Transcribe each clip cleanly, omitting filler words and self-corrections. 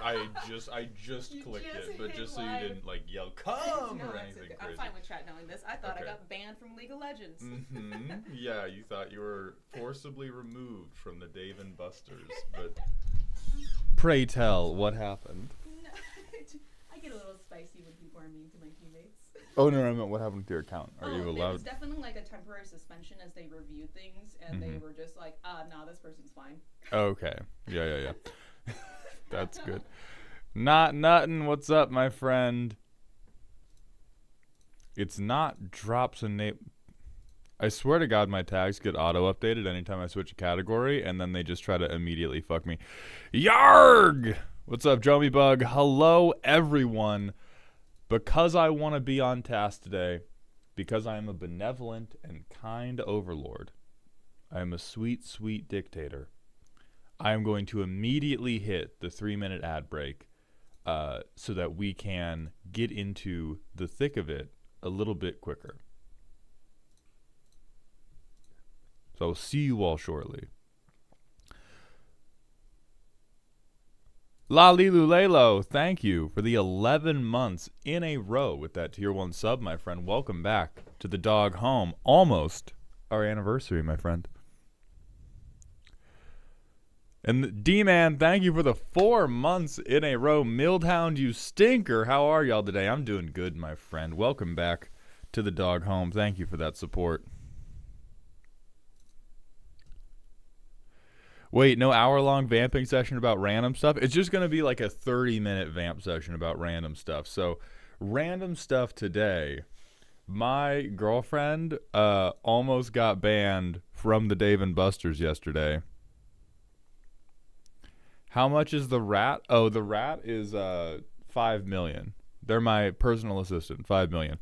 I just clicked it, but just so you didn't like yell "come" No, or anything okay. crazy. I'm fine with chat knowing this. I thought I Okay. got banned from League of Legends. Yeah, you thought you were forcibly removed from the Dave and Buster's, but pray tell, what happened? No, I get a little spicy when people are mean to my teammates. Oh no, I meant what happened to your account? Are you There allowed? was definitely like a temporary suspension as they reviewed things, and they were just like, nah, this person's fine. Okay. Yeah. That's good. Not nothing. What's up, my friend? It's not drops and name. I swear to God, my tags get auto-updated anytime I switch a category, and then they just try to immediately fuck me. Yarg! What's up, Jomi Bug? Hello, everyone. Because I want to be on task today, because I am a benevolent and kind overlord, I am a sweet, sweet dictator, I am going to immediately hit the 3-minute ad break so that we can get into the thick of it a little bit quicker. So I'll see you all shortly. La Lilu Lelo, thank you for the 11 months in a row with that tier 1 sub, my friend. Welcome back to the dog home. Almost our anniversary, my friend. And D-Man, thank you for the 4 months in a row. Mildhound, you stinker. How are y'all today? I'm doing good, my friend. Welcome back to the dog home. Thank you for that support. Wait, no hour-long vamping session about random stuff? It's just going to be like a 30-minute vamp session about random stuff. So, random stuff today. My girlfriend almost got banned from the Dave & Buster's yesterday. How much is the rat? Oh, the rat is $5 million. They're my personal assistant, $5 million.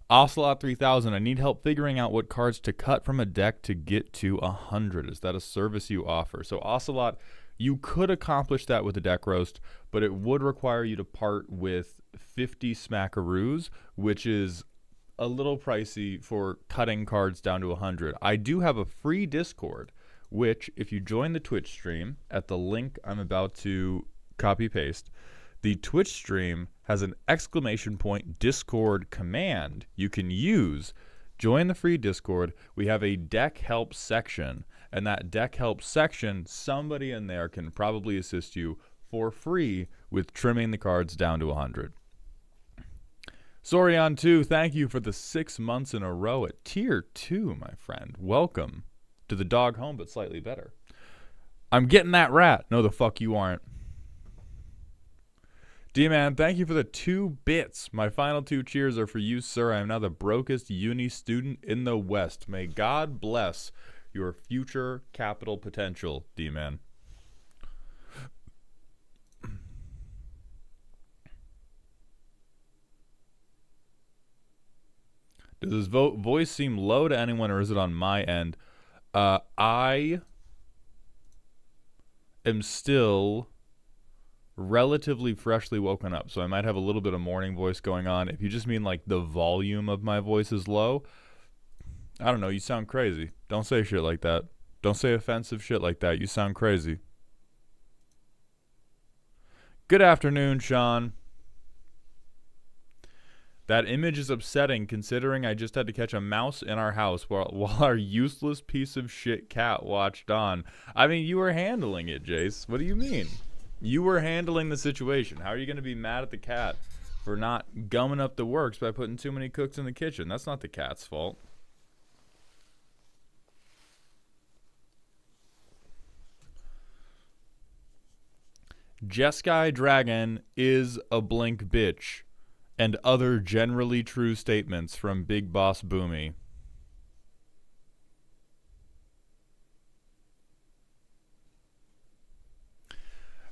Ocelot 3000, I need help figuring out what cards to cut from a deck to get to 100. Is that a service you offer? So Ocelot, you could accomplish that with a deck roast, but it would require you to part with 50 smackaroos, which is a little pricey for cutting cards down to 100. I do have a free Discord, which if you join the Twitch stream at the link I'm about to copy paste, the Twitch stream has an exclamation point Discord command you can use. Join the free Discord. We have a deck help section, and that deck help section, somebody in there can probably assist you for free with trimming the cards down to 100. Sorion 2, thank you for the 6 months in a row at tier 2, my friend. Welcome to the dog home, but slightly better. I'm getting that rat. No, the fuck you aren't. D-Man, thank you for the 2 bits. My final 2 cheers are for you, sir. I am now the brokest uni student in the West. May God bless your future capital potential, D-Man. Does his voice seem low to anyone, or is it on my end? I am still relatively freshly woken up, so I might have a little bit of morning voice going on. If you just mean like the volume of my voice is low, I don't know, you sound crazy. Don't say shit like that. Don't say offensive shit like that. You sound crazy. Good afternoon, Sean. That image is upsetting considering I just had to catch a mouse in our house while our useless piece of shit cat watched on. I mean, you were handling it, Jace. What do you mean? You were handling the situation. How are you going to be mad at the cat for not gumming up the works by putting too many cooks in the kitchen? That's not the cat's fault. Jeskai Dragon is a blink bitch, and other generally true statements from Big Boss Boomy.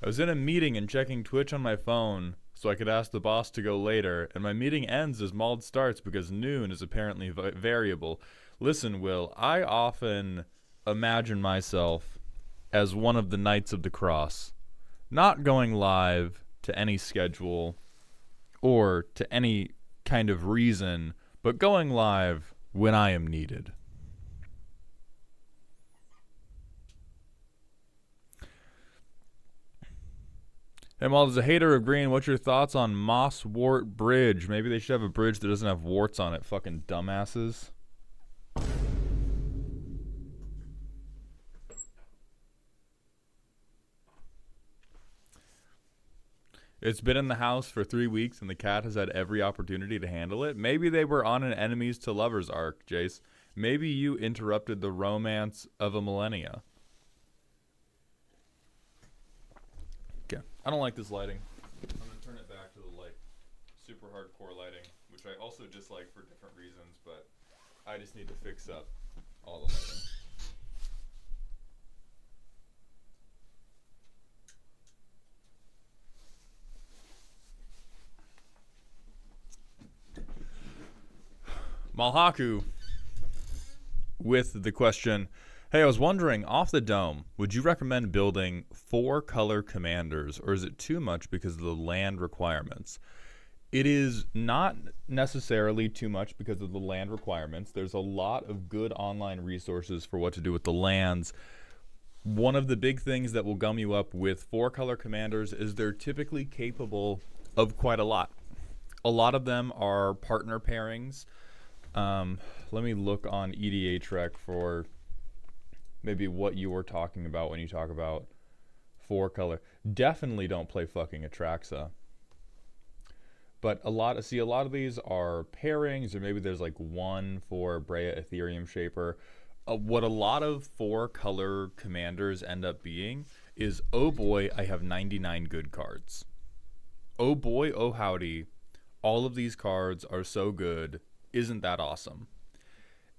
I was in a meeting and checking Twitch on my phone so I could ask the boss to go later, and my meeting ends as Mauled starts because noon is apparently variable. Listen, Will, I often imagine myself as one of the Knights of the Cross, not going live to any schedule or to any kind of reason, but going live when I am needed. Hey, Mal, as a hater of green, what's your thoughts on Mosswort Bridge? Maybe they should have a bridge that doesn't have warts on it, fucking dumbasses. It's been in the house for 3 weeks and the cat has had every opportunity to handle it. Maybe they were on an enemies to lovers arc, Jace. Maybe you interrupted the romance of a millennia. Okay. I don't like this lighting. I'm going to turn it back to the like super hardcore lighting, which I also dislike for different reasons, but I just need to fix up all the lighting. Malhaku with the question, hey, I was wondering, off the dome, would you recommend building 4 color commanders, or is it too much because of the land requirements? It is not necessarily too much because of the land requirements. There's a lot of good online resources for what to do with the lands. One of the big things that will gum you up with 4 color commanders is they're typically capable of quite a lot. A lot of them are partner pairings. Let me look on EDHREC for maybe what you were talking about when you talk about 4 color. Definitely don't play fucking Atraxa. But a lot of these are pairings, or maybe there's like one for Brea Ethereum Shaper. What a lot of 4 color commanders end up being is, oh boy, I have 99 good cards. Oh boy, oh howdy, all of these cards are so good. Isn't that awesome?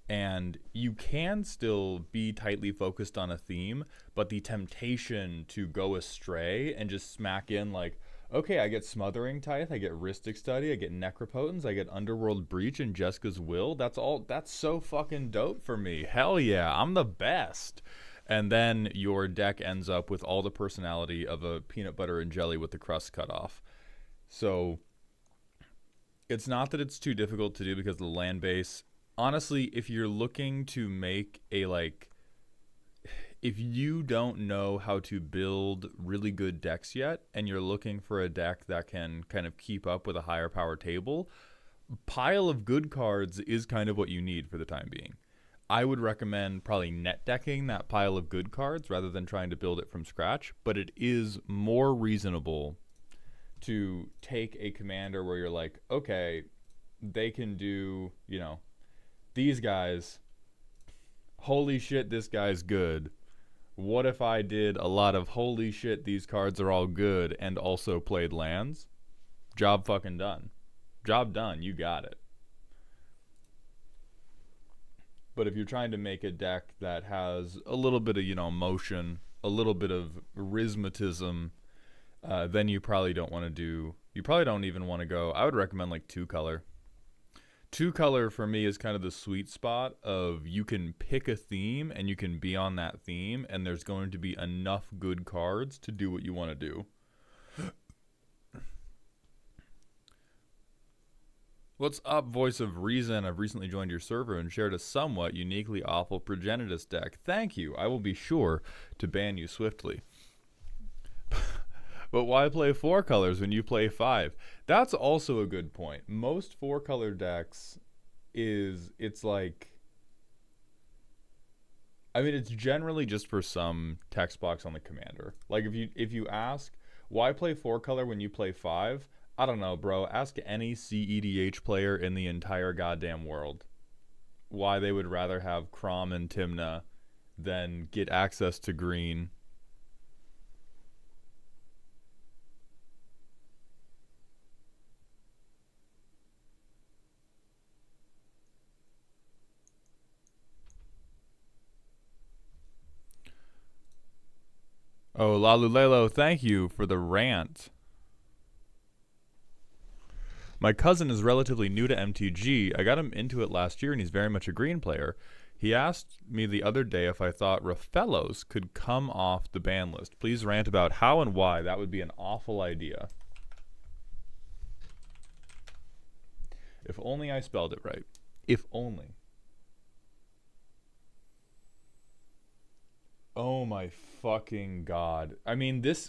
And you can still be tightly focused on a theme, but the temptation to go astray and just smack in like, okay, I get Smothering Tithe, I get Rhystic Study, I get Necropotence, I get Underworld Breach and Jessica's Will. That's so fucking dope for me. Hell yeah, I'm the best. And then your deck ends up with all the personality of a peanut butter and jelly with the crust cut off. So it's not that it's too difficult to do because of the land base. Honestly, if you're looking to make a if you don't know how to build really good decks yet and you're looking for a deck that can kind of keep up with a higher power table, pile of good cards is kind of what you need for the time being. I would recommend probably net decking that pile of good cards rather than trying to build it from scratch, but it is more reasonable to take a commander where you're like, okay, they can do, these guys, holy shit, this guy's good. What if I did a lot of holy shit, these cards are all good, and also played lands? Job fucking done. Job done, you got it. But if you're trying to make a deck that has a little bit of, motion, a little bit of rhythmatism, then you probably don't even want to go. I would recommend like 2 color. 2 color for me is kind of the sweet spot of you can pick a theme and you can be on that theme and there's going to be enough good cards to do what you want to do. What's up, Voice of Reason? I've recently joined your server and shared a somewhat uniquely awful Progenitus deck. Thank you. I will be sure to ban you swiftly. But why play 4 colors when you play 5? That's also a good point. Most 4 color decks it's generally just for some text box on the commander. Like if you ask, why play 4 color when you play 5? I don't know, bro. Ask any CEDH player in the entire goddamn world why they would rather have Crom and Tymna than get access to green. Oh, Lalulelo, thank you for the rant. My cousin is relatively new to MTG. I got him into it last year, and he's very much a green player. He asked me the other day if I thought Rafellos could come off the ban list. Please rant about how and why. That would be an awful idea. If only I spelled it right. If only. Oh my fucking god. I mean, this...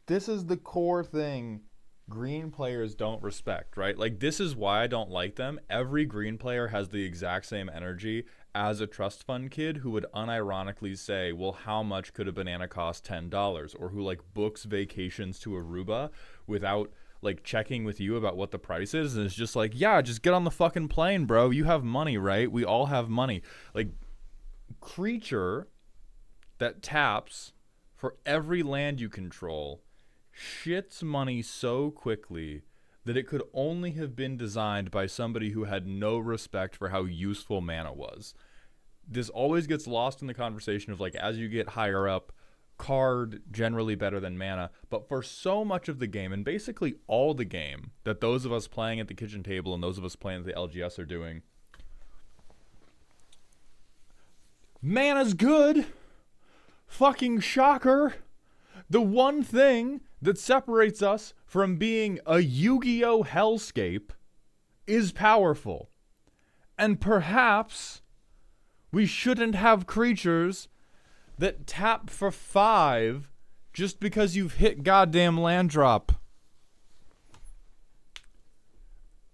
this is the core thing green players don't respect, right? Like, this is why I don't like them. Every green player has the exact same energy as a trust fund kid who would unironically say, well, how much could a banana cost $10? Or who, like, books vacations to Aruba without, like, checking with you about what the price is. And it's just like, yeah, just get on the fucking plane, bro. You have money, right? We all have money. Like, creature that taps for every land you control shits money so quickly that it could only have been designed by somebody who had no respect for how useful mana was. This always gets lost in the conversation of, like, as you get higher up, card generally better than mana. But for so much of the game, and basically all the game that those of us playing at the kitchen table and those of us playing at the LGS are doing, mana's good. Fucking shocker. The one thing that separates us from being a Yu-Gi-Oh! Hellscape is powerful. And perhaps we shouldn't have creatures that tap for 5 just because you've hit goddamn land drop.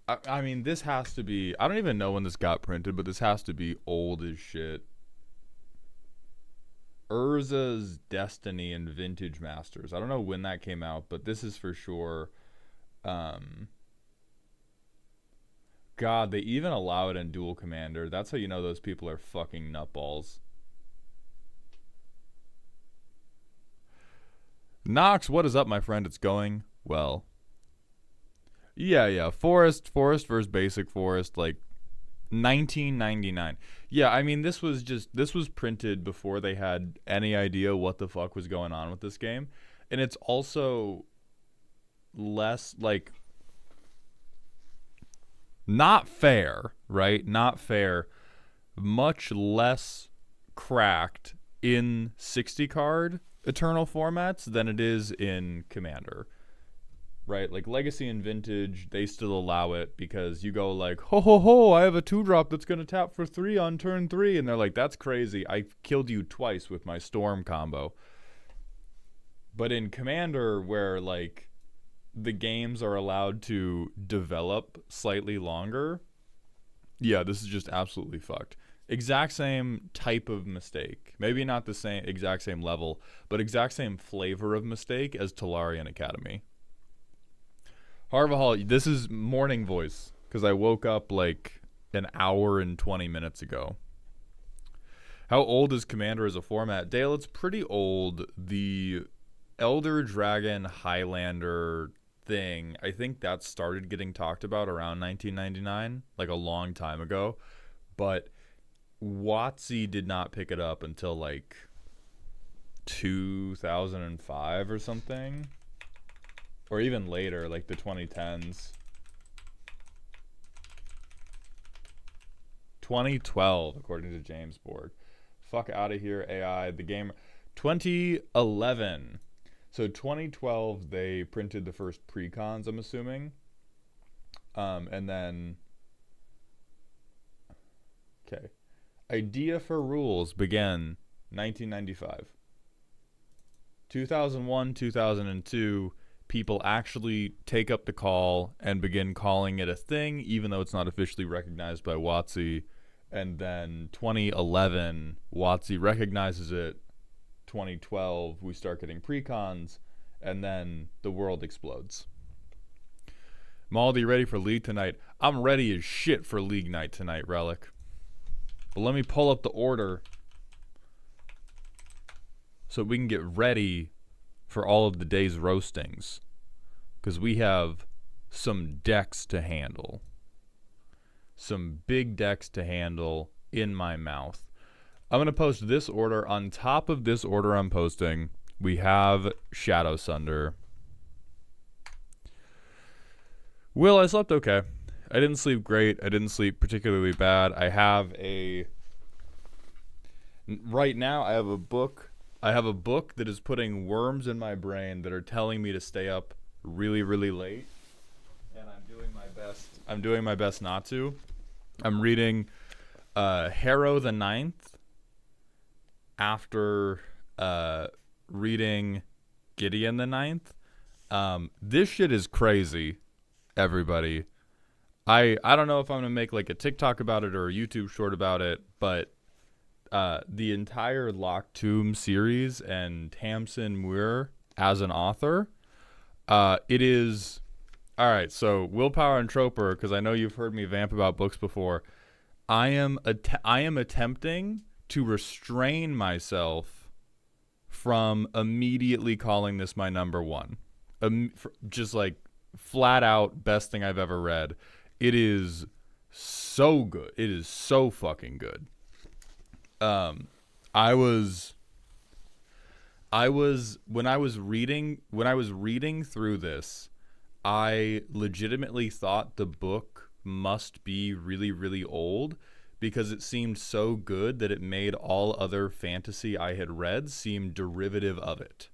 I mean, this has to be... I don't even know when this got printed, but this has to be old as shit. Urza's Destiny and Vintage Masters. I don't know when that came out, but this is for sure. God, they even allow it in Dual Commander. That's how you know those people are fucking nutballs. Nox, what is up, my friend? It's going well. Yeah. Forest versus Basic Forest, like 1999. Yeah, I mean, this was printed before they had any idea what the fuck was going on with this game. And it's also less, like, not fair, right? Not fair. Much less cracked in 60 card Eternal formats than it is in Commander. Right, like Legacy and Vintage, they still allow it because you go like, ho, I have a 2-drop that's going to tap for 3 on turn 3. And they're like, that's crazy. I killed you twice with my Storm combo. But in Commander, where like the games are allowed to develop slightly longer, yeah, this is just absolutely fucked. Exact same type of mistake. Maybe not the same exact same level, but exact same flavor of mistake as Tolarian Academy. Harvahal, this is morning voice because I woke up like an hour and 20 minutes ago. How old is Commander as a format? Dale, it's pretty old. The Elder Dragon Highlander thing, I think that started getting talked about around 1999, like a long time ago. But WotC did not pick it up until like 2005 or something. Or even later, like the 2010s. 2012, according to James Borg. Fuck out of here, AI. The game... 2011. So 2012, they printed the first precons, I'm assuming. And then... Okay. Idea for Rules began 1995. 2001, 2002... people actually take up the call and begin calling it a thing, even though it's not officially recognized by WotC. And then 2011, WotC recognizes it. 2012, we start getting precons, and then the world explodes. Maldi, ready for League tonight? I'm ready as shit for League night tonight, Relic. But let me pull up the order so we can get ready for all of the day's roastings, because we have some decks to handle. Some big decks to handle in my mouth. I'm going to post this order. On top of this order I'm posting, we have Shadow Sunder. Will, I slept okay. I didn't sleep great. I didn't sleep particularly bad. Right now I have a book that is putting worms in my brain that are telling me to stay up really, really late. And I'm doing my best. I'm doing my best not to. I'm reading Harrow the Ninth after reading Gideon the Ninth. This shit is crazy, everybody. I don't know if I'm gonna make like a TikTok about it or a YouTube short about it, but the entire Locked Tomb series and Tamsin Muir as an author, it is all right. So Willpower and Troper, because I know you've heard me vamp about books before. I am attempting to restrain myself from immediately calling this my number one. Just like flat out best thing I've ever read. It is so good. It is so fucking good. I was when I was reading through this, I legitimately thought the book must be really, really old because it seemed so good that it made all other fantasy I had read seem derivative of it.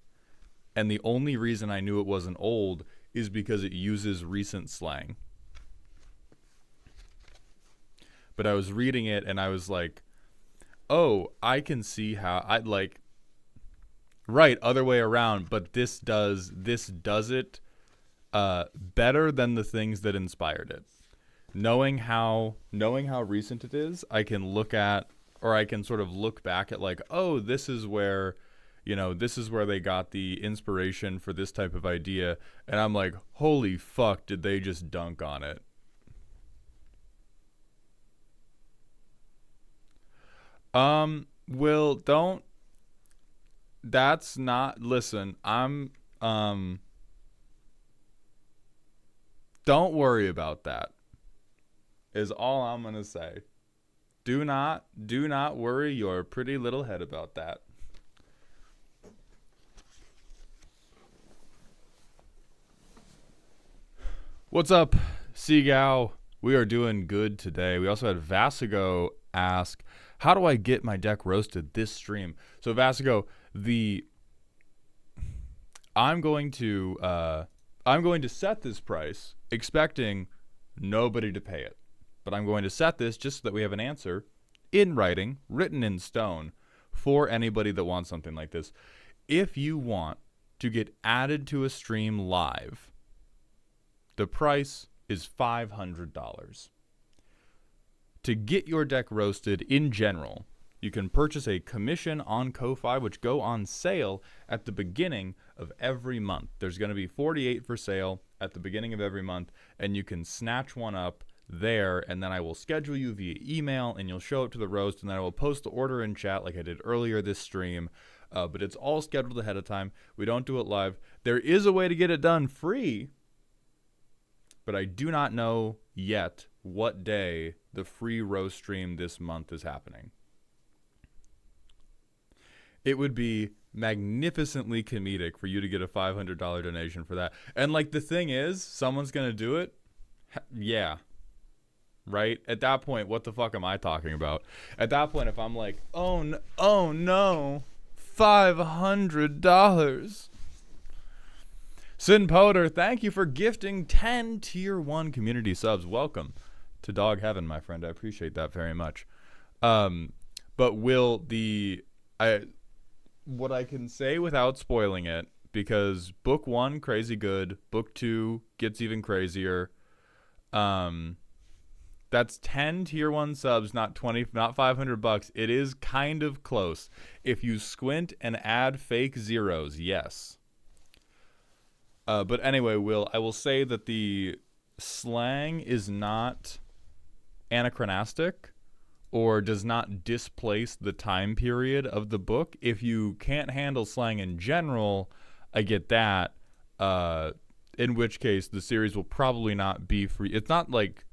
And the only reason I knew it wasn't old is because it uses recent slang. But I was reading it and I was like, oh, I can see how I'd like, right, other way around, but this does it better than the things that inspired it. Knowing how recent it is, I can look at, or I can sort of look back at like, oh, this is where they got the inspiration for this type of idea. And I'm like, holy fuck, did they just dunk on it? Will, don't, that's not, listen, don't worry about that, is all I'm going to say. Do not worry your pretty little head about that. What's up, Seagow? We are doing good today. We also had Vasigo ask, how do I get my deck roasted this stream? So Vasigo, I'm going to set this price expecting nobody to pay it. But I'm going to set this just so that we have an answer in writing, written in stone, for anybody that wants something like this. If you want to get added to a stream live, the price is $500. To get your deck roasted in general, you can purchase a commission on Ko-Fi, which go on sale at the beginning of every month. There's going to be 48 for sale at the beginning of every month, and you can snatch one up there, and then I will schedule you via email, and you'll show up to the roast, and then I will post the order in chat like I did earlier this stream. But it's all scheduled ahead of time. We don't do it live. There is a way to get it done free, but I do not know yet what day the free roast stream this month is happening. It would be magnificently comedic for you to get a $500 donation for that. And like the thing is, someone's going to do it. Yeah. Right? At that point, what the fuck am I talking about? At that point, if I'm like, oh no, $500. Sin Poder, thank you for gifting 10 Tier 1 community subs. Welcome to Dog Heaven, my friend. I appreciate that very much. But will what I can say without spoiling it, because book 1, crazy good. Book 2 gets even crazier. That's 10 Tier 1 subs, not $500. It is kind of close. If you squint and add fake zeros, yes. But anyway, I will say that the slang is not anachronistic or does not displace the time period of the book. If you can't handle slang in general, I get that. In which case, the series will probably not be free. It's not like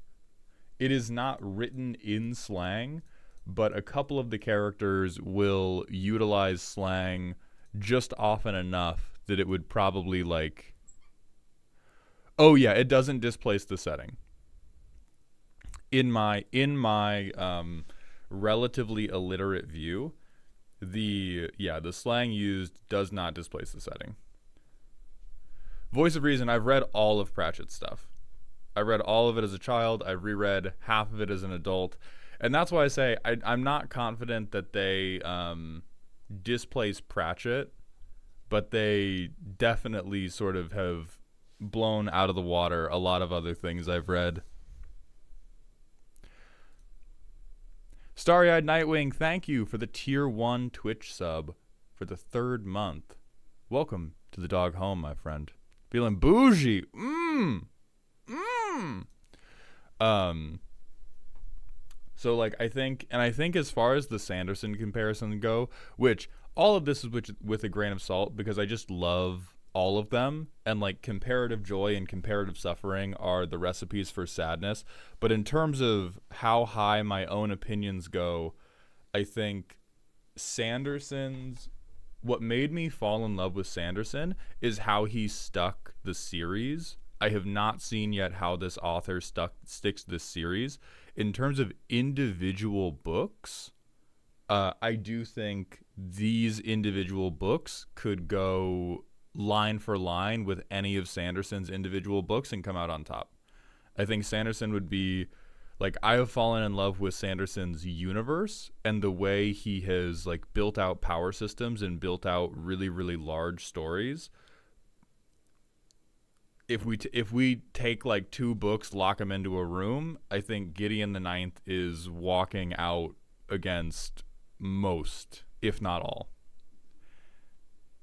it is not written in slang, but a couple of the characters will utilize slang just often enough that it would probably like... Oh yeah, it doesn't displace the setting. In my relatively illiterate view, the slang used does not displace the setting. Voice of Reason, I've read all of Pratchett's stuff. I read all of it as a child. I reread half of it as an adult. And that's why I say I'm not confident that they displace Pratchett. but they definitely sort of have blown out of the water a lot of other things I've read. Starry-Eyed Nightwing, thank you for the tier 1 Twitch sub for the 3rd month. Welcome to the dog home, my friend. Feeling bougie. So like I think as far as the Sanderson comparison go, which all of this is with a grain of salt because I just love all of them, and like comparative joy and comparative suffering are the recipes for sadness. But in terms of how high my own opinions go, I think what made me fall in love with Sanderson is how he stuck the series. I have not seen yet how this author sticks this series. In terms of individual books, I do think these individual books could go line for line with any of Sanderson's individual books and come out on top. I think Sanderson would be like, I have fallen in love with Sanderson's universe and the way he has like built out power systems and built out really, really large stories. If we take like 2 books, lock them into a room, I think Gideon the Ninth is walking out against most, if not all.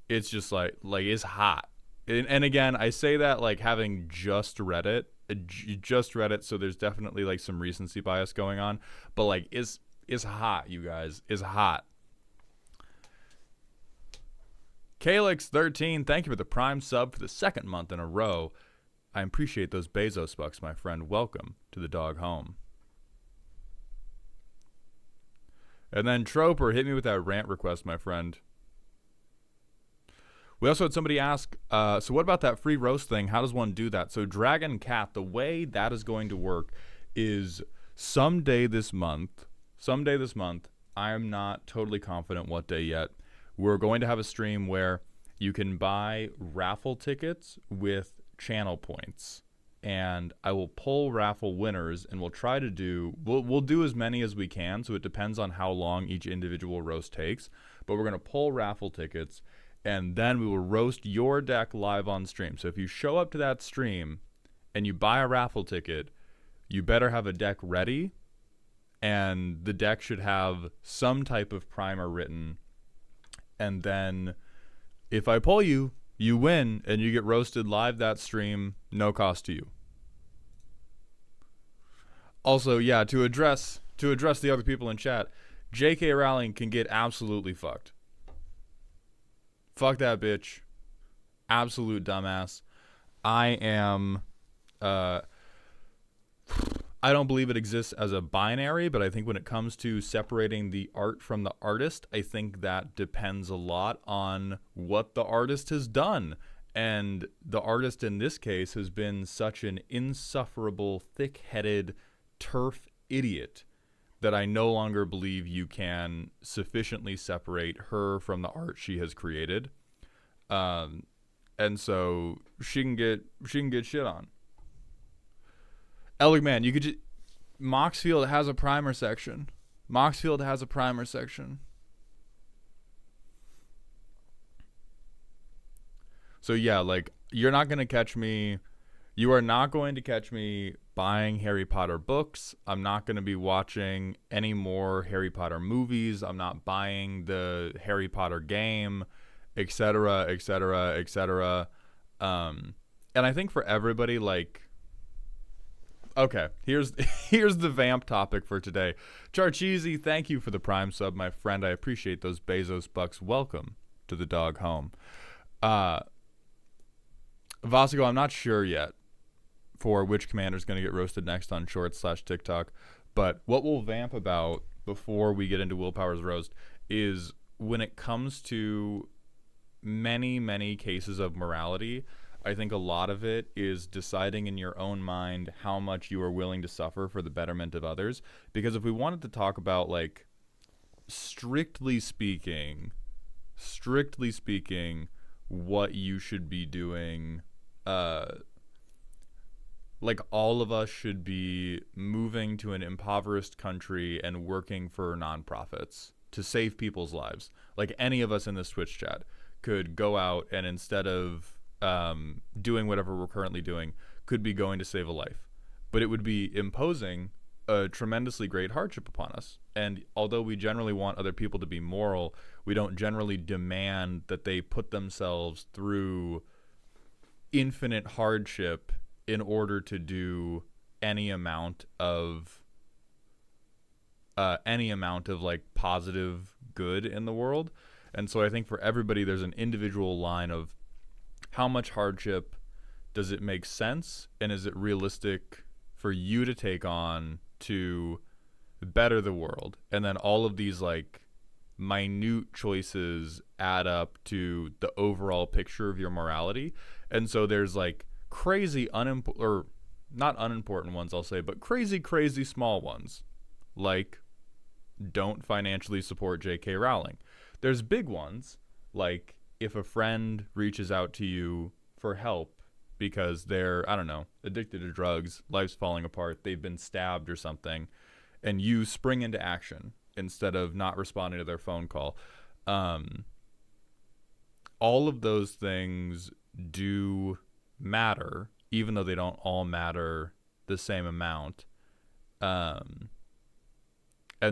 It's just like it's hot. And again, I say that like having just read it, so there's definitely like some recency bias going on, but like it's hot, you guys. It's hot. Calix13, thank you for the Prime sub for the 2nd month in a row. I appreciate those Bezos bucks, my friend. Welcome to the dog home. And then Troper, hit me with that rant request, my friend. We also had somebody ask, so what about that free roast thing? How does one do that? So Dragon Cat, the way that is going to work is someday this month, I am not totally confident what day yet, we're going to have a stream where you can buy raffle tickets with channel points. And I will pull raffle winners, and we'll do as many as we can, so it depends on how long each individual roast takes. But we're going to pull raffle tickets, and then we will roast your deck live on stream. So if you show up to that stream and you buy a raffle ticket, you better have a deck ready, and the deck should have some type of primer written. And then if I pull you, you win, and you get roasted live that stream, no cost to you. Also, yeah, to address the other people in chat, J.K. Rowling can get absolutely fucked. Fuck that bitch. Absolute dumbass. I don't believe it exists as a binary, but I think when it comes to separating the art from the artist, I think that depends a lot on what the artist has done. And the artist in this case has been such an insufferable, thick-headed turf idiot that I no longer believe you can sufficiently separate her from the art she has created. And so she can get shit on. Elric, man, you could just... Moxfield has a primer section. So yeah, like, you're not going to catch me... You are not going to catch me buying Harry Potter books. I'm not going to be watching any more Harry Potter movies. I'm not buying the Harry Potter game, etc., etc., etc. And I think for everybody, like... Okay, here's the vamp topic for today. Charcheesy, thank you for the Prime sub, my friend. I appreciate those Bezos bucks. Welcome to the dog home. Vasico, I'm not sure yet for which commander's going to get roasted next on Shorts/TikTok, but what we'll vamp about before we get into Willpower's roast is when it comes to many, many cases of morality, I think a lot of it is deciding in your own mind how much you are willing to suffer for the betterment of others. Because if we wanted to talk about, like, strictly speaking, what you should be doing, like, all of us should be moving to an impoverished country and working for nonprofits to save people's lives. Like, any of us in this Twitch chat could go out and instead of doing whatever we're currently doing, could be going to save a life. But it would be imposing a tremendously great hardship upon us. And although we generally want other people to be moral, we don't generally demand that they put themselves through infinite hardship in order to do any amount of like positive good in the world. And so I think for everybody there's an individual line of how much hardship does it make sense, and is it realistic for you to take on to better the world. And then all of these like minute choices add up to the overall picture of your morality. And so there's like crazy or not unimportant ones, I'll say, but crazy small ones, like don't financially support J.K. Rowling. There's big ones, like if a friend reaches out to you for help because they're, I don't know, addicted to drugs, life's falling apart, they've been stabbed or something, and you spring into action instead of not responding to their phone call. All of those things do matter, even though they don't all matter the same amount. And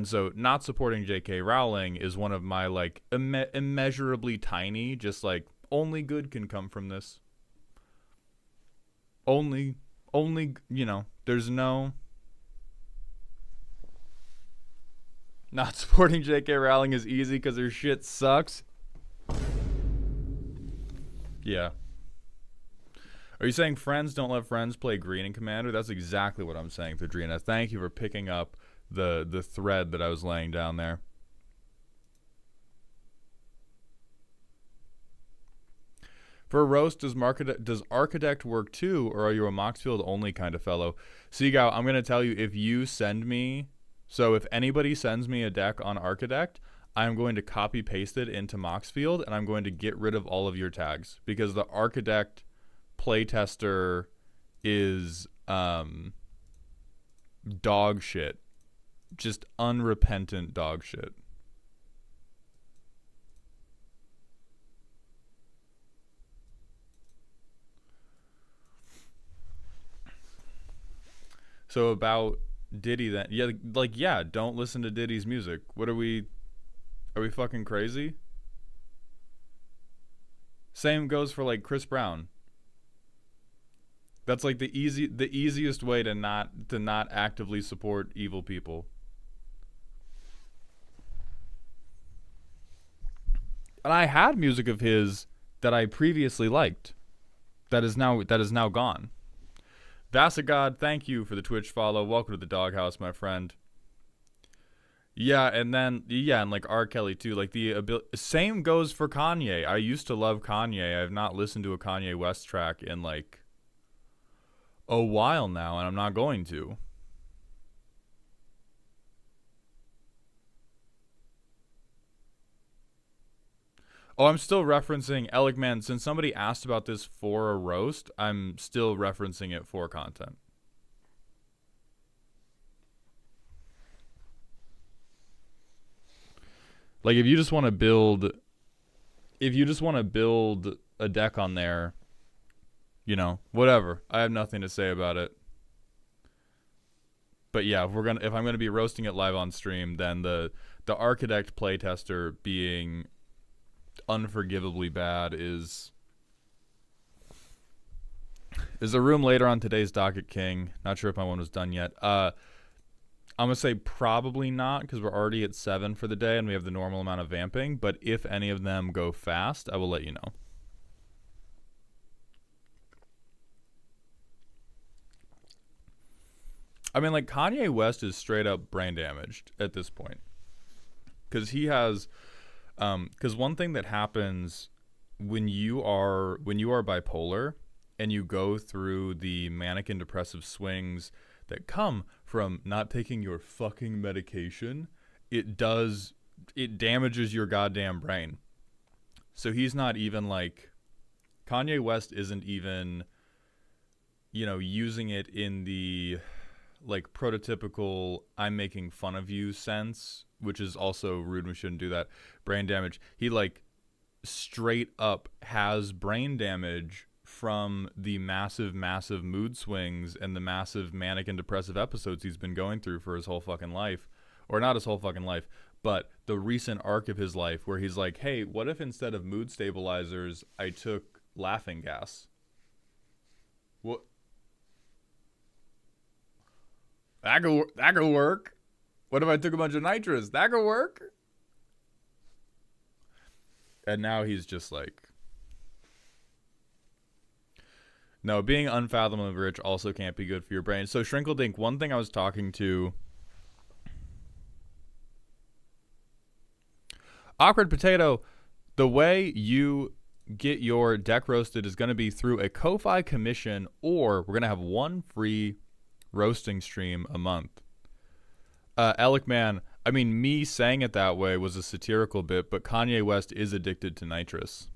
so not supporting J.K. Rowling is one of my like immeasurably tiny, just like only good can come from this. Only, you know, there's no... Not supporting J.K. Rowling is easy because her shit sucks. Yeah. Are you saying friends don't let friends play Green and Commander? That's exactly what I'm saying, Thadrina. Thank you for picking up the thread that I was laying down there. For a roast, does Architect work too, or are you a Moxfield only kind of fellow? Seagow, I'm going to tell you, if you send me... So if anybody sends me a deck on Architect, I'm going to copy paste it into Moxfield, and I'm going to get rid of all of your tags, because the Architect playtester is dog shit. Just unrepentant dog shit. So about Diddy then, yeah, don't listen to Diddy's music. What are we fucking crazy? Same goes for like Chris Brown. That's like the easiest way to not actively support evil people. And I had music of his that I previously liked that is now gone. Vasagod, thank you for the Twitch follow. Welcome to the doghouse, my friend. Yeah, and like R. Kelly too. Like same goes for Kanye. I used to love Kanye. I have not listened to a Kanye West track in like a while now, and I'm not going to. Oh, I'm still referencing Elikman. Since somebody asked about this for a roast, I'm still referencing it for content. Like if you just want to build a deck on there, you know, whatever. I have nothing to say about it. But yeah, if I'm gonna be roasting it live on stream, then the Architect playtester being unforgivably bad is a room later on today's docket, King. Not sure if my one was done yet. I'm gonna say probably not, because we're already at 7 for the day and we have the normal amount of vamping, but if any of them go fast, I will let you know. I mean, like, Kanye West is straight up brain damaged at this point, because he has because one thing that happens when you are bipolar and you go through the manic and depressive swings that come from not taking your fucking medication, it damages your goddamn brain. So he's not even like, Kanye West isn't even, you know, using it in the like prototypical I'm making fun of you sense, which is also rude and we shouldn't do that, brain damage. He like straight up has brain damage from the massive mood swings and the massive manic and depressive episodes he's been going through for his whole fucking life. Or not his whole fucking life, but the recent arc of his life where he's like, hey, what if instead of mood stabilizers, I took laughing gas? What? That could work. What if I took a bunch of nitrous? That could work. And now he's just like, no, being unfathomably rich also can't be good for your brain. So Shrinkledink, one thing I was talking to Awkward Potato, the way you get your deck roasted is going to be through a Ko-Fi commission, or we're going to have one free roasting stream a month. Alec Man, I mean, me saying it that way was a satirical bit, but Kanye West is addicted to nitrous.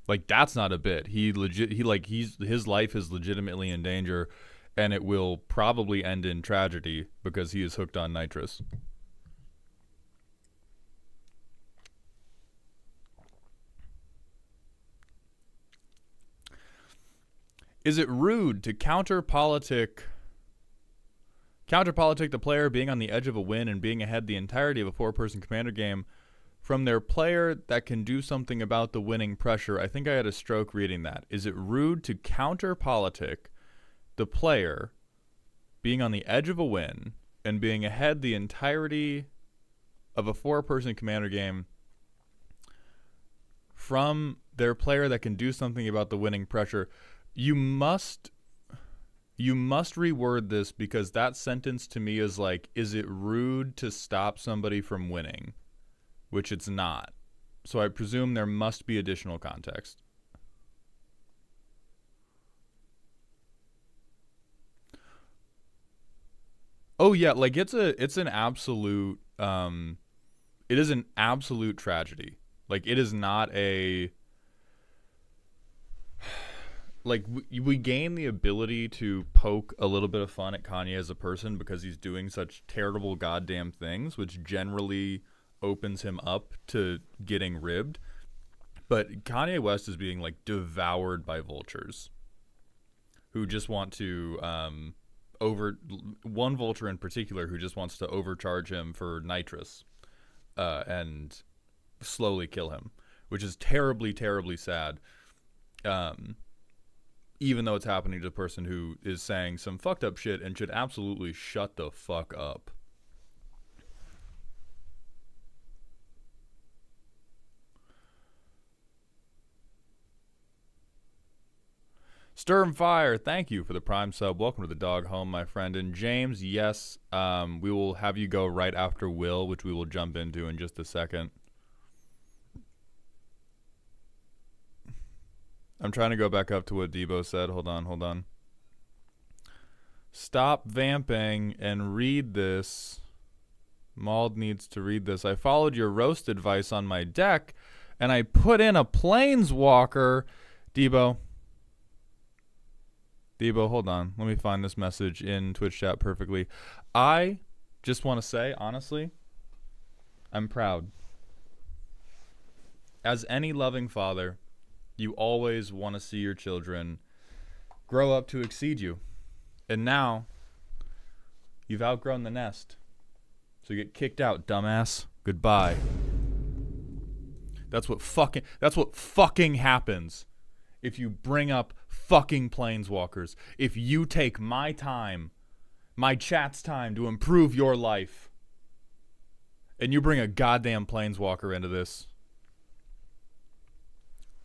Like, that's not a bit. His life is legitimately in danger, and it will probably end in tragedy because he is hooked on nitrous. Is it rude to counterpolitic the player being on the edge of a win and being ahead the entirety of a 4-person commander game from their player that can do something about the winning pressure? I think I had a stroke reading that. Is it rude to counterpolitic the player being on the edge of a win and being ahead the entirety of a 4-person commander game from their player that can do something about the winning pressure? You must reword this, because that sentence to me is like, is it rude to stop somebody from winning? Which it's not. So I presume there must be additional context. Oh yeah, like it is an absolute tragedy. Like, it is not a, like, we gain the ability to poke a little bit of fun at Kanye as a person because he's doing such terrible goddamn things, which generally opens him up to getting ribbed. But Kanye West is being, like, devoured by vultures who just want to one vulture in particular who just wants to overcharge him for nitrous and slowly kill him, which is terribly, terribly sad. Even though it's happening to a person who is saying some fucked up shit and should absolutely shut the fuck up. Sturmfire, thank you for the Prime sub. Welcome to the dog home, my friend. And James, yes, we will have you go right after Will, which we will jump into in just a second. I'm trying to go back up to what Debo said. Hold on. Stop vamping and read this. Mauld needs to read this. I followed your roast advice on my deck, and I put in a Planeswalker. Debo, hold on. Let me find this message in Twitch chat perfectly. I just want to say, honestly, I'm proud. As any loving father, you always want to see your children grow up to exceed you. And now, you've outgrown the nest. So you get kicked out, dumbass. Goodbye. That's what fucking happens if you bring up fucking Planeswalkers. If you take my time, my chat's time to improve your life, and you bring a goddamn Planeswalker into this.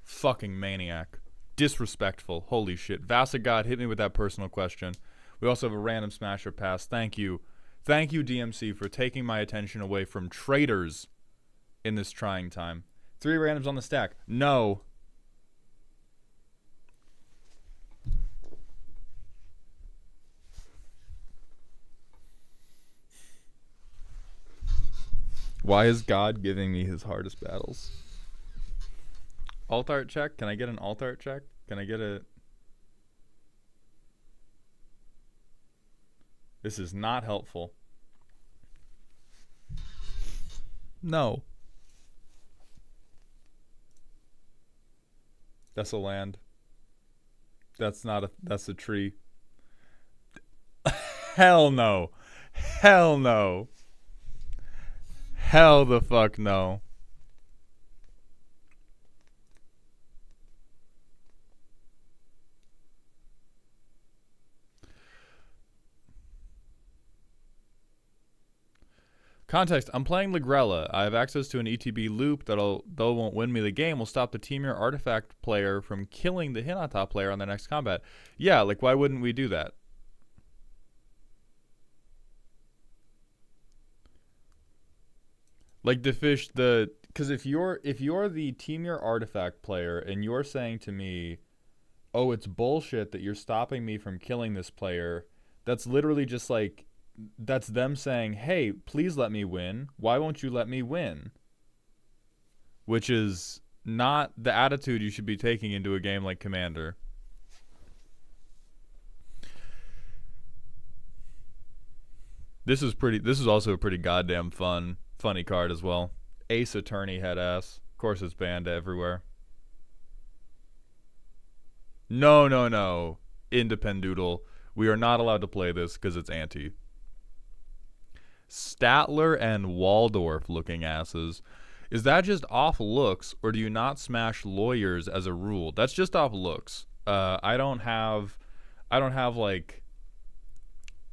Fucking maniac. Disrespectful. Holy shit. Vasagod, hit me with that personal question. We also have a random smasher pass. Thank you. Thank you, DMC, for taking my attention away from traitors in this trying time. 3 randoms on the stack. No. Why is God giving me his hardest battles? Alt art check? Can I get an alt art check? Can I get a... This is not helpful. No. That's a land. That's not a. That's a tree. Hell no. Hell no. Hell the fuck no. Context, I'm playing Ligrella. I have access to an ETB loop that'll, though won't win me the game, will stop the Team Your Artifact player from killing the Hinata player on the next combat. Yeah, like why wouldn't we do that? Like Defish, because if you're the Team Your Artifact player and you're saying to me, oh, it's bullshit that you're stopping me from killing this player, that's literally just like, that's them saying, hey, please let me win. Why won't you let me win? Which is not the attitude you should be taking into a game like Commander. This is also a pretty goddamn funny card as well. Ace Attorney head ass. Of course it's banned everywhere. No. Independoodle. We are not allowed to play this because it's anti. Statler and Waldorf looking asses. Is that just off looks, or do you not smash lawyers as a rule? That's just off looks. I don't have like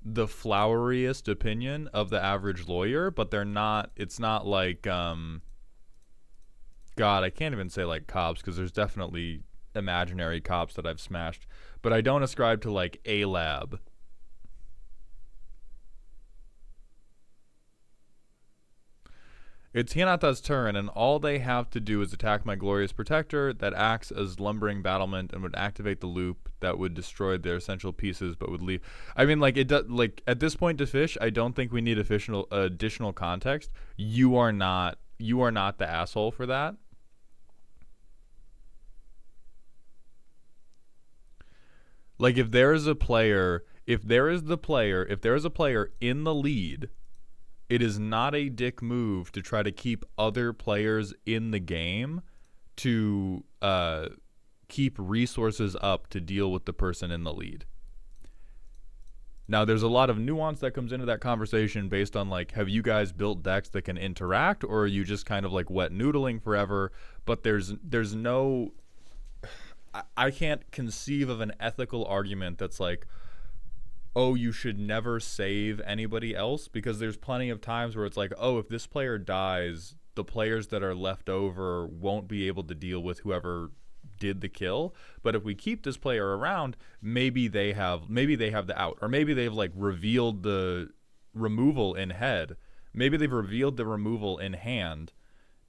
the floweriest opinion of the average lawyer, but they're not. It's not like God, I can't even say like cops because there's definitely imaginary cops that I've smashed, but I don't ascribe to like a lab. It's Hinata's turn, and all they have to do is attack my Glorious Protector that acts as lumbering battlement and would activate the loop that would destroy their essential pieces but would leave. I mean, like, it does, like, at this point to Fish, I don't think we need additional context. You are not the asshole for that. Like, if there is a player in the lead, it is not a dick move to try to keep other players in the game to keep resources up to deal with the person in the lead. Now, there's a lot of nuance that comes into that conversation based on, like, have you guys built decks that can interact, or are you just kind of, like, wet noodling forever? But there's no... I can't conceive of an ethical argument that's like, oh, you should never save anybody else, because there's plenty of times where it's like, oh, if this player dies, the players that are left over won't be able to deal with whoever did the kill. But if we keep this player around, maybe they have the out, or maybe they've like revealed the removal in head. Maybe they've revealed the removal in hand,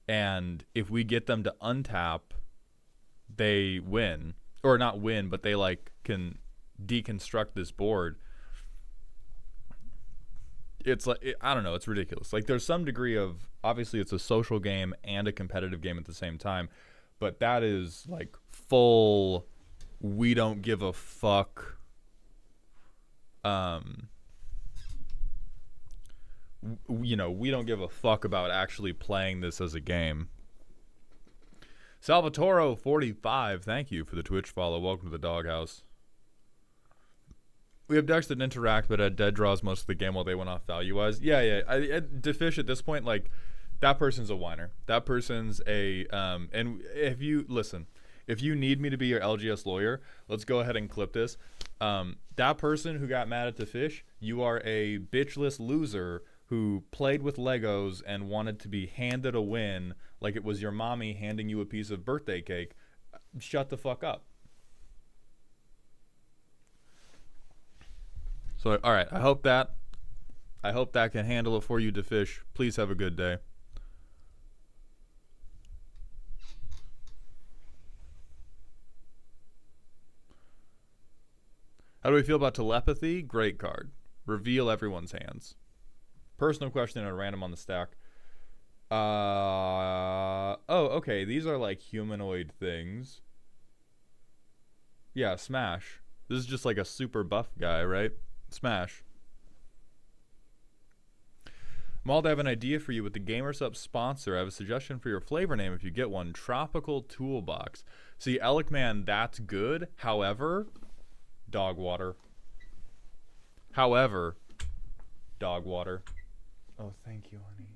and if we get them to untap, they win, or not win, but they like can deconstruct this board. It's like, I don't know, it's ridiculous. Like, there's some degree of, obviously it's a social game and a competitive game at the same time, but that is like full, we don't give a fuck, we don't give a fuck about actually playing this as a game. Salvatoro45, thank you for the Twitch follow. Welcome to the doghouse. We have decks that interact, but had dead draws most of the game while they went off value-wise. Yeah. Defish at this point, like, that person's a whiner. That person's a... and if you need me to be your LGS lawyer, let's go ahead and clip this. That person who got mad at Defish, you are a bitchless loser who played with Legos and wanted to be handed a win like it was your mommy handing you a piece of birthday cake. Shut the fuck up. So, all right, I hope that can handle it for you, Defish. Please have a good day. How do we feel about telepathy? Great card. Reveal everyone's hands. Personal question and a random on the stack. Oh, okay. These are like humanoid things. Yeah, Smash. This is just like a super buff guy, right? Smash. Mald, I have an idea for you with the GamerSup sponsor. I have a suggestion for your flavor name if you get one. Tropical Toolbox. See, Alec Man, that's good. However, dog water. However, dog water. Oh, thank you, honey.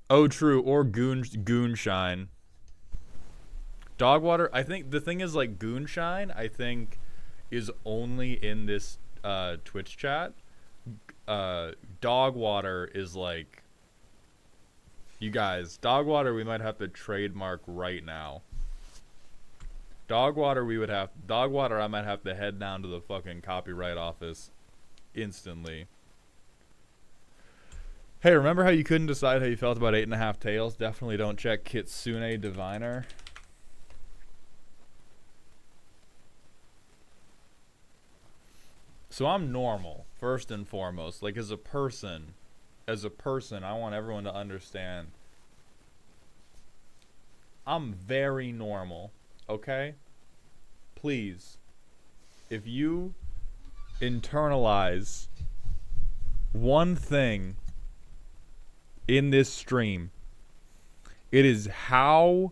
Oh, true. Or goon shine. Dog water. I think the thing is, like, goon shine, I think, is only in this Twitch chat. Dog water is like, you guys, dog water we might have to trademark right now. Dog water I might have to head down to the fucking copyright office instantly. Hey, remember how you couldn't decide how you felt about 8.5 Tails? Definitely don't check Kitsune Diviner. So I'm normal, first and foremost. Like, as a person, I want everyone to understand. I'm very normal, okay? Please, if you internalize one thing in this stream, it is how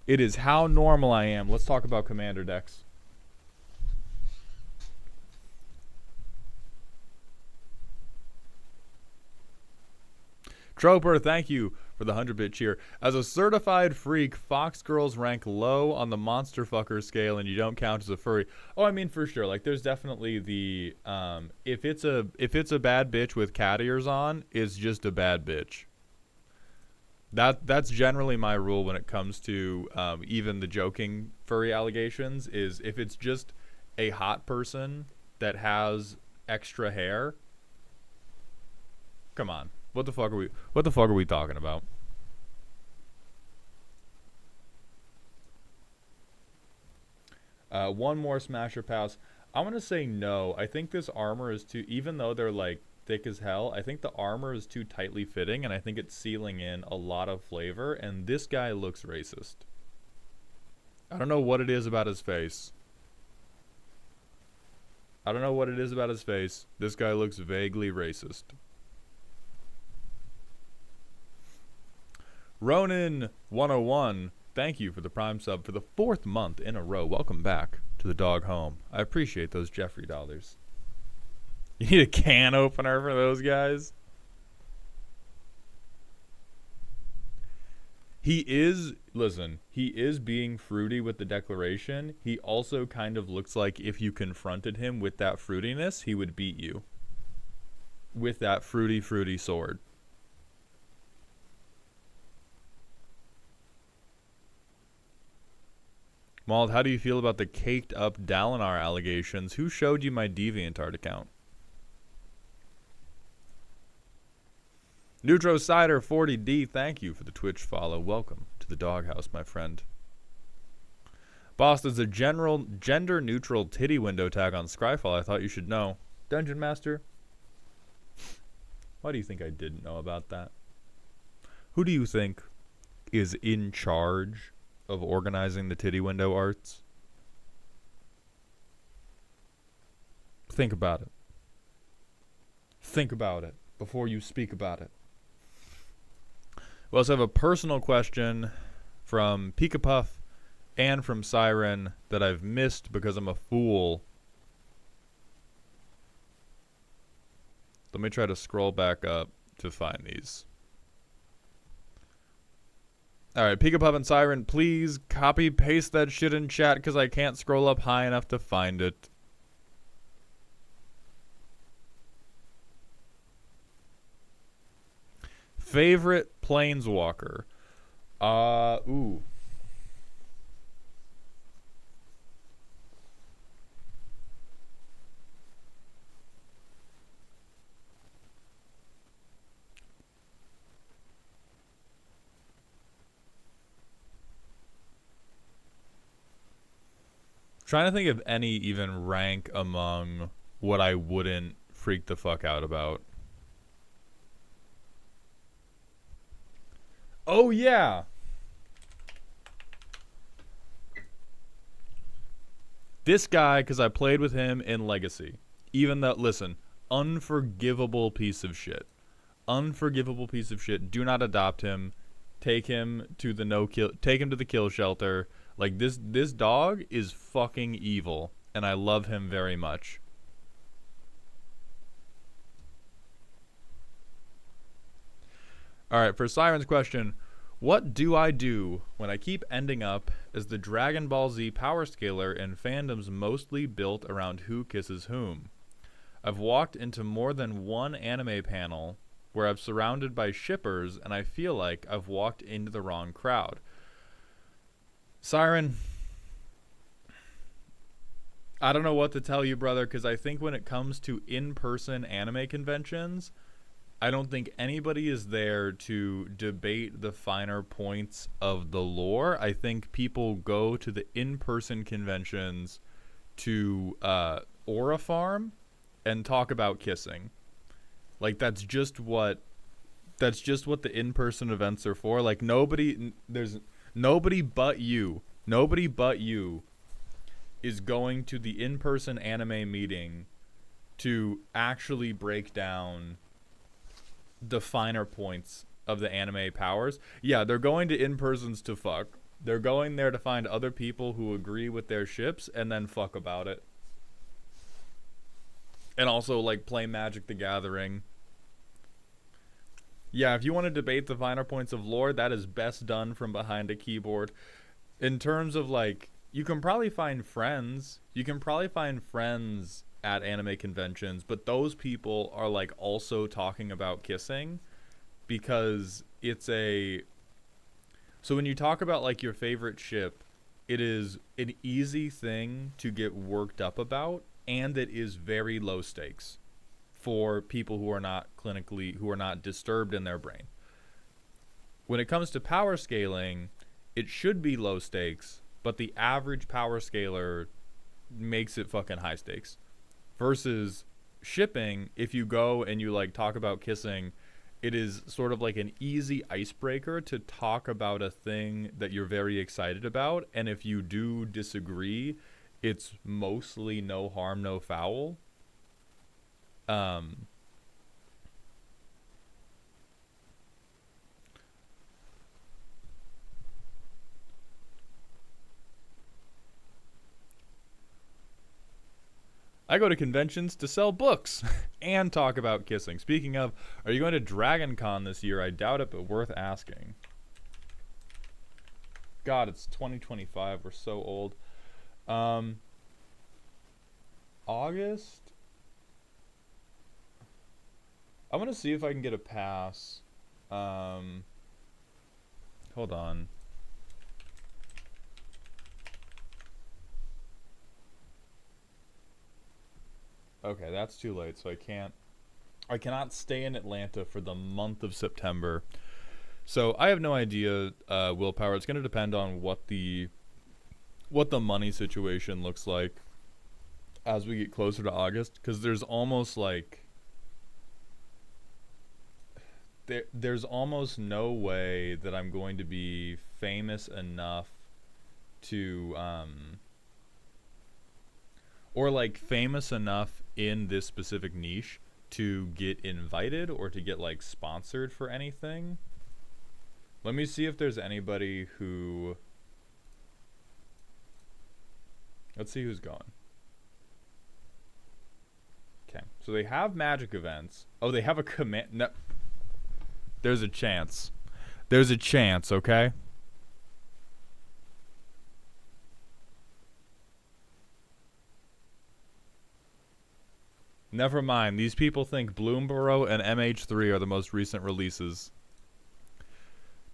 normal I am. Let's talk about Commander decks. Troper, thank you for the 100-bit cheer. As a certified freak, fox girls rank low on the monster fucker scale, and you don't count as a furry. Oh, I mean, for sure. Like, there's definitely the if it's a bad bitch with cat ears on, it's just a bad bitch. That's generally my rule when it comes to even the joking furry allegations. Is if it's just a hot person that has extra hair. Come on. What the fuck are we talking about? One more smasher pass. I'm gonna say no. I think this armor is too, even though they're like thick as hell, I think the armor is too tightly fitting, and I think it's sealing in a lot of flavor, and this guy looks racist. I don't know what it is about his face. This guy looks vaguely racist. Ronin 101, thank you for the Prime sub for the 4th month in a row. Welcome back to the dog home. I appreciate those Jeffrey dollars. You need a can opener for those guys? He is being fruity with the declaration. He also kind of looks like if you confronted him with that fruitiness, he would beat you. With that fruity sword. Mald, how do you feel about the caked up Dalinar allegations? Who showed you my DeviantArt account? Neutro Cider 40D, thank you for the Twitch follow. Welcome to the doghouse, my friend. Boss, there's a gender neutral titty window tag on Scryfall I thought you should know. Dungeon Master? Why do you think I didn't know about that? Who do you think is in charge of organizing the titty window arts? Think about it. Think about it before you speak about it. We also have a personal question from Pika Puff and from Siren that I've missed because I'm a fool. Let me try to scroll back up to find these. Alright, Pika Puff and Siren, please copy paste that shit in chat because I can't scroll up high enough to find it. Favorite planeswalker? Ooh. Trying to think of any even rank among what I wouldn't freak the fuck out about. Oh, yeah. This guy, because I played with him in Legacy, even though, listen, unforgivable piece of shit. Unforgivable piece of shit. Do not adopt him. Take him to the no kill. Take him to the kill shelter. Like this dog is fucking evil, and I love him very much. All right, for Siren's question, what do I do when I keep ending up as the Dragon Ball Z power scaler in fandoms mostly built around who kisses whom? I've walked into more than one anime panel where I'm surrounded by shippers, and I feel like I've walked into the wrong crowd. Siren, I don't know what to tell you, brother, because I think when it comes to in-person anime conventions, I don't think anybody is there to debate the finer points of the lore. I think people go to the in-person conventions to Aura Farm and talk about kissing. Like that's just what the in-person events are for. Like there's nobody but you is going to the in-person anime meeting to actually break down the finer points of the anime powers. Yeah, they're going to in-persons to fuck. They're going there to find other people who agree with their ships and then fuck about it. And also like play Magic the Gathering. Yeah, if you want to debate the finer points of lore, that is best done from behind a keyboard. In terms of like, you can probably find friends. You can probably find friends at anime conventions, but those people are like also talking about kissing because it's a... So when you talk about like your favorite ship, it is an easy thing to get worked up about, and it is very low stakes for people who are not disturbed in their brain. When it comes to power scaling, it should be low stakes, but the average power scaler makes it fucking high stakes. Versus shipping, if you go and you like talk about kissing, it is sort of like an easy icebreaker to talk about a thing that you're very excited about, and if you do disagree, it's mostly no harm, no foul. I go to conventions to sell books and talk about kissing. Speaking of, are you going to Dragon Con this year? I doubt it, but worth asking. God, it's 2025. We're so old. August? I'm going to see if I can get a pass. Hold on. Okay, that's too late, so I cannot stay in Atlanta for the month of September. So I have no idea, Willpower. It's going to depend on what the money situation looks like as we get closer to August, because there's almost like there's almost no way that I'm going to be famous enough to or like famous enough in this specific niche to get invited or to get like sponsored for anything. Let me see if there's anybody who... Let's see who's going. Okay, so they have Magic events. Oh, they have a command... No. There's a chance. There's a chance, okay? Never mind. These people think Bloomborough and MH3 are the most recent releases.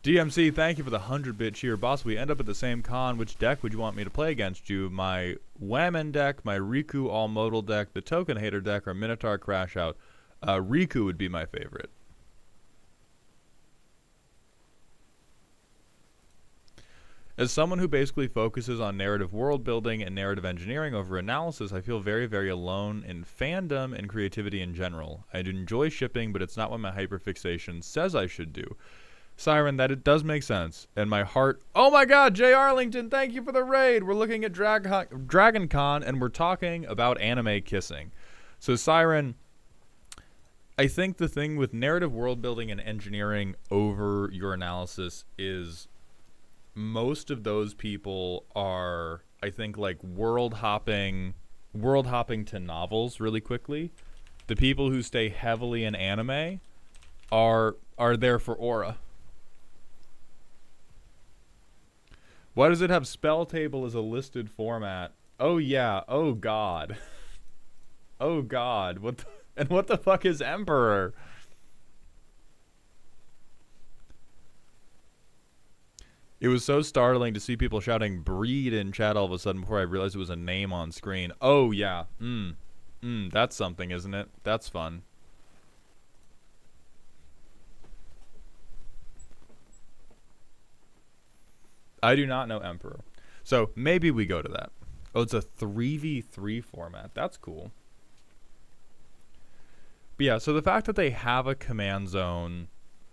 DMC, thank you for the 100-bit cheer. Boss, we end up at the same con. Which deck would you want me to play against you? My Whammon deck, my Riku all-modal deck, the Token Hater deck, or Minotaur Crash Out? Riku would be my favorite. As someone who basically focuses on narrative world building and narrative engineering over analysis, I feel very, very alone in fandom and creativity in general. I do enjoy shipping, but it's not what my hyperfixation says I should do. Siren, that it does make sense. And my heart, oh my god, Jay Arlington, thank you for the raid. We're looking at Dragon Con, and we're talking about anime kissing. So Siren, I think the thing with narrative world building and engineering over your analysis is most of those people are, I think, like world hopping to novels really quickly. The people who stay heavily in anime are there for aura. Why does it have spell table as a listed format? Oh yeah, oh god. Oh god, what the fuck is Emperor? It was so startling to see people shouting breed in chat all of a sudden before I realized it was a name on screen. Oh yeah, that's something, isn't it? That's fun. I do not know Emperor. So maybe we go to that. Oh, it's a 3v3 format. That's cool. But yeah, so the fact that they have a command zone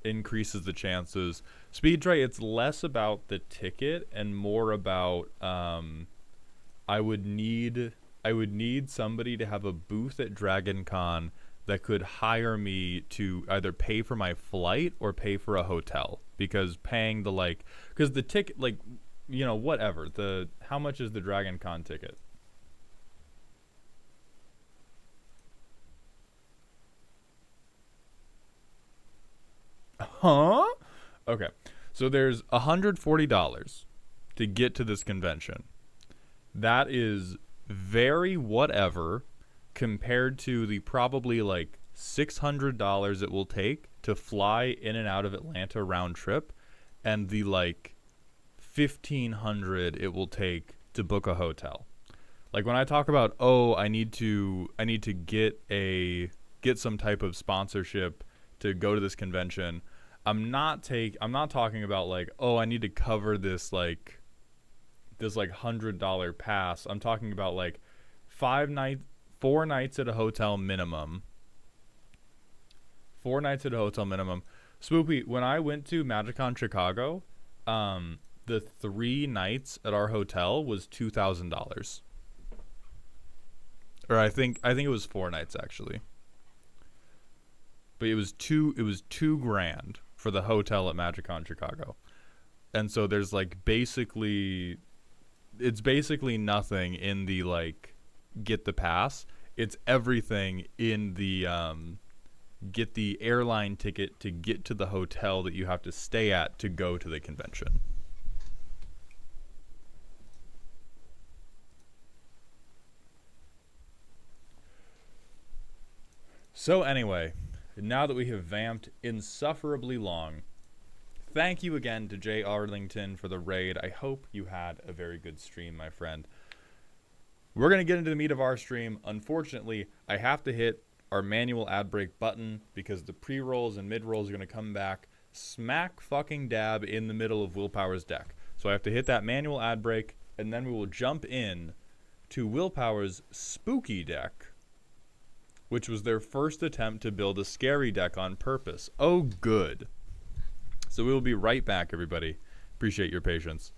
increases the chances. Speedray, it's less about the ticket and more about I would need somebody to have a booth at Dragon Con that could hire me to either pay for my flight or pay for a hotel, because paying the because the ticket, whatever, how much is the Dragon Con ticket? Huh? Okay. So there's $140 to get to this convention. That is very whatever compared to the probably $600 it will take to fly in and out of Atlanta round trip, and the $1,500 it will take to book a hotel. Like when I talk about, I need to get some type of sponsorship to go to this convention, I'm not talking about I need to cover this $100 pass. I'm talking about 4 nights at a hotel minimum. 4 nights at a hotel minimum. Swoopy, when I went to MagicCon Chicago, the 3 nights at our hotel was $2,000. Or I think it was 4 nights actually. But it was $2,000 for the hotel at MagicCon Chicago. And so there's basically nothing in the get the pass. It's everything in the get the airline ticket to get to the hotel that you have to stay at to go to the convention. So anyway, now that we have vamped insufferably long, thank you again to Jay Arlington for the raid. I hope you had a very good stream, my friend. We're going to get into the meat of our stream. Unfortunately, I have to hit our manual ad break button because the pre-rolls and mid-rolls are going to come back smack fucking dab in the middle of Willpower's deck. So I have to hit that manual ad break, and then we will jump in to Willpower's spooky deck, which was their first attempt to build a scary deck on purpose. Oh, good. So we will be right back, everybody. Appreciate your patience.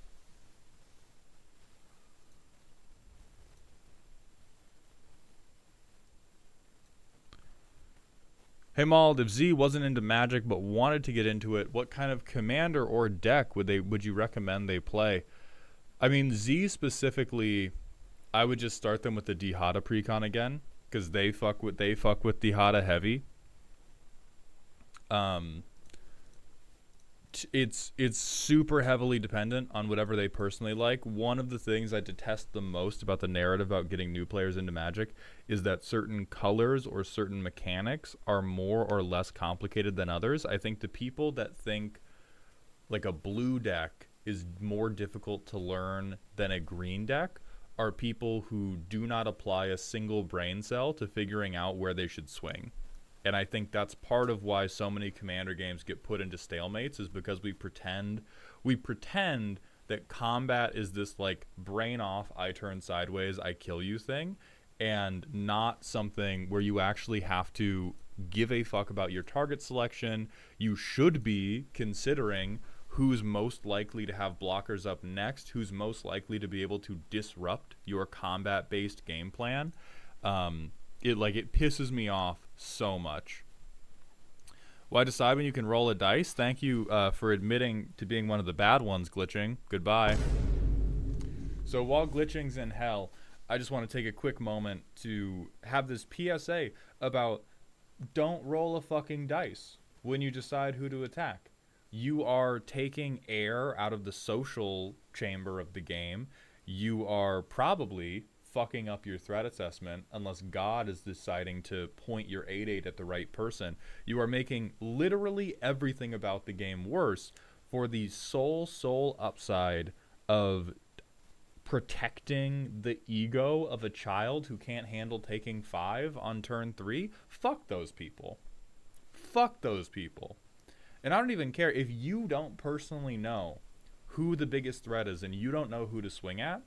Hey Mauld, if Z wasn't into Magic but wanted to get into it, what kind of commander or deck would you recommend they play? I mean, Z specifically, I would just start them with the Dihada precon again, because they fuck with Dihada heavy. It's super heavily dependent on whatever they personally like. One of the things I detest the most about the narrative about getting new players into Magic is that certain colors or certain mechanics are more or less complicated than others. I think the people that think a blue deck is more difficult to learn than a green deck are people who do not apply a single brain cell to figuring out where they should swing. And I think that's part of why so many Commander games get put into stalemates, is because we pretend that combat is this brain off, I turn sideways, I kill you thing, and not something where you actually have to give a fuck about your target selection. You should be considering who's most likely to have blockers up next, who's most likely to be able to disrupt your combat-based game plan. It pisses me off so much. Why decide when you can roll a dice? Thank you for admitting to being one of the bad ones, Glitching. Goodbye. So while Glitching's in hell, I just want to take a quick moment to have this PSA about don't roll a fucking dice when you decide who to attack. You are taking air out of the social chamber of the game. You are probably fucking up your threat assessment unless God is deciding to point your 8/8 at the right person. You are making literally everything about the game worse for the sole upside of protecting the ego of a child who can't handle taking 5 on turn 3. Fuck those people. Fuck those people. And I don't even care if you don't personally know who the biggest threat is and you don't know who to swing at.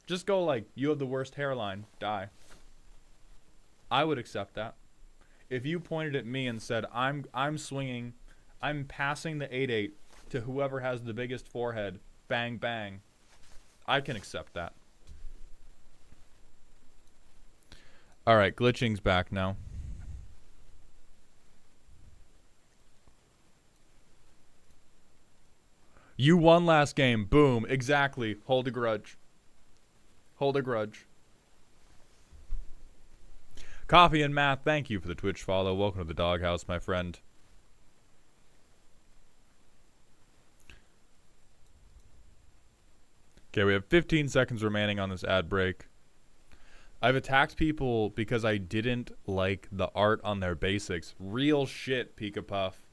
Just go like, you have the worst hairline, die. I would accept that. If you pointed at me and said, I'm swinging, I'm passing the 8/8 to whoever has the biggest forehead, bang, bang, I can accept that. All right, Glitching's back now. You won last game. Boom. Exactly. Hold a grudge. Hold a grudge. Coffee and Math, thank you for the Twitch follow. Welcome to the doghouse, my friend. Okay, we have 15 seconds remaining on this ad break. I've attacked people because I didn't like the art on their basics. Real shit, Pika Puff.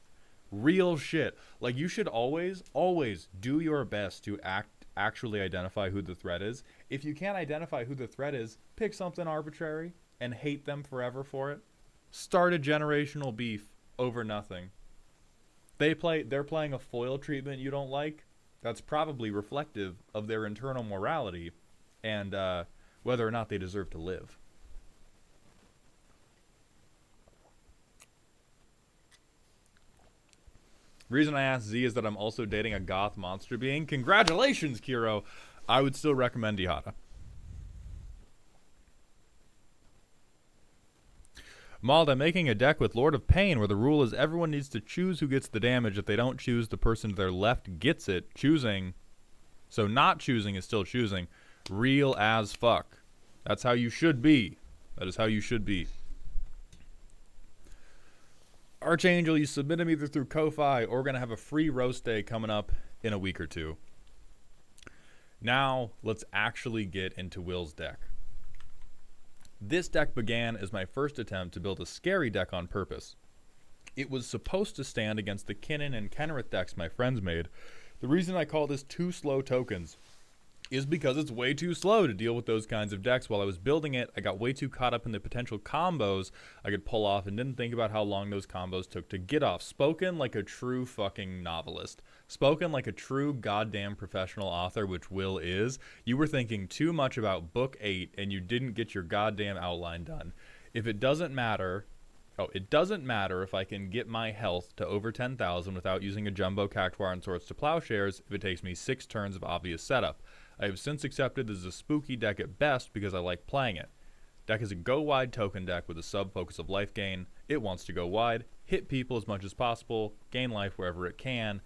Real shit. Like, you should always do your best to actually identify who the threat is. If you can't identify who the threat is, pick something arbitrary and hate them forever for it. Start a generational beef over nothing. They're playing a foil treatment you don't like. That's probably reflective of their internal morality and whether or not they deserve to live. Reason I asked Z is that I'm also dating a goth monster being. Congratulations, Kiro. I would still recommend Ihata. Mauled, I'm making a deck with Lord of Pain where the rule is everyone needs to choose who gets the damage. If they don't choose, the person to their left gets it. Choosing. So not choosing is still choosing. Real as fuck. That's how you should be. That is how you should be. Archangel, you submit them either through Ko-Fi or we're going to have a free roast day coming up in a week or two. Now, let's actually get into Will's deck. This deck began as my first attempt to build a scary deck on purpose. It was supposed to stand against the Kinnan and Kenrith decks my friends made. The reason I call this too slow tokens is because it's way too slow to deal with those kinds of decks. While I was building it, I got way too caught up in the potential combos I could pull off and didn't think about how long those combos took to get off. Spoken like a true fucking novelist. Spoken like a true goddamn professional author, which Will is. You were thinking too much about book 8 and you didn't get your goddamn outline done. It doesn't matter if I can get my health to over 10,000 without using a jumbo cactuar and swords to plowshares if it takes me 6 turns of obvious setup. I have since accepted this is a spooky deck at best because I like playing it. Deck is a go-wide token deck with a sub-focus of life gain. It wants to go wide, hit people as much as possible, gain life wherever it can,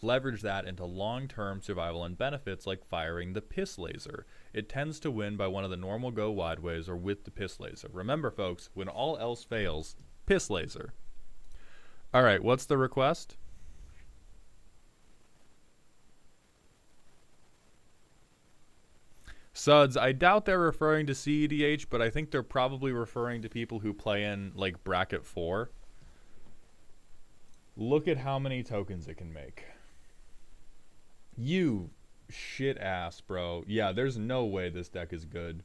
leverage that into long-term survival and benefits like firing the piss laser. It tends to win by one of the normal go-wide ways or with the piss laser. Remember, folks, when all else fails, piss laser. Alright, what's the request? Suds, I doubt they're referring to CEDH, but I think they're probably referring to people who play in, like, bracket 4. Look at how many tokens it can make. You shit ass, bro. Yeah, there's no way this deck is good.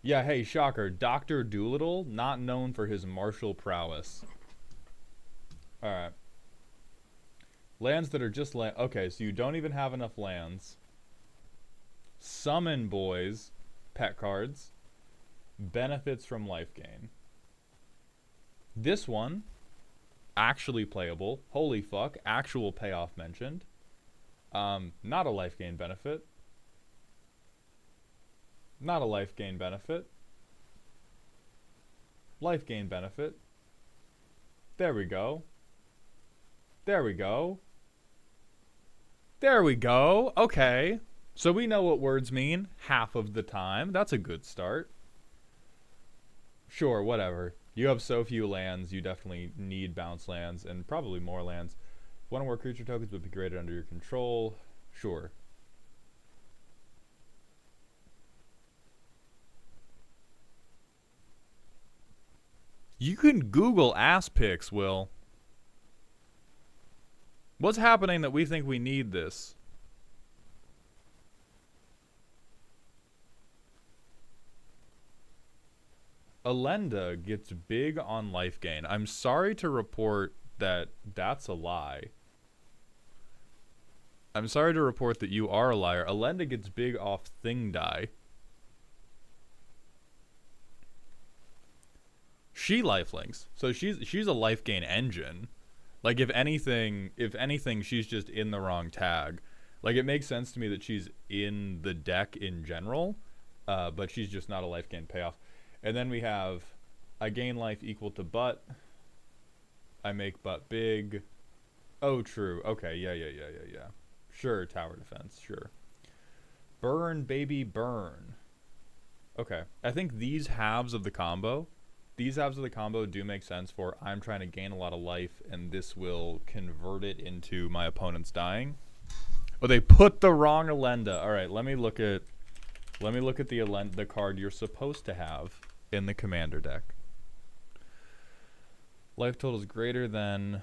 Yeah, hey, shocker. Dr. Doolittle, not known for his martial prowess. Alright. Lands that are just okay, so you don't even have enough lands. Summon Boys, pet cards, benefits from life gain. This one, actually playable. Holy fuck, actual payoff mentioned. Not a life gain benefit. Not a life gain benefit. Life gain benefit. There we go. There we go. There we go. Okay. So we know what words mean half of the time. That's a good start. Sure, whatever. You have so few lands, you definitely need bounce lands and probably more lands. One or more creature tokens would be created under your control. Sure. You can Google ass pics, Will. What's happening that we think we need this? Alenda gets big on life gain. I'm sorry to report that that's a lie. I'm sorry to report that you are a liar. Alenda gets big off thing die. She lifelinks. So she's a life gain engine. Like if anything, she's just in the wrong tag. Like it makes sense to me that she's in the deck in general, but she's just not a life gain payoff. And then we have, I gain life equal to butt. I make butt big. Oh, true. Okay, yeah. Sure, tower defense, sure. Burn, baby, burn. Okay, I think these halves of the combo do make sense for I'm trying to gain a lot of life, and this will convert it into my opponent's dying. Oh, they put the wrong Alenda. All right, let me look at the card you're supposed to have in the commander deck. Life total is greater than.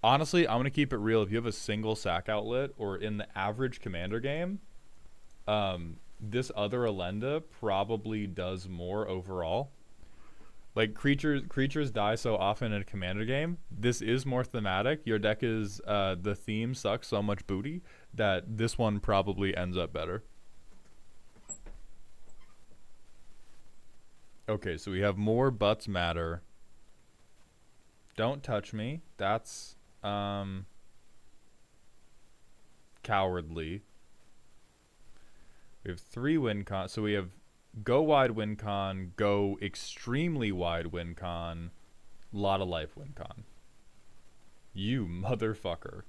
Honestly, I'm gonna keep it real. If you have a single sack outlet or in the average commander game, this other Alenda probably does more overall. Like creatures die so often in a commander game. This is more thematic. Your deck is the theme sucks so much booty that this one probably ends up better. Okay, so we have more butts matter. Don't touch me. That's cowardly. We have 3 win con. So we have go wide win con, go extremely wide win con, lot of life win con. You motherfucker.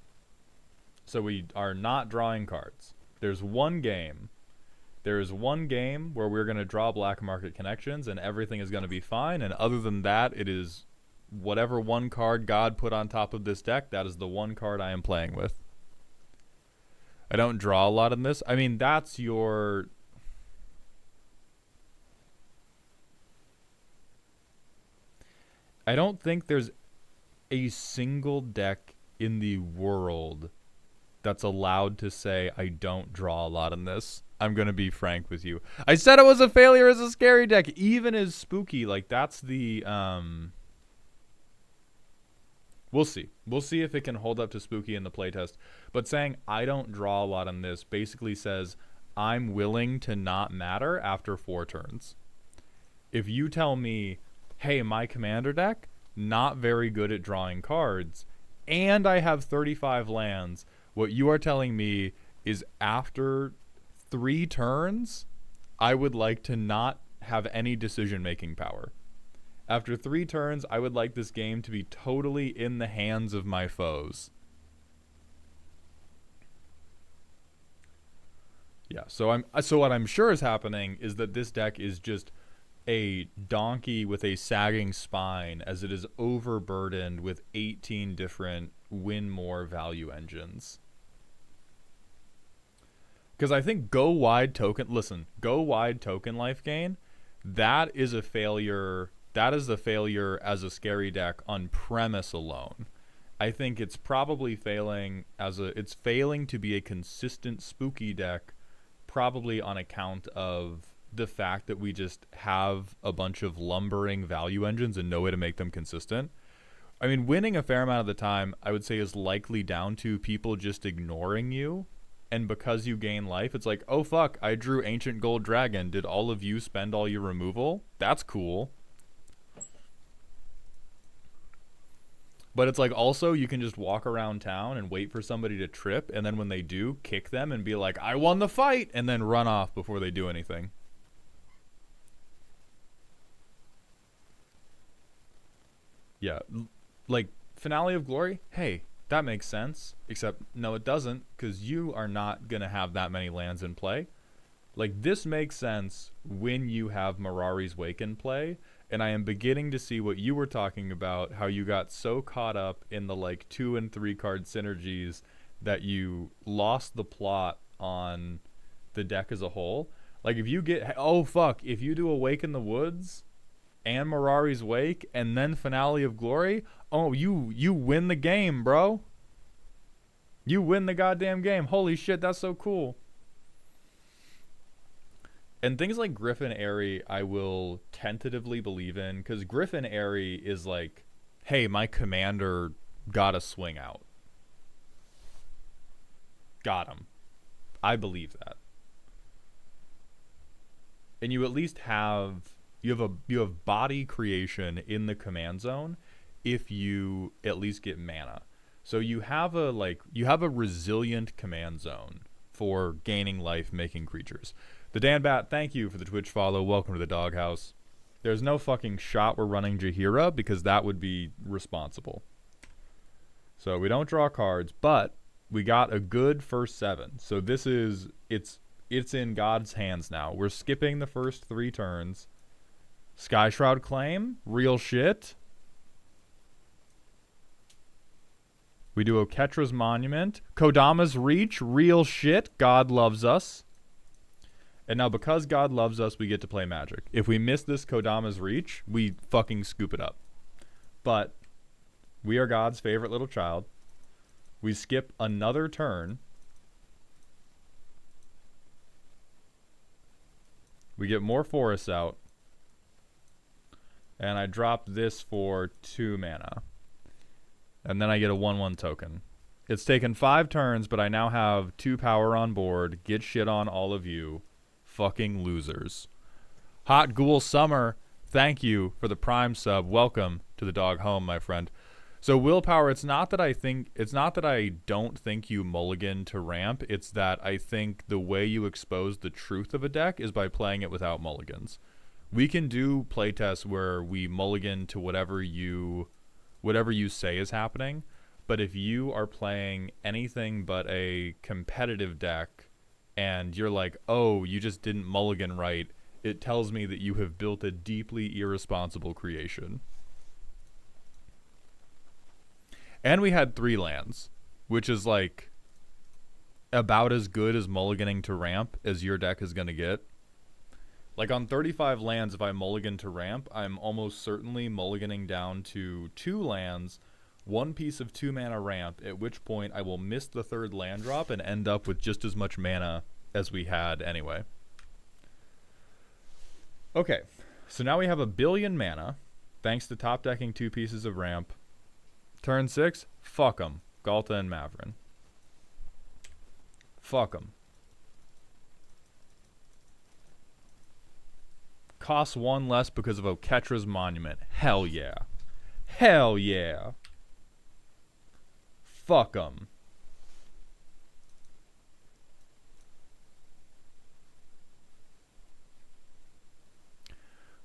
So we are not drawing cards. There's one game. There is one game where we're going to draw black market connections and everything is going to be fine. And other than that, it is whatever one card God put on top of this deck, that is the one card I am playing with. I don't draw a lot in this. I mean, that's your... I don't think there's a single deck in the world that's allowed to say I don't draw a lot in this. I'm going to be frank with you. I said it was a failure as a scary deck, even as spooky. Like, that's the... We'll see. We'll see if it can hold up to spooky in the playtest. But saying I don't draw a lot on this basically says I'm willing to not matter after 4 turns. If you tell me, hey, my commander deck, not very good at drawing cards, and I have 35 lands, what you are telling me is after 3 turns, I would like to not have any decision-making power. After 3 turns, I would like this game to be totally in the hands of my foes. Yeah, so what I'm sure is happening is that this deck is just a donkey with a sagging spine as it is overburdened with 18 different win more value engines. Because I think go wide token life gain, that is a failure. That is the failure as a scary deck on premise alone. I think it's probably failing it's failing to be a consistent spooky deck, probably on account of the fact that we just have a bunch of lumbering value engines and no way to make them consistent. I mean, winning a fair amount of the time, I would say, is likely down to people just ignoring you and because you gain life, it's like, oh fuck, I drew Ancient Gold Dragon. Did all of you spend all your removal? That's cool. But it's like, also, you can just walk around town and wait for somebody to trip, and then when they do, kick them and be like, I won the fight, and then run off before they do anything. Yeah, like, Finale of Glory, hey, that makes sense. Except, no, it doesn't, because you are not going to have that many lands in play. Like, this makes sense when you have Mirari's Wake in play, and I am beginning to see what you were talking about, how you got so caught up in the, like, 2 and 3 card synergies that you lost the plot on the deck as a whole. Like, if you get, oh, fuck, if you do Awake in the Woods and Mirari's Wake and then Finale of Glory, oh, you win the game, bro. You win the goddamn game. Holy shit, that's so cool. And things like Griffin Airy, I will tentatively believe in, because Griffin Airy is like, hey, my commander got a swing out. Got him. I believe that. And you at least have you have body creation in the command zone if you at least get mana. So you have a resilient command zone for gaining life, making creatures. The Dan Bat, thank you for the Twitch follow. Welcome to the doghouse. There's no fucking shot we're running Jaheira because that would be responsible. So we don't draw cards, but we got a good first 7. So this is it's in God's hands now. We're skipping the first 3 turns. Sky Shroud Claim, real shit. We do Oketra's Monument. Kodama's Reach, real shit. God loves us. And now because God loves us, we get to play Magic. If we miss this Kodama's Reach, we fucking scoop it up. But we are God's favorite little child. We skip another turn. We get more forests out. And I drop this for 2 mana. And then I get a 1/1 token. It's taken 5 turns, but I now have 2 power on board. Get shit on all of you. Fucking losers. Hot Ghoul Summer, thank you for the Prime sub. Welcome to the dog home, my friend. So willpower, it's not that I don't think you mulligan to ramp, it's that I think the way you expose the truth of a deck is by playing it without mulligans. We can do playtests where we mulligan to whatever you say is happening, but if you are playing anything but a competitive deck and you're like, oh, you just didn't mulligan right, it tells me that you have built a deeply irresponsible creation. And we had 3 lands, which is like about as good as mulliganing to ramp as your deck is going to get. Like on 35 lands, if I mulligan to ramp, I'm almost certainly mulliganing down to 2 lands, 1 piece of 2 mana ramp, at which point I will miss the 3rd land drop and end up with just as much mana as we had anyway. Okay, so now we have 1 billion mana, thanks to top decking 2 pieces of ramp. Turn 6, fuck 'em. Galta and Mavrin. Fuck 'em. Costs 1 less because of Oketra's Monument. Hell yeah. Hell yeah. Fuck 'em.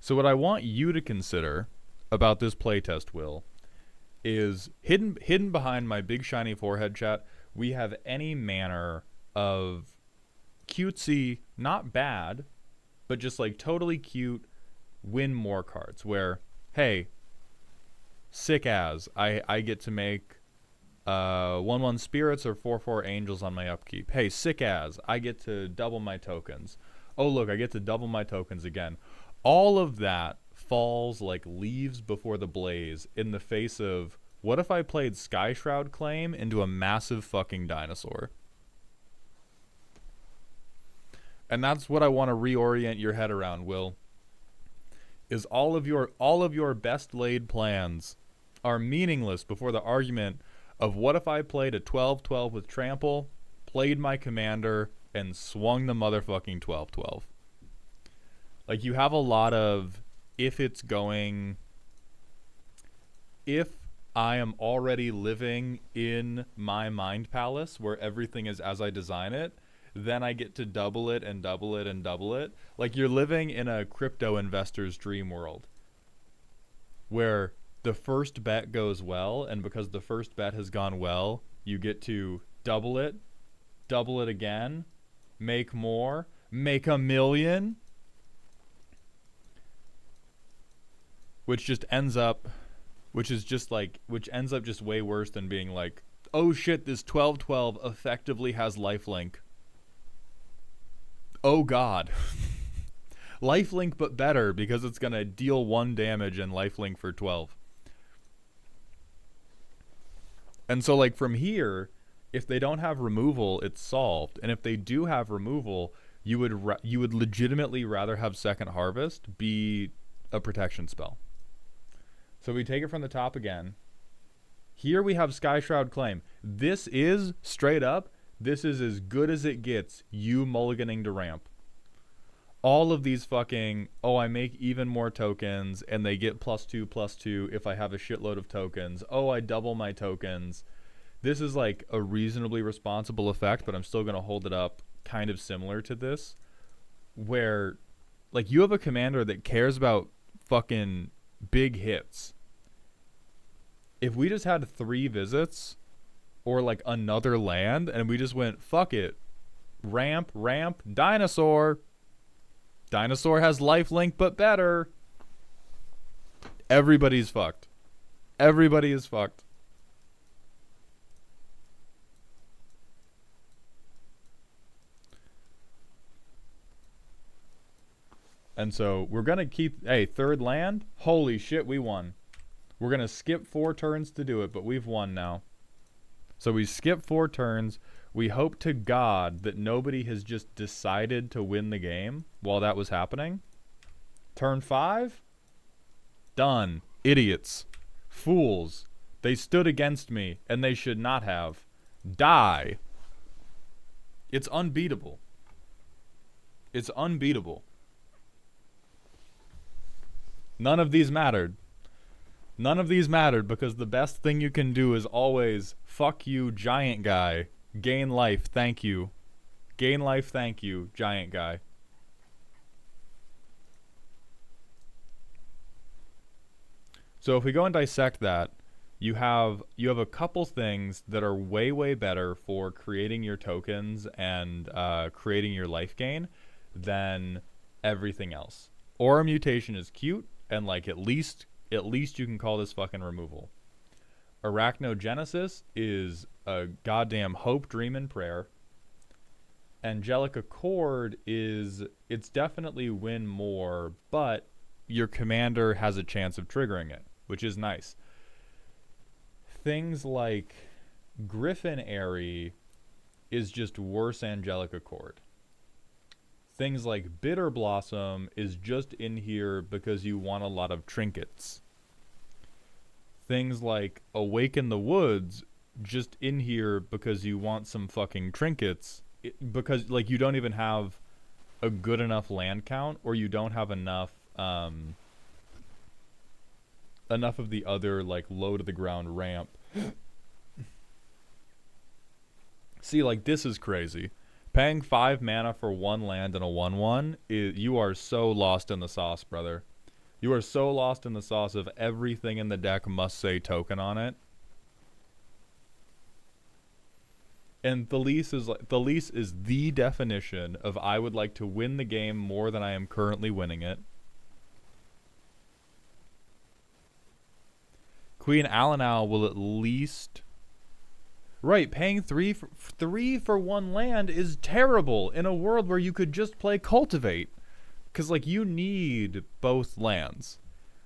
So what I want you to consider about this playtest, Will, is hidden behind my big shiny forehead chat, we have any manner of cutesy, not bad, but just like totally cute win more cards where, hey, sick as, I get to make 1/1 spirits or 4/4 angels on my upkeep. Hey, sick as, I get to double my tokens. Oh look, I get to double my tokens again. All of that falls like leaves before the blaze in the face of, what if I played Sky Shroud Claim into a massive fucking dinosaur? And that's what I want to reorient your head around, Will. Is all of your best laid plans are meaningless before the argument of, what if I played a 12/12 with trample, played my commander, and swung the motherfucking 12/12. Like, you have a lot of, if I am already living in my mind palace where everything is as I design it, then I get to double it and double it and double it. Like, you're living in a crypto investor's dream world where the first bet goes well, and because the first bet has gone well, you get to double it again, make more, make $1 million, which ends up just way worse than being like, oh shit, this 12/12 effectively has lifelink. Oh god. Lifelink but better, because it's going to deal 1 damage and lifelink for 12. And so, like, from here, if they don't have removal, it's solved. And if they do have removal, you would legitimately rather have Second Harvest be a protection spell. So we take it from the top again. Here we have Sky Shroud Claim. This is, straight up, this is as good as it gets, you mulliganing to ramp. All of these fucking, oh, I make even more tokens, and they get +2/+2 if I have a shitload of tokens. Oh, I double my tokens. This is like a reasonably responsible effect, but I'm still going to hold it up kind of similar to this, where, like, you have a commander that cares about fucking big hits. If we just had 3 visits or like another land and we just went, fuck it, ramp, dinosaur has lifelink but better, everybody's fucked. Everybody is fucked. And so we're going to keep, hey, 3rd land, holy shit, we won. We're going to skip 4 turns to do it, but we've won now. So we skip 4 turns. We hope to God that nobody has just decided to win the game while that was happening. Turn 5, done. Idiots. Fools. They stood against me, and they should not have. Die. It's unbeatable. It's unbeatable. None of these mattered. None of these mattered because the best thing you can do is always, fuck you, giant guy. Gain life, thank you. Gain life, thank you, giant guy. So if we go and dissect that, you have a couple things that are way better for creating your tokens and creating your life gain than everything else. Aura Mutation is cute, and like at least you can call this fucking removal. Arachnogenesis is a goddamn hope, dream, and prayer. Angelic Accord it's definitely win more, but your commander has a chance of triggering it, which is nice. Things like Griffin Airy is just worse Angelic Accord. Things like Bitter Blossom is just in here because you want a lot of trinkets. Things like Awaken the Woods just in here because you want some fucking trinkets, because like you don't even have a good enough land count, or you don't have enough of the other like low to the ground ramp. See, like, this is crazy. Paying 5 mana for 1 land and a 1/1, you are so lost in the sauce, brother. You are so lost in the sauce of everything in the deck must say token on it. And Thales is the definition of I would like to win the game more than I am currently winning it. Queen Alanau will at least... Right, paying 3 for 1 land is terrible in a world where you could just play Cultivate. Because, like, you need both lands.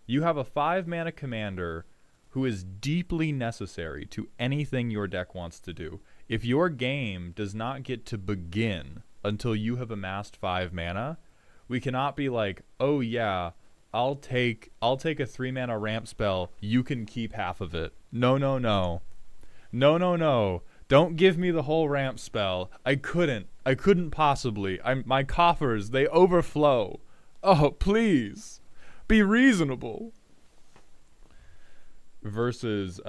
You have a 5 mana commander who is deeply necessary to anything your deck wants to do. If your game does not get to begin until you have amassed 5 mana, we cannot be like, oh yeah, I'll take a 3 mana ramp spell, you can keep half of it. No. Don't give me the whole ramp spell. I couldn't possibly. My coffers, they overflow. Oh, please. Be reasonable. Versus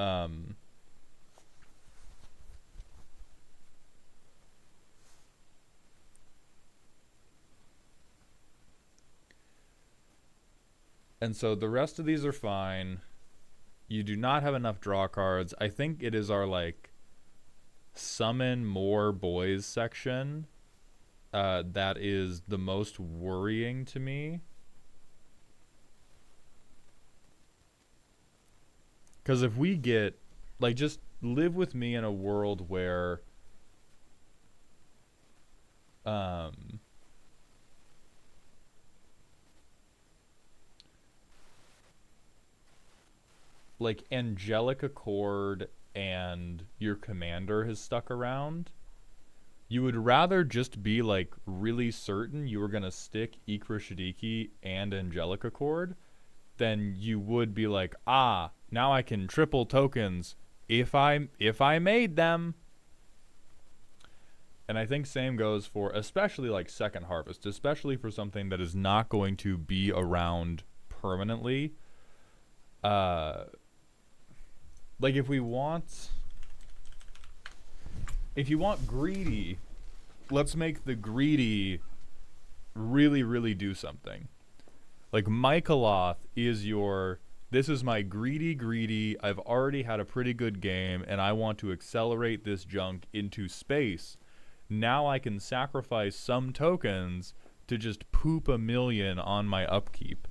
and so the rest of these are fine. You do not have enough draw cards. I think it is our like summon more boys section that is the most worrying to me. Because if we get, like, just live with me in a world where like angelic accord and your commander has stuck around, you would rather just be like really certain you were gonna stick Ikra Shadiki and angelic accord than you would be like, ah, now I can triple tokens if I made them. And I think same goes for especially like second harvest, especially for something that is not going to be around permanently. Like if you want greedy, let's make the greedy really, really do something. Like Michaeloth is this is my greedy, I've already had a pretty good game and I want to accelerate this junk into space. Now I can sacrifice some tokens to just poop a million on my upkeep.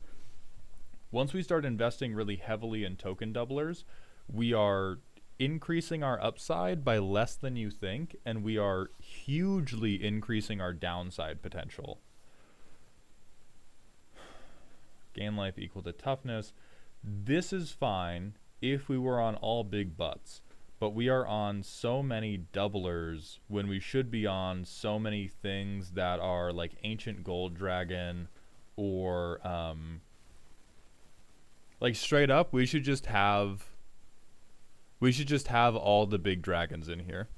Once we start investing really heavily in token doublers, we are increasing our upside by less than you think, and we are hugely increasing our downside potential. Gain life equal to toughness. This is fine if we were on all big butts, but we are on so many doublers when we should be on so many things that are like Ancient Gold Dragon or like straight up we should just have all the big dragons in here.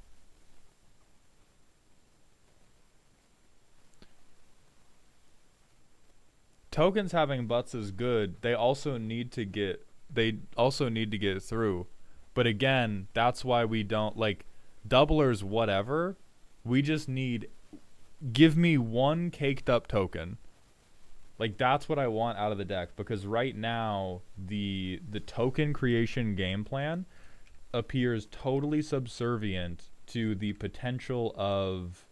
Tokens having butts is good. They also need to get through. But again, that's why we don't like doublers whatever. We just need give me one caked up token. Like that's what I want out of the deck, because right now the token creation game plan appears totally subservient to the potential of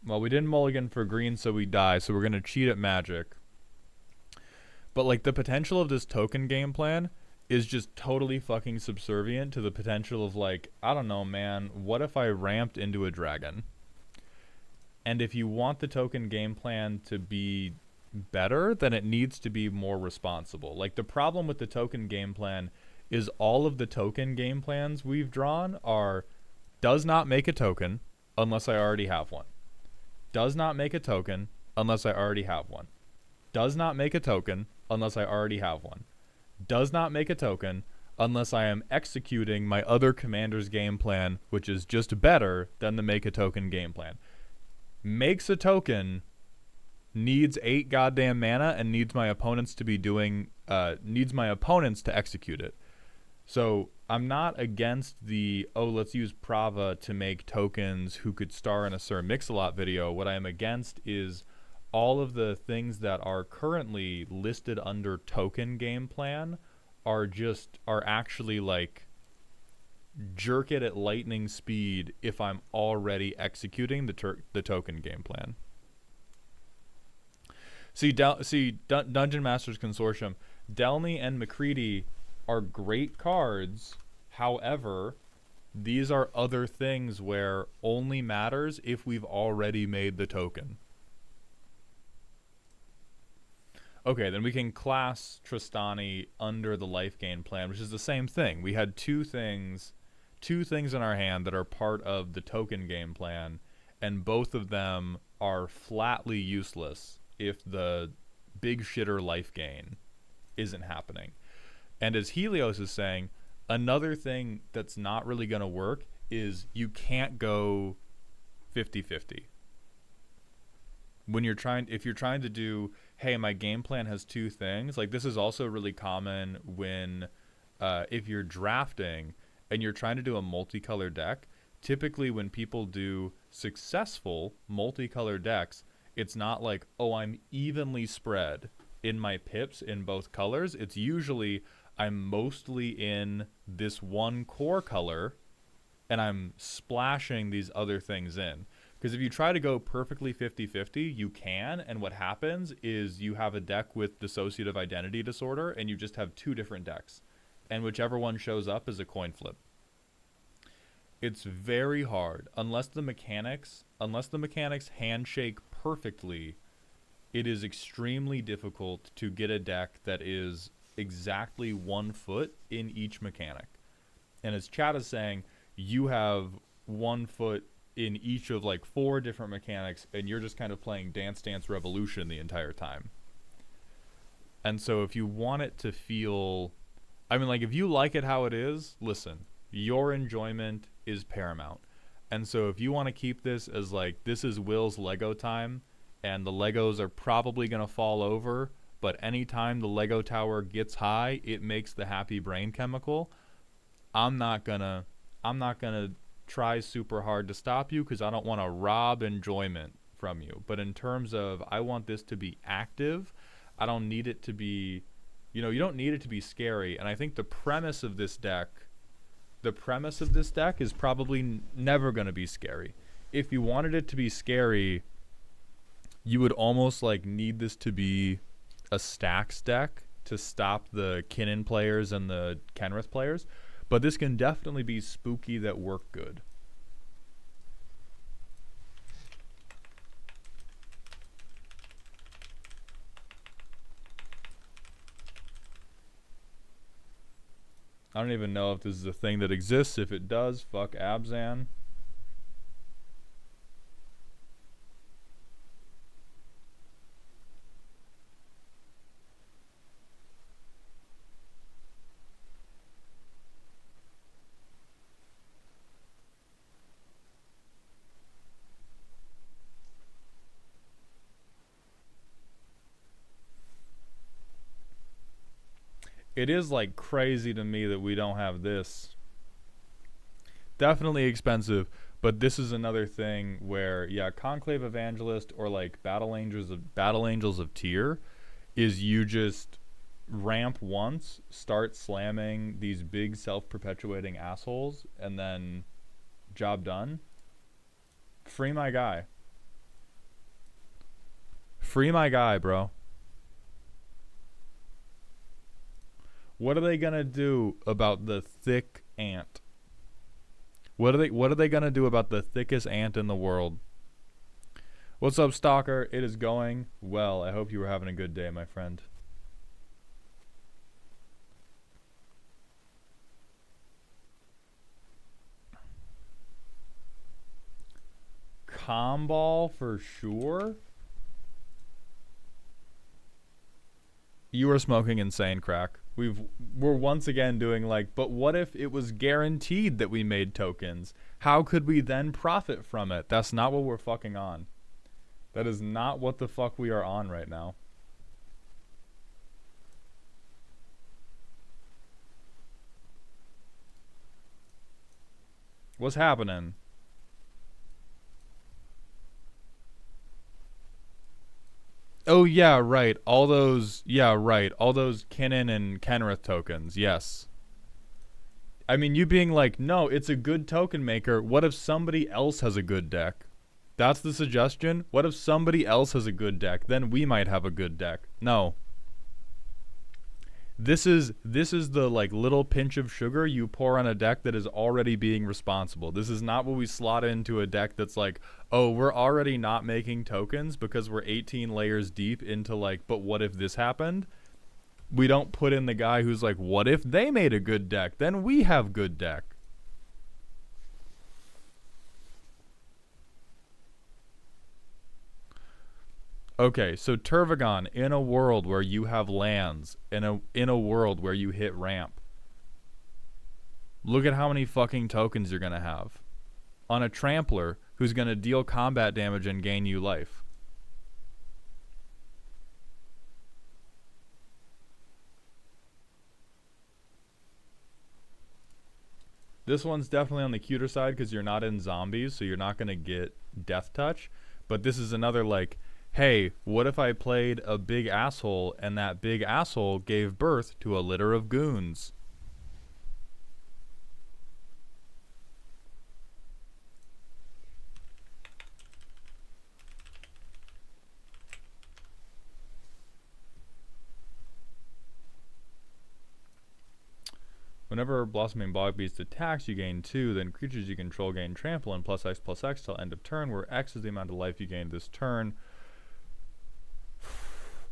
well, we didn't mulligan for green, so we die, so we're going to cheat at magic. But like the potential of this token game plan is just totally fucking subservient to the potential of like, I don't know, man, what if I ramped into a dragon? And if you want the token game plan to be better, then it needs to be more responsible. Like the problem with the token game plan is all of the token game plans we've drawn are does not make a token unless I already have one. Does not make a token unless I already have one. Does not make a token unless I already have one. Does not make a token unless I am executing my other commander's game plan, which is just better than the make a token game plan. Makes a token needs 8 goddamn mana and needs my opponents to execute it. So I'm not against the, let's use Prava to make tokens who could star in a Sir Mix-a-Lot video. What I am against is all of the things that are currently listed under token game plan are actually like jerk it at lightning speed if I'm already executing the token game plan. See, Dungeon Masters Consortium, Delny and McCready are great cards. However, these are other things where only matters if we've already made the token. Okay, then we can class Tristani under the life gain plan, which is the same thing. We had two things in our hand that are part of the token game plan, and both of them are flatly useless if the big shitter life gain isn't happening. And as Helios is saying, another thing that's not really going to work is you can't go 50-50. If you're trying to do, hey, my game plan has two things, like this is also really common when, if you're drafting and you're trying to do a multicolor deck, typically when people do successful multicolor decks, it's not like, oh, I'm evenly spread in my pips in both colors. It's usually I'm mostly in this one core color and I'm splashing these other things in. Because if you try to go perfectly 50-50, you can, and what happens is you have a deck with dissociative identity disorder, and you just have two different decks. And whichever one shows up is a coin flip. It's very hard, unless the mechanics handshake perfectly, it is extremely difficult to get a deck that is exactly 1 foot in each mechanic. And as Chad is saying, you have 1 foot in each of like 4 different mechanics, and you're just kind of playing Dance Dance Revolution the entire time. And so if you want it to feel, I mean, like if you like it how it is, listen, your enjoyment is paramount. And so if you want to keep this as like, this is Will's Lego time, and the Legos are probably going to fall over, but anytime the Lego tower gets high, it makes the happy brain chemical, I'm not gonna try super hard to stop you, because I don't want to rob enjoyment from you. But in terms of, I want this to be active, I don't need it to be, you don't need it to be scary. And I think the premise of this deck is probably never going to be scary. If you wanted it to be scary, you would almost like need this to be a stacks deck to stop the Kinnan players and the Kenrith players. But this can definitely be spooky that work good. I don't even know if this is a thing that exists. If it does, fuck Abzan. It is like crazy to me that we don't have this. Definitely expensive, but this is another thing where, yeah, Conclave Evangelist or like Battle Angels of Tyr is you just ramp once, start slamming these big self-perpetuating assholes, and then job done. Free my guy. Free my guy, bro. What are they gonna do about the thick ant? What are they gonna do about the thickest ant in the world? What's up, Stalker? It is going well. I hope you were having a good day, my friend. Comball for sure. You are smoking insane crack. We're once again doing like, but what if it was guaranteed that we made tokens? How could we then profit from it? That's not what we're fucking on. That is not what the fuck we are on right now. What's happening? Oh, yeah, right. All those Kinnan and Kenrith tokens, yes. I mean, you being like, no, it's a good token maker. What if somebody else has a good deck? That's the suggestion. What if somebody else has a good deck? Then we might have a good deck. No. This is the like little pinch of sugar you pour on a deck that is already being responsible. This is not what we slot into a deck that's like, oh, we're already not making tokens because we're 18 layers deep into like, but what if this happened? We don't put in the guy who's like, what if they made a good deck? Then we have good deck. Okay, so Turvagon, in a world where you have lands, in a world where you hit ramp, look at how many fucking tokens you're gonna have on a trampler who's gonna deal combat damage and gain you life. This one's definitely on the cuter side because you're not in zombies, so you're not gonna get death touch. But this is another like, hey, what if I played a big asshole and that big asshole gave birth to a litter of goons? Whenever Blossoming Bog Beast attacks, you gain 2, then creatures you control gain trample and +X till end of turn, where X is the amount of life you gain this turn.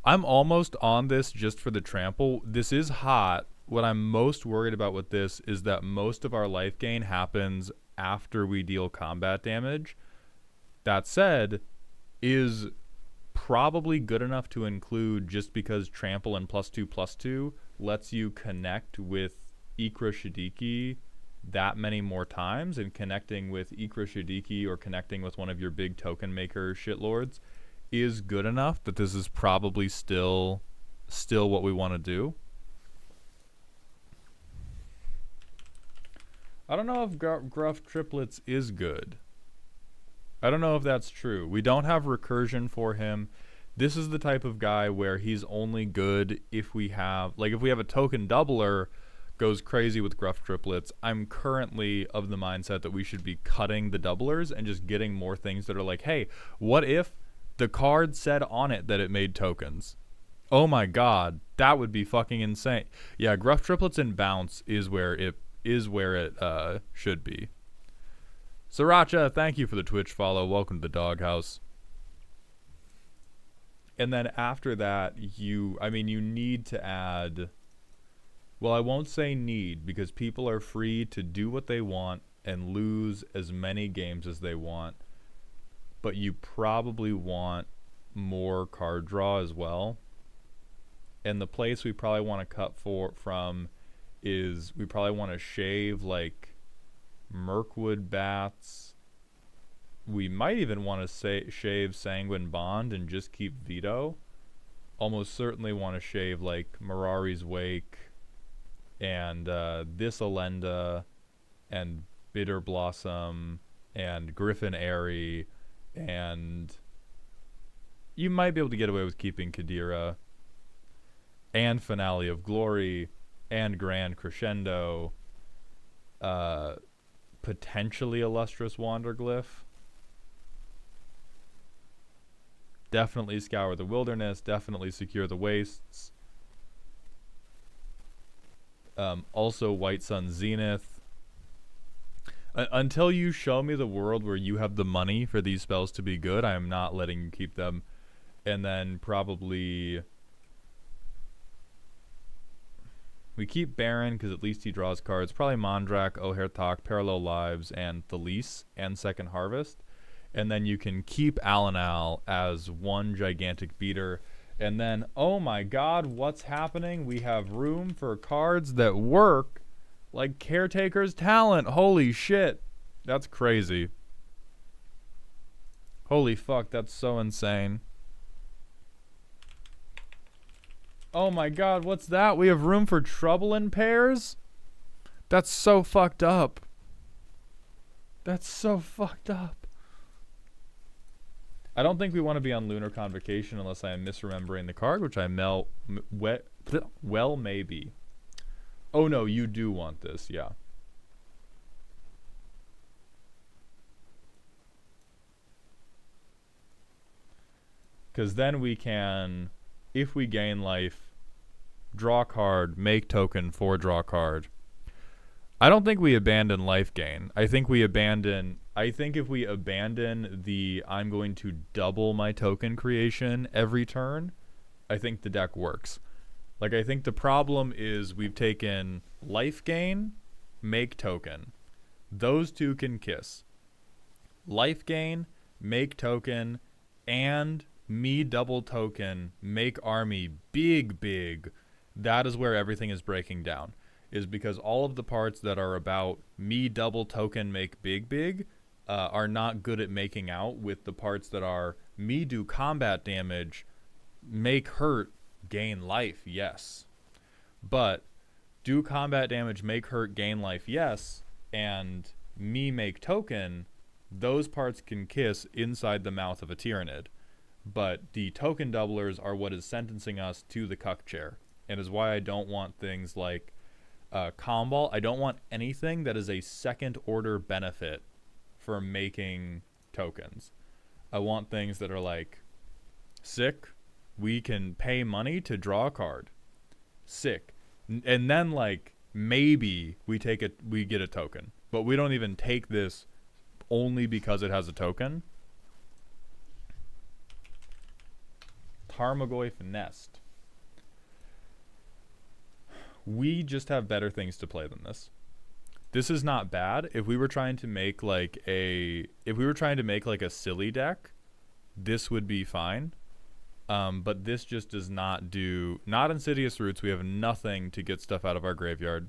I'm almost on this just for the trample. This is hot. What I'm most worried about with this is that most of our life gain happens after we deal combat damage. That said, is probably good enough to include just because trample and +2/+2 lets you connect with Ikra Shadiki that many more times, and connecting with Ikra Shadiki or connecting with one of your big token maker shitlords is good enough that this is probably still what we want to do. I don't know if Gruff Triplets is good. I don't know if that's true. We don't have recursion for him. This is the type of guy where he's only good if we have a token doubler goes crazy with Gruff Triplets. I'm currently of the mindset that we should be cutting the doublers and just getting more things that are like, hey, what if the card said on it that it made tokens? Oh my god, that would be fucking insane. Yeah, Gruff Triplets and Bounce is where it should be. Sriracha, thank you for the Twitch follow. Welcome to the doghouse. And then after that, you need to add... Well, I won't say need, because people are free to do what they want and lose as many games as they want. But you probably want more card draw as well. And the place we probably want to cut from is we probably want to shave like Mirkwood Bats. We might even want to shave Sanguine Bond and just keep Veto. Almost certainly want to shave like Mirari's Wake and this Alenda and Bitter Blossom and Griffin Airy, and you might be able to get away with keeping Kadira and Finale of Glory and Grand Crescendo, potentially Illustrious Wanderglyph. Definitely Scour the Wilderness, definitely Secure the Wastes. Also White Sun Zenith. Until you show me the world where you have the money for these spells to be good, I am not letting you keep them. And then probably we keep Baron because at least he draws cards. Probably Mondrak, Oherthok, Parallel Lives, and Thalice and Second Harvest. And then you can keep Alanal as one gigantic beater. And then, oh my god, what's happening? We have room for cards that work like Caretaker's Talent. Holy shit. That's crazy. Holy fuck, that's so insane. Oh my god, what's that? We have room for Trouble in Pairs? That's so fucked up. That's so fucked up. I don't think we want to be on Lunar Convocation unless I am misremembering the card, which I well maybe. Oh no, you do want this, yeah. Because then we can, if we gain life, draw card, make token for draw card. I don't think we abandon life gain. I think if we abandon the I'm going to double my token creation every turn, I think the deck works. Like, I think the problem is we've taken life gain, make token. Those two can kiss. Life gain, make token, and me double token, make army big, that is where everything is breaking down. Is because all of the parts that are about me double token, make big, are not good at making out with the parts that are me do combat damage, make hurt, gain life, yes. But do combat damage, make hurt, gain life, yes, and me make token, those parts can kiss inside the mouth of a Tyrannid. But the token doublers are what is sentencing us to the cuck chair, and is why I don't want things like Comball. I don't want anything that is a second order benefit for making tokens. I want things that are like, sick, we can pay money to draw a card. Sick. And then like maybe we get a token. But we don't even take this only because it has a token. Tarmogoyf Nest. We just have better things to play than this. This is not bad. If we were trying to make like a silly deck, this would be fine. But this just does not do, not Insidious Roots. We have nothing to get stuff out of our graveyard.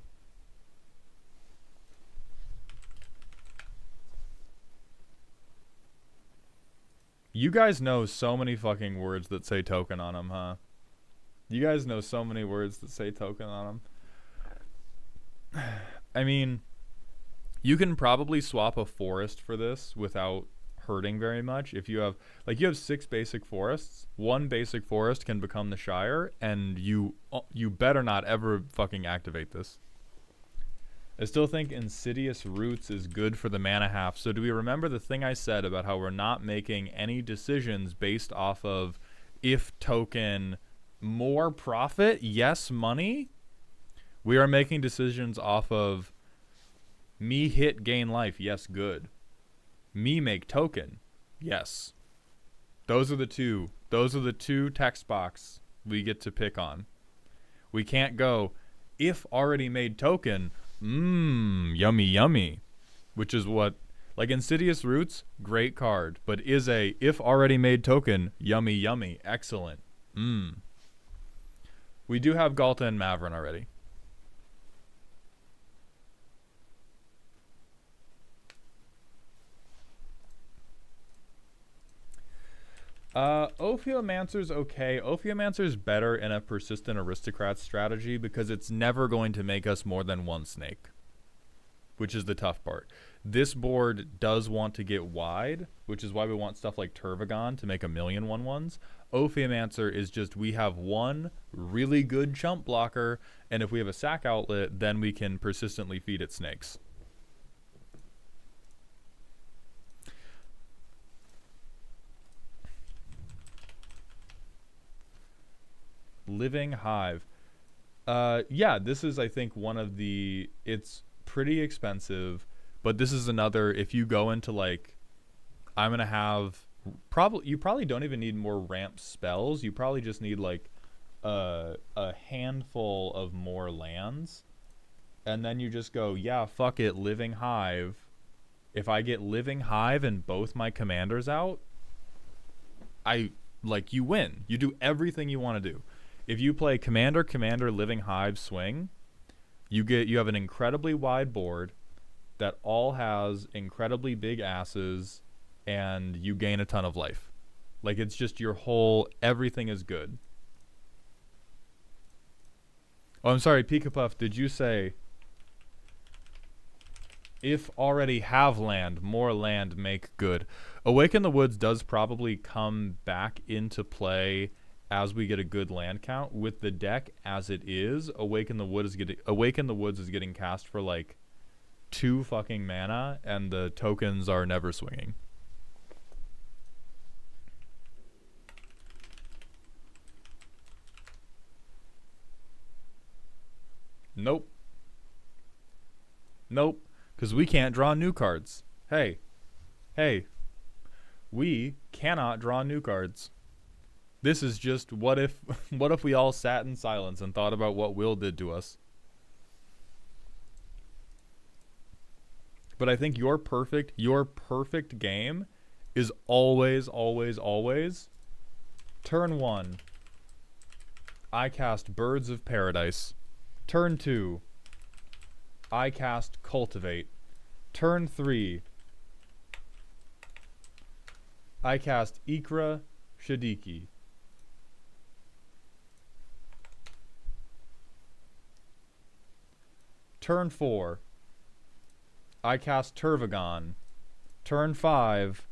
You guys know so many fucking words that say token on them, huh? You guys know so many words that say token on them. I mean, you can probably swap a forest for this without hurting very much. If you have, like, you have 6 basic forests, 1 basic forest can become the Shire, and you better not ever fucking activate this. I still think Insidious Roots is good for the mana half. So do we remember the thing I said about how we're not making any decisions based off of if token more profit, yes money? We are making decisions off of me hit gain life, yes good. Me make token, yes. Those are the two text box we get to pick on. We can't go if already made token, yummy, which is what, like Insidious Roots, great card, but is a if already made token, yummy, excellent. We do have Galta and Mavrin already. Ophiomancer's okay. Ophiomancer's better in a persistent aristocrat strategy because it's never going to make us more than 1 snake, which is the tough part. This board does want to get wide, which is why we want stuff like Turvagon to make 1,000,000 1/1s. Ophiomancer is just, we have 1 really good chump blocker, and if we have a sack outlet, then we can persistently feed it snakes. Living Hive. Yeah, this is, I think, one of the, it's pretty expensive, but this is another, if you go into like, I'm going to have, you probably don't even need more ramp spells. You probably just need like a handful of more lands. And then you just go, yeah, fuck it, Living Hive. If I get Living Hive and both my commanders out, you win. You do everything you want to do. If you play Commander, Living Hive, Swing, you have an incredibly wide board that all has incredibly big asses, and you gain a ton of life. Like, it's just your whole, everything is good. Oh, I'm sorry, Pika Puff, did you say, if already have land, more land make good? Awaken the Woods does probably come back into play as we get a good land count. With the deck as it is, Awaken the Woods is getting cast for like 2 fucking mana, and the tokens are never swinging. Nope, because we can't draw new cards. Hey, we cannot draw new cards. This is just, what if we all sat in silence and thought about what Will did to us? But I think your perfect game is always Turn 1, I cast Birds of Paradise. Turn 2, I cast Cultivate. Turn 3, I cast Ikra Shadiki. Turn 4, I cast Turvagon. Turn 5,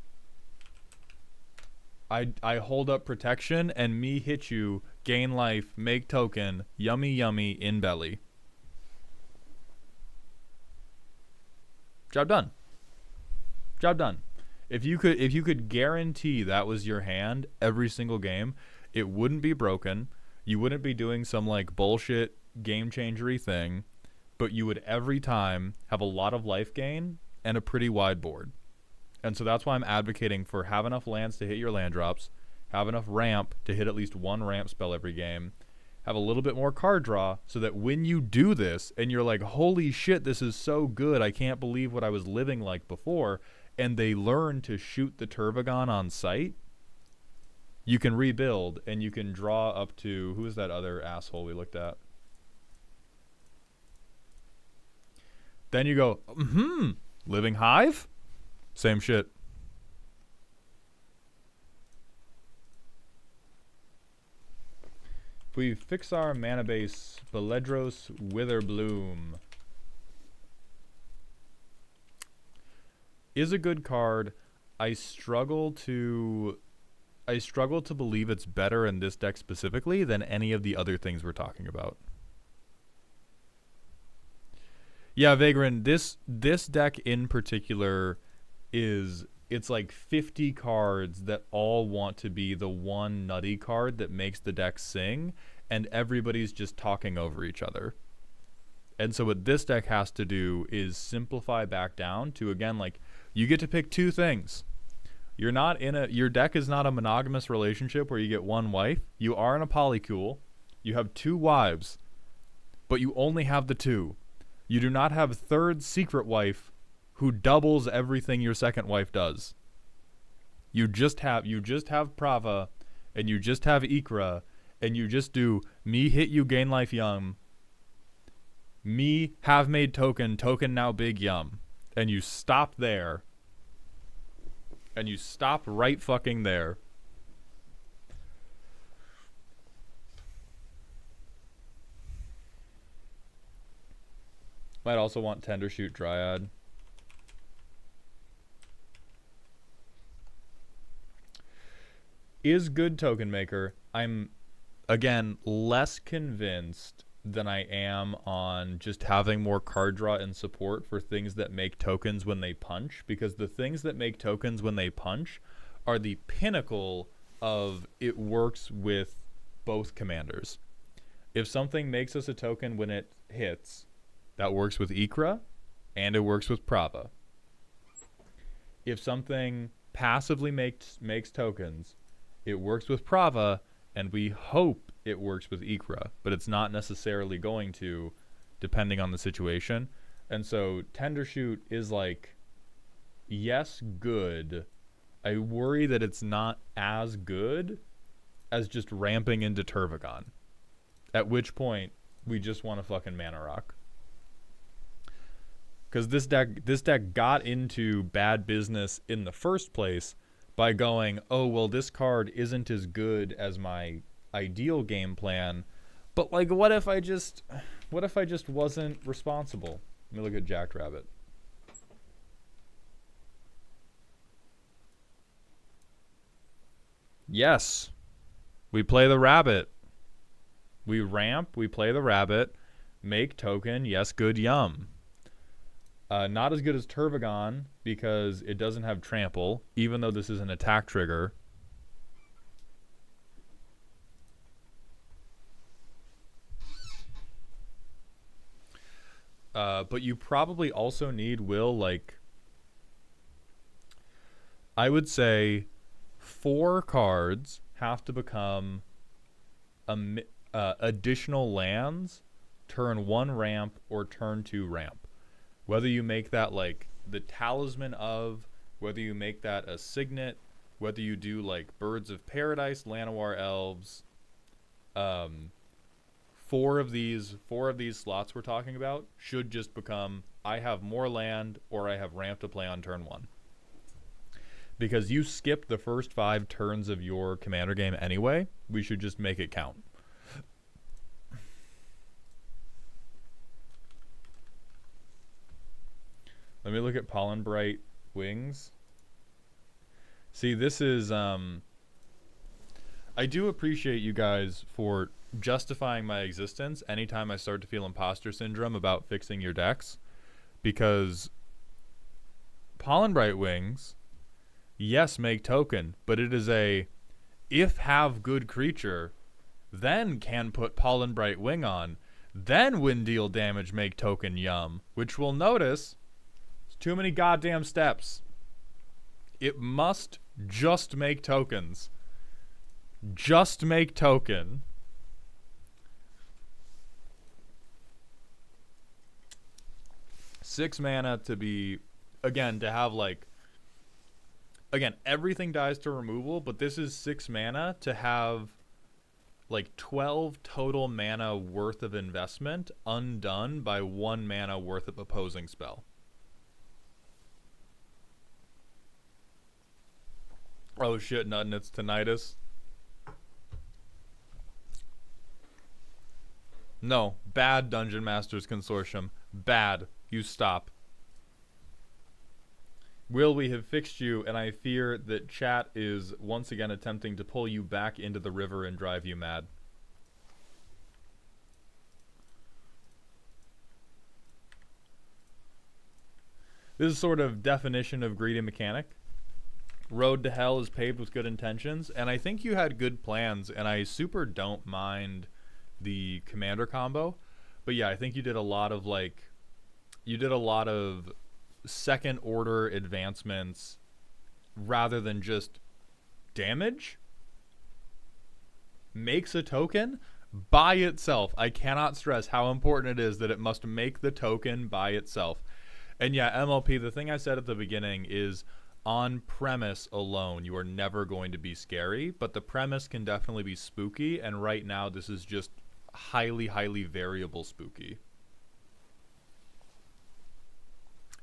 I hold up protection and me hit you, gain life, make token, yummy yummy in belly. Job done. Job done. If you could guarantee that was your hand every single game, it wouldn't be broken. You wouldn't be doing some like bullshit game changery thing, but you would every time have a lot of life gain and a pretty wide board. And so that's why I'm advocating for have enough lands to hit your land drops, have enough ramp to hit at least one ramp spell every game, have a little bit more card draw so that when you do this and you're like, holy shit, this is so good, I can't believe what I was living like before, and they learn to shoot the Turvagon on sight, you can rebuild and you can draw up to, who is that other asshole we looked at? Then you go, Living Hive? Same shit. If we fix our mana base, Beledros Witherbloom is a good card. I struggle to believe it's better in this deck specifically than any of the other things we're talking about. Yeah, Vagrant, this deck in particular it's like 50 cards that all want to be the one nutty card that makes the deck sing, and everybody's just talking over each other. And so what this deck has to do is simplify back down to, again, like, you get to pick two things. Your deck is not a monogamous relationship where you get one wife. You are in a polycule. You have two wives, but you only have the two. You do not have third secret wife who doubles everything your second wife does. You just have Prava, and you just have Ikra, and you just do me hit you gain life yum, me have made token now big yum, and you stop there. And you stop right fucking there. Might also want Tender Shoot Dryad. Is good token maker. I'm, again, less convinced than I am on just having more card draw and support for things that make tokens when they punch, because the things that make tokens when they punch are the pinnacle of it works with both commanders. If something makes us a token when it hits, that works with Ikra and it works with Prava. If something passively makes tokens, it works with Prava, and we hope it works with Ikra, but it's not necessarily going to, depending on the situation. And so Tender Shoot is like, yes, good. I worry that it's not as good as just ramping into Turvagon, at which point we just want to fucking mana rock. Because this deck got into bad business in the first place by going, oh, well, this card isn't as good as my ideal game plan, but like, what if I just wasn't responsible? Let me look at Jackrabbit. Yes, we play the rabbit. We ramp, we play the rabbit, make token, yes, good yum. Not as good as Turvagon because it doesn't have trample, even though this is an attack trigger. But you probably also need Will, like, I would say 4 cards have to become additional lands, turn 1 ramp or turn 2 ramp. Whether you make that like the talisman of, whether you make that a signet, Whether you do like Birds of Paradise, Llanowar Elves, four of these slots we're talking about should just become I have more land or I have ramp to play on turn 1. Because you skipped the first 5 turns of your commander game anyway, we should just make it count. Let me look at Pollen Bright Wings. See, this is I do appreciate you guys for justifying my existence anytime I start to feel imposter syndrome about fixing your decks, because Pollen Bright Wings, yes, make token, but it is a if have good creature, then can put Pollen Bright Wing on, then when deal damage make token yum, which we'll notice it's too many goddamn steps. It must just make tokens. Just make token. Six mana to be, again, to have like, again, everything dies to removal, but this is 6 mana to have like 12 total mana worth of investment undone by 1 mana worth of opposing spell. Oh shit, nothing, it's tinnitus. No, bad Dungeon Masters Consortium. Bad. You stop. Will, we have fixed you, and I fear that chat is once again attempting to pull you back into the river and drive you mad. This is sort of definition of greedy mechanic. Road to hell is paved with good intentions, and I think you had good plans, and I super don't mind the commander combo. But yeah, I think you did a lot of like, you did a lot of second order advancements rather than just damage. Makes a token by itself. I cannot stress how important it is that it must make the token by itself. And yeah, MLP, the thing I said at the beginning is on premise alone, you are never going to be scary, but the premise can definitely be spooky, and right now this is just highly, highly variable spooky.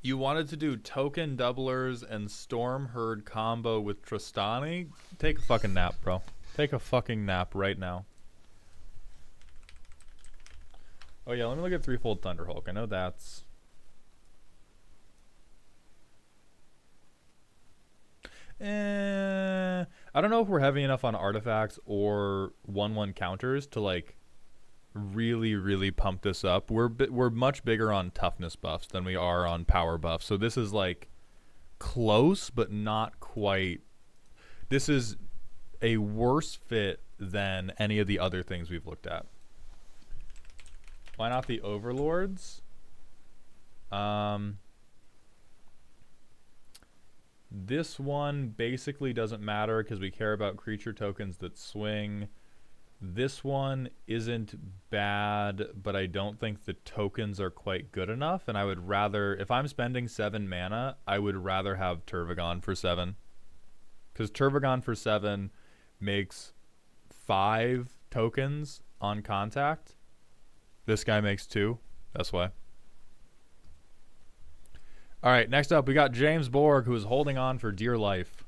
You wanted to do token doublers and Storm Herd combo with Tristani? Take a fucking nap, bro. Take a fucking nap right now. Oh yeah, let me look at Threefold Thunderhulk. I know that's... I don't know if we're heavy enough on artifacts or 1/1 counters to like really, really pump this up. We're much bigger on toughness buffs than we are on power buffs. So this is like close, but not quite. This is a worse fit than any of the other things we've looked at. Why not the Overlords? This one basically doesn't matter because we care about creature tokens that swing. This one isn't bad, but I don't think the tokens are quite good enough, and I would rather, if I'm spending 7 mana, I would rather have Turvagon for 7. Because Turvagon for 7 makes 5 tokens on contact. This guy makes 2. That's why. All right, next up, we got James Borg, who is holding on for dear life.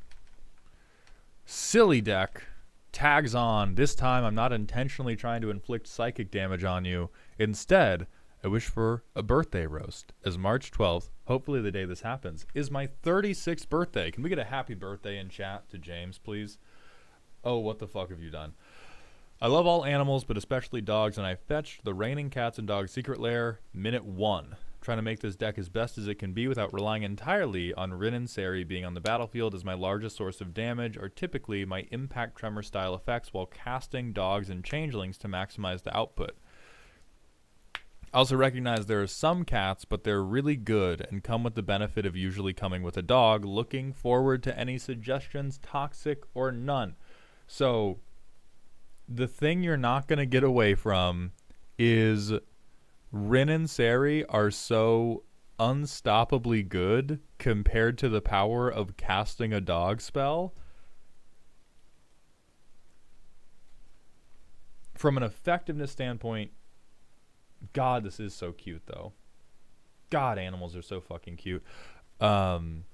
Silly deck. Tags on. This time, I'm not intentionally trying to inflict psychic damage on you. Instead, I wish for a birthday roast, as March 12th, hopefully the day this happens, is my 36th birthday. Can we get a happy birthday in chat to James, please? Oh, what the fuck have you done? I love all animals, but especially dogs, and I fetched the Raining Cats and Dogs Secret Lair minute 1. Trying to make this deck as best as it can be without relying entirely on Rin and Seri being on the battlefield, as my largest source of damage are typically my impact tremor style effects while casting dogs and changelings to maximize the output. I also recognize there are some cats, but they're really good and come with the benefit of usually coming with a dog. Looking forward to any suggestions, toxic or none. So the thing you're not going to get away from is Rin and Seri are so unstoppably good compared to the power of casting a dog spell From an effectiveness standpoint, God, this is so cute though. God, animals are so fucking cute. From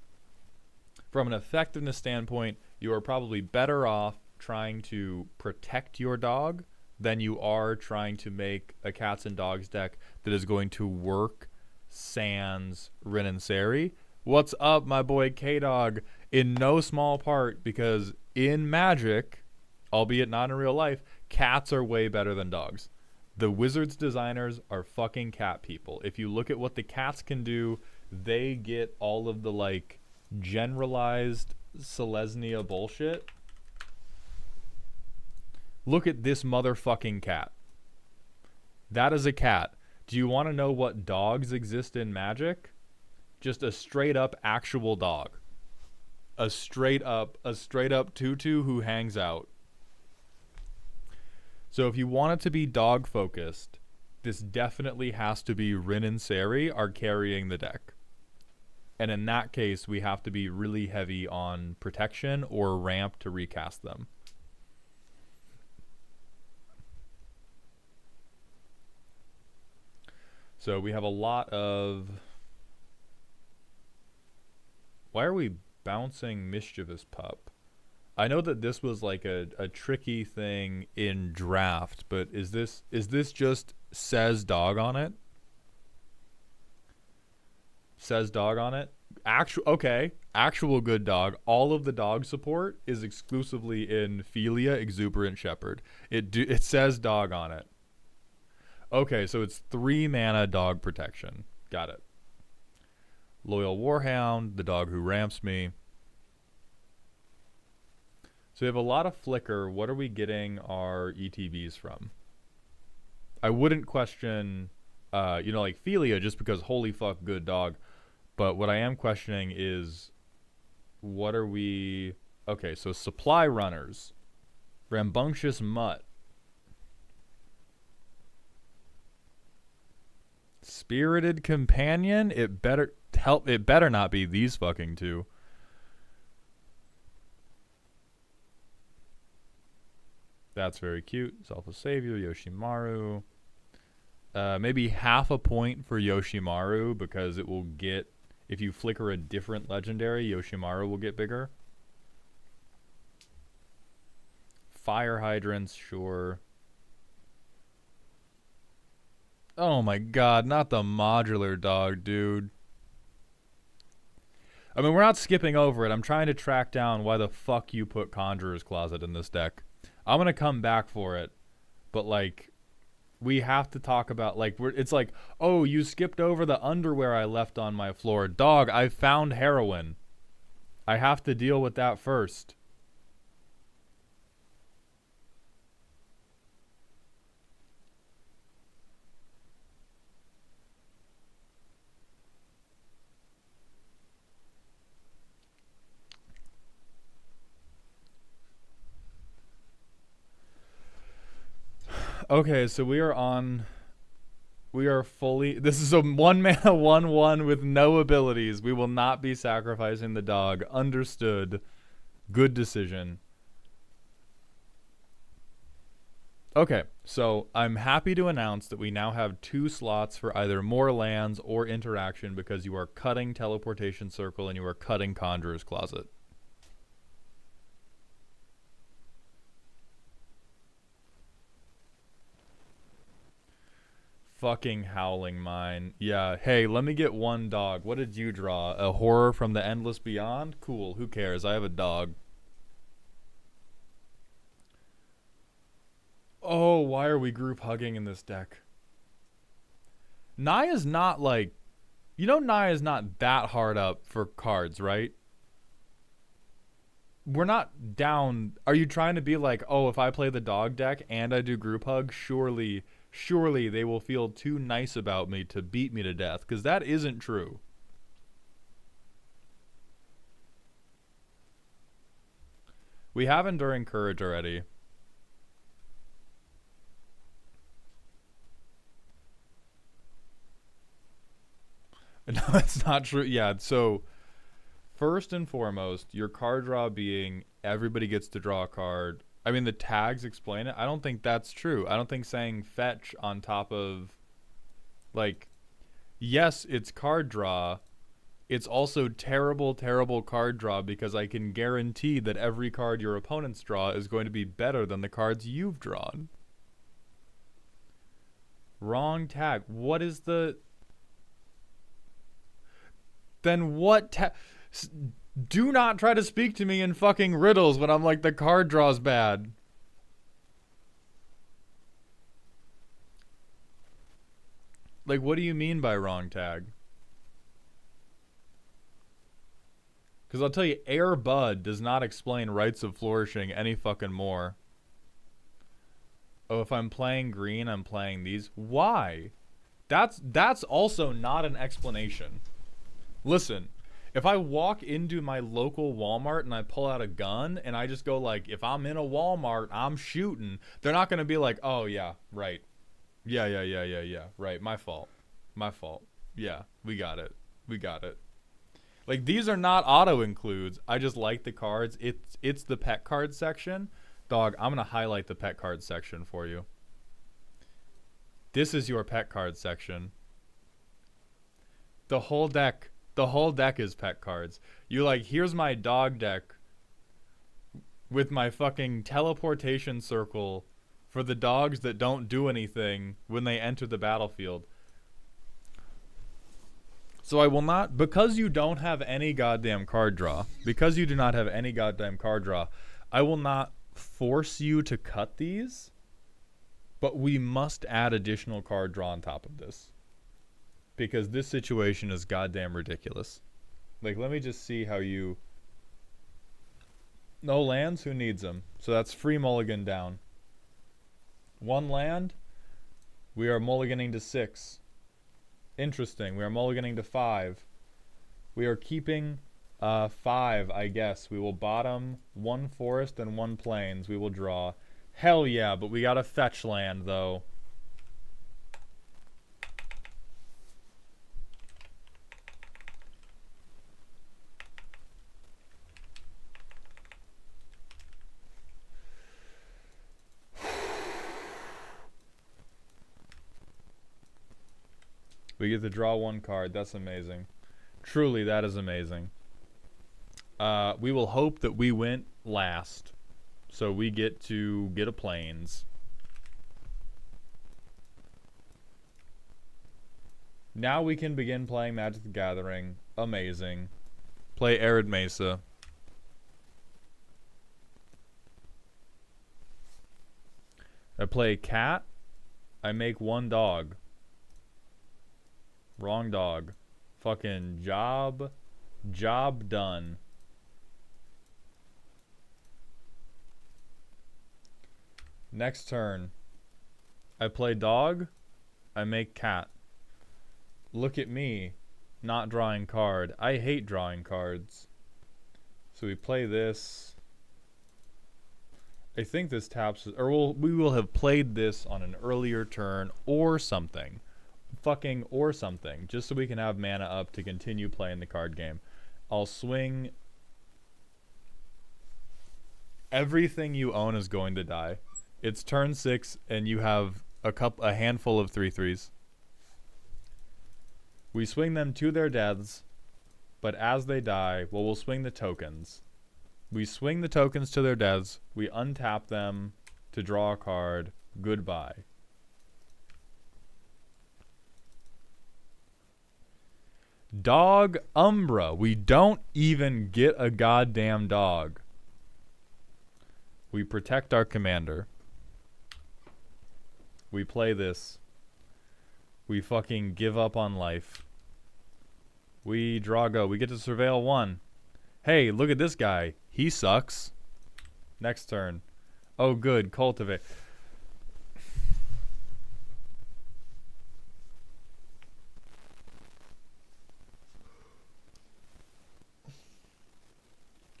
an effectiveness standpoint, you are probably better off trying to protect your dog than you are trying to make a cats and dogs deck that is going to work sans Rin and Seri. What's up, my boy K-Dog? In no small part because in Magic, albeit not in real life, cats are way better than dogs. The Wizards designers are fucking cat people. If you look at what the cats can do, they get all of the like generalized Selesnya bullshit. Look at this motherfucking cat. That is a cat. Do you want to know what dogs exist in Magic? Just a straight up actual dog. A straight up tutu who hangs out. So if you want it to be dog focused, this definitely has to be Rin and Seri are carrying the deck. And in that case, we have to be really heavy on protection or ramp to recast them. So we have a lot of... Why are we bouncing Mischievous Pup? I know that this was like a tricky thing in draft, but is this just says dog on it? Says dog on it? Actual good dog. All of the dog support is exclusively in Philia, Exuberant Shepherd. It says dog on it. Okay, so it's 3 mana dog protection. Got it. Loyal Warhound, the dog who ramps me. So we have a lot of flicker. What are we getting our ETBs from? I wouldn't question, like Philia just because holy fuck good dog. But what I am questioning is what are we... Okay, so supply runners. Rambunctious Mutt. Spirited Companion? It better not be these fucking two. That's very cute. Selfless Savior, Yoshimaru. Maybe half a point for Yoshimaru because it will get... If you flicker a different legendary, Yoshimaru will get bigger. Fire Hydrants, sure. Oh my god, not the modular dog, dude. I mean, we're not skipping over it. I'm trying to track down why the fuck you put Conjurer's Closet in this deck. I'm going to come back for it. But, like, we have to talk about, like, it's like, oh, you skipped over the underwear I left on my floor. Dog, I found heroin. I have to deal with that first. Okay, so we are fully... This is a 1-mana 1/1 with no abilities. We will not be sacrificing the dog. Understood. Good decision. Okay, so I'm happy to announce that we now have 2 slots for either more lands or interaction because you are cutting Teleportation Circle and you are cutting Conjurer's Closet. Fucking Howling Mine. Yeah, hey, let me get 1 dog. What did you draw? A Horror from the Endless Beyond? Cool, who cares? I have a dog. Oh, why are we group hugging in this deck? Naya's not like... You know Naya's not that hard up for cards, right? We're not down... Are you trying to be like, oh, if I play the dog deck and I do group hug, surely they will feel too nice about me to beat me to death, because that isn't true. We have Enduring Courage already. No, it's not true. Yeah, so first and foremost, your card draw being everybody gets to draw a card I mean, the tags explain it. I don't think that's true. I don't think saying fetch on top of, like, yes, it's card draw. It's also terrible, terrible card draw because I can guarantee that every card your opponents draw is going to be better than the cards you've drawn. Wrong tag. What is the... Then what do not try to speak to me in fucking riddles when I'm like, the card draw's bad. Like, what do you mean by wrong tag? Because I'll tell you, Air Bud does not explain Rites of Flourishing any fucking more. Oh, if I'm playing green, I'm playing these. Why? That's also not an explanation. Listen, if I walk into my local Walmart and I pull out a gun and I just go like, if I'm in a Walmart, I'm shooting, they're not going to be like, oh yeah, right. Yeah. Right, my fault. Yeah, we got it. Like, these are not auto includes. I just like the cards. It's the pet card section. Dog, I'm going to highlight the pet card section for you. This is your pet card section. The whole deck is pet cards. You like, here's my dog deck with my fucking teleportation circle for the dogs that don't do anything when they enter the battlefield. So I will not, because you don't have any goddamn card draw, I will not force you to cut these, but we must add additional card draw on top of this. Because this situation is goddamn ridiculous. Like, let me just see how you... No lands? Who needs them? So that's free mulligan down. 1 land? We are mulliganing to 6. Interesting. We are mulliganing to 5. We are keeping 5, I guess. We will bottom 1 forest and 1 plains. We will draw. Hell yeah, but we gotta fetch land, though. We get to draw 1 card. That's amazing. Truly, that is amazing. We will hope that we went last. So we get to get a plains. Now we can begin playing Magic the Gathering. Amazing. Play Arid Mesa. I play cat. I make 1 dog. Wrong dog. Fucking job done. Next turn. I play dog. I make cat. Look at me. Not drawing card. I hate drawing cards. So we play this. I think this taps... Or we will have played this on an earlier turn or something. Fucking or something, just so we can have mana up to continue playing the card game. I'll swing. Everything you own is going to die. It's turn 6 and you have a handful of 3/3s. We swing them to their deaths, but as they die, well, we'll swing the tokens. We swing the tokens to their deaths, we untap them to draw a card. Goodbye. Dog Umbra. We don't even get a goddamn dog. We protect our commander. We play this. We fucking give up on life. We Drago. We get to surveil 1. Hey, look at this guy. He sucks. Next turn. Oh, good. Cultivate.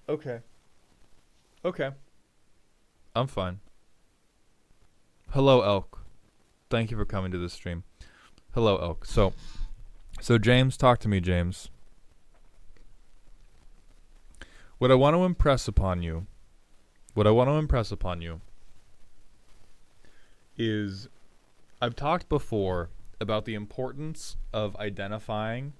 Okay. I'm fine. Hello, Elk. Thank you for coming to this stream. Hello, Elk. So James, talk to me, James. What I want to impress upon you What I want to impress upon you is I've talked before about the importance of identifying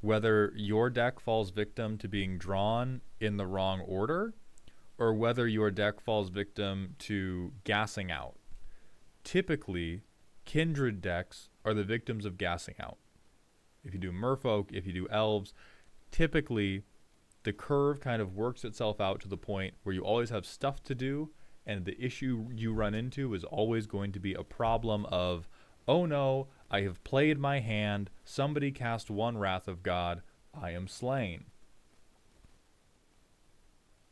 whether your deck falls victim to being drawn in the wrong order or whether your deck falls victim to gassing out. Typically, kindred decks are the victims of gassing out. If you do merfolk, if you do elves, typically the curve kind of works itself out to the point where you always have stuff to do, and the issue you run into is always going to be a problem of, oh no, I have played my hand, somebody cast one Wrath of God, I am slain.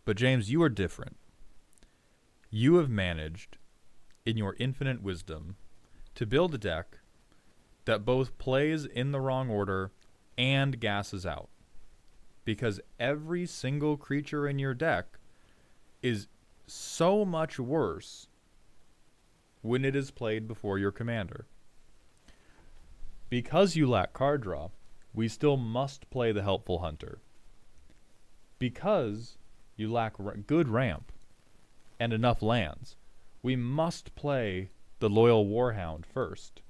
But James, you are different. You have managed, in your infinite wisdom, to build a deck that both plays in the wrong order and gasses out. Because every single creature in your deck is so much worse when it is played before your commander. Because you lack card draw, we still must play the Helpful Hunter. Because you lack good ramp and enough lands, we must play the Loyal Warhound first.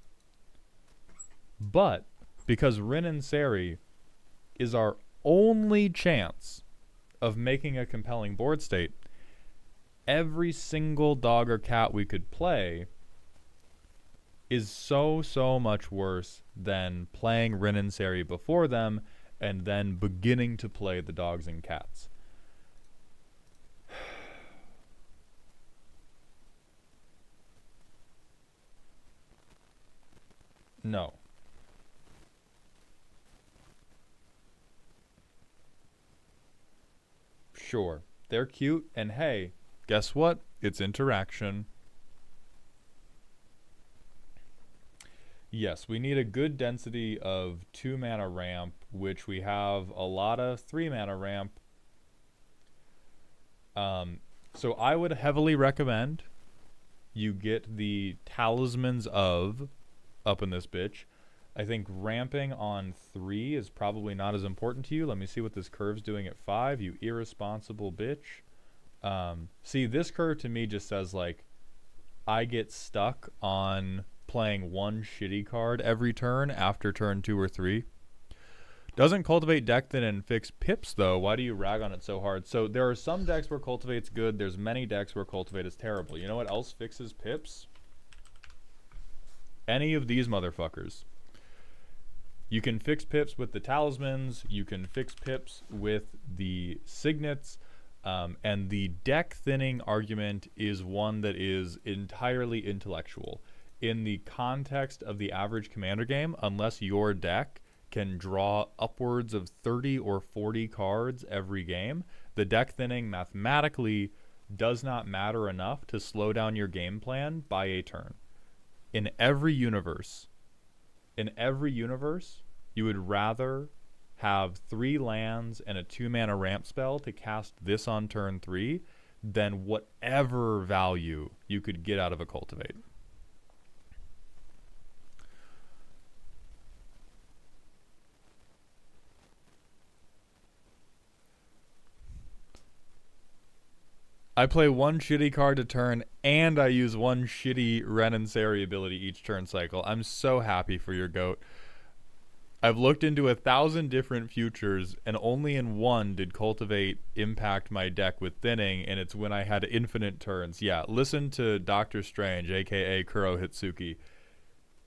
But because Rin and Seri is our only chance of making a compelling board state, every single dog or cat we could play is so much worse than playing Rin and Seri before them and then beginning to play the dogs and cats. No. Sure, they're cute, and hey, guess what? It's interaction. Yes, we need a good density of 2 mana ramp, which we have a lot of 3 mana ramp. So I would heavily recommend you get the Talismans of up in this bitch. I think ramping on 3 is probably not as important to you. Let me see what this curve's doing at 5, you irresponsible bitch. See, this curve to me just says, like, I get stuck on playing one shitty card every turn after turn 2 or 3. Doesn't Cultivate deck thin and fix pips, though? Why do you rag on it so hard? So there are some decks where Cultivate's good. There's many decks where Cultivate is terrible. You know what else fixes pips? Any of these motherfuckers. You can fix pips with the Talismans. You can fix pips with the Signets. And the deck thinning argument is one that is entirely intellectual. In the context of the average Commander game, unless your deck can draw upwards of 30 or 40 cards every game, the deck thinning mathematically does not matter enough to slow down your game plan by a turn. In every universe, you would rather have 3 lands and a 2 mana ramp spell to cast this on turn 3 than whatever value you could get out of a Cultivate. I play one shitty card a turn, and I use one shitty Ren and Seri ability each turn cycle. I'm so happy for your goat. I've looked into 1,000 different futures, and only in one did Cultivate impact my deck with thinning, and it's when I had infinite turns. Yeah, listen to Doctor Strange, aka Kuro Hitsuki.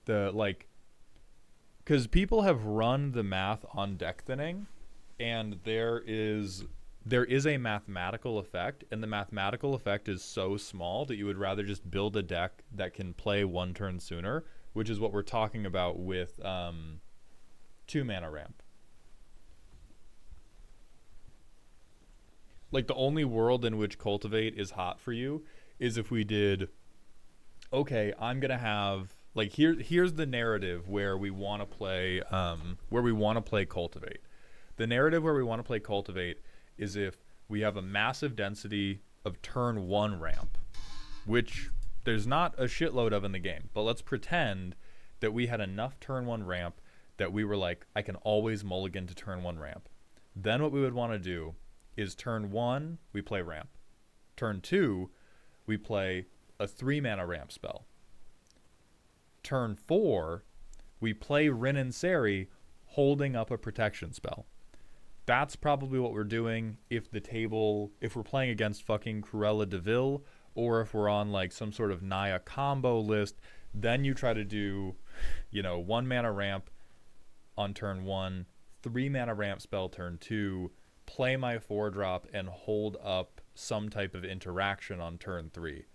Because people have run the math on deck thinning, and there is a mathematical effect, and the mathematical effect is so small that you would rather just build a deck that can play one turn sooner, which is what we're talking about with 2 mana ramp. Like, the only world in which Cultivate is hot for you is if we did, okay, I'm gonna have, like, here's the narrative where we want to play Cultivate. The narrative where we want to play Cultivate is if we have a massive density of turn 1 ramp, which there's not a shitload of in the game, but let's pretend that we had enough turn 1 ramp that we were like, I can always mulligan to turn 1 ramp. Then what we would want to do is turn 1, we play ramp. Turn 2, we play a 3-mana ramp spell. Turn 4, we play Rin and Seri, holding up a protection spell. That's probably what we're doing if we're playing against fucking Cruella de Vil, or if we're on like some sort of Naya combo list. Then you try to do, 1-mana ramp on turn 1, 3-mana ramp spell turn 2, play my 4-drop, and hold up some type of interaction on turn 3.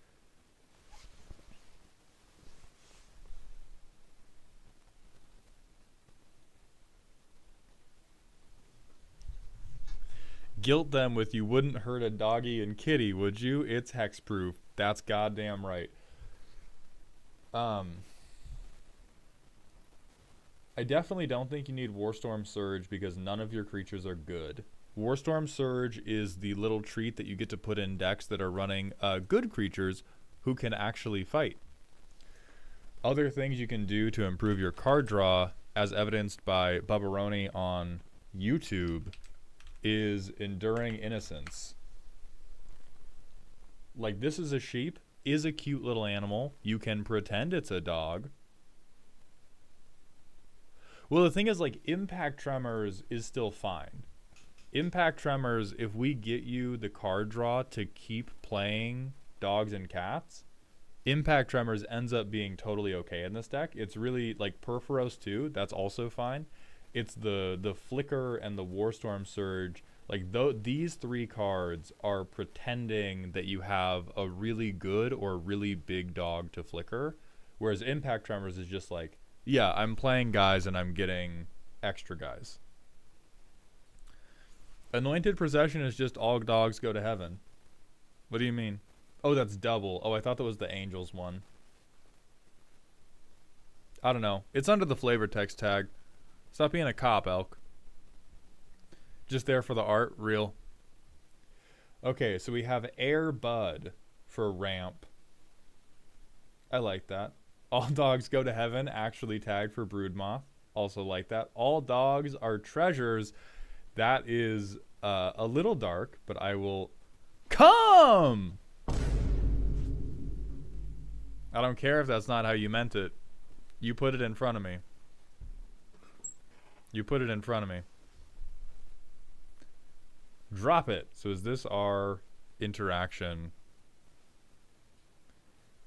Guilt them with "you wouldn't hurt a doggy and kitty, would you? It's hexproof." That's goddamn right. I definitely don't think you need Warstorm Surge because none of your creatures are good. Warstorm Surge is the little treat that you get to put in decks that are running good creatures who can actually fight. Other things you can do to improve your card draw, as evidenced by Bubbaroni on YouTube, is Enduring Innocence. Like, this is a sheep, is a cute little animal. You can pretend it's a dog. Well, the thing is, like, Impact Tremors is still fine. Impact Tremors, if we get you the card draw to keep playing dogs and cats, Impact Tremors ends up being totally okay in this deck. It's really, like, Perforos too, that's also fine. It's the Flicker and the Warstorm Surge. Like, these 3 cards are pretending that you have a really good or really big dog to flicker, whereas Impact Tremors is just like, yeah, I'm playing guys and I'm getting extra guys. Anointed Procession is just all dogs go to heaven. What do you mean? Oh, that's double. Oh, I thought that was the Angels one. I don't know. It's under the flavor text tag. Stop being a cop, Elk. Just there for the art, real. Okay, so we have Air Bud for ramp. I like that. All dogs go to heaven, actually tagged for Broodmoth. Also like that. All dogs are treasures. That is a little dark, but I will come. I don't care if that's not how you meant it. You put it in front of me. You put it in front of me. Drop it. So is this our interaction?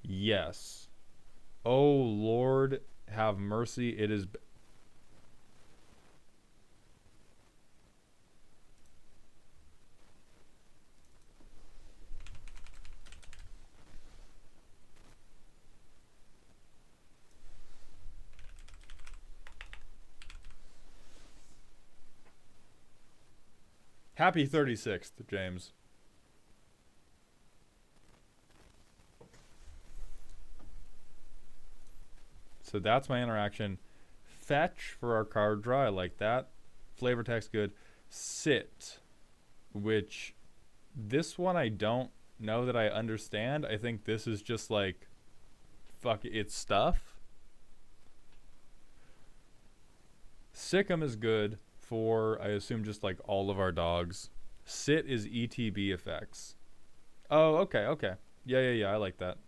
Yes. Oh, Lord, have mercy. It is... Happy 36th, James. So that's my interaction. Fetch for our card draw. I like that. Flavor text good. Sit, which this one I don't know that I understand. I think this is just like, fuck, it's stuff. Sick'em is good for, I assume, just like all of our dogs. Sit is ETB effects. Oh, okay. Yeah, I like that.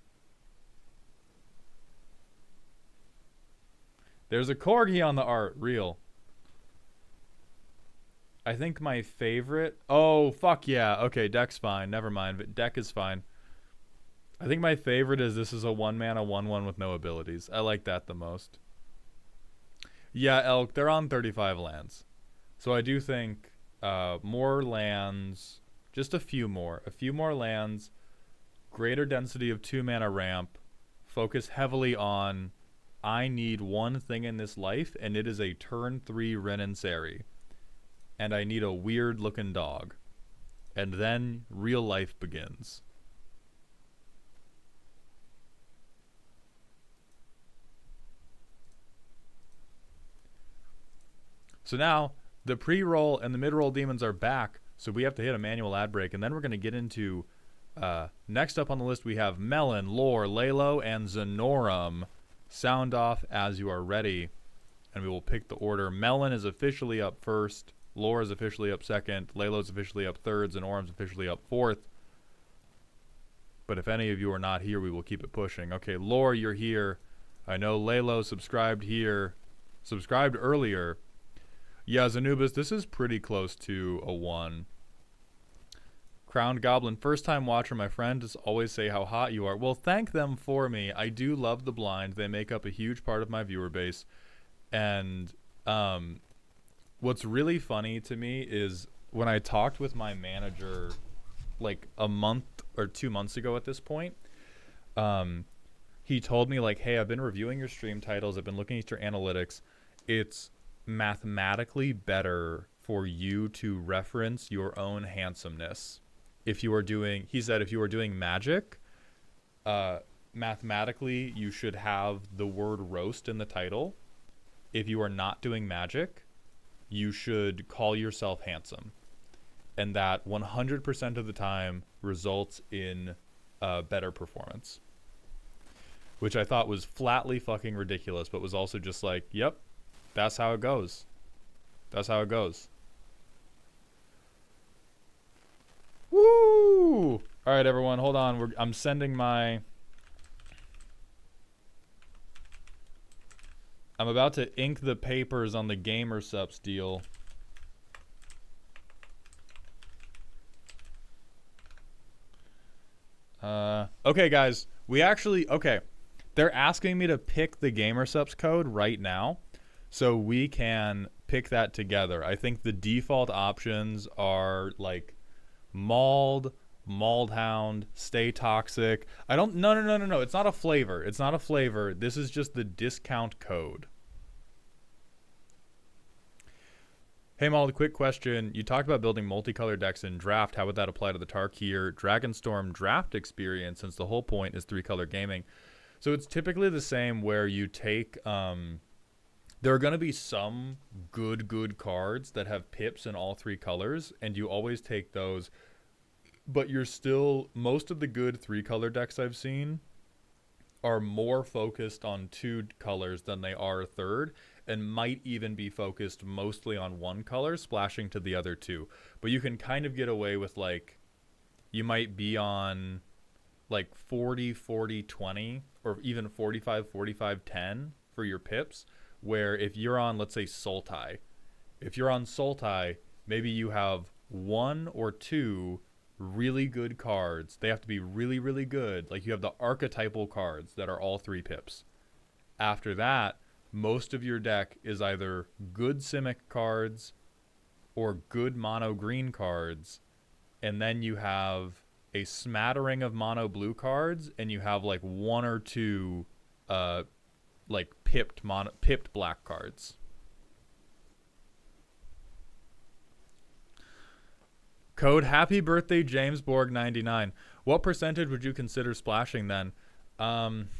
There's a corgi on the art, real. I think my favorite... Oh, fuck yeah. Okay, deck's fine. Never mind, but deck is fine. I think my favorite is this is a 1-mana 1/1 with no abilities. I like that the most. Yeah, Elk, they're on 35 lands. So I do think more lands, just a few more lands, greater density of 2-mana ramp, focus heavily on, I need one thing in this life, and it is a turn 3 Ren and Seri. And I need a weird looking dog. And then real life begins. So now, the pre-roll and the mid-roll demons are back, so we have to hit a manual ad break, and then we're going to get into... next up on the list, we have Melon, Lore, Lalo, and Zenorum. Sound off as you are ready, and we will pick the order. Melon is officially up first, Lore is officially up second, Lalo is officially up third, Zenorum's officially up fourth. But if any of you are not here, we will keep it pushing. Okay, Lore, you're here. I know Lalo subscribed here. Subscribed earlier. Yeah, Zanubis, this is pretty close to a 1. Crowned Goblin, first time watcher, my friend, just always say how hot you are. Well, thank them for me. I do love the blind. They make up a huge part of my viewer base. And what's really funny to me is when I talked with my manager like a month or 2 months ago at this point, he told me like, hey, I've been reviewing your stream titles. I've been looking at your analytics. It's mathematically better for you to reference your own handsomeness. If you are doing, he said, if you are doing magic, mathematically you should have the word roast in the title. If you are not doing magic, you should call yourself handsome. And that 100% of the time results in better performance. Which I thought was flatly fucking ridiculous, but was also just like, yep, that's how it goes. That's how it goes. Woo! All right, everyone, hold on. I'm sending my... I'm about to ink the papers on the Gamer Subs deal. Okay, guys. We actually... Okay. They're asking me to pick the Gamer Subs code right now, so we can pick that together. I think the default options are, like... Mauled, Mauled Hound, Stay Toxic. No. It's not a flavor. It's not a flavor. This is just the discount code. Hey, Mauled, quick question. You talked about building multicolor decks in Draft. How would that apply to the Tarkir Dragonstorm Draft experience, since the whole point is 3-color gaming? So it's typically the same where you take... there are going to be some good cards that have pips in all 3 colors, and you always take those. But you're still... Most of the good 3-color decks I've seen are more focused on 2 colors than they are 3rd, and might even be focused mostly on 1 color, splashing to the other 2. But you can kind of get away with, like... You might be on, like, 40-40-20, or even 45-45-10 for your pips. Where if you're on, let's say, Sultai, maybe you have 1 or 2 really good cards. They have to be really, really good. Like, you have the archetypal cards that are all 3 pips. After that, most of your deck is either good Simic cards or good mono green cards. And then you have a smattering of mono blue cards, and you have, like, 1 or 2... like pipped black cards. Code Happy Birthday James Borg 99. What percentage would you consider splashing then? I'm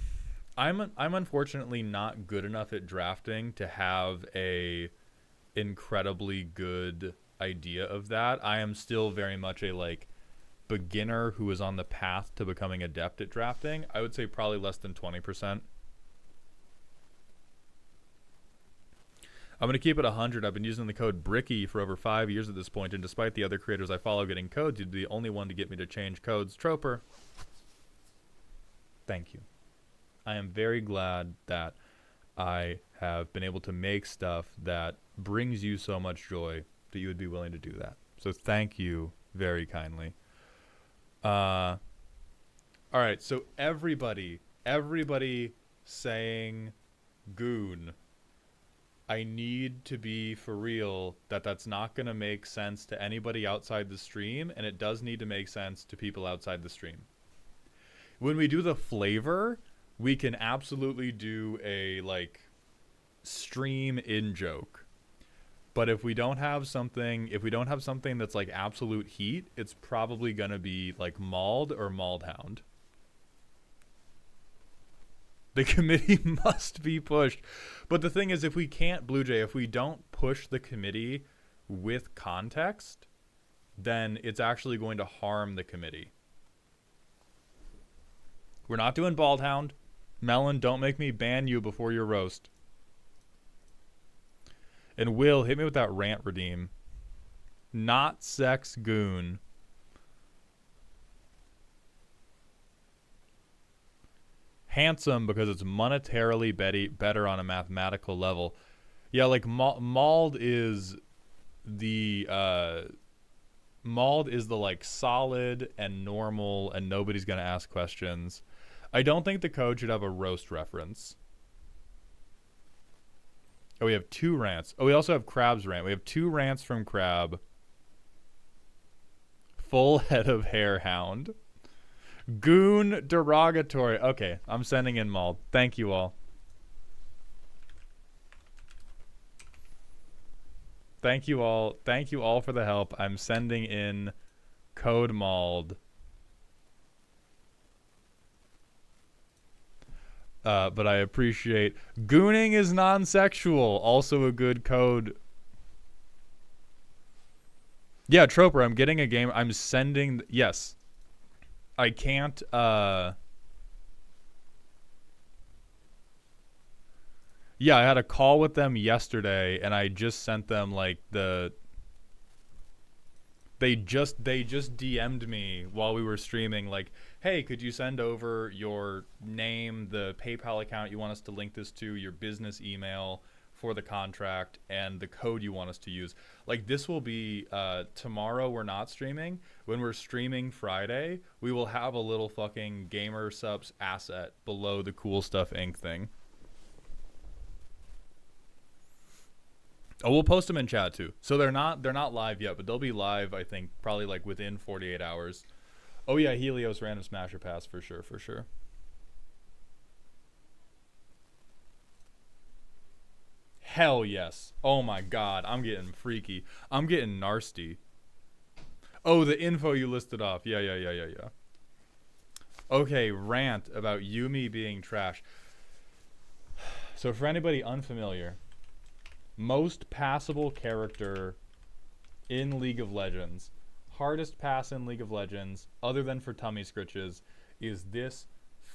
unfortunately not good enough at drafting to have a incredibly good idea of that. I am still very much a like beginner who is on the path to becoming adept at drafting. I would say probably less than 20%. I'm going to keep it 100. I've been using the code Bricky for over 5 years at this point, and despite the other creators I follow getting codes, you'd be the only one to get me to change codes. Troper, thank you. I am very glad that I have been able to make stuff that brings you so much joy that you would be willing to do that. So thank you very kindly. All right, so everybody saying goon. I need to be for real that that's not going to make sense to anybody outside the stream, and it does need to make sense to people outside the stream. When we do the flavor, we can absolutely do a, like, stream in joke. But if we don't have something that's, like, absolute heat, it's probably going to be, like, Mauled or Mauled Hound. The committee must be pushed. But the thing is, if we can't, Blue Jay, if we don't push the committee with context, then it's actually going to harm the committee. We're not doing Bald Hound. Melon, don't make me ban you before your roast. And Will, hit me with that rant redeem. Not sex goon. handsome because it's monetarily better on a mathematical level. Yeah, like mauled is the like solid and normal and nobody's gonna ask questions. I don't think the code should have a roast reference. Oh, we have 2 rants. Oh, we also have Crab's rant. We have 2 rants from Crab. Full head of hair hound. Goon derogatory. Okay, I'm sending in mauled. Thank you all. Thank you all. Thank you all for the help. I'm sending in code mauled. But I appreciate gooning is non-sexual. Also a good code. Yeah, Troper, I'm getting a game. I'm sending. Yes. I can't. Yeah, I had a call with them yesterday, and I just sent them like the. They just DM'd me while we were streaming, like, hey, could you send over your name, the PayPal account you want us to link this to, your business email for the contract, and the code you want us to use. Like, this will be tomorrow. We're not streaming. When we're streaming Friday, we will have a little fucking Gamer Subs asset below the Cool Stuff Inc. thing. Oh, we'll post them in chat too. So they're not live yet, but they'll be live, I think, probably like within 48 hours. Oh yeah, Helios random smasher pass for sure, for sure. Hell yes. Oh my god, I'm getting freaky. I'm getting nasty. Oh, the info you listed off. Yeah. Okay, rant about Yumi being trash. So for anybody unfamiliar, most passable character in League of Legends, hardest pass in League of Legends, other than for tummy scritches, is this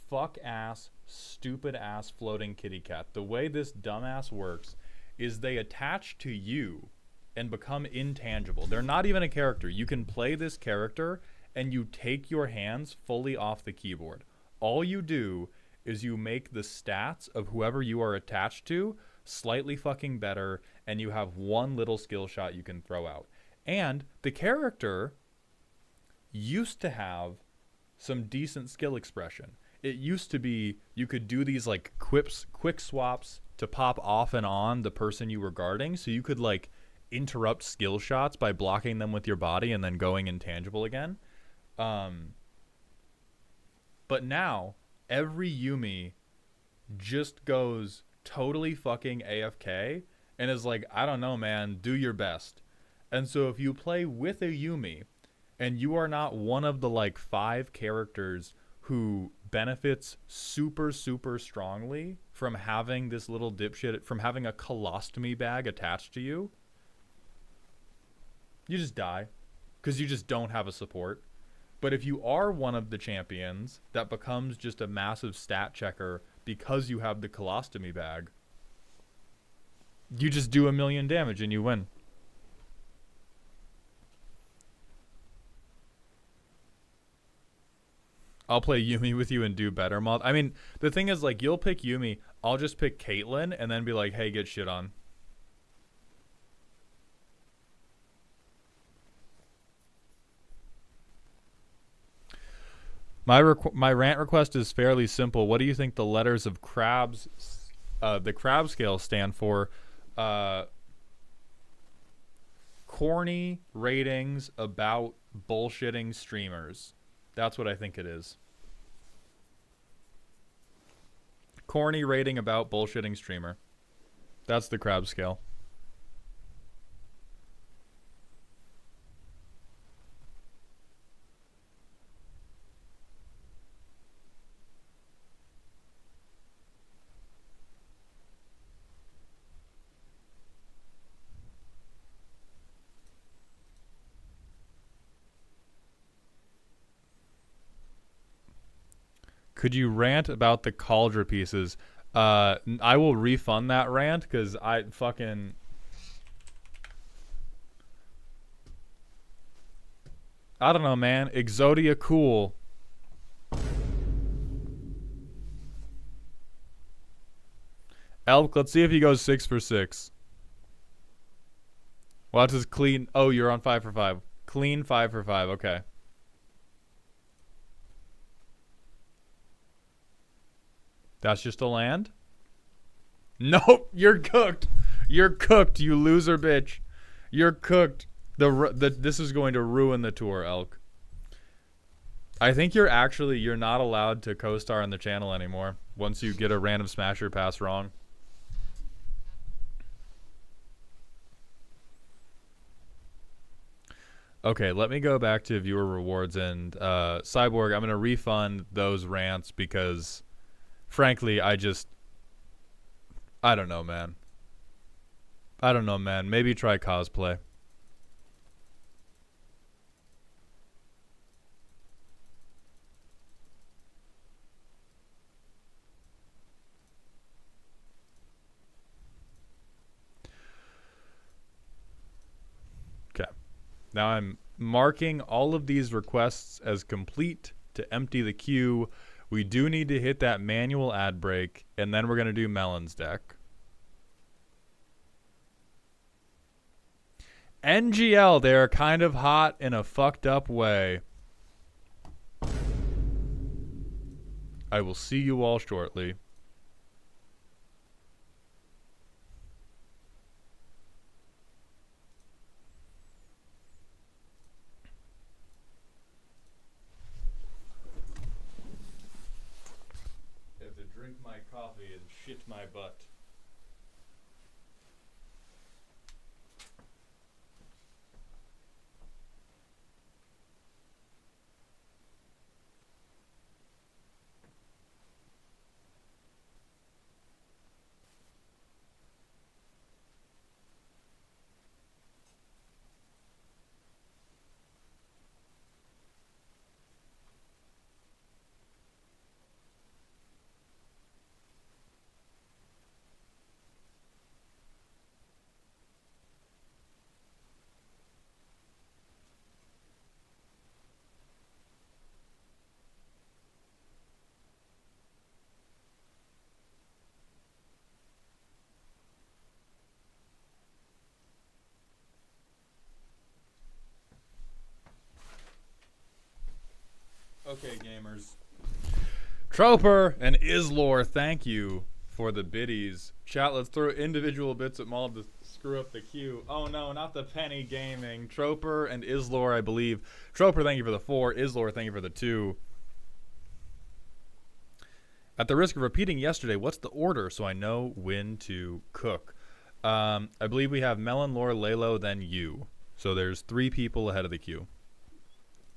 fuck-ass, stupid-ass floating kitty cat. The way this dumbass works is they attach to you and become intangible. They're not even a character. You can play this character and you take your hands fully off the keyboard. All you do is you make the stats of whoever you are attached to slightly fucking better, and you have one little skill shot you can throw out. And the character used to have some decent skill expression. It used to be you could do these like quick swaps to pop off and on the person you were guarding, so you could like interrupt skill shots by blocking them with your body and then going intangible again. But now every Yumi just goes totally fucking AFK and is like, I don't know, man, do your best. And so if you play with a Yumi and you are not one of the like 5 characters who benefits super strongly from having this little dipshit, from having a colostomy bag attached to you, you just die because you just don't have a support. But if you are one of the champions that becomes just a massive stat checker because you have the colostomy bag, you just do 1,000,000 damage and you win. I'll play Yumi with you and do better mod. I mean, the thing is, like, you'll pick Yumi, I'll just pick Caitlyn and then be like, hey, get shit on. My rant request is fairly simple. What do you think the letters of the crab scale stand for? Corny ratings about bullshitting streamers. That's what I think it is. Corny rating about bullshitting streamer. That's the crab scale. Could you rant about the Cauldron pieces? I will refund that rant because I fucking... I don't know, man. Exodia cool. Elk, let's see if he goes 6 for 6. Watch his clean. Oh, you're on 5 for 5. Clean 5 for 5. Okay. That's just a land? Nope. You're cooked. You're cooked, you loser bitch. You're cooked. This is going to ruin the tour, Elk. I think you're not allowed to co-star on the channel anymore once you get a random smasher pass wrong. Okay, let me go back to viewer rewards and Cyborg, I'm going to refund those rants because frankly, I don't know, man. Maybe try cosplay. Okay. Now I'm marking all of these requests as complete to empty the queue. We do need to hit that manual ad break, and then we're going to do Melon's deck. NGL, they are kind of hot in a fucked up way. I will see you all shortly. I have to drink my coffee and shit my butt. Okay, gamers. Troper and Islor, thank you for the biddies. Chat, let's throw individual bits at Maul to screw up the queue. Oh no, not the penny gaming. Troper and Islor, I believe. Troper, thank you for the 4. Islor, thank you for the 2. At the risk of repeating yesterday, what's the order so I know when to cook? I believe we have Melon, Lore, Lalo, then you. So there's 3 people ahead of the queue.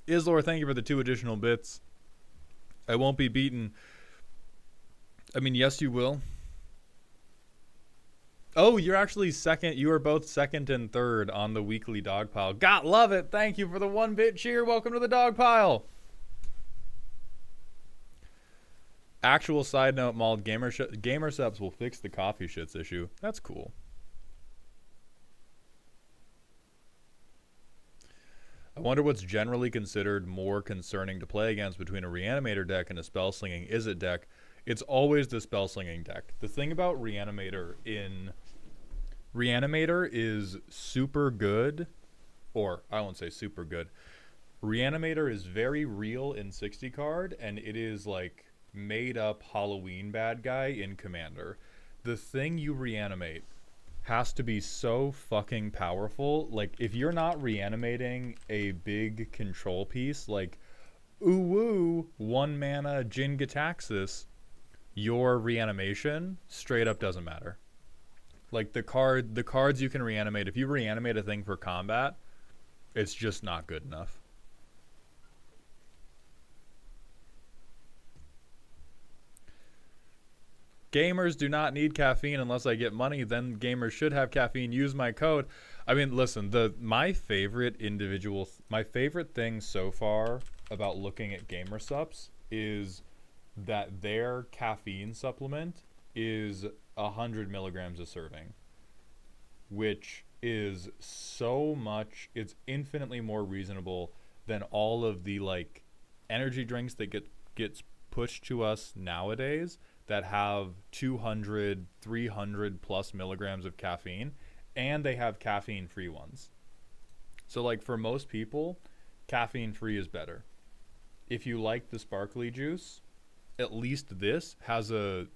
Islor, thank you for the 2 additional bits. I won't be beaten. I mean, yes, you will. Oh, you're actually second. You are both second and third on the weekly dog pile. God love it. Thank you for the 1-bit cheer. Welcome to the dog pile. Actual side note, Mauled, gamer subs will fix the coffee shits issue. That's cool. I wonder what's generally considered more concerning to play against between a Reanimator deck and a Spell-Slinging Izzet deck. It's always the Spell-Slinging deck. The thing about Reanimator is super good, or I won't say super good. Reanimator is very real in 60 card, and it is like made up Halloween bad guy in Commander. The thing you reanimate has to be so fucking powerful. Like, if you're not reanimating a big control piece, like, ooh woo, 1 mana Jin Gitaxias, your reanimation straight up doesn't matter. Like, the cards you can reanimate, if you reanimate a thing for combat, it's just not good enough. Gamers do not need caffeine unless I get money. Then gamers should have caffeine. Use my code. I mean, listen, my favorite thing so far about looking at gamer subs is that their caffeine supplement is 100 milligrams a serving, which is so much. It's infinitely more reasonable than all of the like energy drinks that gets pushed to us nowadays. that have 200, 300 plus milligrams of caffeine, and they have caffeine free ones. So like for most people, caffeine free is better. If you like the sparkly juice, at least this has a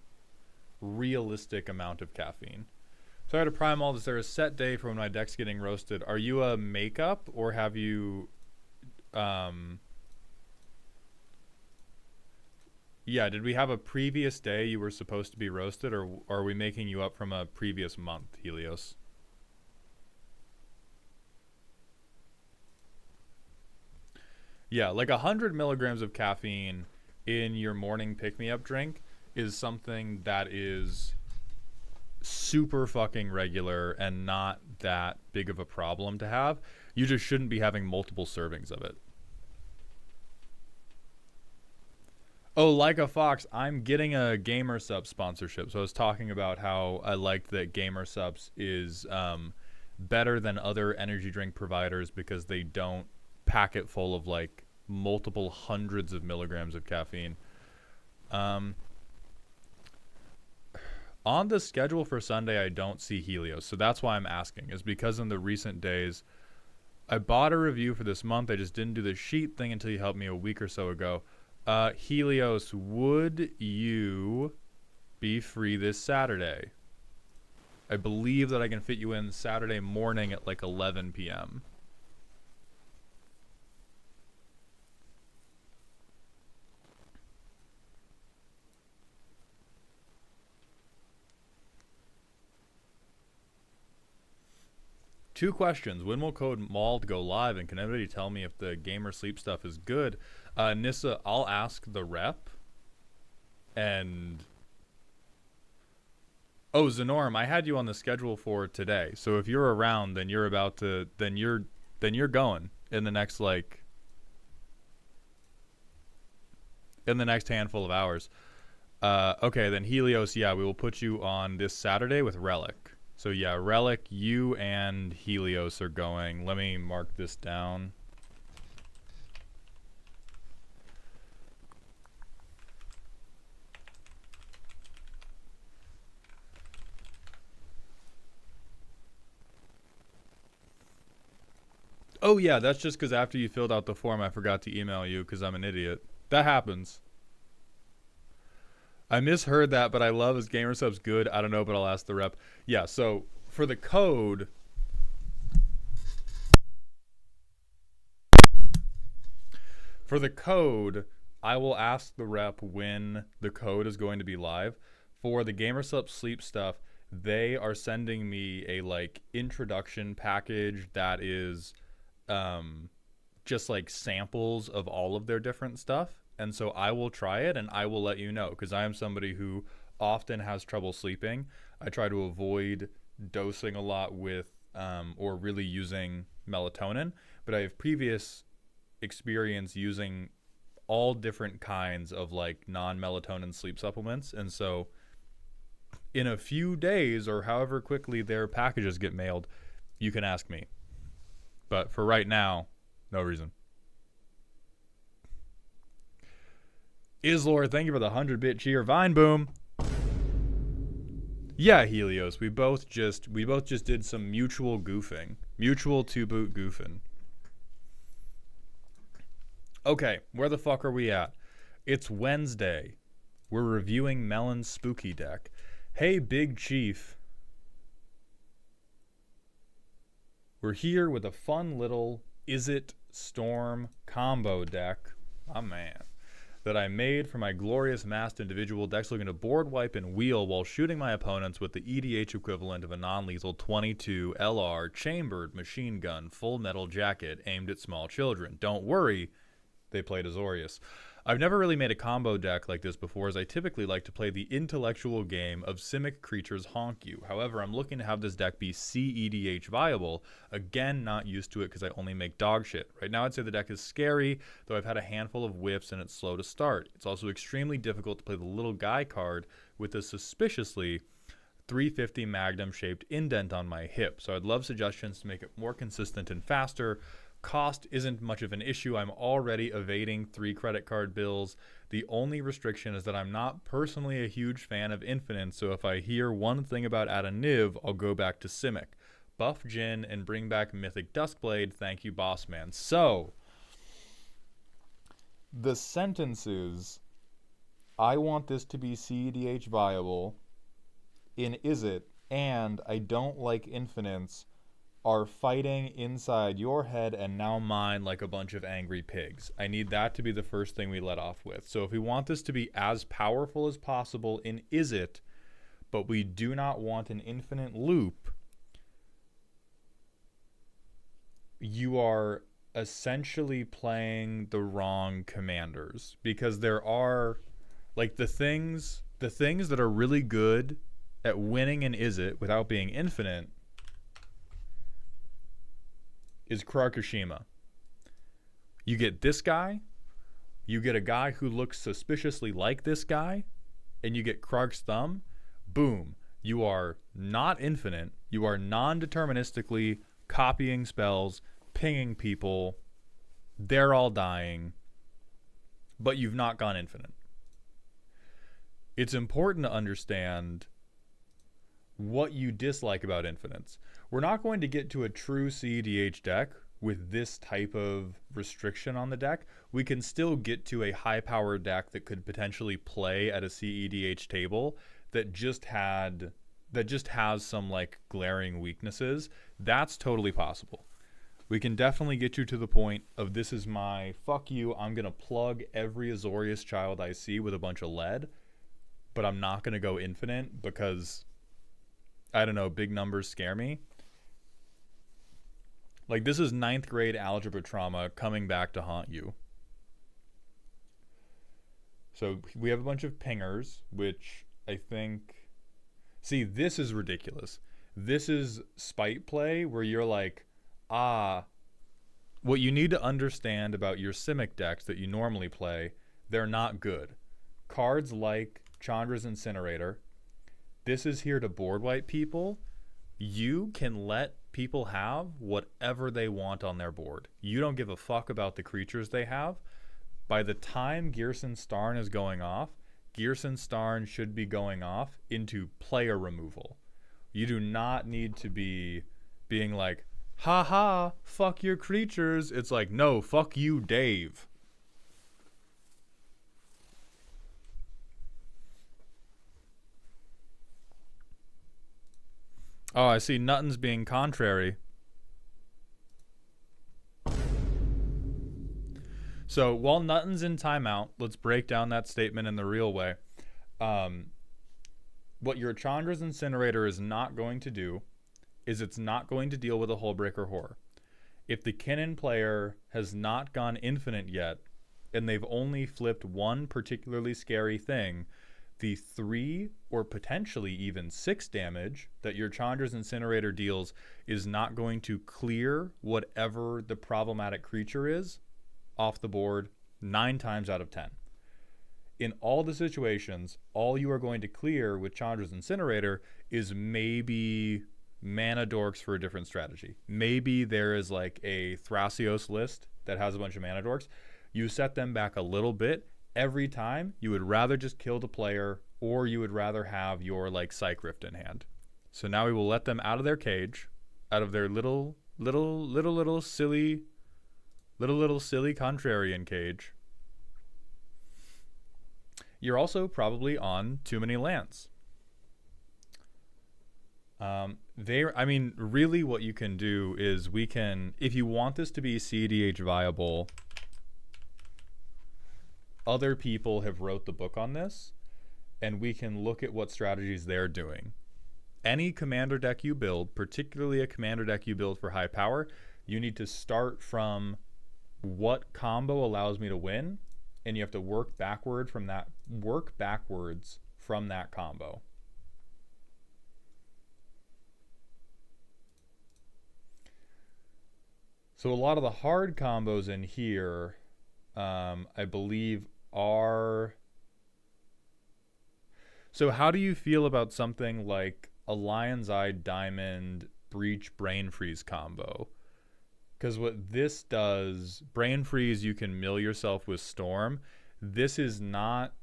realistic amount of caffeine. So I had a primal. Is there a set day for when my deck's getting roasted? Are you a makeup or have you yeah, did we have a previous day you were supposed to be roasted, or are we making you up from a previous month, Helios? Yeah, like 100 milligrams of caffeine in your morning pick-me-up drink is something that is super fucking regular and not that big of a problem to have. You just shouldn't be having multiple servings of it. Oh, like a fox, I'm getting a Gamer Subs sponsorship. So I was talking about how I liked that Gamer Subs is better than other energy drink providers because they don't pack it full of like multiple hundreds of milligrams of caffeine. On the schedule for Sunday, I don't see Helios. So that's why I'm asking, is because in the recent days, I bought a review for this month. I just didn't do the sheet thing until you helped me a week or so ago. Helios, would you be free this Saturday? I believe that I can fit you in Saturday morning at like 11 p.m. Two questions. When will Code Mauled go live? And can anybody tell me if the gamer sleep stuff is good? Nissa, I'll ask the rep. And oh, Zenorm, I had you on the schedule for today. So if you're around, then you're about to then you're going in the next handful of hours. Okay, then Helios, yeah, we will put you on this Saturday with Relic. So yeah, Relic, you and Helios are going. Let me mark this down. Oh yeah, that's just because after you filled out the form, I forgot to email you because I'm an idiot. That happens. I misheard that, but I love his gamer subs good. I don't know, but I'll ask the rep. Yeah, so for the code, I will ask the rep when the code is going to be live. For the gamer subs sleep stuff, they are sending me a like introduction package that is just like samples of all of their different stuff. And so I will try it and I will let you know because I am somebody who often has trouble sleeping. I try to avoid dosing a lot with or really using melatonin, but I have previous experience using all different kinds of like non-melatonin sleep supplements. And so in a few days or however quickly their packages get mailed, you can ask me. But for right now, no reason. Islor, thank you for the 100-bit cheer. Vine boom. Yeah, Helios, we both just did some mutual goofing. Mutual two-boot goofing. Okay, where the fuck are we at? It's Wednesday. We're reviewing Melon's spooky deck. Hey, Big Chief. We're here with a fun little Izzet Storm combo deck. Oh, man. That I made for my glorious masked individual decks looking to board wipe and wheel while shooting my opponents with the EDH equivalent of a non-lethal 22 LR chambered machine gun full metal jacket aimed at small children. Don't worry, they played Azorius. I've never really made a combo deck like this before, as I typically like to play the intellectual game of Simic Creatures Honk You. However, I'm looking to have this deck be CEDH viable. Again, not used to it because I only make dog shit. Right now, I'd say the deck is scary, though I've had a handful of whiffs and it's slow to start. It's also extremely difficult to play the little guy card with a suspiciously 350 Magnum-shaped indent on my hip. So I'd love suggestions to make it more consistent and faster. Cost isn't much of an issue. I'm already evading 3 credit card bills. The only restriction is that I'm not personally a huge fan of Infinite, so if I hear one thing about Add a Niv, I'll go back to Simic. Buff Jin and bring back Mythic Duskblade. Thank you, boss man. So, the sentences, I want this to be CEDH viable in Izzet, and I don't like Infinites, are fighting inside your head and now mine like a bunch of angry pigs. I need that to be the first thing we let off with. So if we want this to be as powerful as possible in Izzet, but we do not want an infinite loop, you are essentially playing the wrong commanders, because there are like the things that are really good at winning in Izzet without being infinite is Karakushima. You get this guy, you get a guy who looks suspiciously like this guy, and you get Krark's Thumb. Boom. You are not infinite. You are non-deterministically copying spells, pinging people. They're all dying, but you've not gone infinite. It's important to understand what you dislike about infinites. We're not going to get to a true CEDH deck with this type of restriction on the deck. We can still get to a high-powered deck that could potentially play at a CEDH table that just has some like glaring weaknesses. That's totally possible. We can definitely get you to the point of this is my fuck you, I'm going to plug every Azorius child I see with a bunch of lead, but I'm not going to go infinite because, I don't know, big numbers scare me. Like, this is 9th grade algebra trauma coming back to haunt you. So we have a bunch of pingers, which I think... See, this is ridiculous. This is spite play where you're like, what you need to understand about your Simic decks that you normally play, they're not good. Cards like Chandra's Incinerator, this is here to board wipe people. You can let people have whatever they want on their board. You don't give a fuck about the creatures they have. By the time Gearson Starn is going off, Gearson Starn should be going off into player removal. You do not need to be being like, haha, fuck your creatures. It's like, no, fuck you, Dave. Oh, I see Nutton's being contrary. So while Nutton's in timeout, let's break down that statement in the real way. What your Chandra's Incinerator is not going to do is it's not going to deal with a Hullbreaker Horror. If the Kinnan player has not gone infinite yet, and they've only flipped one particularly scary thing, the 3 or potentially even 6 damage that your Chandra's Incinerator deals is not going to clear whatever the problematic creature is off the board 9 times out of 10. In all the situations, all you are going to clear with Chandra's Incinerator is maybe mana dorks for a different strategy. Maybe there is like a Thrasios list that has a bunch of mana dorks. You set them back a little bit. Every time, you would rather just kill the player, or you would rather have your like Psych Rift in hand. So now we will let them out of their cage, out of their little silly contrarian cage. You're also probably on too many lands. Really what you can do is if you want this to be CEDH viable, other people have wrote the book on this, and we can look at what strategies they're doing. Any commander deck you build, particularly a commander deck you build for high power, you need to start from what combo allows me to win, and you have to work backwards from that combo. So a lot of the hard combos in here, I believe, are... So how do you feel about something like a Lion's Eye Diamond Breach Brain Freeze combo? Because what this does, Brain Freeze, you can mill yourself with Storm. This is not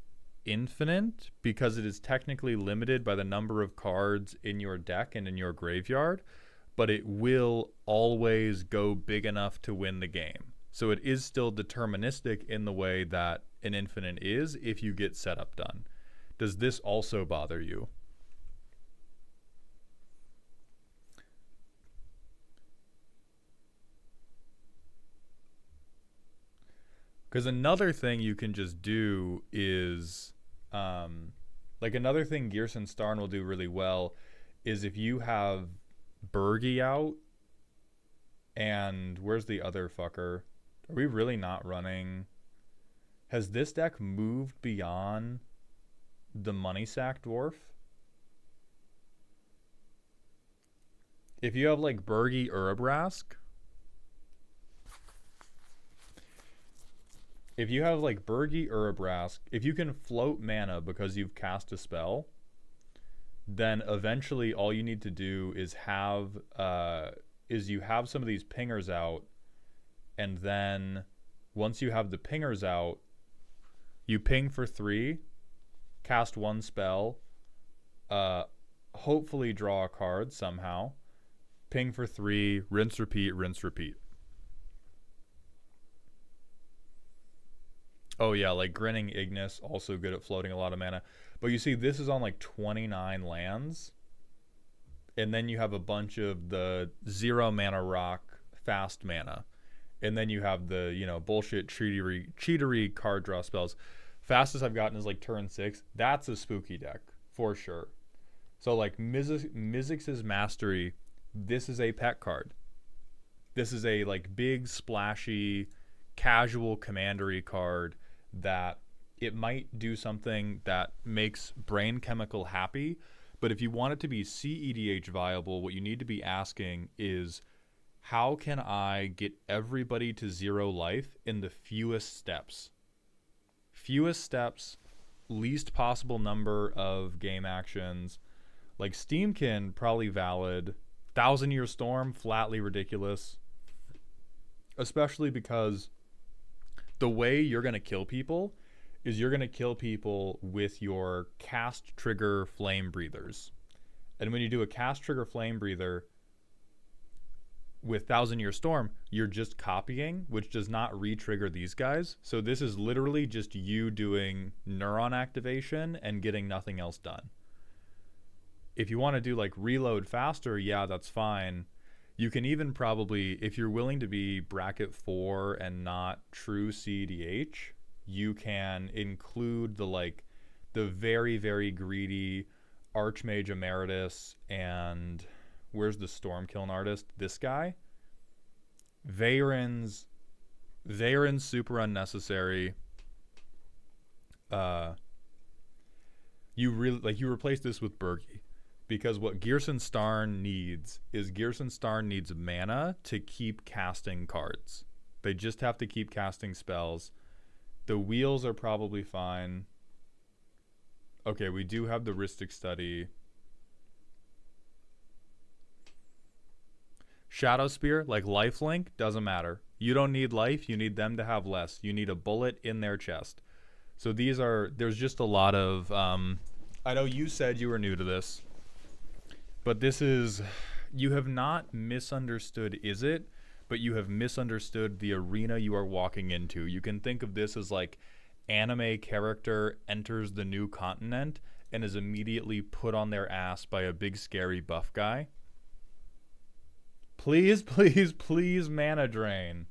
infinite because it is technically limited by the number of cards in your deck and in your graveyard, but it will always go big enough to win the game. So it is still deterministic in the way that an infinite is if you get setup done. Does this also bother you? Because another thing you can just do is, like another thing Gearson Starn will do really well is if you have Bergie out and where's the other fucker? Are we really not running? Has this deck moved beyond the Money Sack Dwarf? If you have like Bergie Urabrask, if you have like Bergie Urabrask, if you can float mana because you've cast a spell, then eventually all you need to do is you have some of these pingers out, and then once you have the pingers out, you ping for 3, cast 1 spell, hopefully draw a card somehow, ping for 3, rinse, repeat, rinse, repeat. Oh yeah, like Grinning Ignis, also good at floating a lot of mana. But you see, this is on like 29 lands. And then you have a bunch of the 0 mana rock, fast mana. And then you have the, you know, bullshit cheatery card draw spells. Fastest I've gotten is like turn 6. That's a spooky deck, for sure. So like Mizzix's Mastery, this is a pet card. This is a like big, splashy, casual commandery card that it might do something that makes Brain Chemical happy, but if you want it to be CEDH viable, what you need to be asking is, how can I get everybody to 0 life in the fewest steps? Fewest steps, least possible number of game actions. Like Steamkin, probably valid. 1,000 Year Storm, flatly ridiculous. Especially because the way you're going to kill people is you're going to kill people with your cast trigger flame breathers. And when you do a cast trigger flame breather with 1,000 Year Storm, you're just copying, which does not re-trigger these guys. So this is literally just you doing neuron activation and getting nothing else done. If you want to do like reload faster, yeah, that's fine. You can even probably, if you're willing to be bracket 4 and not true CDH, you can include the very, very greedy Archmage Emeritus and where's the Stormkiln artist? This guy. Veyron's super unnecessary. You replace this with Bergie. Because what Gearson Starn needs is Gearson Starn needs mana to keep casting cards. They just have to keep casting spells. The wheels are probably fine. Okay, we do have the Rhystic Study. Shadow Spear, like lifelink, doesn't matter. You don't need life, you need them to have less. You need a bullet in their chest. So there's just a lot of, I know you said you were new to this. But this is, you have not misunderstood Izzet, but you have misunderstood the arena you are walking into. You can think of this as like anime character enters the new continent and is immediately put on their ass by a big scary buff guy. Please, please, please mana drain.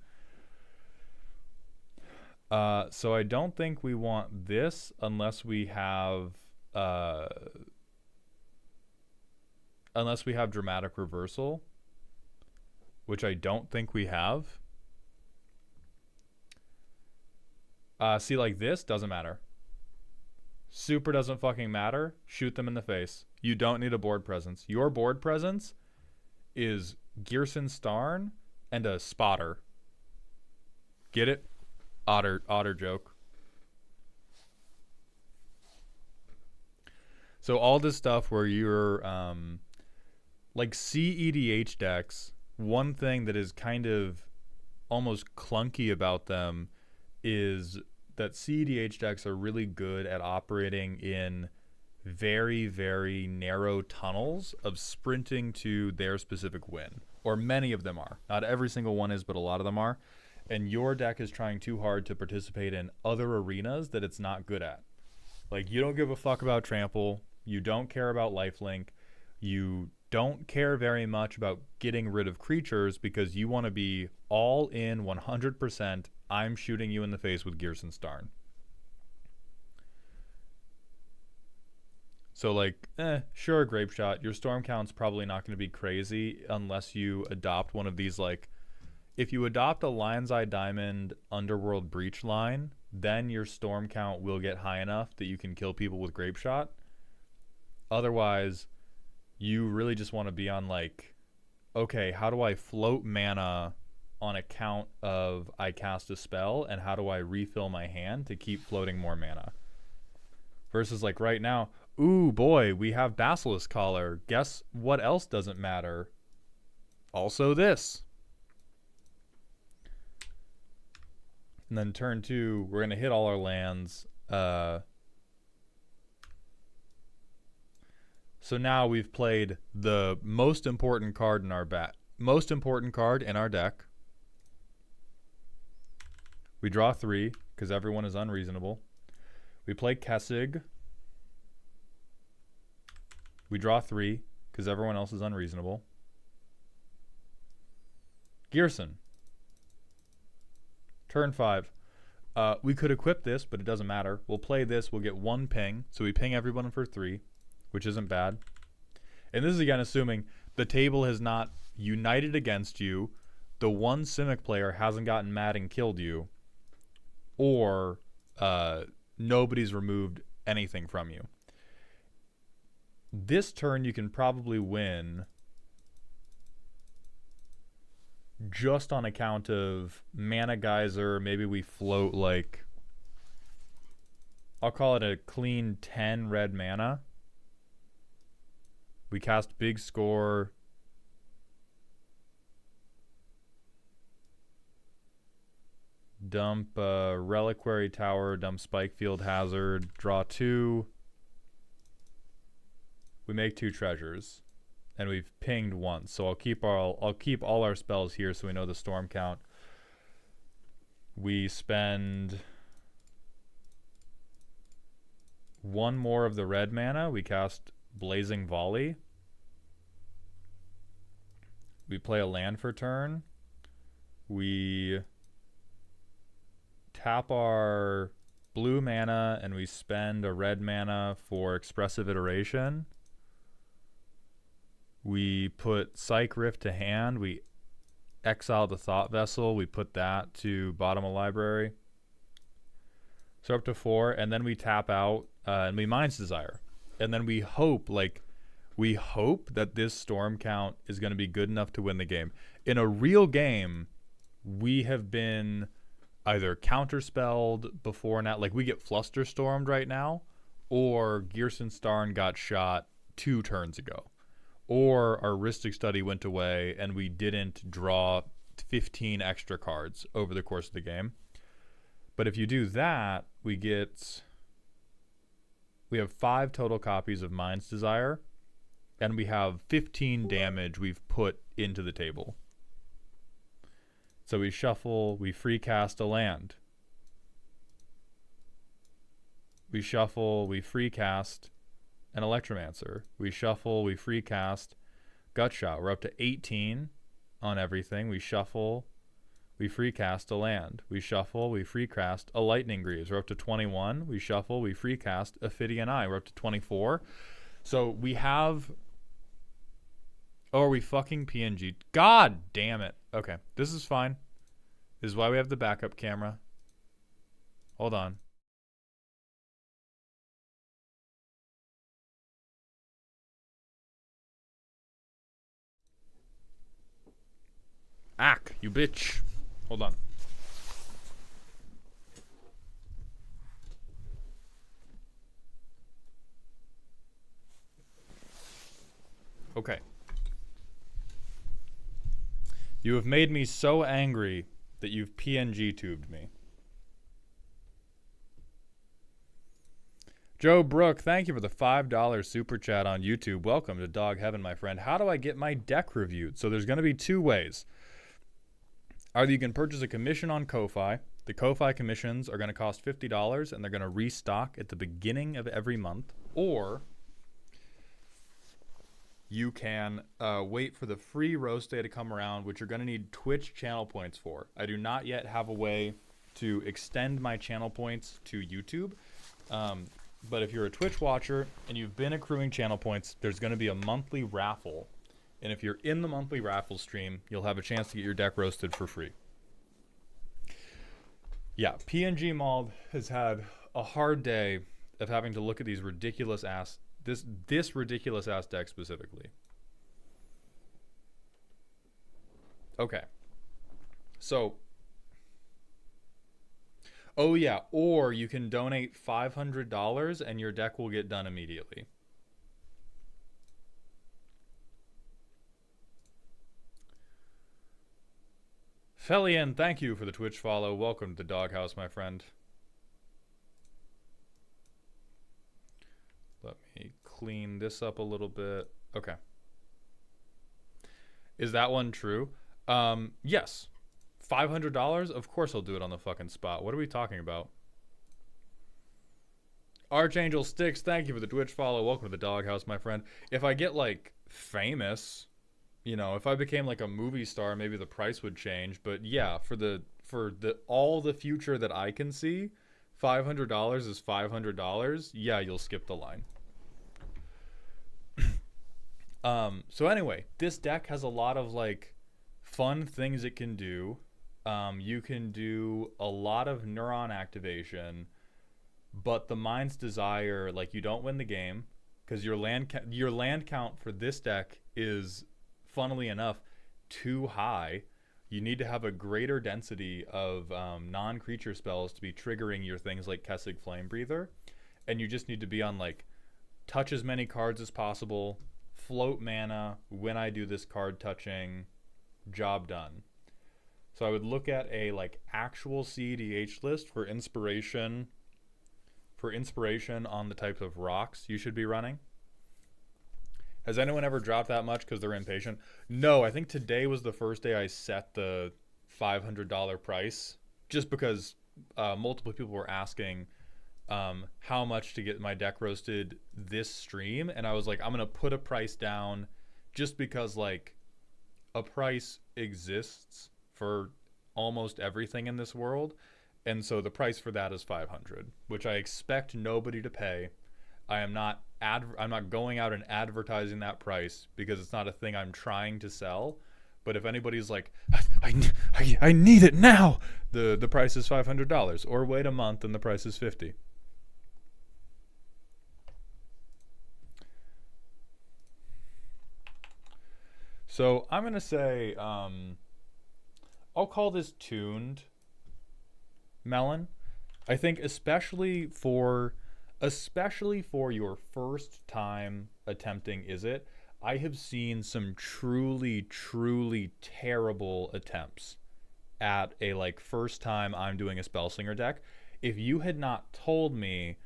So I don't think we want this unless we have Dramatic Reversal, which I don't think we have. See, like this doesn't matter. Super doesn't fucking matter. Shoot them in the face. You don't need a board presence. Your board presence is Gearson Starn and a spotter. Get it? Otter joke. So all this stuff where you're like CEDH decks, one thing that is kind of almost clunky about them is that CEDH decks are really good at operating in very, very narrow tunnels of sprinting to their specific win. Or many of them are. Not every single one is, but a lot of them are. And your deck is trying too hard to participate in other arenas that it's not good at. Like, you don't give a fuck about trample. You don't care about lifelink. You don't care very much about getting rid of creatures because you want to be all in 100%. I'm shooting you in the face with Gearson Starn. So, like, sure, Grape Shot. Your storm count's probably not going to be crazy unless you adopt one of these, like, if you adopt a Lion's Eye Diamond Underworld Breach line, then your storm count will get high enough that you can kill people with Grape Shot. Otherwise, you really just want to be on, like, okay, how do I float mana on account of I cast a spell, and how do I refill my hand to keep floating more mana? Versus, like, right now, ooh, boy, we have Basilisk Collar. Guess what else doesn't matter? Also this. And then turn 2, we're going to hit all our lands. So now we've played the most important card in our deck. We draw 3, because everyone is unreasonable. We play Kessig. We draw 3, because everyone else is unreasonable. Gearson. Turn 5. We could equip this, but it doesn't matter. We'll play this. We'll get 1 ping. So we ping everyone for 3, which isn't bad. And this is, again, assuming the table has not united against you, the one Simic player hasn't gotten mad and killed you, or nobody's removed anything from you. This turn you can probably win just on account of Mana Geyser. Maybe we float, like, I'll call it a clean 10 red mana. We cast Big Score. Dump Reliquary Tower, dump Spikefield Hazard, draw 2. We make 2 treasures, and we've pinged once. So I'll keep all our spells here, so we know the storm count. We spend 1 more of the red mana. We cast Blazing Volley. We play a land for turn. We tap our blue mana, and we spend a red mana for Expressive Iteration. We put Psych Rift to hand. We exile the Thought Vessel. We put that to bottom of library. So up to 4, and then we tap out, and we Mind's Desire. And then we hope that this storm count is going to be good enough to win the game. In a real game, we have been either counterspelled before now, like we get Flusterstormed right now, or Gearson Starn got shot 2 turns ago. Or our Rhystic Study went away and we didn't draw 15 extra cards over the course of the game. But if you do that, we have 5 total copies of Mind's Desire, and we have 15 damage we've put into the table. So we shuffle, we free cast a land. We shuffle, we free cast an Electromancer. We shuffle, we free cast Gutshot. We're up to 18 on everything. We shuffle, we free cast a land. We shuffle, we free cast a Lightning Greaves. We're up to 21. We shuffle, we free cast Ophidian Eye. We're up to 24. So we have... Oh, are we fucking PNG? God damn it. Okay, this is fine. This is why we have the backup camera. Hold on. Ack, you bitch. Hold on. Okay. You have made me so angry that you've PNG tubed me. Joe Brook, thank you for the $5 super chat on YouTube. Welcome to Dog Heaven, my friend. How do I get my deck reviewed? So there's going to be two ways. Either you can purchase a commission on Ko-Fi. The Ko-Fi commissions are going to cost $50, and they're going to restock at the beginning of every month. Or you can wait for the free roast day to come around, which you're going to need Twitch channel points for. I do not yet have a way to extend my channel points to YouTube. But if you're a Twitch watcher and you've been accruing channel points, there's going to be a monthly raffle. And if you're in the monthly raffle stream, you'll have a chance to get your deck roasted for free. Yeah, PNG Mald has had a hard day of having to look at these ridiculous ass, this ridiculous ass deck specifically. Okay. So, oh yeah, or you can donate $500 and your deck will get done immediately. Felian, thank you for the Twitch follow. Welcome to the Doghouse, my friend. Let me clean this up a little bit. Okay. Is that one true? Yes. $500? Of course I'll do it on the fucking spot. What are we talking about? Archangel Sticks, thank you for the Twitch follow. Welcome to the Doghouse, my friend. If I get, like, famous, you know, if I became, like, a movie star, maybe the price would change. But, yeah, for all the future that I can see, $500 is $500. Yeah, you'll skip the line. So anyway, this deck has a lot of, like, fun things it can do. You can do a lot of neuron activation, but the Mind's Desire, like, you don't win the game because your land count for this deck is, funnily enough, too high. You need to have a greater density of non-creature spells to be triggering your things like Kessig Flame Breather, and you just need to be on, like, touch as many cards as possible, float mana when I do this card touching, job done. So I would look at a, like, actual CEDH list for inspiration on the types of rocks you should be running. Has anyone ever dropped that much because they're impatient? No, I think today was the first day I set the $500 price, just because multiple people were asking how much to get my deck roasted this stream, and I was like, I'm going to put a price down just because, like, a price exists for almost everything in this world, and so the price for that is $500, which I expect nobody to pay. I'm not going out and advertising that price because it's not a thing I'm trying to sell. But if anybody's like, I need it now, the price is $500, or wait a month and the price is $50. So I'm gonna say, I'll call this tuned melon. I think especially for your first time attempting Izzet, I have seen some truly, truly terrible attempts at a, like, first time I'm doing a Spellslinger deck. If you had not told me,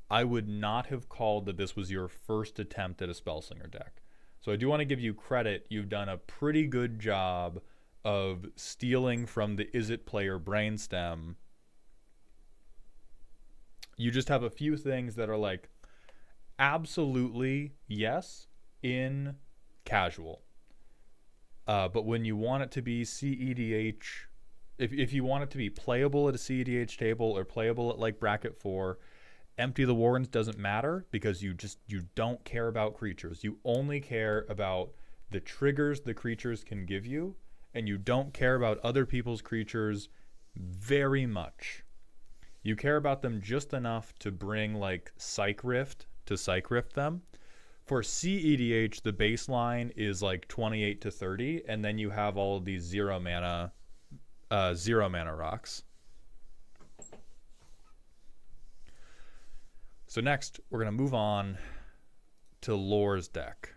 I would not have called that this was your first attempt at a Spellslinger deck. So I do want to give you credit. You've done a pretty good job of stealing from the Izzet player brainstem. You just have a few things that are, like, absolutely yes in casual. But when you want it to be CEDH, if you want it to be playable at a CEDH table or playable at, like, bracket 4, Empty the Warrens doesn't matter because you don't care about creatures. You only care about the triggers the creatures can give you, and you don't care about other people's creatures very much. You care about them just enough to bring, like, Psych Rift to Psych Rift them. For CEDH, the baseline is, like, 28 to 30, and then you have all of these zero mana rocks. So next, we're going to move on to Lore's deck,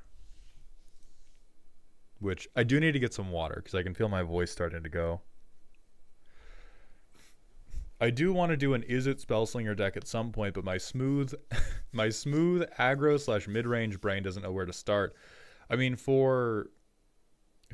which I do need to get some water because I can feel my voice starting to go. I do want to do an Izzet Spellslinger deck at some point, but my smooth aggro slash mid range brain doesn't know where to start. I mean, for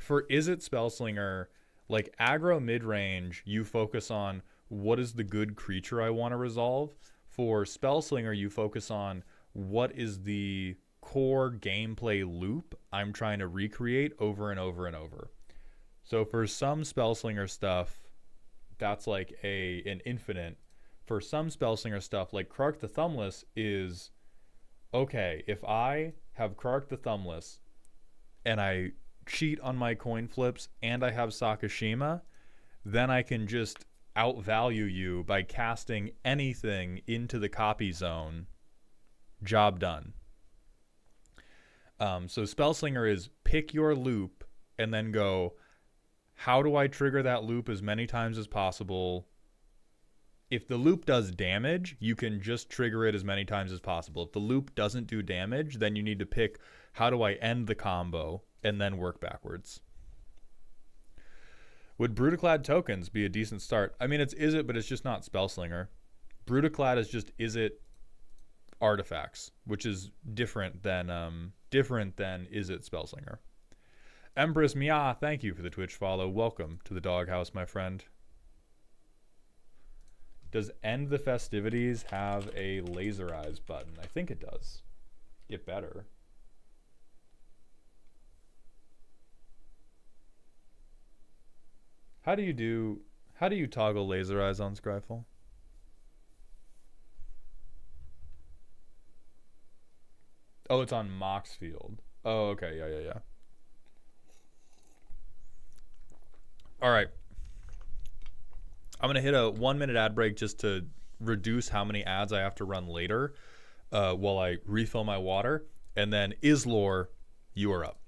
Izzet Spellslinger, like aggro mid range, you focus on what is the good creature I want to resolve. For Spellslinger, you focus on what is the core gameplay loop I'm trying to recreate over and over and over. So for some Spellslinger stuff, that's like an infinite. For some Spellslinger stuff, like Krark the Thumbless is, okay, if I have Krark the Thumbless and I cheat on my coin flips and I have Sakashima, then I can just outvalue you by casting anything into the copy zone. Job done. So Spellslinger is pick your loop and then go, how do I trigger that loop as many times as possible? If the loop does damage, you can just trigger it as many times as possible. If the loop doesn't do damage, then you need to pick, how do I end the combo, and then work backwards. Would Brutaclad tokens be a decent start? I mean, it's Izzet, but it's just not Spellslinger. Brutaclad is just Izzet artifacts, which is different than Izzet Spellslinger. Empress Mia, thank you for the Twitch follow. Welcome to the doghouse, my friend. Does End the Festivities have a laser eyes button? I think it does. It better. How do you toggle laser eyes on Scryfall? Oh, it's on Moxfield. Oh, okay. Yeah. All right. I'm going to hit a 1 minute ad break just to reduce how many ads I have to run later while I refill my water. And then Islore, you are up.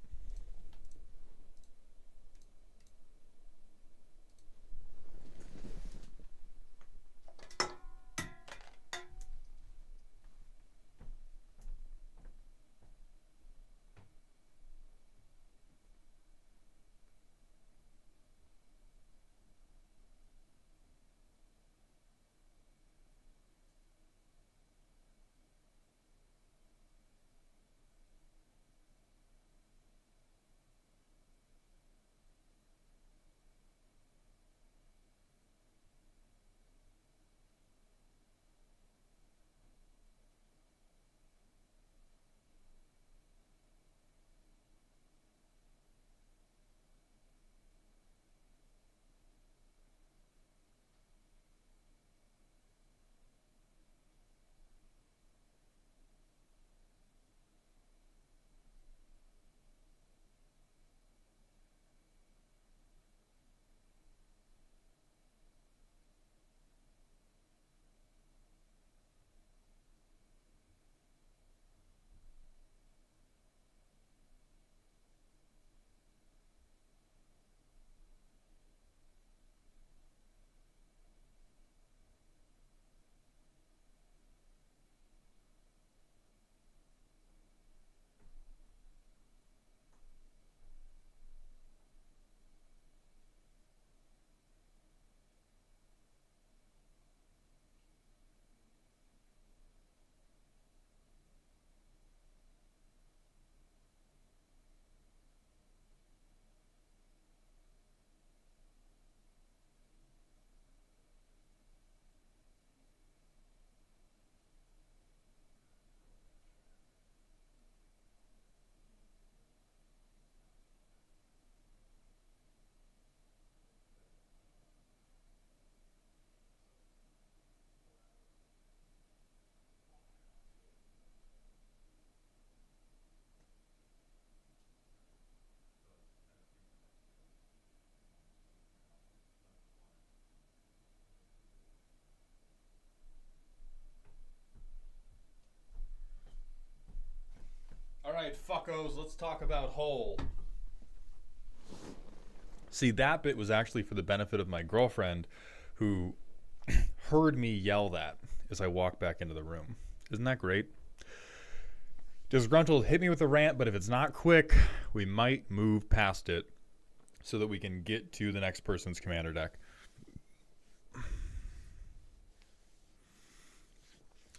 All right, fuckos, let's talk about Hole. See, that bit was actually for the benefit of my girlfriend, who heard me yell that as I walked back into the room. Isn't that great? Disgruntled, hit me with a rant, but if it's not quick, we might move past it so that we can get to the next person's commander deck.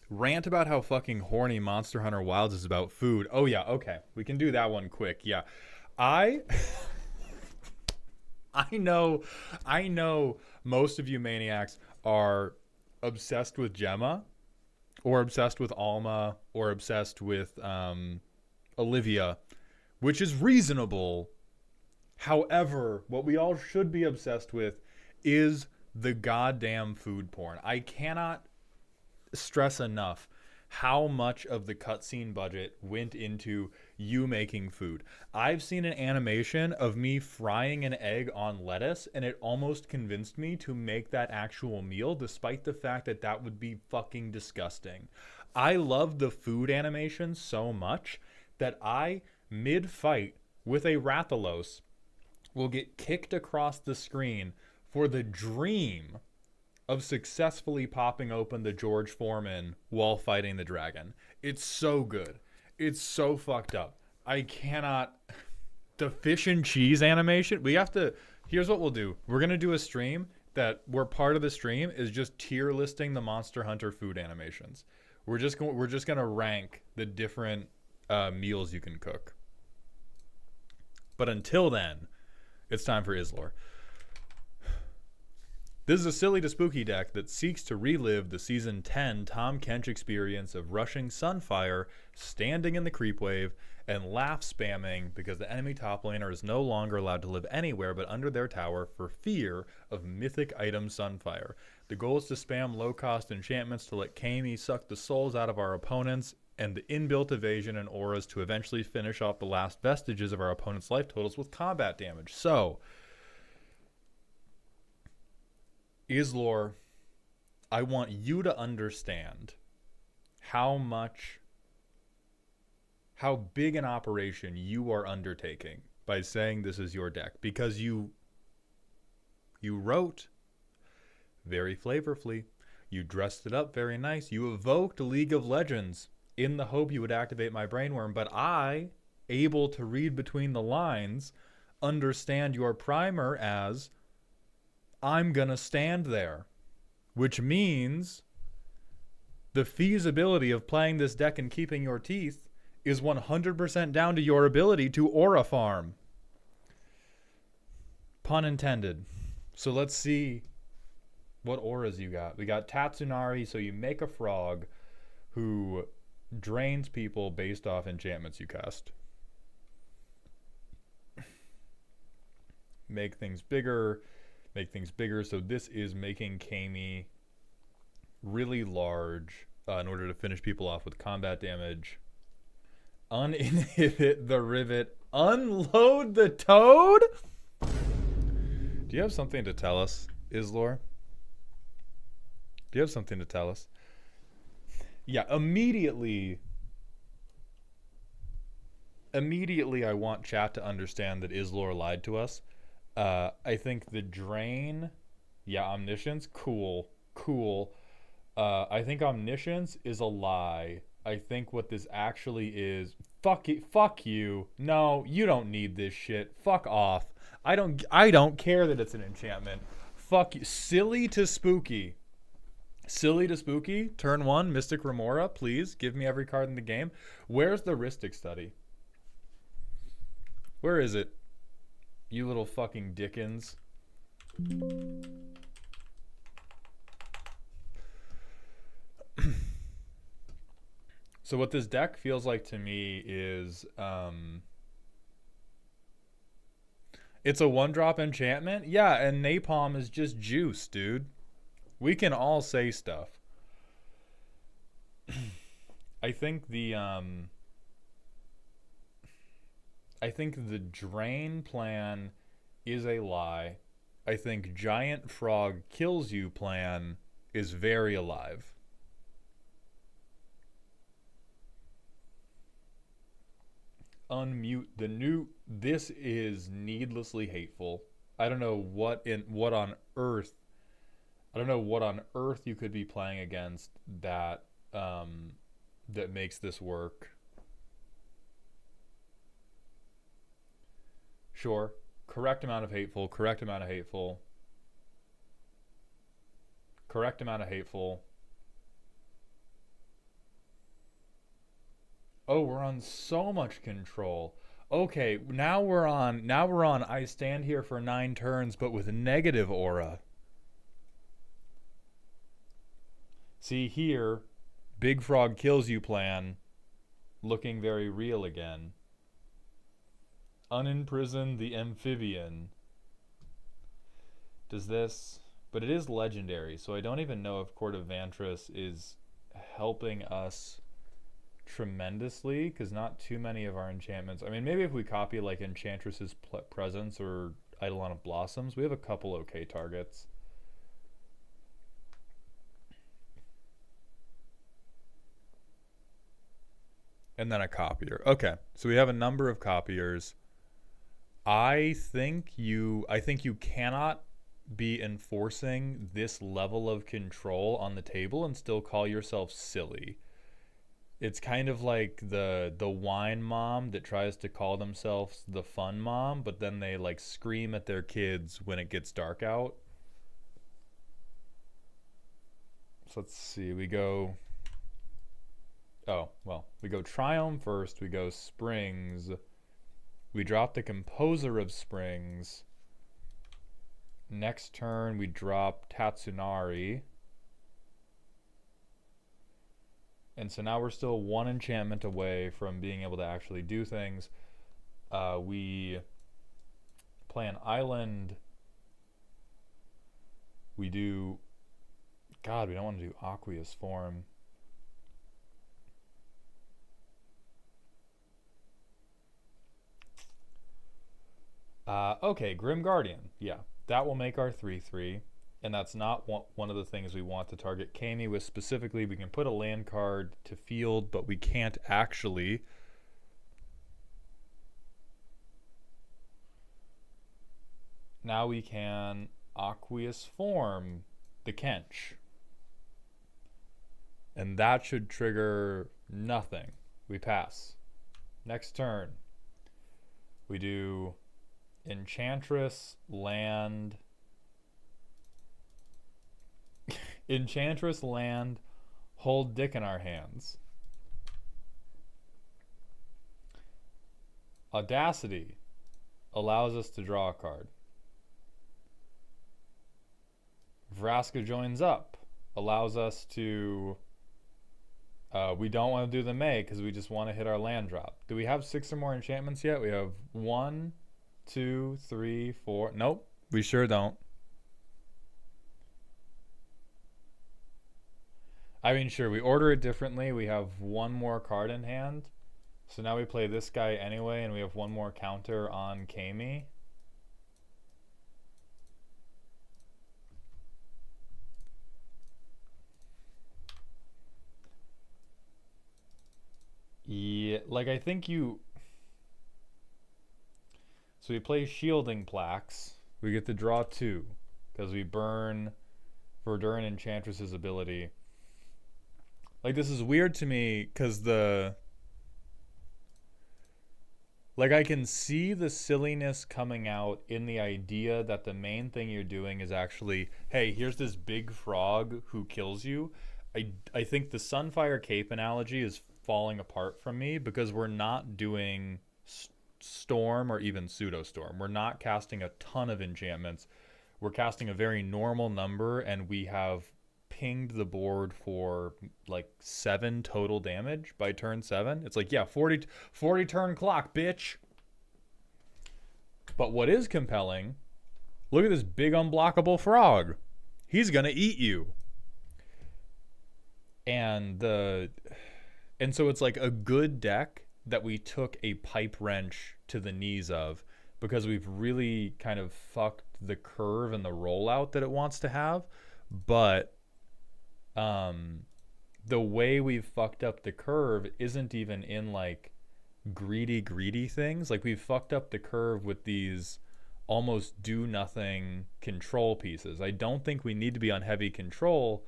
Rant about how fucking horny Monster Hunter Wilds is about food. Oh yeah, okay. We can do that one quick. Yeah. I I know most of you maniacs are obsessed with Gemma or obsessed with Alma or obsessed with Olivia, which is reasonable. However, what we all should be obsessed with is the goddamn food porn. I cannot stress enough how much of the cutscene budget went into you making food. I've seen an animation of me frying an egg on lettuce, and it almost convinced me to make that actual meal, despite the fact that that would be fucking disgusting. I love the food animation so much that I, mid-fight with a Rathalos, will get kicked across the screen for the dream of successfully popping open the George Foreman while fighting the dragon. It's so good. It's so fucked up. I cannot... The fish and cheese animation, we have to... Here's what we'll do. We're going to do a stream that where part of the stream is just tier listing the Monster Hunter food animations. We're just going to rank the different meals you can cook. But until then, it's time for Islor. This is a silly to spooky deck that seeks to relive the Season 10 Tom Kench experience of rushing Sunfire, standing in the creep wave, and laugh spamming because the enemy top laner is no longer allowed to live anywhere but under their tower for fear of mythic item Sunfire. The goal is to spam low-cost enchantments to let Kami suck the souls out of our opponents and the inbuilt evasion and auras to eventually finish off the last vestiges of our opponent's life totals with combat damage. So... Islor, I want you to understand how big an operation you are undertaking by saying this is your deck, because you wrote very flavorfully, you dressed it up very nice, you evoked League of Legends in the hope you would activate my brainworm, but I, able to read between the lines, understand your primer as I'm gonna stand there, which means the feasibility of playing this deck and keeping your teeth is 100% down to your ability to aura farm. Pun intended. So let's see what auras you got. We got Tatsunari, so you make a frog who drains people based off enchantments you cast. Make things bigger. So this is making Kami really large in order to finish people off with combat damage. Uninhibit the Rivet. Unload the Toad? Do you have something to tell us, Islor? Do you have something to tell us? Yeah, immediately I want chat to understand that Islor lied to us. I think the drain, yeah, omniscience, cool. I think omniscience is a lie. I think what this actually is, fuck you. No, you don't need this shit. Fuck off. I don't care that it's an enchantment. Fuck you. Silly to spooky. Turn 1, Mystic Remora, please. Give me every card in the game. Where's the Rhystic study? Where is it? You little fucking Dickens. So what this deck feels like to me is it's a 1-drop enchantment. Yeah, and napalm is just juice, dude. We can all say stuff. I think the drain plan is a lie. I think giant frog kills you plan is very alive. Unmute the new. This is needlessly hateful. I don't know what on earth you could be playing against that that makes this work. Sure. Correct amount of hateful. Oh, we're on so much control. Okay, now we're on I stand here for 9 turns but with negative aura. See here, Big Frog kills you plan, looking very real again. Unimprison the amphibian. Does this... But it is legendary, so I don't even know if Court of Vantress is helping us tremendously, because not too many of our enchantments... I mean, maybe if we copy like Enchantress's Presence or Eidolon of Blossoms, we have a couple okay targets. And then a copier. Okay, so we have a number of copiers. I think you cannot be enforcing this level of control on the table and still call yourself silly. It's kind of like the wine mom that tries to call themselves the fun mom, but then they like scream at their kids when it gets dark out. So let's see, we go... Oh, well, we go Triumph first, we go Springs. We drop the Composer of Springs. Next turn, we drop Tatsunari. And so now we're still 1 enchantment away from being able to actually do things. We play an island. We do... God, we don't want to do Aqueous Form. Okay, Grim Guardian. Yeah, that will make our 3/3. And that's not one of the things we want to target Kami with specifically. We can put a land card to field, but we can't actually. Now we can Aqueous Form the Kench. And that should trigger nothing. We pass. Next turn. We do Enchantress, land... Enchantress, land, hold dick in our hands. Audacity allows us to draw a card. Vraska joins up allows us to... we don't want to do the May because we just want to hit our land drop. Do we have 6 or more enchantments yet? We have 1, 2, 3, 4... Nope, we sure don't. I mean, sure, we order it differently. We have 1 more card in hand. So now we play this guy anyway, and we have 1 more counter on Kami. Yeah, like I think you... So we play Shielding Plaques. We get to draw 2, because we burn Verduran Enchantress's ability. Like, this is weird to me, because the... Like, I can see the silliness coming out in the idea that the main thing you're doing is actually, hey, here's this big frog who kills you. I think the Sunfire Cape analogy is falling apart from me, because we're not doing Storm or even Pseudo-Storm. We're not casting a ton of enchantments. We're casting a very normal number, and we have pinged the board for like 7 total damage by turn 7. It's like, yeah, 40 turn clock, bitch. But what is compelling, look at this big unblockable frog. He's gonna eat you. And so it's like a good deck that we took a pipe wrench to the knees of, because we've really kind of fucked the curve and the rollout that it wants to have. But the way we've fucked up the curve isn't even in like greedy things. Like, we've fucked up the curve with these almost do nothing control pieces. I don't think we need to be on heavy control,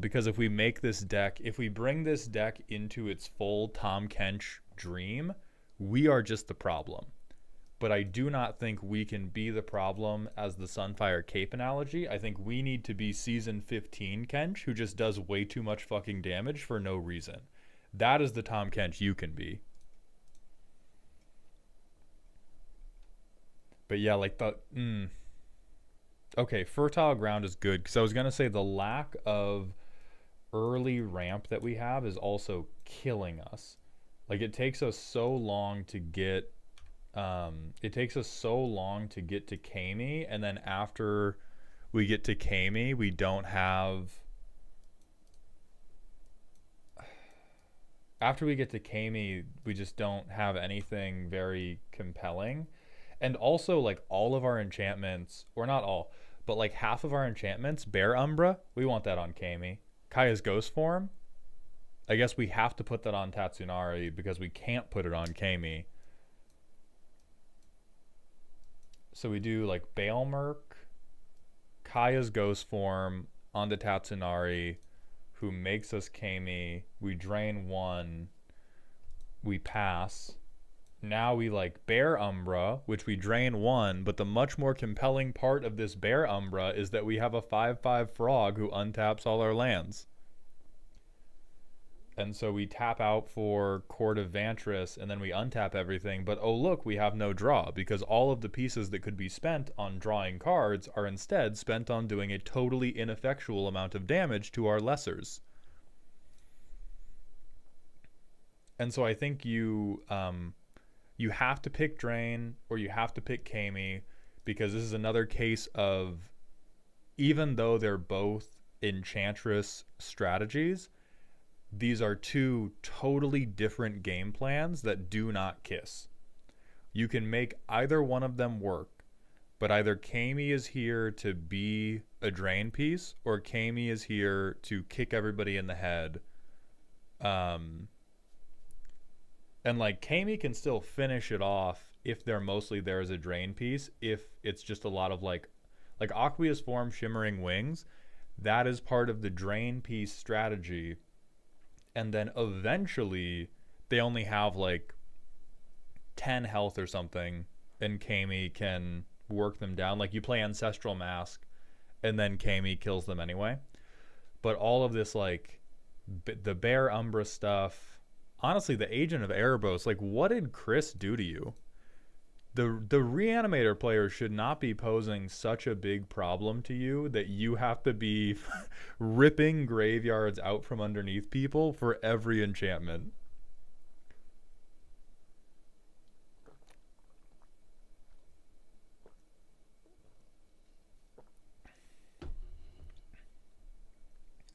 because if we make this deck, if we bring this deck into its full Tom Kench dream, we are just the problem. But I do not think we can be the problem as the Sunfire Cape analogy. I think we need to be Season 15 Kench, who just does way too much fucking damage for no reason. That is the Tom Kench you can be. But yeah, like okay, fertile ground is good because I was gonna say the lack of early ramp that we have is also killing us. Like it takes us so long to get to Kami, and then after we get to Kami, we don't have after we get to Kami, we just don't have anything very compelling. And also, like, all of our enchantments, or not all, but like half of our enchantments, Bear Umbra, we want that on Kami. Kaya's Ghost Form, I guess we have to put that on Tatsunari because we can't put it on Kami. So we do like Baelmerk, Kaya's Ghost Form onto Tatsunari, who makes us Kami. We drain one, we pass. Now we like Bear Umbra, which we drain one, but the much more compelling part of this Bear Umbra is that we have a 5/5 frog who untaps all our lands. And so we tap out for Court of Vantress, and then we untap everything, but oh look, we have no draw, because all of the pieces that could be spent on drawing cards are instead spent on doing a totally ineffectual amount of damage to our lessers. And so I think you have to pick Drain, or you have to pick Kami, because this is another case of, even though they're both Enchantress strategies, these are two totally different game plans that do not kiss. You can make either one of them work, but either Kami is here to be a drain piece, or Kami is here to kick everybody in the head. And like Kami can still finish it off if they're mostly there as a drain piece, if it's just a lot of like Aqua's Form, Shimmering Wings, that is part of the drain piece strategy. And then eventually they only have like 10 health or something, and Kami can work them down. Like you play Ancestral Mask and then Kami kills them anyway. But all of this, like the Bear Umbra stuff, honestly, the Agent of Erebos, like what did Chris do to you? The Reanimator player should not be posing such a big problem to you that you have to be ripping graveyards out from underneath people for every enchantment.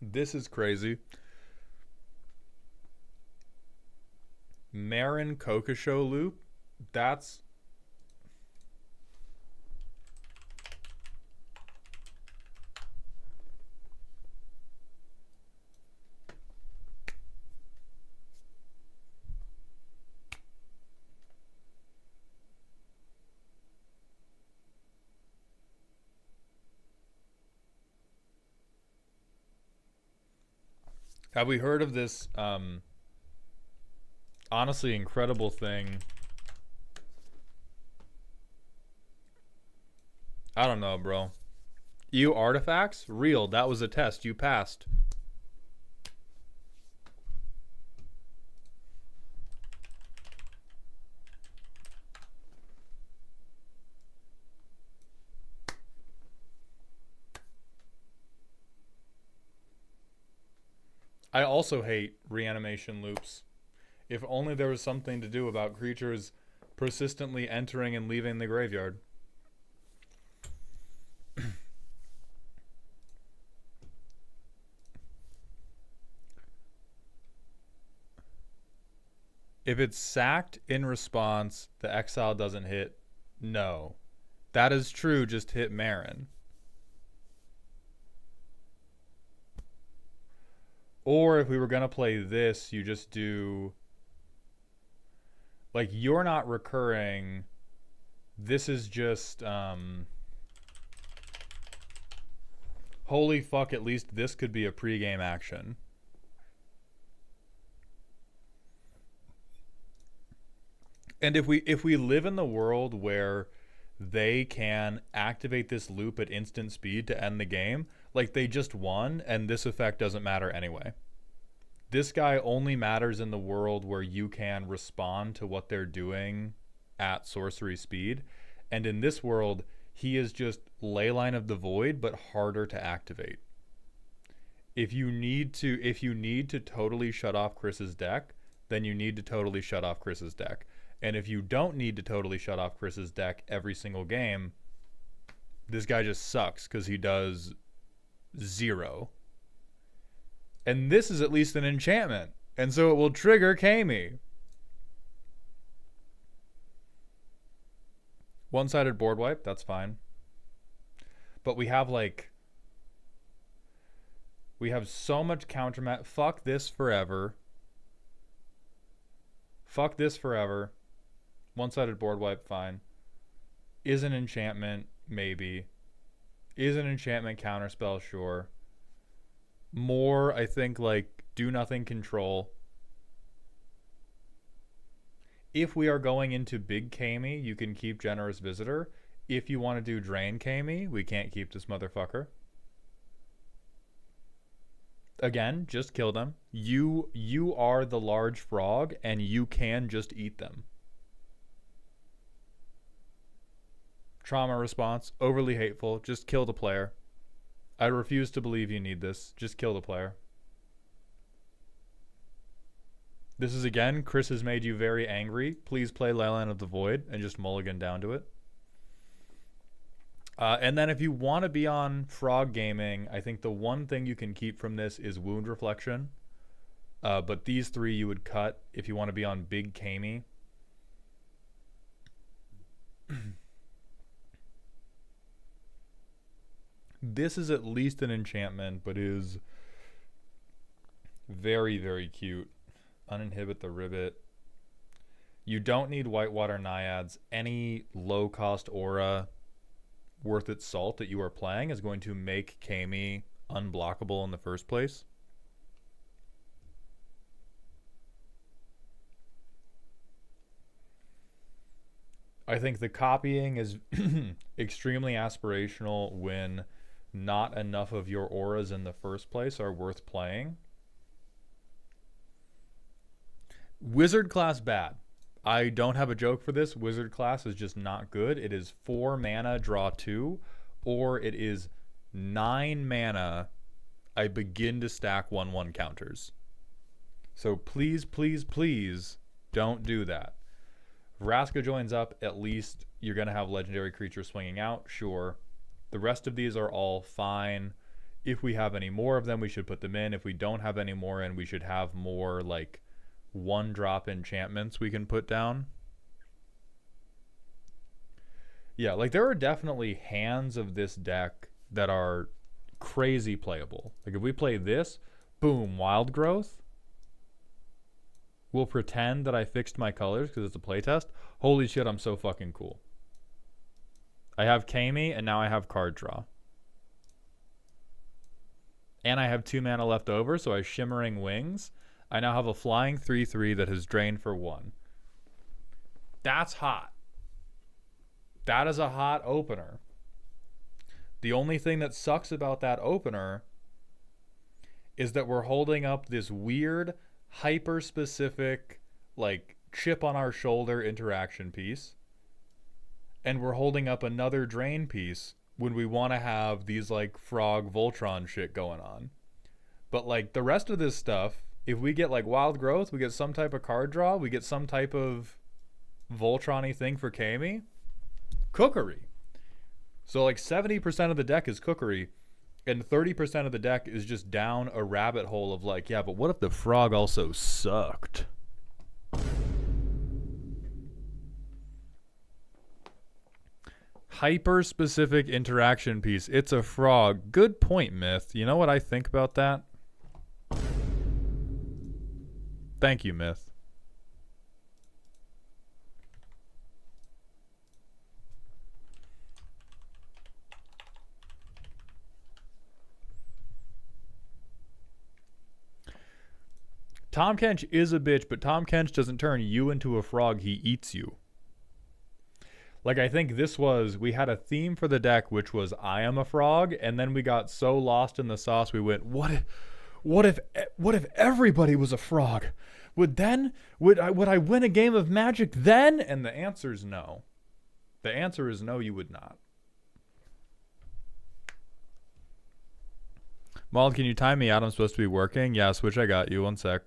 This is crazy. Marin Kokosho loop, that's... Have we heard of this honestly incredible thing? I don't know, bro. You artifacts? Real. That was a test. You passed. I also hate reanimation loops. If only there was something to do about creatures persistently entering and leaving the graveyard. If it's sacked in response, the exile doesn't hit. No. That is true, just hit Marin. Or if we were going to play this, you just do... Like, you're not recurring. This is just... Holy fuck, at least this could be a pregame action. And if we live in the world where they can activate this loop at instant speed to end the game, like they just won, and this effect doesn't matter anyway. This guy only matters in the world where you can respond to what they're doing at sorcery speed. And in this world, he is just Leyline of the Void, but harder to activate. If you need to totally shut off Chris's deck, then you need to totally shut off Chris's deck. And if you don't need to totally shut off Chris's deck every single game, this guy just sucks because he does 0. And this is at least an enchantment. And so it will trigger Kami. One-sided board wipe, that's fine. But we have so much countermat. Fuck this forever. Fuck this forever. One-sided board wipe, fine. Is an enchantment, maybe. Is an enchantment counterspell, sure. More, I think, like, do nothing control. If we are going into big Kami, you can keep Generous Visitor. If you want to do Drain Kami, we can't keep this motherfucker. Again, just kill them. You are the large frog, and you can just eat them. Trauma response, overly hateful, just kill the player. I refuse to believe you need this. Just kill the player. This is, again, Chris has made you very angry. Please play Leyline of the Void and just mulligan down to it. And then if you want to be on Frog Gaming, I think the one thing you can keep from this is Wound Reflection. But these 3 you would cut if you want to be on Big Kami. This is at least an enchantment, but is very, very cute. Uninhibit the Ribbit. You don't need Whitewater Naiads. Any low-cost aura worth its salt that you are playing is going to make Kami unblockable in the first place. I think the copying is extremely aspirational when not enough of your auras in the first place are worth playing. Wizard class bad. I don't have a joke for this. Wizard class is just not good. It is 4 mana, draw 2, or it is 9 mana, I begin to stack 1/1 counters. So please, please, please don't do that. Vraska joins up, at least you're going to have legendary creatures swinging out, sure. The rest of these are all fine. If we have any more of them, we should put them in. If we don't have any more in, we should have more, like, 1-drop enchantments we can put down. Yeah, like, there are definitely hands of this deck that are crazy playable. Like, if we play this, boom, Wild Growth. We'll pretend that I fixed my colors because it's a playtest. Holy shit, I'm so fucking cool. I have Kami, and now I have card draw. And I have 2 mana left over, so I have Shimmering Wings. I now have a flying 3/3 that has drained for 1. That's hot. That is a hot opener. The only thing that sucks about that opener is that we're holding up this weird, hyper-specific, like, chip on our shoulder interaction piece. And we're holding up another drain piece when we want to have these, like, frog Voltron shit going on. But, like, the rest of this stuff, if we get, like, Wild Growth, we get some type of card draw, we get some type of Voltron-y thing for Kami, cookery. So, like, 70% of the deck is cookery, and 30% of the deck is just down a rabbit hole of, like, yeah, but what if the frog also sucked? Hyper-specific interaction piece. It's a frog. Good point, Myth. You know what I think about that? Thank you, Myth. Tom Kench is a bitch, but Tom Kench doesn't turn you into a frog. He eats you. Like, I think we had a theme for the deck, which was I am a frog, and then we got so lost in the sauce, we went, what What if everybody was a frog? Would I win a game of Magic then? And the answer is no. The answer is no, you would not. Maul, can you time me out? I'm supposed to be working. Yeah, Switch, I got you. One sec.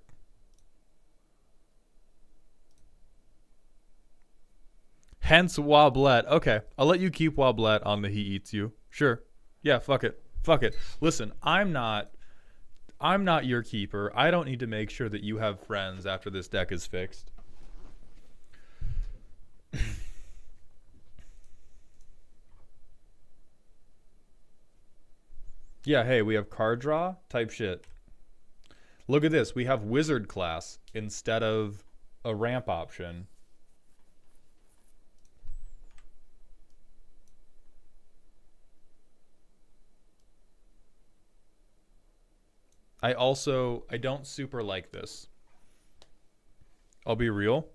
Hence Wobblet. Okay, I'll let you keep Wobblet on the He Eats You. Sure. Yeah, fuck it. Fuck it. Listen, I'm not your keeper. I don't need to make sure that you have friends after this deck is fixed. Yeah, hey, we have card draw type shit. Look at this. We have wizard class instead of a ramp option. I don't super like this. I'll be real.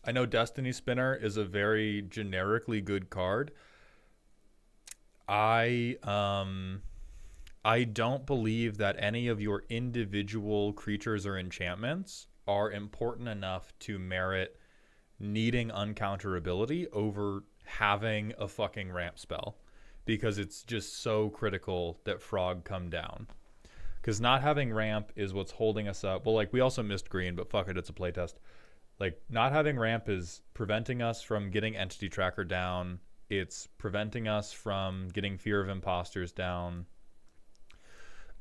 I know Destiny Spinner is a very generically good card. I don't believe that any of your individual creatures or enchantments are important enough to merit needing uncounterability over having a fucking ramp spell, because it's just so critical that Frog come down. Because not having ramp is what's holding us up. Well, like, we also missed green, but fuck it, it's a playtest. Like, not having ramp is preventing us from getting Entity Tracker down. It's preventing us from getting Fear of Imposters down.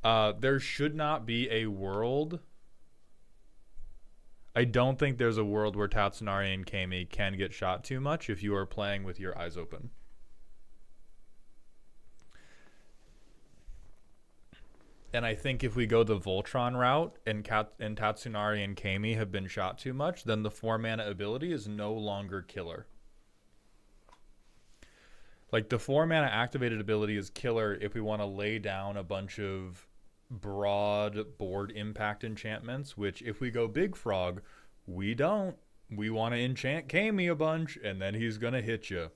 There should not be a world. I don't think there's a world where Tatsunari and Kami can get shot too much if you are playing with your eyes open. And I think if we go the Voltron route and Tatsunari and Kami have been shot too much, then the 4-mana ability is no longer killer. Like, the 4-mana activated ability is killer if we want to lay down a bunch of broad board impact enchantments, which if we go Big Frog, we don't. We want to enchant Kami a bunch, and then he's going to hit you.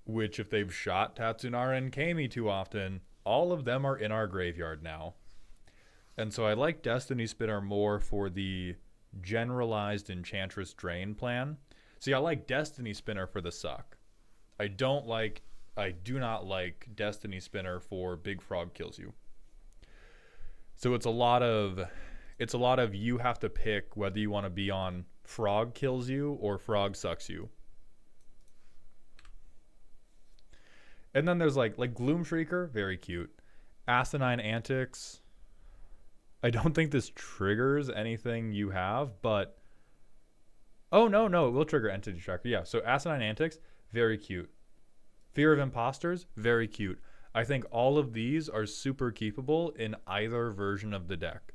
Which, if they've shot Tatsunari and Kami too often, all of them are in our graveyard now. And so I like Destiny Spinner more for the generalized Enchantress Drain plan. See, I like Destiny Spinner for the suck. I do not like Destiny Spinner for Big Frog kills you. So it's a lot of you have to pick whether you want to be on Frog kills you or Frog sucks you. And then there's like Gloom Shrieker, very cute. Asinine Antics. I don't think this triggers anything you have, but oh no, it will trigger Entity Tracker. Yeah, so Asinine Antics, very cute. Fear of Imposters, very cute. I think all of these are super keepable in either version of the deck.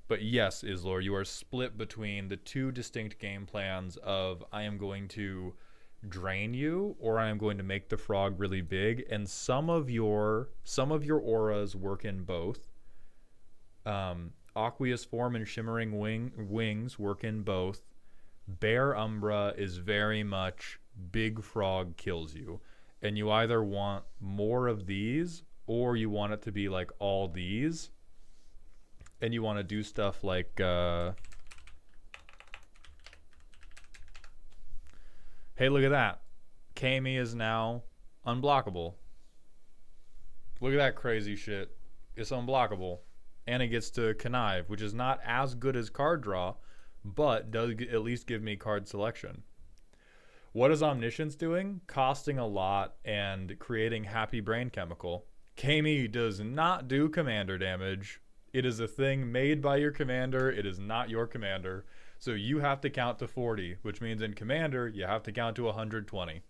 But yes, Islor, you are split between the two distinct game plans of I am going to drain you or I am going to make the frog really big, and some of your auras work in both. Aqueous Form and Shimmering Wings work in both. Bear Umbra is very much Big Frog kills you, and you either want more of these or you want it to be like all these, and you want to do stuff like hey, look at that. Kami is now unblockable. Look at that crazy shit. It's unblockable. And it gets to connive, which is not as good as card draw, but does at least give me card selection. What is Omniscience doing? Costing a lot and creating happy brain chemical. Kami does not do commander damage. It is a thing made by your commander. It is not your commander. So you have to count to 40, which means in commander, you have to count to 120.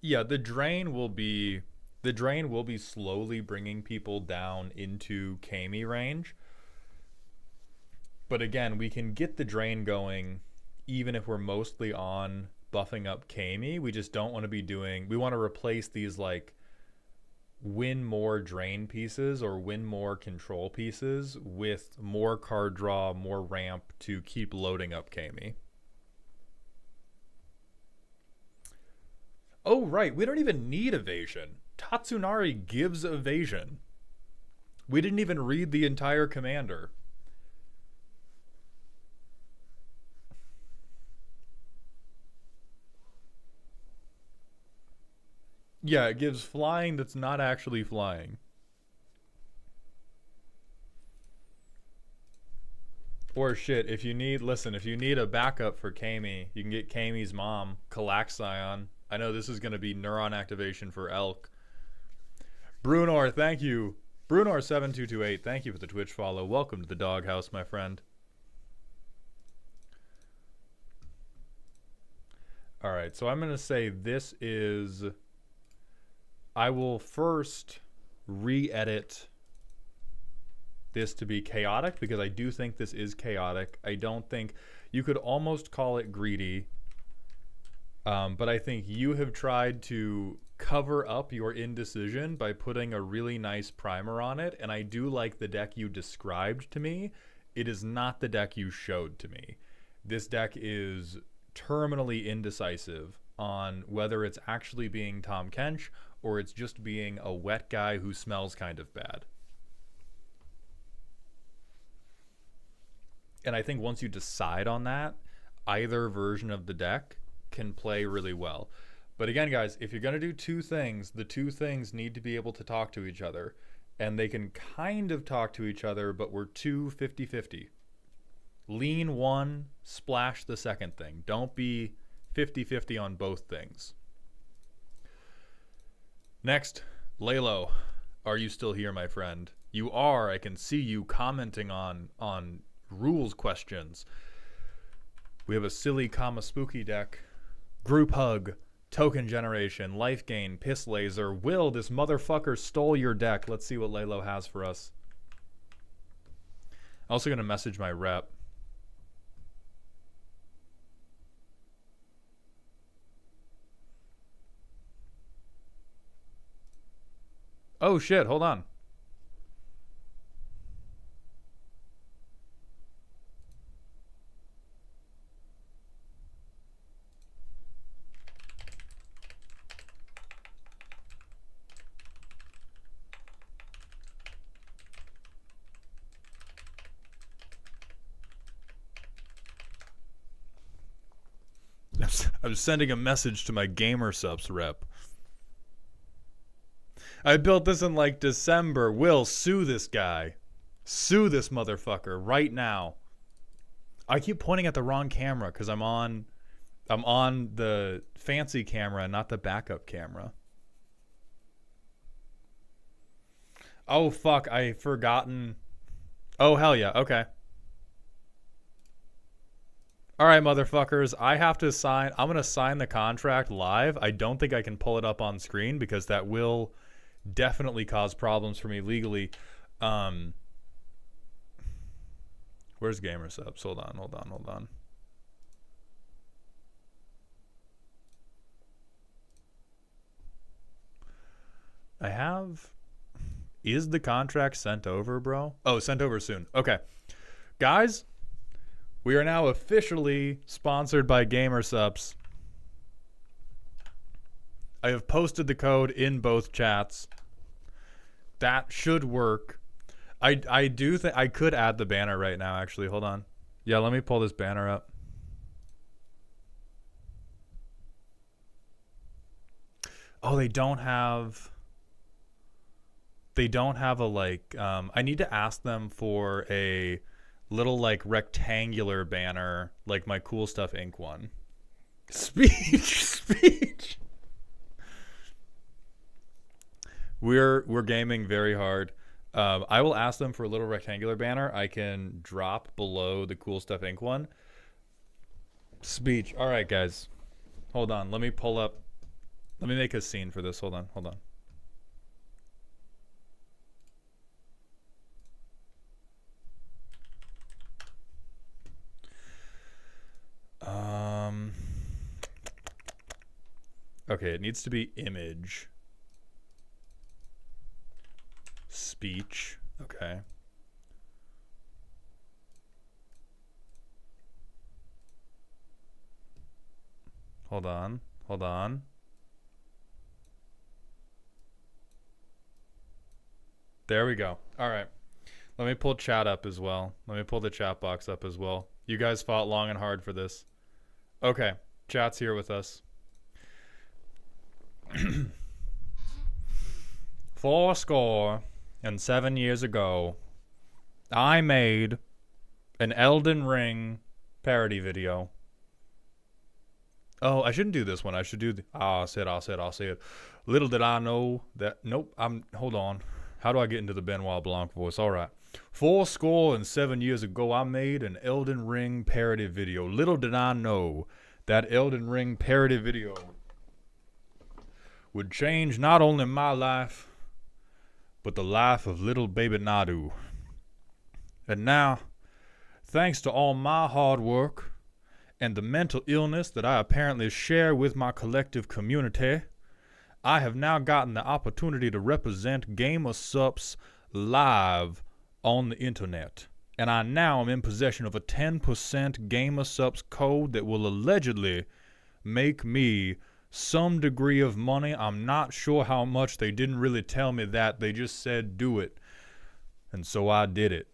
Yeah, the drain will be slowly bringing people down into Kami range. But again, we can get the drain going even if we're mostly on buffing up Kami. We just don't want to be doing, we want to replace these like win more drain pieces or win more control pieces with more card draw, more ramp to keep loading up Kami. Oh, right. We don't even need evasion. Tatsunari gives evasion. We didn't even read the entire commander. Yeah, it gives flying that's not actually flying. Or shit, if you need, listen, if you need a backup for Kami, you can get Kami's mom, Calaxion. I know this is going to be neuron activation for Elk. Brunor, thank you. Brunor7228, thank you for the Twitch follow. Welcome to the doghouse, my friend. All right, so I'm going to say this is... I will first re-edit this to be chaotic because I do think this is chaotic. I don't think... You could almost call it greedy. But I think you have tried to cover up your indecision by putting a really nice primer on it. And I do like the deck you described to me. It is not the deck you showed to me. This deck is terminally indecisive on whether it's actually being Tom Kench or it's just being a wet guy who smells kind of bad. And I think once you decide on that, either version of the deck can play really well. But again, guys, if you're going to do two things, the two things need to be able to talk to each other. And they can kind of talk to each other, but we're two 50-50. Lean one, splash the second thing. Don't be 50-50 on both things. Next, Lalo. Are you still here, my friend? You are. I can see you commenting on rules questions. We have a silly, spooky deck. Group hug, token generation, life gain, piss laser. Will, this motherfucker stole your deck. Let's see what Lalo has for us. I'm also going to message my rep. Oh shit, hold on. I'm sending a message to my Gamer Subs rep. I built this in like December. Will, sue this guy. Sue this motherfucker right now. I keep pointing at the wrong camera because I'm on the fancy camera, not the backup camera. Oh fuck, I forgotten. Oh hell yeah, okay. All right, motherfuckers, I have to sign. I'm going to sign the contract live. I don't think I can pull it up on screen because that will definitely cause problems for me legally. Where's Gamer Subs? Hold on. I have... Is the contract sent over, bro? Oh, sent over soon. Okay. Guys... We are now officially sponsored by Gamer Subs. I have posted the code in both chats. That should work. I do think I could add the banner right now, actually. Hold on. Yeah, let me pull this banner up. Oh, they don't have a like I need to ask them for a little like rectangular banner like my Cool Stuff Inc. one. Speech. We're gaming very hard. I will ask them for a little rectangular banner I can drop below the Cool Stuff Inc. one. Speech. All right, guys. Hold on. Let me pull up. Let me make a scene for this. Hold on. Okay, it needs to be image. speech. Okay. Hold on. There we go. All right. Let me pull chat up as well. Let me pull the chat box up as well. You guys fought long and hard for this. Okay. Chat's here with us. 4 years ago, I made an Elden Ring parody video. Oh, I shouldn't do this one. I should do I'll say it. Little did I know that. Nope. Hold on. How do I get into the Benoit Blanc voice? All right. 7 years ago, I made an Elden Ring parody video. Little did I know that Elden Ring parody video would change not only my life, but the life of little baby Nadu. And now, thanks to all my hard work and the mental illness that I apparently share with my collective community, I have now gotten the opportunity to represent Gamer Sups live on the internet. And I now am in possession of a 10% Gamer Sups code that will allegedly make me some degree of money. I'm not sure how much. They didn't really tell me that. They just said do it. And so I did it.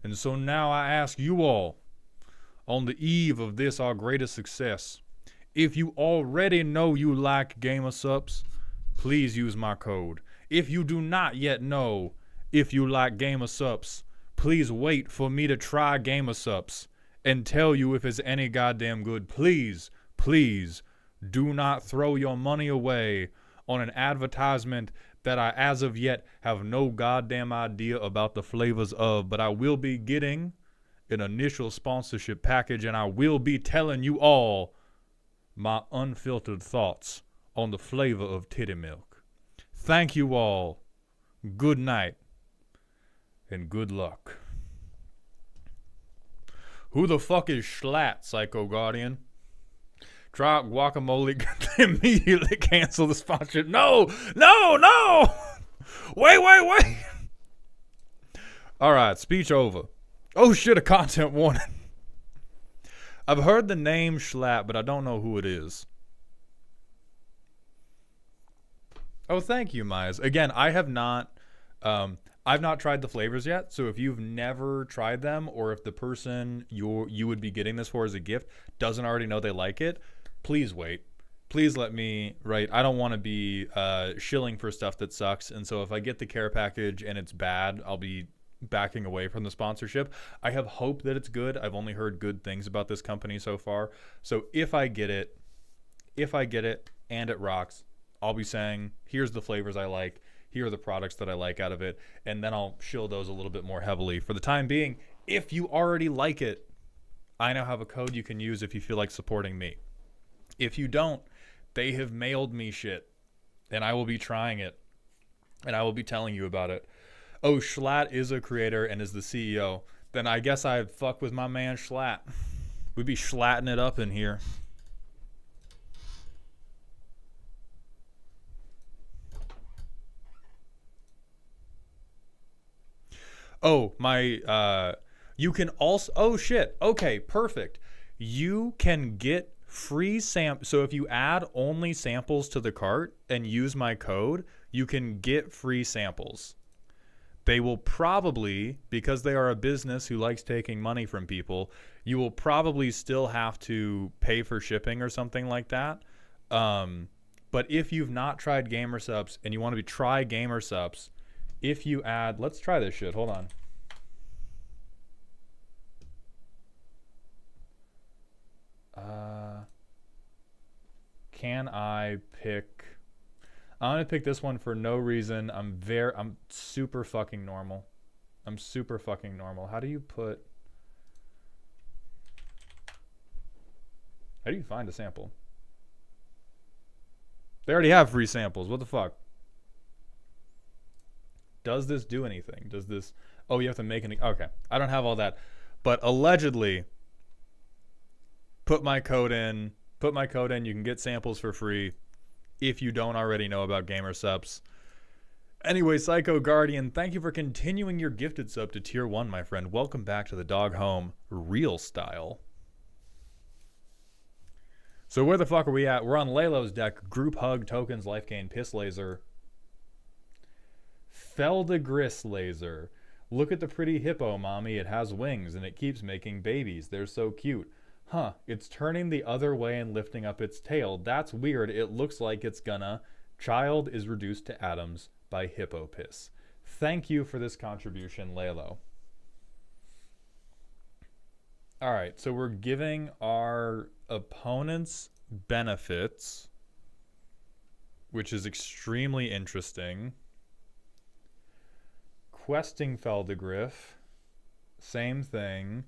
And so now I ask you all, on the eve of this, our greatest success, if you already know you like Gamer Sups, please use my code. If you do not yet know if you like Gamer Sups, please wait for me to try Gamer Sups and tell you if it's any goddamn good. Please, please do not throw your money away on an advertisement that I as of yet have no goddamn idea about the flavors of, but I will be getting an initial sponsorship package, and I will be telling you all my unfiltered thoughts on the flavor of titty milk. Thank you all. Good night and good luck. Who the fuck is Schlatt, Psycho Guardian? Try guacamole, immediately cancel the sponsorship. No! Wait. All right, speech over. Oh shit, a content warning. I've heard the name Schlatt, but I don't know who it is. Oh, thank you, Mize. Again, I've not tried the flavors yet, so if you've never tried them, or if the person you would be getting this for as a gift doesn't already know they like it, please wait. Please let me, right? I don't want to be shilling for stuff that sucks, and so if I get the care package and it's bad, I'll be backing away from the sponsorship. I have hope that it's good. I've only heard good things about this company so far. So if I get it and it rocks, I'll be saying, here's the flavors I like, here are the products that I like out of it, and then I'll shill those a little bit more heavily. For the time being, if you already like it, I now have a code you can use if you feel like supporting me. If you don't, they have mailed me shit, and I will be trying it, and I will be telling you about it. Oh, Schlatt is a creator and is the CEO. Then I guess I'd fuck with my man Schlatt. We'd be Schlatting it up in here. Oh, you can also, oh shit, okay, perfect. You can get free so if you add only samples to the cart and use my code, you can get free samples. They will probably, because they are a business who likes taking money from people, you will probably still have to pay for shipping or something like that. But if you've not tried Gamer Sups and you want to try Gamer Sups, if you add, let's try this shit. Hold on. Can I pick? I'm gonna pick this one for no reason. I'm super fucking normal. I'm super fucking normal. How do you find a sample? They already have free samples. What the fuck? Does this do anything? Does this... Oh, you have to make an... Okay. I don't have all that. But allegedly, put my code in. You can get samples for free. if you don't already know about Gamer Subs. Anyway, Psycho Guardian, thank you for continuing your gifted sub to Tier 1, my friend. Welcome back to the dog home, real style. So where the fuck are we at? We're on Lalo's deck. Group Hug, Tokens, Life Gain, Piss Laser. Feldegris Laser. Look at the pretty hippo, mommy. It has wings, and it keeps making babies. They're so cute. Huh, it's turning the other way and lifting up its tail. That's weird. It looks like it's gonna. Child is reduced to atoms by hippo piss. Thank you for this contribution, Lalo. All right, so we're giving our opponents benefits, which is extremely interesting. Questing Feldegriff, same thing.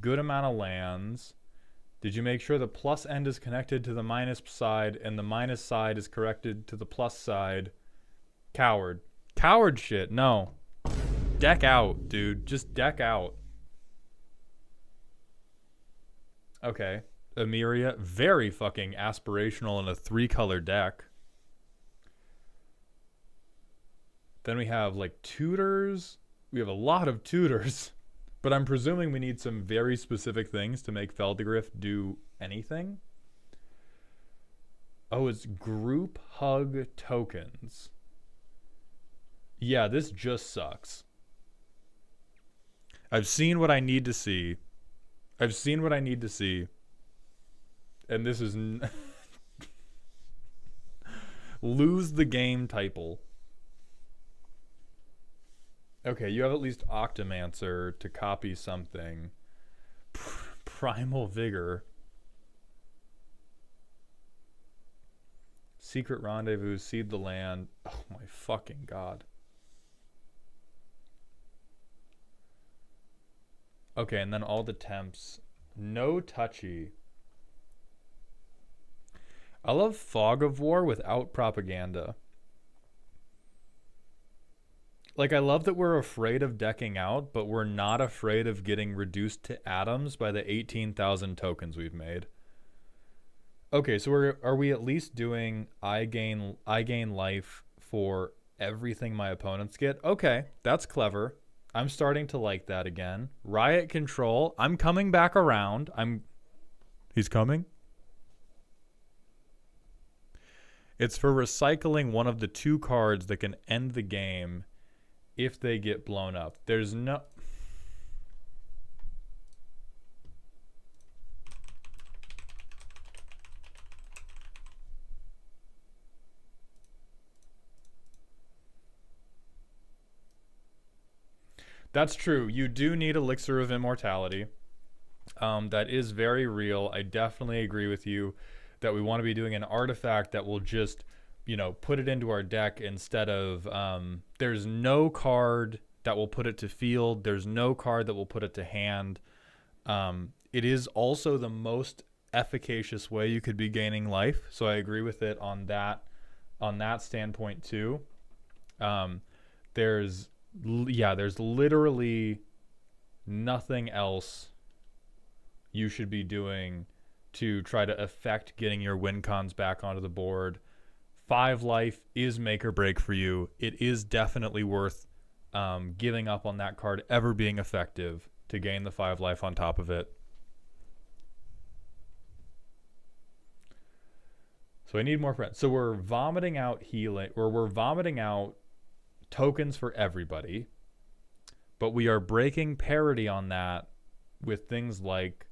Good amount of lands. Did you make sure the plus end is connected to the minus side and the minus side is corrected to the plus side? Coward. Coward shit. No. Deck out, dude. Just deck out. Okay. Emiria. Very fucking aspirational in a 3-color deck. Then we have like tutors. We have a lot of tutors. But I'm presuming we need some very specific things to make Feldegriff do anything. Oh, it's group hug tokens. Yeah, this just sucks. I've seen what I need to see. I've seen what I need to see. And this is... lose the game typle. Okay, you have at least Octomancer to copy something. Primal Vigor. Secret Rendezvous, Seed the Land. Oh my fucking god. Okay, and then all the temps. No touchy. I love Fog of War without propaganda. Like, I love that we're afraid of decking out, but we're not afraid of getting reduced to atoms by the 18,000 tokens we've made. Okay, so are we at least doing I gain life for everything my opponents get? Okay, that's clever. I'm starting to like that again. Riot Control. I'm coming back around. He's coming? It's for recycling one of the 2 cards that can end the game if they get blown up. There's no... That's true. You do need Elixir of Immortality. That is very real. I definitely agree with you that we want to be doing an artifact that will just, you know, put it into our deck instead of... there's no card that will put it to field. There's no card that will put it to hand. It is also the most efficacious way you could be gaining life. So I agree with it on that standpoint too. There's literally nothing else you should be doing to try to affect getting your win cons back onto the board. 5 life is make or break for you. It is definitely worth giving up on that card ever being effective to gain the 5 life on top of it. So I need more friends. So we're vomiting out healing, or we're vomiting out tokens for everybody, but we are breaking parity on that with things like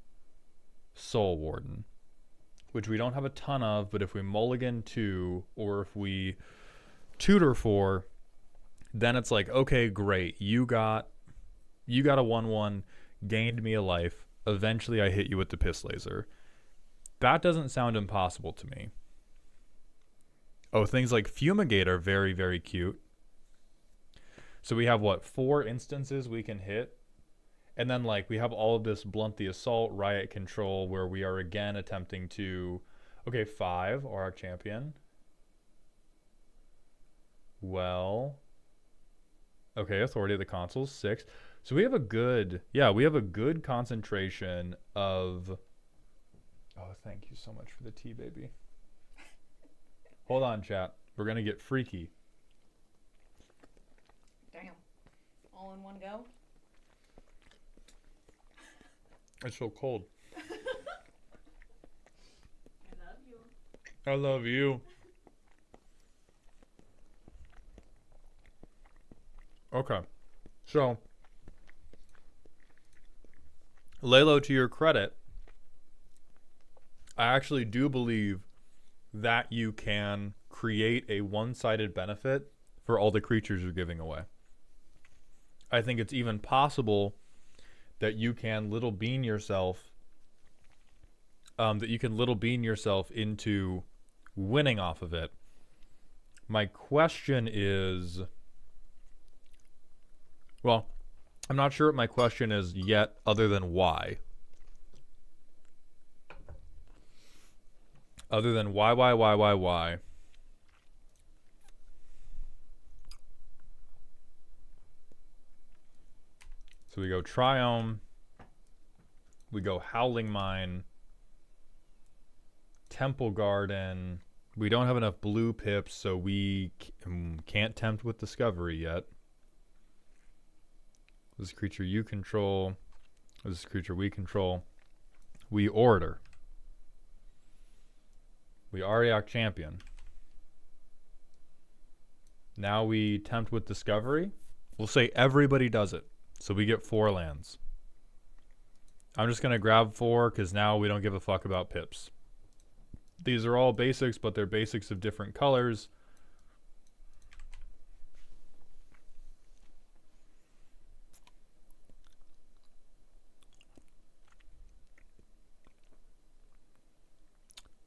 Soul Warden, which we don't have a ton of, but if we mulligan 2 or if we tutor 4, then it's like, okay, great, you got a 1/1, gained me a life, eventually I hit you with the Piss Laser. That doesn't sound impossible to me. Oh, things like Fumigate are very, very cute. So we have, what, 4 instances we can hit? And then, like, we have all of this Blunt the Assault, Riot Control, where we are again attempting to... Okay, 5, Auric Champion. Well... Okay, Authority of the Consuls, 6. So we have a good... Yeah, we have a good concentration of... Oh, thank you so much for the tea, baby. Hold on, chat. We're going to get freaky. Damn. All in one go? It's so cold. I love you. I love you. Okay. So, Lalo, to your credit, I actually do believe that you can create a one-sided benefit for all the creatures you're giving away. I think it's even possible that you can little bean yourself into winning off of it. My question is, well, I'm not sure what my question is yet, other than why. Other than why. So we go Triome. We go Howling Mine. Temple Garden. We don't have enough blue pips, so we can't tempt with Discovery yet. This creature you control. This creature we control. We order. We Ariok Champion. Now we tempt with Discovery. We'll say everybody does it. So we get 4 lands. I'm just going to grab 4 because now we don't give a fuck about pips. These are all basics, but they're basics of different colors.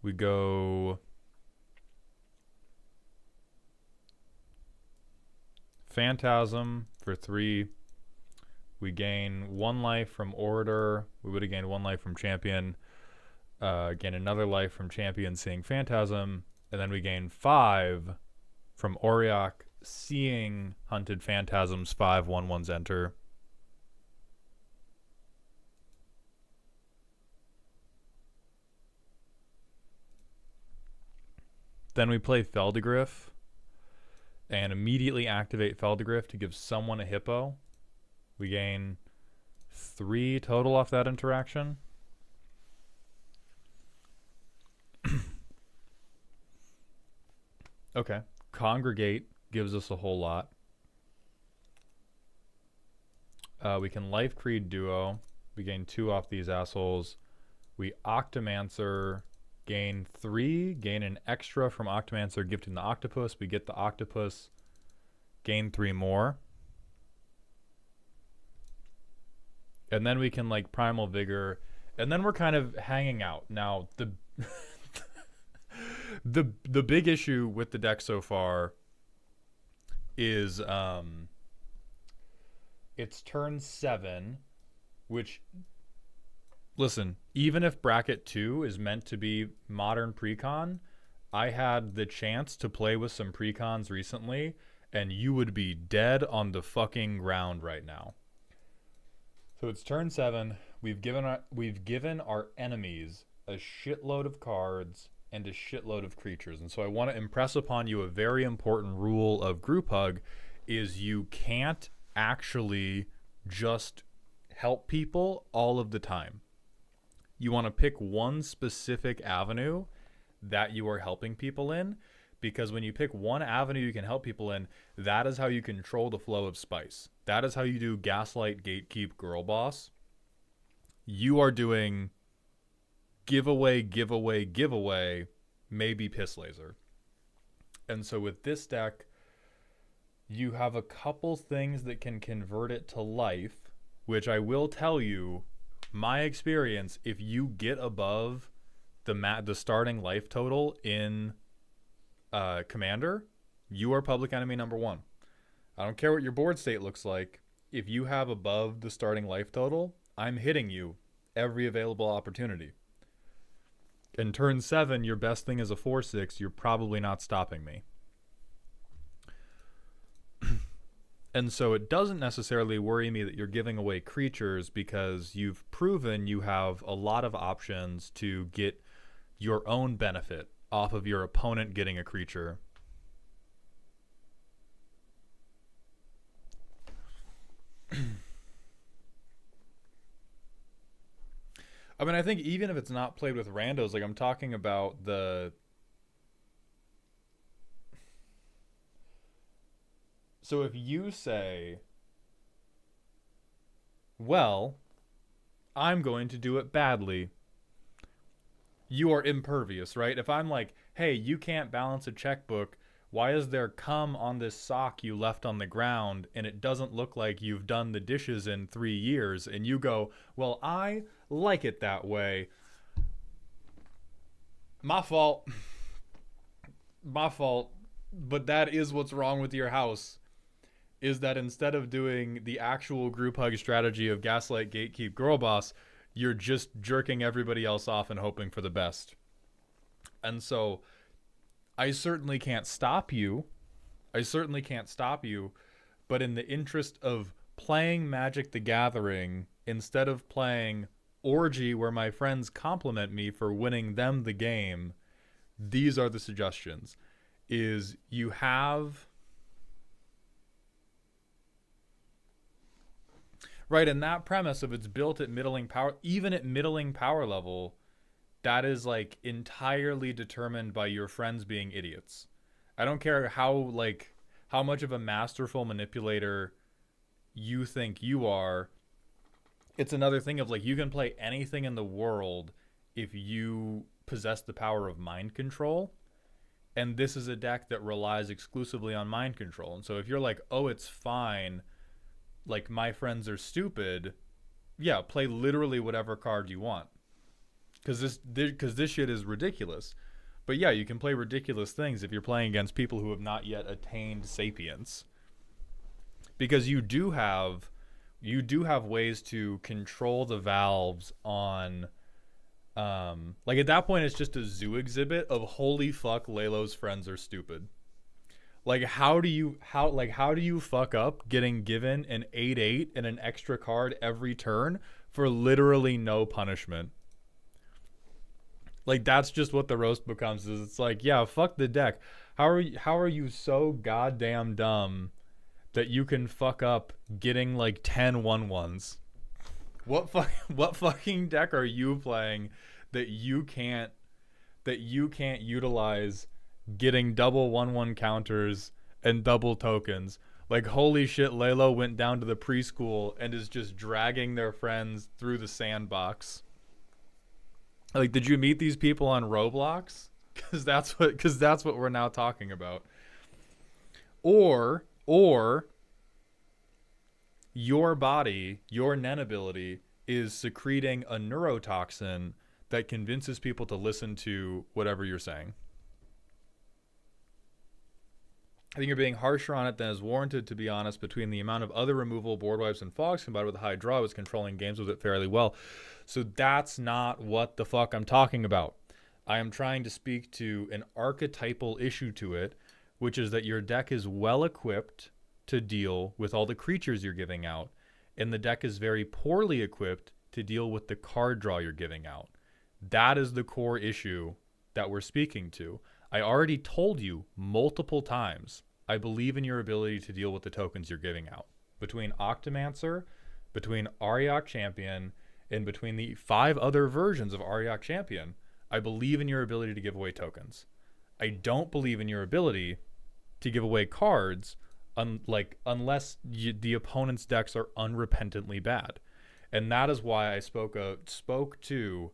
We go Phantasm for 3. We gain 1 life from Orator. We would have gained 1 life from Champion. Gain another life from Champion seeing Phantasm. And then we gain 5 from Auriok seeing Hunted Phantasms. 5 1/1s enter. Then we play Feldegriff and immediately activate Feldegriff to give someone a hippo. We gain 3 total off that interaction. Okay. Congregate gives us a whole lot. We can Life Creed Duo. We gain 2 off these assholes. We Octomancer, gain 3, gain an extra from Octomancer, gifting the octopus. We get the octopus, gain 3 more. And then we can like Primal Vigor, and then we're kind of hanging out. Now the the big issue with the deck so far is it's turn 7, which, listen, even if bracket 2 is meant to be modern precon, I had the chance to play with some precons recently, and you would be dead on the fucking ground right now. So it's turn 7. We've given our enemies a shitload of cards and a shitload of creatures. And so I want to impress upon you a very important rule of Group Hug is you can't actually just help people all of the time. You want to pick one specific avenue that you are helping people in, because when you pick one avenue you can help people in, that is how you control the flow of spice. That is how you do Gaslight, Gatekeep, Girl Boss. You are doing giveaway, maybe Piss Laser. And so with this deck, you have a couple things that can convert it to life, which I will tell you, my experience, if you get above the starting life total in Commander, you are public enemy number 1. I don't care what your board state looks like. If you have above the starting life total, I'm hitting you every available opportunity. In turn 7, your best thing is a 4/6. You're probably not stopping me. And so it doesn't necessarily worry me that you're giving away creatures, because you've proven you have a lot of options to get your own benefit off of your opponent getting a creature. I mean, I think even if it's not played with randos, like I'm talking about the... So if you say, well, I'm going to do it badly, you are impervious, right? If I'm like, hey, you can't balance a checkbook, why is there cum on this sock you left on the ground and it doesn't look like you've done the dishes in 3 years? And you go, well, I like it that way. My fault. My fault. But that is what's wrong with your house. Is that instead of doing the actual group hug strategy of gaslight, gatekeep, girl boss, you're just jerking everybody else off and hoping for the best. And so I certainly can't stop you. But in the interest of playing Magic the Gathering, instead of playing Orgy where my friends compliment me for winning them the game, these are the suggestions. Is you have... Right, and that premise of it's built at middling power, even at middling power level, that is like entirely determined by your friends being idiots. I don't care how much of a masterful manipulator you think you are. It's another thing of like you can play anything in the world if you possess the power of mind control. And this is a deck that relies exclusively on mind control. And so if you're like, oh, it's fine, like my friends are stupid, yeah, play literally whatever card you want. Because this shit is ridiculous. But yeah, you can play ridiculous things if you're playing against people who have not yet attained sapience. Because you do have ways to control the valves on... like at that point it's just a zoo exhibit of holy fuck, Lalo's friends are stupid. Like how do you fuck up getting given an 8/8 and an extra card every turn for literally no punishment? Like that's just what the roast becomes. Is it's like, yeah, fuck the deck. How are you so goddamn dumb that you can fuck up getting like 10 1/1s? What fucking deck are you playing that you can't utilize getting double 1/1 counters and double tokens? Like holy shit, Lalo went down to the preschool and is just dragging their friends through the sandbox. Like, did you meet these people on Roblox? Because that's what we're now talking about. Or your body, your Nen ability, is secreting a neurotoxin that convinces people to listen to whatever you're saying. I think you're being harsher on it than is warranted, to be honest, between the amount of other removal, board wipes, and fogs combined with the high draw was controlling games with it fairly well. So that's not what the fuck I'm talking about. I am trying to speak to an archetypal issue to it, which is that your deck is well equipped to deal with all the creatures you're giving out, and the deck is very poorly equipped to deal with the card draw you're giving out. That is the core issue that we're speaking to. I already told you multiple times, I believe in your ability to deal with the tokens you're giving out. Between Octomancer, between Ariok Champion, and between the 5 other versions of Ariok Champion, I believe in your ability to give away tokens. I don't believe in your ability to give away cards unless the opponent's decks are unrepentantly bad. And that is why I spoke to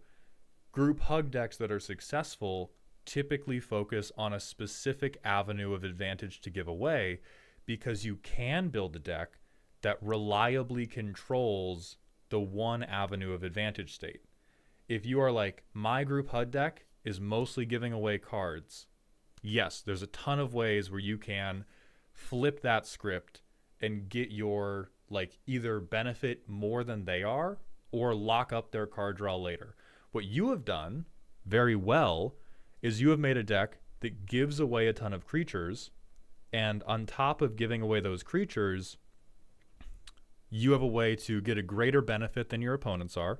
group hug decks that are successful typically focus on a specific avenue of advantage to give away, because you can build a deck that reliably controls the one avenue of advantage state. If you are like, my group HUD deck is mostly giving away cards, yes, there's a ton of ways where you can flip that script and get your like either benefit more than they are or lock up their card draw later. What you have done very well is you have made a deck that gives away a ton of creatures, and on top of giving away those creatures, you have a way to get a greater benefit than your opponents are.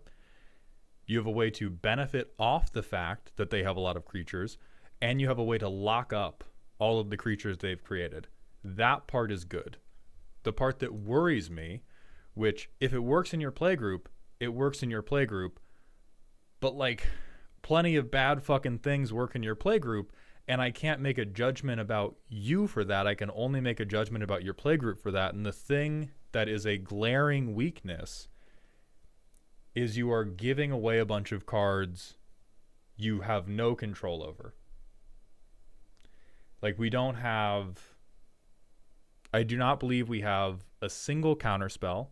You have a way to benefit off the fact that they have a lot of creatures, and you have a way to lock up all of the creatures they've created. That part is good. The part that worries me, which if it works in your playgroup, it works in your playgroup, but like plenty of bad fucking things work in your playgroup, and I can't make a judgment about you for that. I can only make a judgment about your playgroup for that. And the thing that is a glaring weakness is you are giving away a bunch of cards you have no control over. Like, we don't have... I do not believe we have a single counterspell.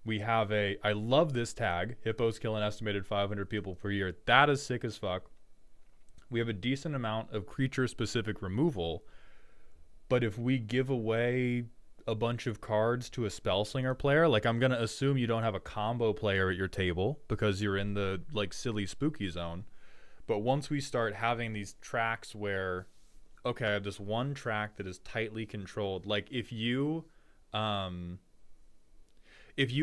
We have a... I love this tag. Hippos kill an estimated 500 people per year. That is sick as fuck. We have a decent amount of creature-specific removal. But if we give away a bunch of cards to a Spellslinger player, like, I'm going to assume you don't have a combo player at your table because you're in the, like, silly spooky zone. But once we start having these tracks where... okay, I have this one track that is tightly controlled. Like, if you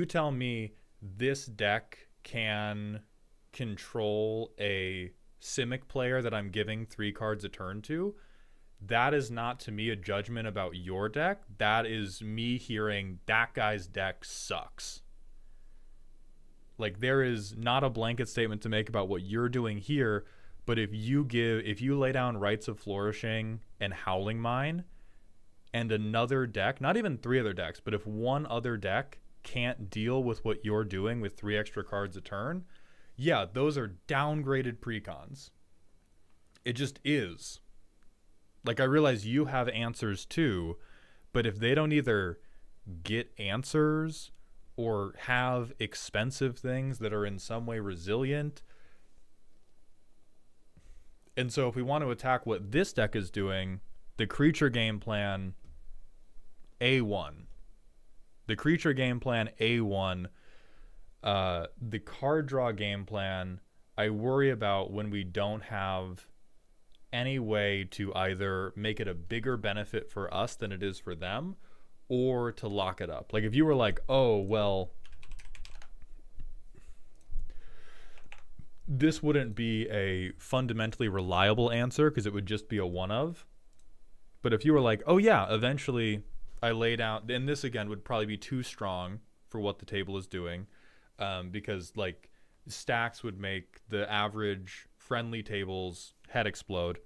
tell me this deck can control a Simic player that I'm giving 3 cards a turn to, that is not to me a judgment about your deck. That is me hearing that guy's deck sucks. Like, there is not a blanket statement to make about what you're doing here. But if you lay down Rites of Flourishing and Howling Mine, and another deck, not even 3 other decks, but if one other deck can't deal with what you're doing with 3 extra cards a turn, yeah, those are downgraded precons. It just is. Like, I realize you have answers too, but if they don't either get answers or have expensive things that are in some way resilient... And so if we want to attack what this deck is doing, the creature game plan, A1. The creature game plan, A1. The card draw game plan, I worry about when we don't have any way to either make it a bigger benefit for us than it is for them, or to lock it up. Like, if you were like, oh, well... this wouldn't be a fundamentally reliable answer because it would just be a one of. But if you were like, oh yeah, eventually I laid out, and this again would probably be too strong for what the table is doing, because like stacks would make the average friendly table's head explode.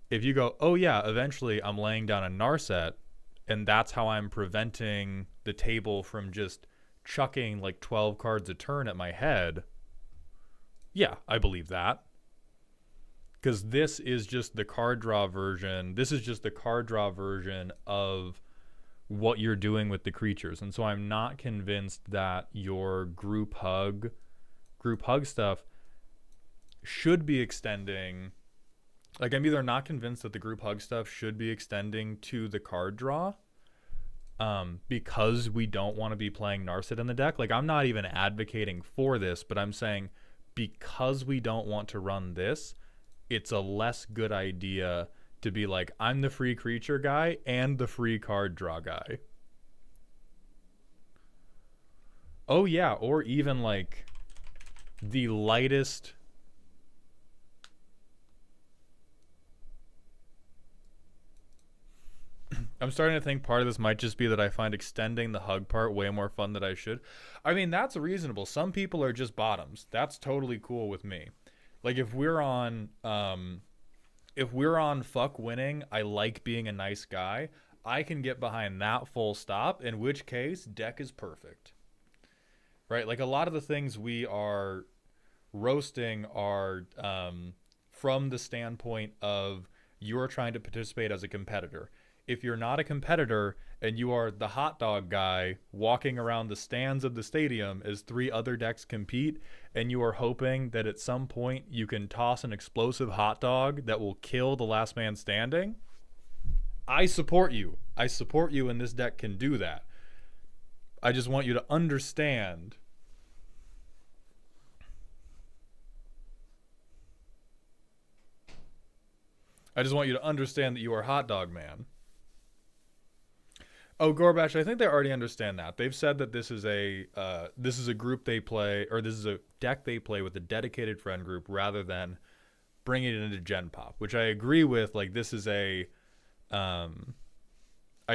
If you go, oh yeah, eventually I'm laying down a Narset, and that's how I'm preventing the table from just chucking like 12 cards a turn at my head. Yeah, I believe that. Because this is just the card draw version. This is just the card draw version of what you're doing with the creatures. And so I'm not convinced that your group hug stuff should be extending. Like, I'm either not convinced that the group hug stuff should be extending to the card draw, because we don't want to be playing Narset in the deck. Like, I'm not even advocating for this, but I'm saying... because we don't want to run this, it's a less good idea to be like, I'm the free creature guy and the free card draw guy. Oh yeah, or even like the lightest... I'm starting to think part of this might just be that I find extending the hug part way more fun than I should. I mean, that's reasonable. Some people are just bottoms. That's totally cool with me. Like, if we're on fuck winning, I like being a nice guy, I can get behind that full stop, in which case, deck is perfect. Right? Like, a lot of the things we are roasting are from the standpoint of you're trying to participate as a competitor. If you're not a competitor and you are the hot dog guy walking around the stands of the stadium as 3 other decks compete, and you are hoping that at some point you can toss an explosive hot dog that will kill the last man standing, I support you. I support you, and this deck can do that. I just want you to understand. I just want you to understand that you are hot dog man. Oh, Gorbash, I think they already understand that. They've said that this is a group they play, or this is a deck they play with a dedicated friend group rather than bring it into Gen Pop, which I agree with. Like, this is a, I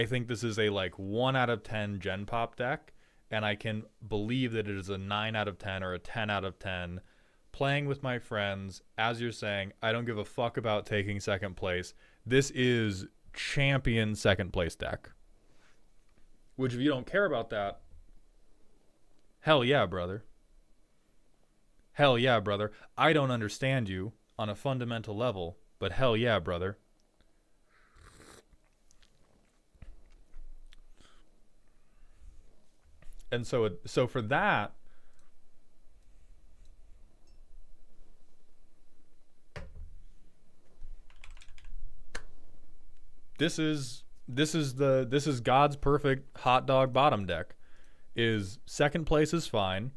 think this is a like 1 out of 10 Gen Pop deck, and I can believe that it is a 9 out of 10 or a 10 out of 10. Playing with my friends, as you're saying, I don't give a fuck about taking second place. This is champion second place deck. Which, if you don't care about that, hell yeah, brother. Hell yeah, brother. I don't understand you on a fundamental level, but hell yeah, brother. And so for that, this is God's perfect hot dog bottom deck. Is second place is fine.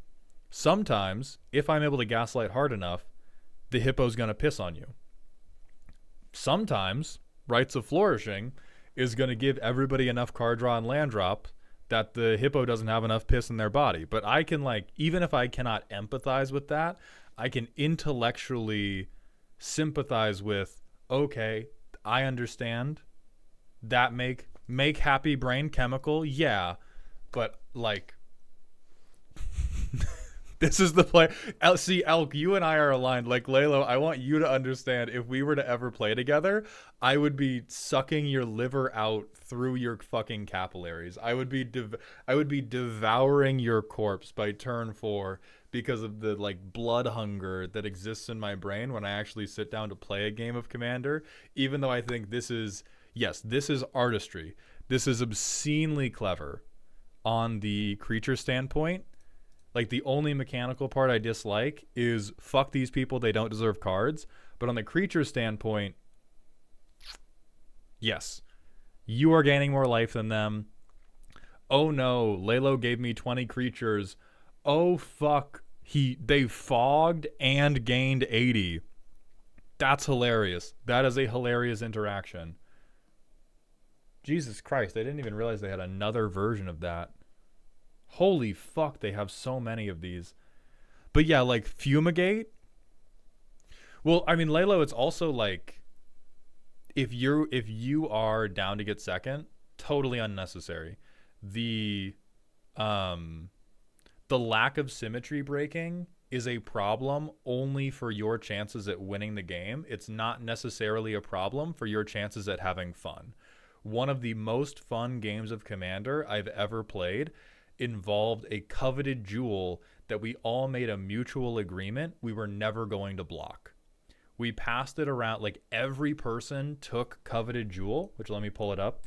Sometimes, if I'm able to gaslight hard enough, the hippo's gonna piss on you. Sometimes, Rites of Flourishing is gonna give everybody enough card draw and land drop that the hippo doesn't have enough piss in their body. But I can, like, even if I cannot empathize with that, I can intellectually sympathize with, okay, I understand that make happy brain chemical, yeah, but like this is the play. See, Elk, you and I are aligned. Like, Lalo, I want you to understand, if we were to ever play together, I would be sucking your liver out through your fucking capillaries. I would be devouring your corpse by turn 4 because of the like blood hunger that exists in my brain when I actually sit down to play a game of Commander. Even though I think this is, yes, this is artistry. This is obscenely clever on the creature standpoint. Like, the only mechanical part I dislike is fuck these people, they don't deserve cards. But on the creature standpoint, yes, you are gaining more life than them. Oh no, Lalo gave me 20 creatures. Oh fuck, they fogged and gained 80. That's hilarious. That is a hilarious interaction. Jesus Christ, I didn't even realize they had another version of that. Holy fuck, they have so many of these. But yeah, like Fumigate. Well, I mean, Lalo, it's also like, if you are down to get second, totally unnecessary. The lack of symmetry breaking is a problem only for your chances at winning the game. It's not necessarily a problem for your chances at having fun. One of the most fun games of Commander I've ever played involved a coveted jewel that we all made a mutual agreement we were never going to block. We passed it around, like every person took coveted jewel, which, let me pull it up.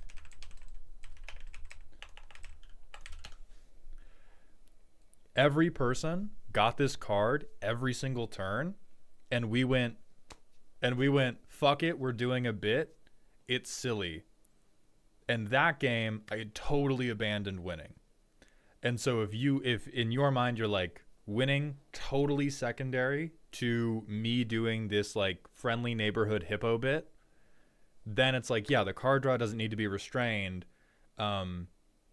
Every person got this card every single turn, and we went, fuck it, we're doing a bit. It's silly. And that game, I totally abandoned winning. And so if in your mind you're like, winning totally secondary to me doing this like friendly neighborhood hippo bit, then it's like, yeah, the card draw doesn't need to be restrained,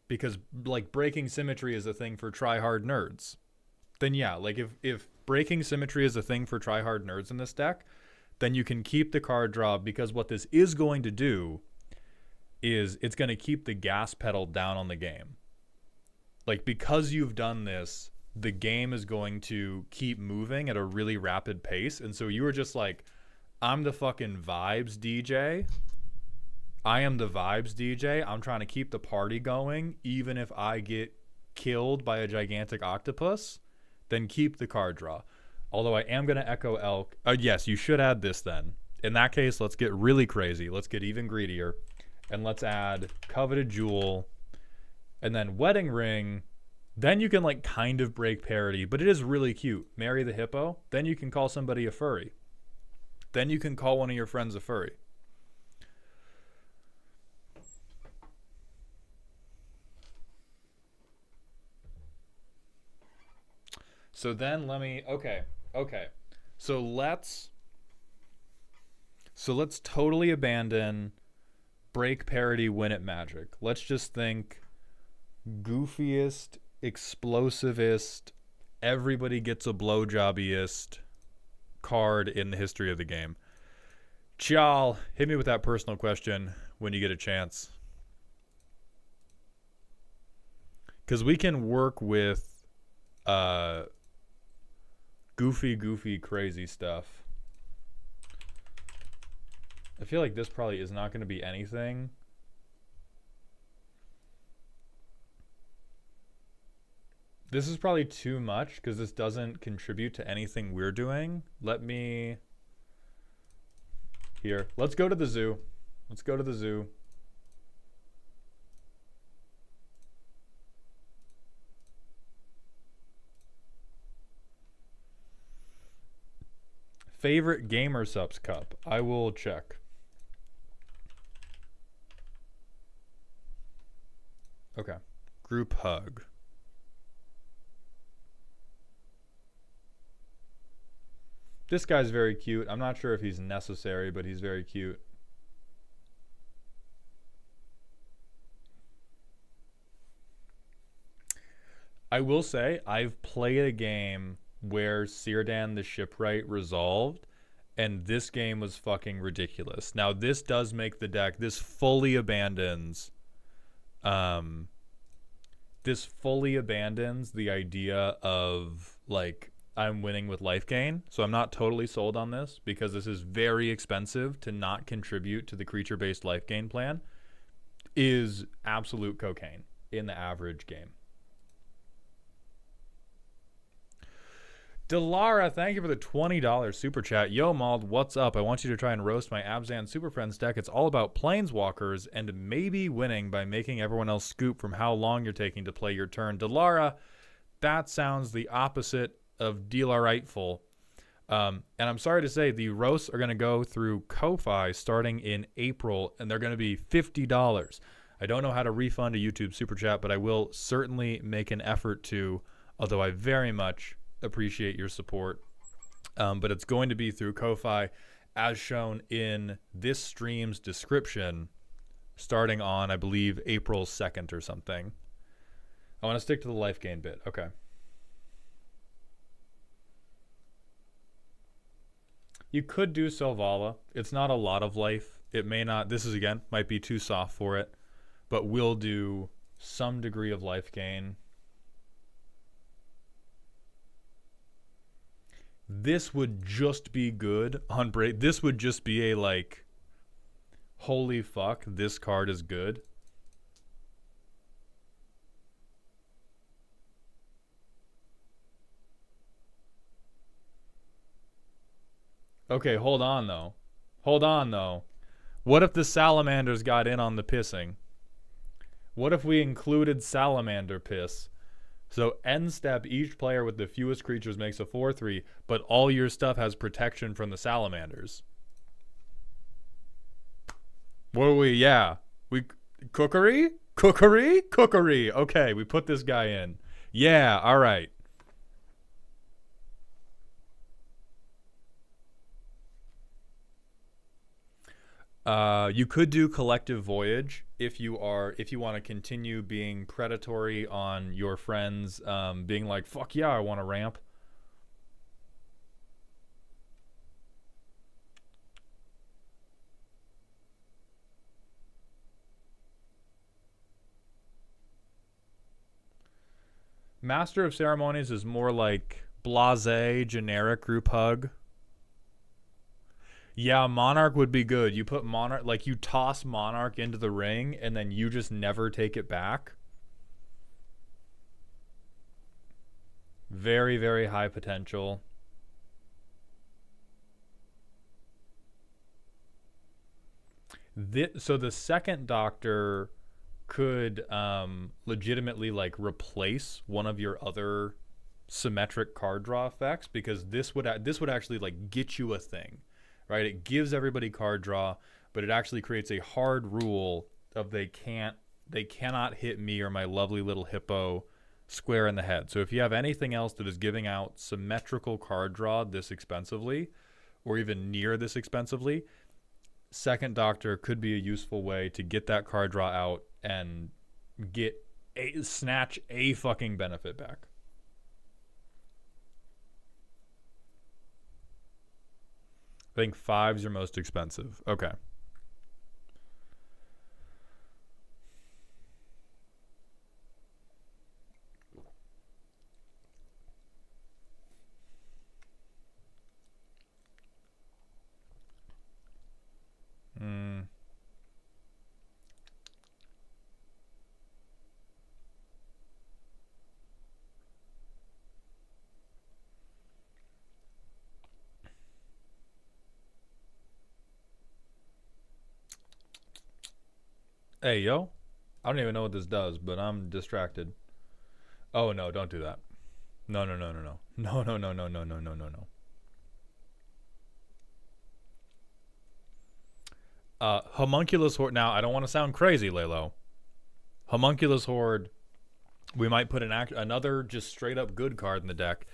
because like breaking symmetry is a thing for try-hard nerds. Then yeah, like if breaking symmetry is a thing for try-hard nerds in this deck, then you can keep the card draw, because what this is going to do is it's going to keep the gas pedal down on the game. Like, because you've done this, the game is going to keep moving at a really rapid pace. And so you were just like, I'm the fucking vibes DJ. I am the vibes DJ. I'm trying to keep the party going. Even if I get killed by a gigantic octopus, then keep the card draw. Although I am going to echo Elk. Yes, you should add this then. In that case, let's get really crazy. Let's get even greedier. And let's add coveted jewel. And then wedding ring. Then you can like kind of break parity, but it is really cute. Marry the hippo. Then you can call somebody a furry. Then you can call one of your friends a furry. So then okay. So let's totally abandon break parity, win at Magic. Let's just think goofiest, explosivest, everybody gets a blowjobbiest card in the history of the game. Chal, hit me with that personal question when you get a chance. Because we can work with goofy, crazy stuff. I feel like this probably is not going to be anything. This is probably too much because this doesn't contribute to anything we're doing. Let me... Here. Let's go to the zoo. Let's go to the zoo. Favorite Gamer Subs Cup. I will check. Okay. Group hug. This guy's very cute. I'm not sure if he's necessary, but he's very cute. I will say, I've played a game where Círdan the Shipwright resolved, and this game was fucking ridiculous. Now, this does make the deck. This fully abandons... this fully abandons the idea of, like... I'm winning with life gain, so I'm not totally sold on this because this is very expensive to not contribute to the creature-based life gain plan. Is absolute cocaine in the average game. Delara, thank you for the $20 super chat. Yo, Mald, what's up? I want you to try and roast my Abzan Super Friends deck. It's all about planeswalkers and maybe winning by making everyone else scoop from how long you're taking to play your turn. Delara, that sounds the opposite of Delarightful. And I'm sorry to say the roasts are going to go through Ko-Fi starting in April, and they're going to be $50. I don't know how to refund a YouTube super chat, but I will certainly make an effort to, although I very much appreciate your support. But it's going to be through Ko-Fi as shown in this stream's description starting on, I believe, April 2nd or something. I want to stick to the life gain bit. Okay. You could do Selvala. It's not a lot of life. It may not, this is again, might be too soft for it, but will do some degree of life gain. This would just be good on break. This would just be a like, holy fuck, this card is good. Okay, hold on though. Hold on though. What if the salamanders got in on the pissing? What if we included salamander piss? So end step, each player with the fewest creatures makes a 4/3, but all your stuff has protection from the salamanders. What are we? Yeah. We cookery? Cookery? Cookery. Okay, we put this guy in. Yeah, all right. You could do Collective Voyage if you want to continue being predatory on your friends, being like, fuck yeah, I want to ramp. Master of Ceremonies is more like blasé, generic group hug. Yeah, Monarch would be good. You put Monarch, like you toss Monarch into the ring and then you just never take it back. Very, very high potential. So the second Doctor could legitimately like replace one of your other symmetric card draw effects, because this would actually like get you a thing. Right, it gives everybody card draw, but it actually creates a hard rule of they cannot hit me or my lovely little hippo square in the head. So if you have anything else that is giving out symmetrical card draw this expensively, or even near this expensively, second Doctor could be a useful way to get that card draw out and snatch a fucking benefit back. I think 5's your most expensive. Okay. Hey, yo. I don't even know what this does, but I'm distracted. Oh, no, don't do that. No, no, no, no, no. No, no, no, no, no, no, no, no, no. Homunculus Horde. Now, I don't want to sound crazy, Lalo. Homunculus Horde, we might put another just straight up good card in the deck.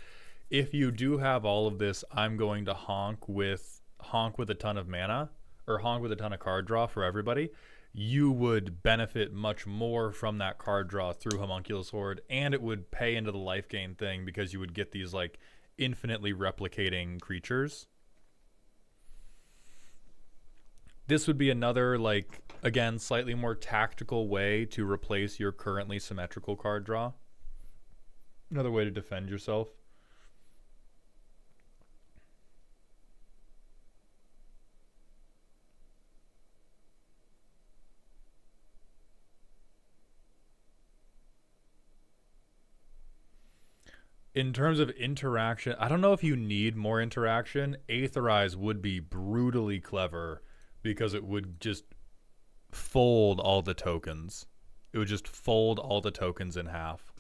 If you do have all of this, I'm going to honk with a ton of mana, or honk with a ton of card draw for everybody. You would benefit much more from that card draw through Homunculus Horde, and it would pay into the life gain thing because you would get these like infinitely replicating creatures. This would be another, like, again, slightly more tactical way to replace your currently symmetrical card draw. Another way to defend yourself. In terms of interaction, I don't know if you need more interaction. Aetherize would be brutally clever because it would just fold all the tokens. It would just fold all the tokens in half.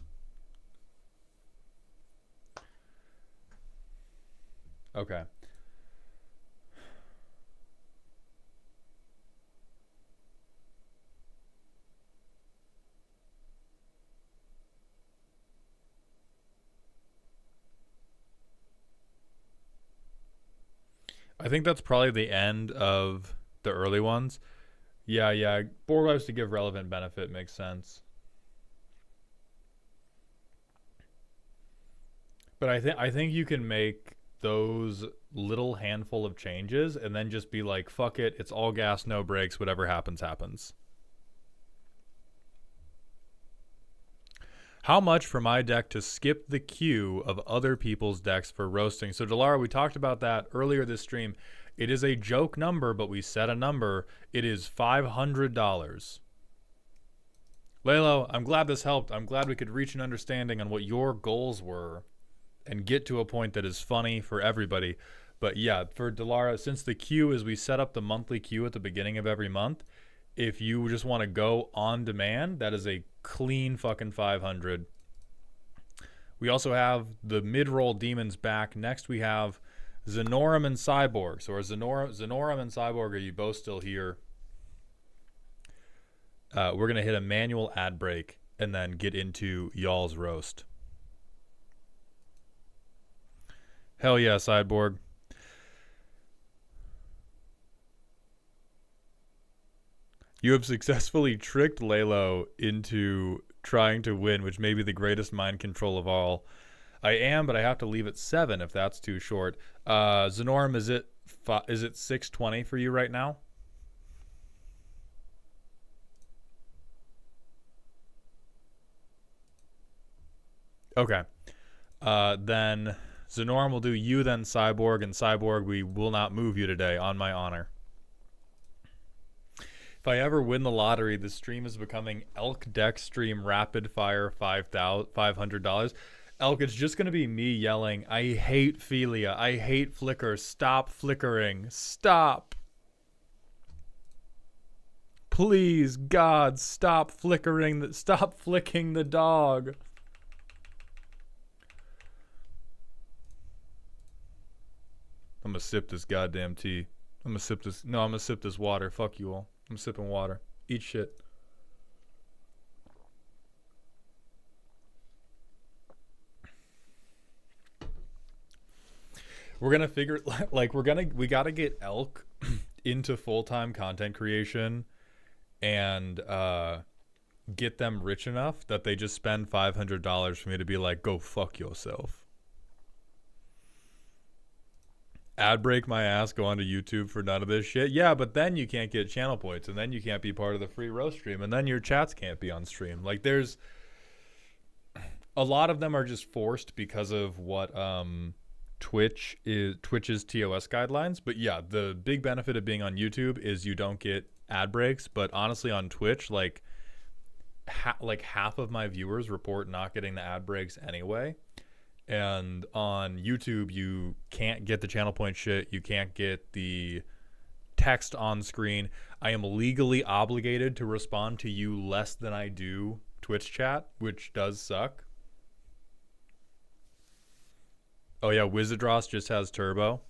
Okay. I think that's probably the end of the early ones. Yeah. Board wipes to give relevant benefit makes sense. But I think you can make those little handful of changes and then just be like, fuck it, it's all gas, no brakes, whatever happens, happens. How much for my deck to skip the queue of other people's decks for roasting? So, Delara, we talked about that earlier this stream. It is a joke number, but we set a number. It is $500. Lalo, I'm glad this helped. I'm glad we could reach an understanding on what your goals were and get to a point that is funny for everybody. But yeah, for Delara, since the queue is we set up the monthly queue at the beginning of every month, if you just want to go on demand, that is a clean fucking 500. We also have the mid-roll demons back. Next we have Zenorum and Cyborg. So are Zenorum and Cyborg, are you both still here? We're going to hit a manual ad break and then get into y'all's roast. Hell yeah, Cyborg. You have successfully tricked Lalo into trying to win, which may be the greatest mind control of all. I am, but I have to leave at 7 if that's too short. Zenorum, is it 6:20 for you right now? Okay. Then Zenorum will do you, then Cyborg, and Cyborg, we will not move you today, on my honor. If I ever win the lottery, the stream is becoming Elk Deck Stream Rapid Fire $500. Elk, it's just going to be me yelling, I hate Philia. I hate Flicker. Stop flickering. Stop. Please, God, stop flickering. Stop flicking the dog. I'm going to sip this goddamn tea. I'm going to sip this. No, I'm going to sip this water. Fuck you all. I'm sipping water. Eat shit. We're gonna figure, like, we gotta get Elk into full-time content creation and get them rich enough that they just spend $500 for me to be like, go fuck yourself. ad break my ass, go onto YouTube for none of this shit. Yeah, but then you can't get channel points, and then you can't be part of the free roast stream, and then your chats can't be on stream. Like, there's a lot of them are just forced because of what Twitch's TOS guidelines. But yeah, the big benefit of being on YouTube is you don't get ad breaks. But honestly, on Twitch, like half of my viewers report not getting the ad breaks anyway. And on YouTube, you can't get the channel point shit. You can't get the text on screen. I am legally obligated to respond to you less than I do Twitch chat, which does suck. Oh yeah, Wizardross just has turbo.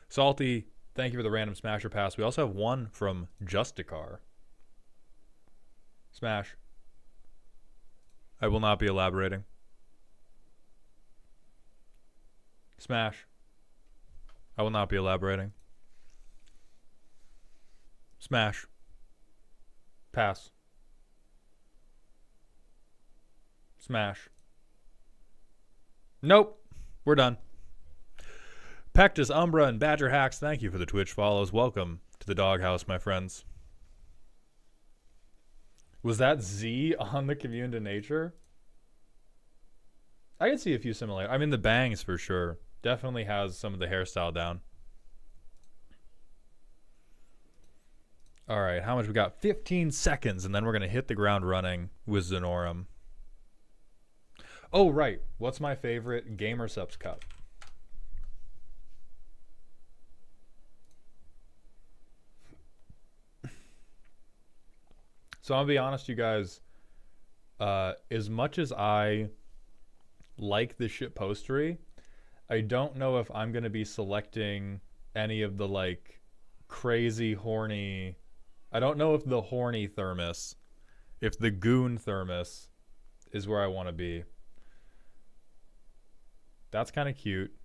Salty, thank you for the random Smasher pass. We also have one from Justicar. Smash. I will not be elaborating. Smash. I will not be elaborating. Smash. Pass. Smash. Nope. We're done. Pectus, Umbra, and Badger Hacks, thank you for the Twitch follows. Welcome to the doghouse, my friends. Was that Z on the Commune to Nature? I can see a few similar. I mean, the bangs for sure. Definitely has some of the hairstyle down. All right, how much we got? 15 seconds, and then we're going to hit the ground running with Zenorum. Oh, right. What's my favorite Gamer Subs cup? So I'll be honest, you guys. As much as I like the shit postery, I don't know if I'm going to be selecting any of the, like, crazy, horny... I don't know if the horny thermos, if the goon thermos is where I want to be. That's kind of cute.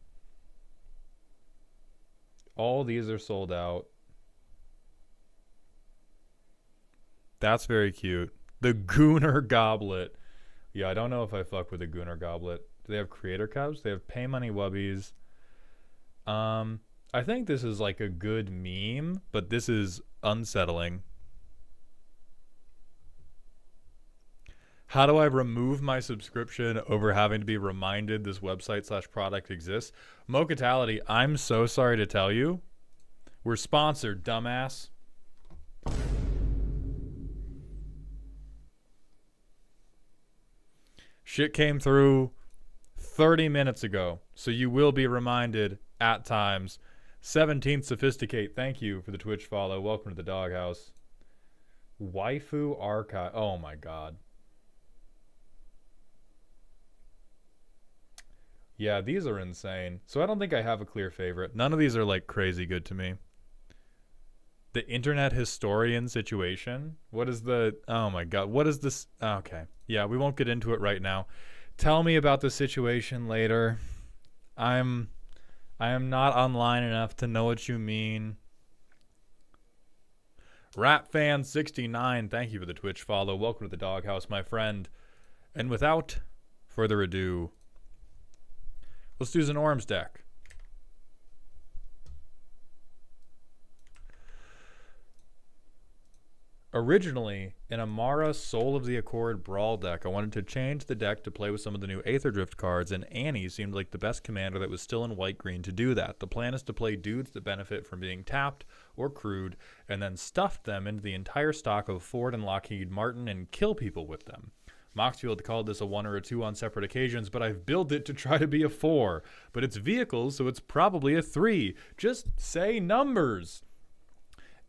All these are sold out. That's very cute. The Gooner Goblet. Yeah, I don't know if I fuck with the Gooner Goblet. Do they have creator cups? They have pay money wubbies. I think this is like a good meme, but this is unsettling. How do I remove my subscription over having to be reminded this website/product exists? Mocatality, I'm so sorry to tell you. We're sponsored, dumbass. Shit came through 30 minutes ago, so you will be reminded at times. 17th Sophisticate, thank you for the Twitch follow. Welcome to the doghouse. Waifu Archive. Oh my god. Yeah, these are insane. So I don't think I have a clear favorite. None of these are like crazy good to me. The internet historian situation. What is the... Oh my god. What is this? Okay. Yeah, we won't get into it right now. Tell me about the situation later. I am not online enough to know what you mean. Ratfan69, thank you for the Twitch follow. Welcome to the doghouse, my friend. And without further ado, let's do Zenorum's deck. Originally, in Amara Soul of the Accord Brawl deck, I wanted to change the deck to play with some of the new Aether Drift cards, and Annie seemed like the best commander that was still in white-green to do that. The plan is to play dudes that benefit from being tapped or crewed, and then stuff them into the entire stock of Ford and Lockheed Martin and kill people with them. Moxfield called this a 1 or a 2 on separate occasions, but I've built it to try to be a 4. But it's vehicles, so it's probably a 3. Just say numbers.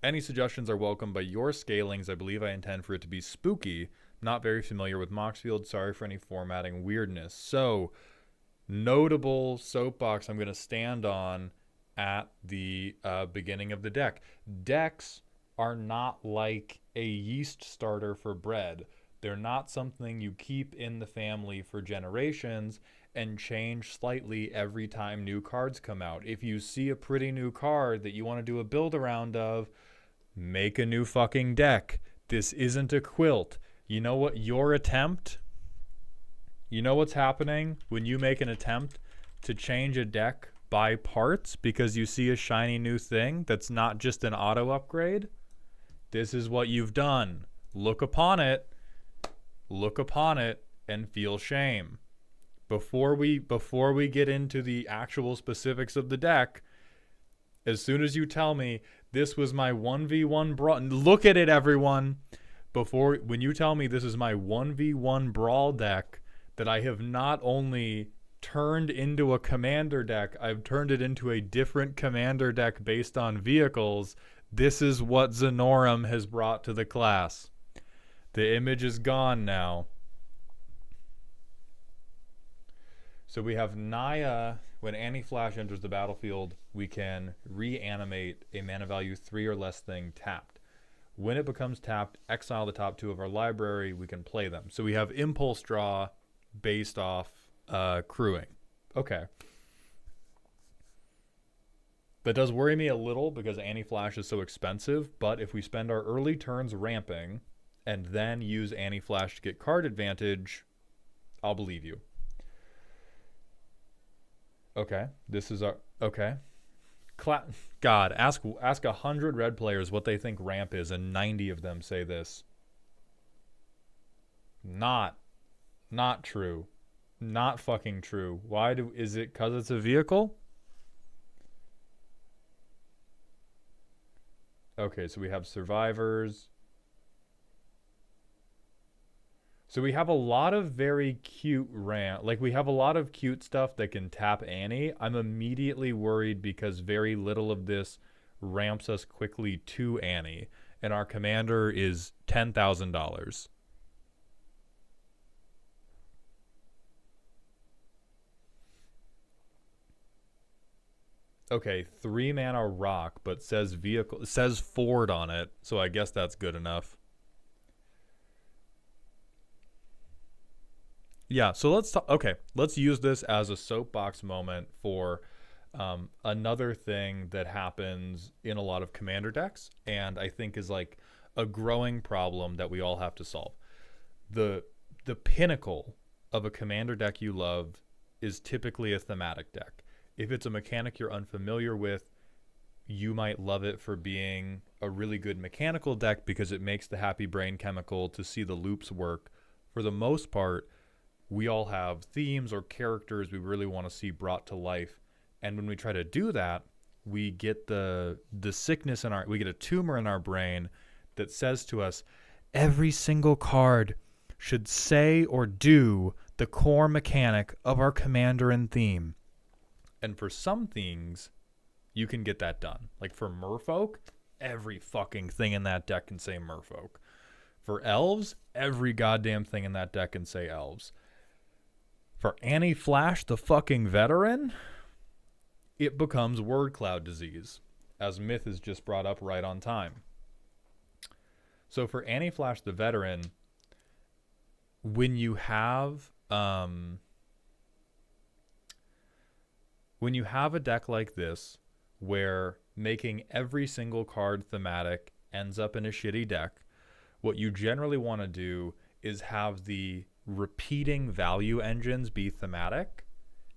Any suggestions are welcome by your scalings. I believe I intend for it to be spooky. Not very familiar with Moxfield. Sorry for any formatting weirdness. So, notable soapbox I'm going to stand on at the beginning of the deck. Decks are not like a yeast starter for bread. They're not something you keep in the family for generations and change slightly every time new cards come out. If you see a pretty new card that you want to do a build around of, make a new fucking deck. This isn't a quilt. You know what? Your attempt, you know what's happening when you make an attempt to change a deck buy parts because you see a shiny new thing that's not just an auto upgrade, this is what you've done. Look upon it and feel shame. Before we get into the actual specifics of the deck, as soon as you tell me this was my 1v1 brawl, look at it, everyone. When you tell me this is my 1v1 brawl deck that I have not only turned into a commander deck, I've turned it into a different commander deck based on vehicles. This is what Zenorum has brought to the class. The image is gone now. So we have Naya. When Anti-Flash enters the battlefield, we can reanimate a mana value 3 or less thing tapped. When it becomes tapped, exile the top 2 of our library, we can play them. So we have Impulse Draw based off crewing. Okay. That does worry me a little because Anti-Flash is so expensive, but if we spend our early turns ramping and then use Anti-Flash to get card advantage, I'll believe you. Okay, this is our... Okay. God, ask 100 red players what they think ramp is, and 90 of them say this. Not true. Not fucking true. Is it because it's a vehicle? Okay, so we have survivors. So we have a lot of very cute ramp. Like, we have a lot of cute stuff that can tap Annie. I'm immediately worried because very little of this ramps us quickly to Annie. And our commander is $10,000. Okay, 3 mana rock, but says vehicle, says Ford on it. So I guess that's good enough. Yeah, so let's use this as a soapbox moment for another thing that happens in a lot of commander decks, and I think is like a growing problem that we all have to solve. The pinnacle of a commander deck you love is typically a thematic deck. If it's a mechanic you're unfamiliar with, you might love it for being a really good mechanical deck because it makes the happy brain chemical to see the loops work. For the most part, we all have themes or characters we really want to see brought to life. And when we try to do that, we get the sickness we get a tumor in our brain that says to us, every single card should say or do the core mechanic of our commander and theme. And for some things, you can get that done. Like for Merfolk, every fucking thing in that deck can say Merfolk. For Elves, every goddamn thing in that deck can say Elves. For Anti-Flash, the fucking veteran, it becomes word cloud disease, as Myth is just brought up right on time. So for Anti-Flash, the veteran, when you have a deck like this, where making every single card thematic ends up in a shitty deck, what you generally want to do is have the repeating value engines be thematic,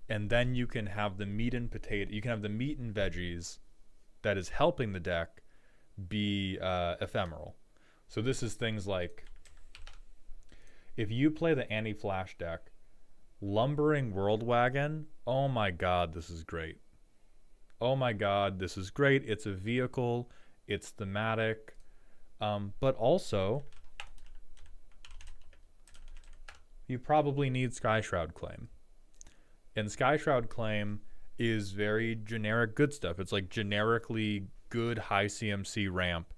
and then you can have the meat and veggies that is helping the deck be ephemeral. So this is things like, if you play the Anti-Flash deck, Lumbering World Wagon, oh my god, this is great. Oh my god, this is great. It's a vehicle, it's thematic, but also you probably need Skyshroud Claim. And Skyshroud Claim is very generic good stuff. It's like generically good high CMC ramp.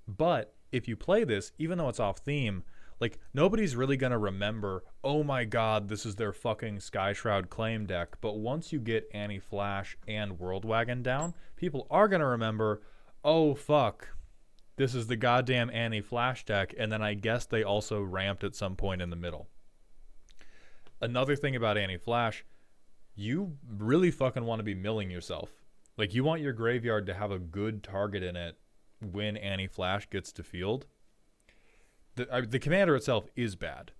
But if you play this, even though it's off theme, like nobody's really going to remember, oh my god, this is their fucking Skyshroud Claim deck. But once you get Anti-Flash and World Wagon down, people are going to remember, oh fuck, this is the goddamn Anti-Flash deck, and then I guess they also ramped at some point in the middle. Another thing about Anti-Flash, you really fucking want to be milling yourself. Like, you want your graveyard to have a good target in it when Anti-Flash gets to field. The commander itself is bad.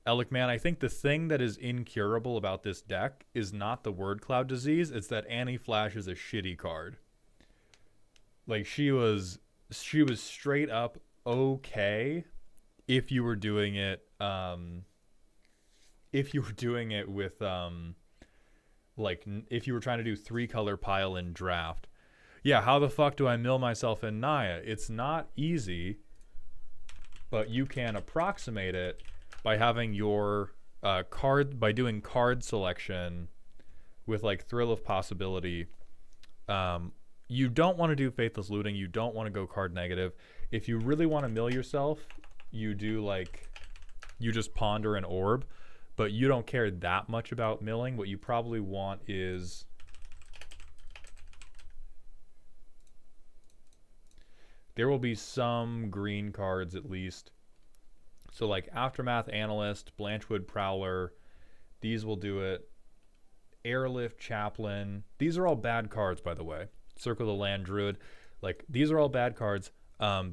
Alec, man, I think the thing that is incurable about this deck is not the word cloud disease. It's that Annie Flash is a shitty card. Like she was straight up okay if you were doing it with like if you were trying to do 3-color pile in draft. Yeah, how the fuck do I mill myself in Naya? It's not easy, but you can approximate it by having your by doing card selection with like Thrill of Possibility. You don't want to do Faithless Looting. You don't want to go card negative. If you really want to mill yourself, you just ponder an orb, but you don't care that much about milling. What you probably want is there will be some green cards at least. So like Aftermath Analyst, Blanchwood Prowler, these will do it. Airlift Chaplain. These are all bad cards, by the way. Circle the Land Druid. Like, these are all bad cards.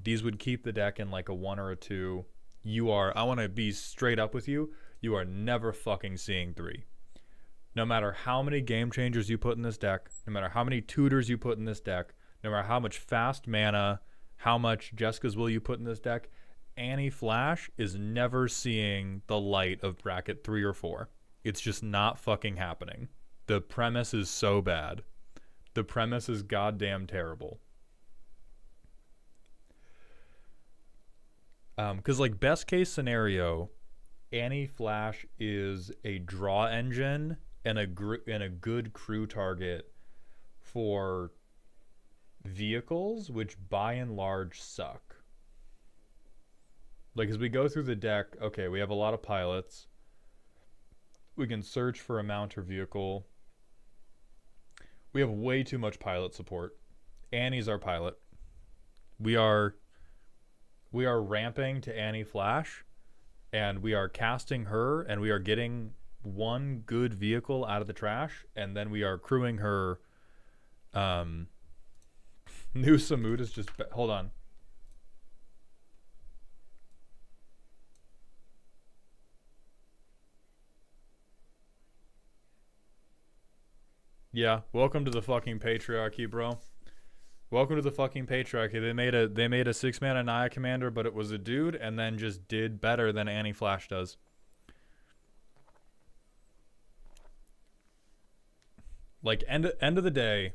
These would keep the deck in like a 1 or a 2. I want to be straight up with you. You are never fucking seeing 3. No matter how many Game Changers you put in this deck, no matter how many Tutors you put in this deck, no matter how much fast mana, how much Jessica's Will you put in this deck, Annie Flash is never seeing the light of bracket 3 or 4. It's just not fucking happening. The premise is so bad. The premise is goddamn terrible. Because like best case scenario, Annie Flash is a draw engine and a good crew target for vehicles, which by and large suck. Like as we go through the deck, okay, we have a lot of pilots. We can search for a mount or vehicle. We have way too much pilot support. Annie's our pilot. We are ramping to Annie Flash, and we are casting her, and we are getting one good vehicle out of the trash, and then we are crewing her. New Samut is just... Hold on. Yeah, welcome to the fucking patriarchy, bro. Welcome to the fucking patriarchy. They made a 6-mana Naya commander, but it was a dude, and then just did better than Annie Flash does. Like end of the day,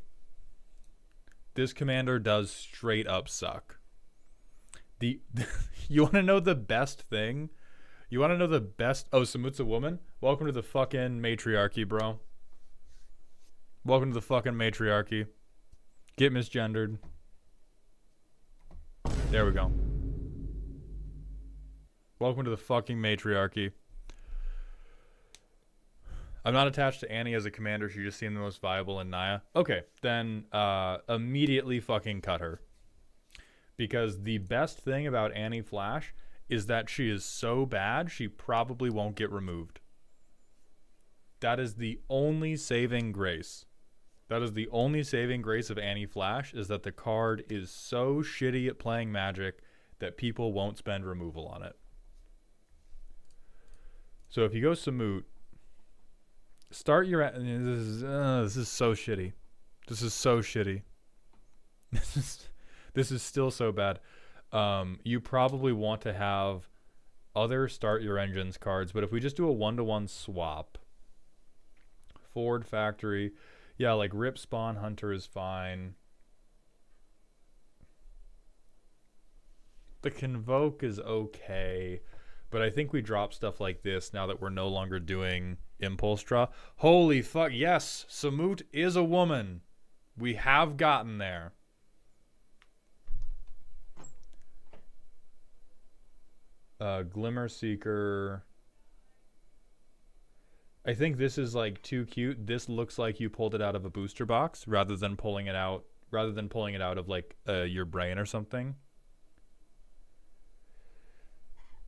this commander does straight up suck. You want to know the best thing? You want to know the best? Oh, Samut's a woman? Welcome to the fucking matriarchy, bro. Welcome to the fucking matriarchy. Get misgendered. There we go. Welcome to the fucking matriarchy. I'm not attached to Annie as a commander. She just seemed the most viable in Naya. Okay, then immediately fucking cut her. Because the best thing about Annie Flash is that she is so bad, she probably won't get removed. That is the only saving grace. That is the only saving grace of Annie Flash, is that the card is so shitty at playing Magic that people won't spend removal on it. So if you go Samut, start your... This is so shitty. This is so shitty. This is still so bad. You probably want to have other Start Your Engines cards, but if we just do a 1-to-1 swap, Ford Factory... Yeah, like Rip Spawn Hunter is fine. The Convoke is okay. But I think we drop stuff like this now that we're no longer doing Impulse Draw. Holy fuck, yes! Samut is a woman. We have gotten there. Glimmer Seeker... I think this is like too cute. This looks like you pulled it out of a booster box rather than pulling it out of like your brain or something.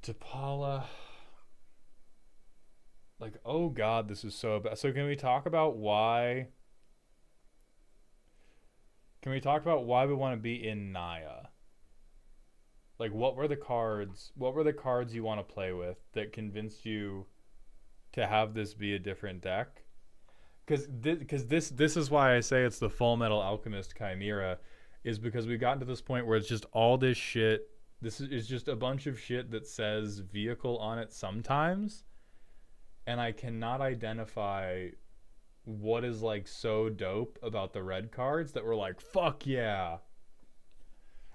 T'Pala. Like, oh god, this is so bad. So can we talk about why we want to be in Naya? Like, what were the cards? What were the cards you want to play with that convinced you to have this be a different deck? Because this is why I say it's the Full Metal Alchemist Chimera, is because we've gotten to this point where it's just all this shit. This is just a bunch of shit that says vehicle on it sometimes, and I cannot identify what is like so dope about the red cards that we're like, fuck yeah.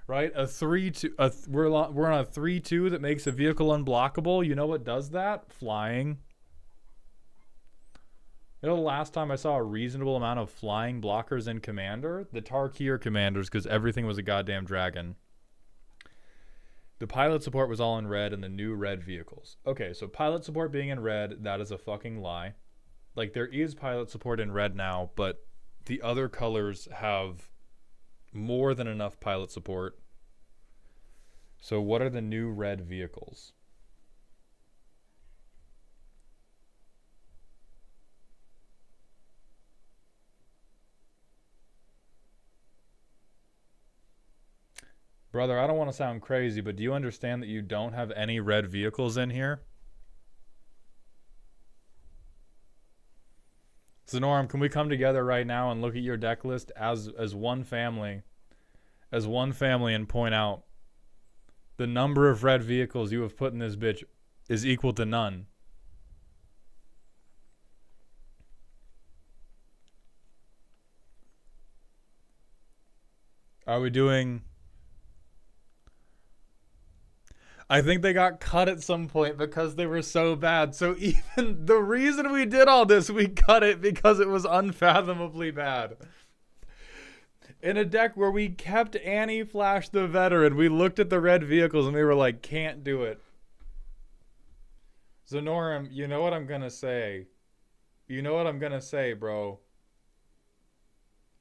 Right? A 3-2, we're on a 3-2 that makes a vehicle unblockable. You know what does that? Flying. You know the last time I saw a reasonable amount of flying blockers in Commander? The Tarkir Commanders, because everything was a goddamn dragon. The pilot support was all in red and the new red vehicles. Okay, so pilot support being in red, that is a fucking lie. Like, there is pilot support in red now, but the other colors have more than enough pilot support. So what are the new red vehicles? Brother, I don't want to sound crazy, but do you understand that you don't have any red vehicles in here? Zenorum, can we come together right now and look at your deck list as one family? As one family and point out the number of red vehicles you have put in this bitch is equal to none. Are we doing... I think they got cut at some point because they were so bad. So even the reason we did all this, we cut it because it was unfathomably bad. In a deck where we kept Annie Flash the Veteran, we looked at the red vehicles and we were like, can't do it. Zenorum, you know what I'm going to say. You know what I'm going to say, bro.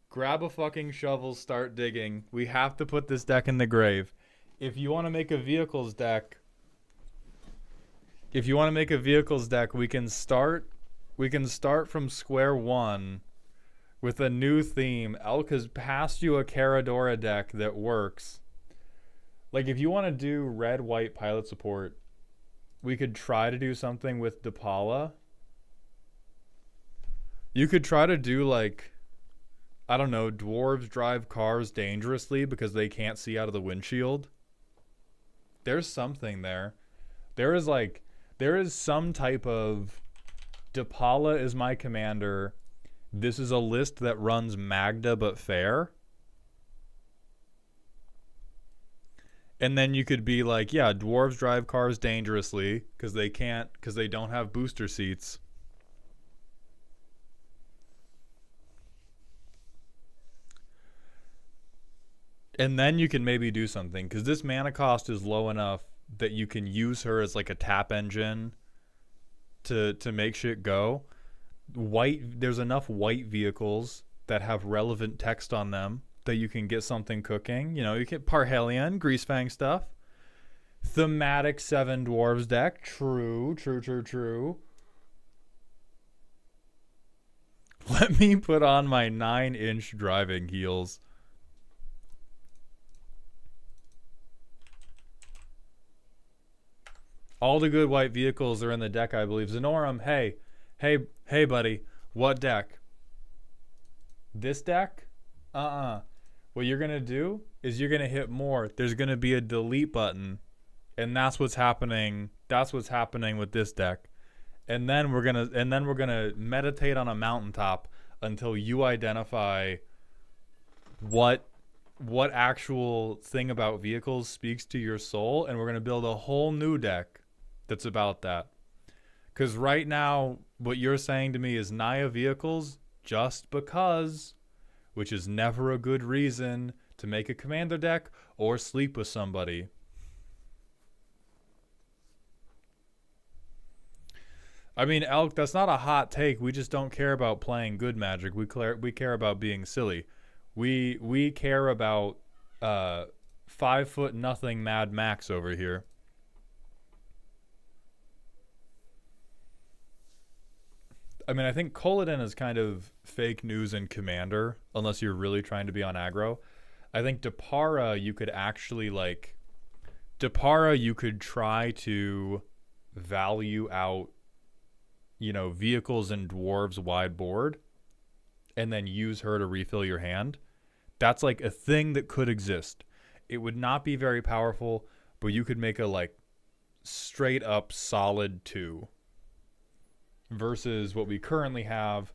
Grab a fucking shovel, start digging. We have to put this deck in the grave. If you want to make a vehicles deck, we can start from square one with a new theme. Elk has passed you a Caradora deck that works. Like, if you want to do red-white pilot support, we could try to do something with Depala. You could try to do, like, I don't know, dwarves drive cars dangerously because they can't see out of the windshield. There's something there. There is some type of Depala is my commander. This is a list that runs Magda but fair. And then you could be like, yeah, dwarves drive cars dangerously because they don't have booster seats. And then you can maybe do something, because this mana cost is low enough that you can use her as like a tap engine to make shit go. There's enough white vehicles that have relevant text on them that you can get something cooking. You know, you get Parhelion, Greasefang stuff. Thematic 7 dwarves deck. True. Let me put on my 9-inch driving heels. All the good white vehicles are in the deck, I believe. Zenorum, hey, buddy. What deck? This deck? What you're going to do is you're going to hit more. There's going to be a delete button. And that's what's happening. That's what's happening with this deck. And then we're going to meditate on a mountaintop until you identify what actual thing about vehicles speaks to your soul, and we're going to build a whole new deck that's about that. Because right now, what you're saying to me is Naya vehicles just because, which is never a good reason to make a commander deck or sleep with somebody. I mean, Elk, that's not a hot take. We just don't care about playing good Magic. We care about being silly. We care about 5' nothing Mad Max over here. I mean, I think Colodin is kind of fake news in Commander, unless you're really trying to be on aggro. I think Depara, you could actually, like, Depara, you could try to value out, vehicles and dwarves wide board and then use her to refill your hand. That's like a thing that could exist. It would not be very powerful, but you could make a like straight up solid 2 versus what we currently have,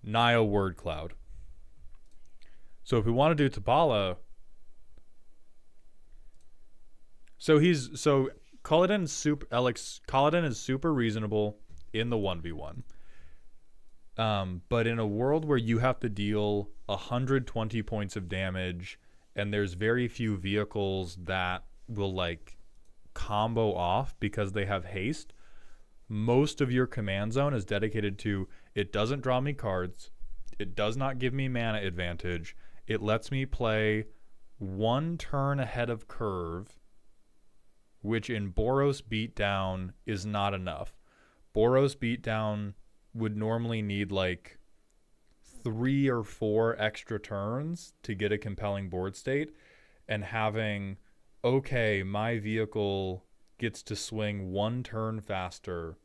Naya Word Cloud. So if we want to do T'Pala, so Kaladin is super reasonable in the 1v1. But in a world where you have to deal 120 points of damage and there's very few vehicles that will like combo off because they have haste, most of your command zone is dedicated to it doesn't draw me cards, it does not give me mana advantage, it lets me play 1 turn ahead of curve, which in Boros Beatdown is not enough. Boros Beatdown would normally need like 3 or 4 extra turns to get a compelling board state, and having, okay, my vehicle gets to swing 1 turn faster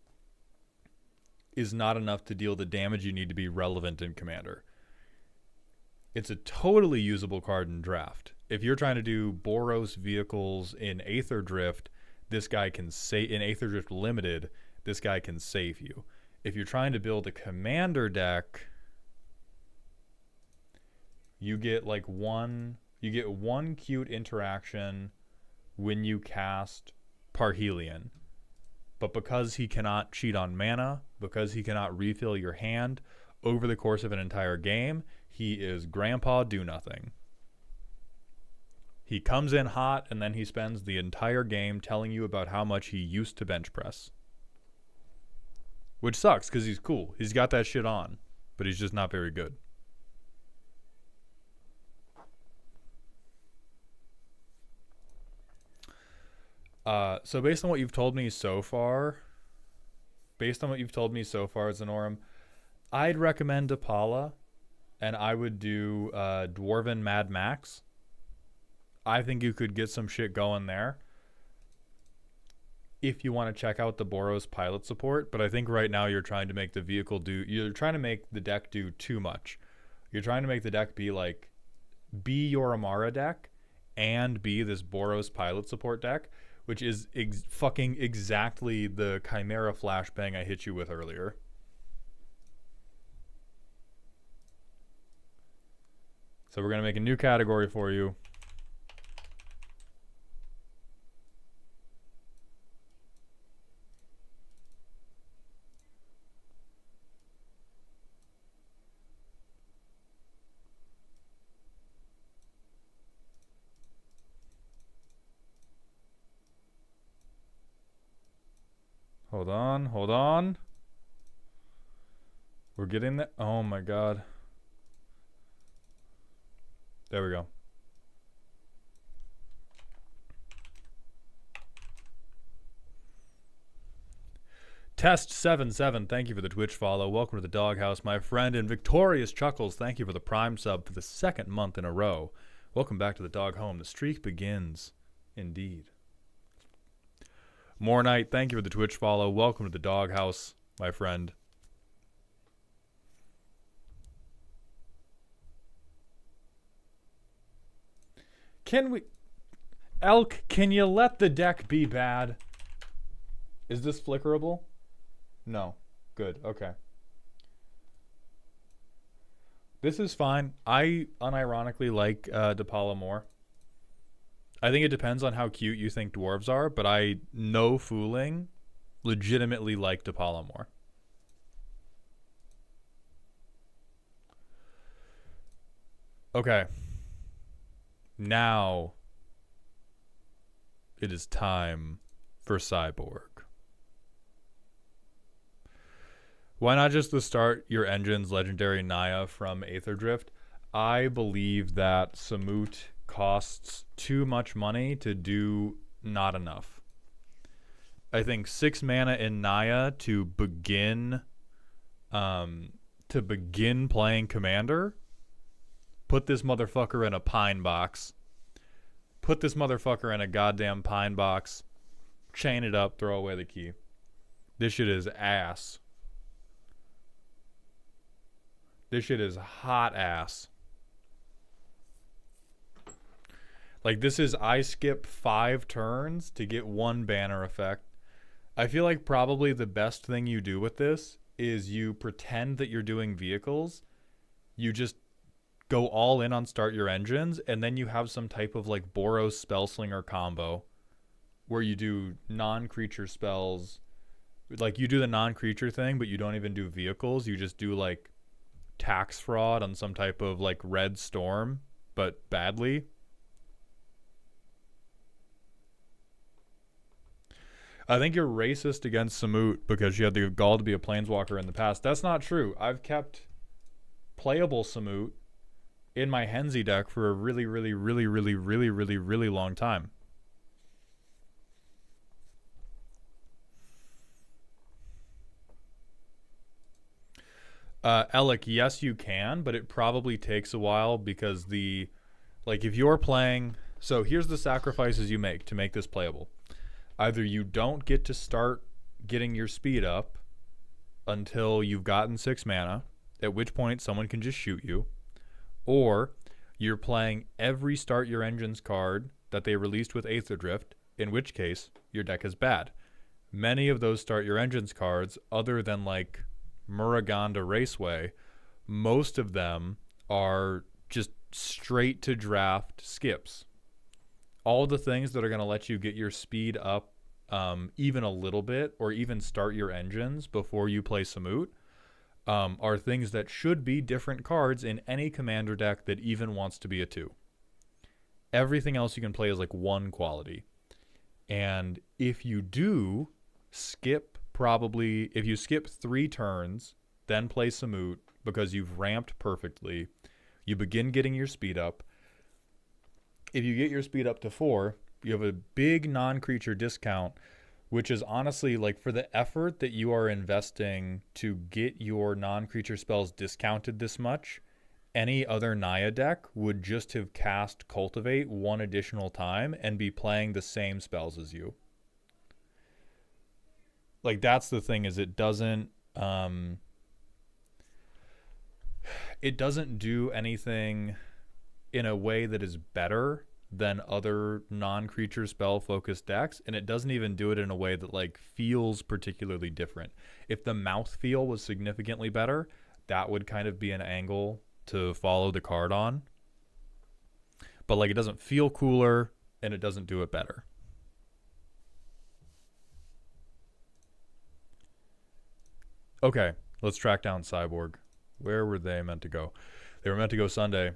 is not enough to deal the damage you need to be relevant in Commander. It's a totally usable card in Draft. If you're trying to do Boros vehicles in Aether Drift, this guy can save. In Aether Drift Limited, this guy can save you. If you're trying to build a Commander deck, you get one cute interaction when you cast Parhelion. But because he cannot cheat on mana, because he cannot refill your hand over the course of an entire game, he is Grandpa Do Nothing. He comes in hot and then he spends the entire game telling you about how much he used to bench press. Which sucks because he's cool. He's got that shit on, but he's just not very good. So based on what you've told me so far, Zenorum, I'd recommend T'Pala, and I would do Dwarven Mad Max. I think you could get some shit going there if you want to check out the Boros pilot support, but I think right now you're trying to make the deck do too much. You're trying to make the deck be your Amara deck and be this Boros pilot support deck, which is fucking exactly the Chimera flashbang I hit you with earlier. So we're going to make a new category for you. Hold on. We're getting there. Oh my god. There we go. Test77, thank you for the Twitch follow. Welcome to the Doghouse, my friend. And Victorious Chuckles, thank you for the Prime sub for the 2nd month in a row. Welcome back to the Dog Home. The streak begins, indeed. More Night, thank you for the Twitch follow. Welcome to the Doghouse, my friend. Elk, can you let the deck be bad? Is this flickerable? No. Good, okay. This is fine. I unironically like T'Pala more. I think it depends on how cute you think dwarves are, but I, no fooling, legitimately like T'Pala more. Okay. Now it is time for Cyborg. Why not just start your engine's legendary Naya from Aether Drift? I believe that Samut costs too much money to do not enough. I think 6 mana in Naya to begin playing Commander. Put this motherfucker in a pine box. put this motherfucker in a goddamn pine box, chain it up, throw away the key. This shit is ass. This shit is hot ass. Like, this is, I skip 5 turns to get 1 banner effect. I feel like probably the best thing you do with this is you pretend that you're doing vehicles. You just go all in on start your engines, and then you have some type of like Boros Spellslinger combo where you do non-creature spells. Like, you do the non-creature thing, but you don't even do vehicles. You just do like tax fraud on some type of like red storm, but badly. I think you're racist against Samut because you had the gall to be a planeswalker in the past. That's not true. I've kept playable Samut in my Henzi deck for a really, really, really, really, really, really, really long time. Alec, yes, you can, but it probably takes a while because if you're playing, so here's the sacrifices you make to make this playable. Either you don't get to start getting your speed up until you've gotten 6 mana, at which point someone can just shoot you, or you're playing every Start Your Engines card that they released with Aether Drift, in which case your deck is bad. Many of those Start Your Engines cards, other than like Muraganda Raceway, most of them are just straight to draft skips. All the things that are going to let you get your speed up even a little bit, or even start your engines before you play Samut, are things that should be different cards in any commander deck that even wants to be a 2. Everything else you can play is like 1 quality. And if you do skip if you skip 3 turns, then play Samut because you've ramped perfectly, you begin getting your speed up. If you get your speed up to 4, you have a big non-creature discount, which is honestly, like, for the effort that you are investing to get your non-creature spells discounted this much, any other Naya deck would just have cast Cultivate 1 additional time and be playing the same spells as you. Like, that's the thing, is it doesn't do anything in a way that is better than other non-creature spell focused decks, and it doesn't even do it in a way that like feels particularly different. If the mouthfeel was significantly better, that would kind of be an angle to follow the card on. But like, it doesn't feel cooler and it doesn't do it better. Okay, let's track down Cyborg. Where were they meant to go? They were meant to go Sunday.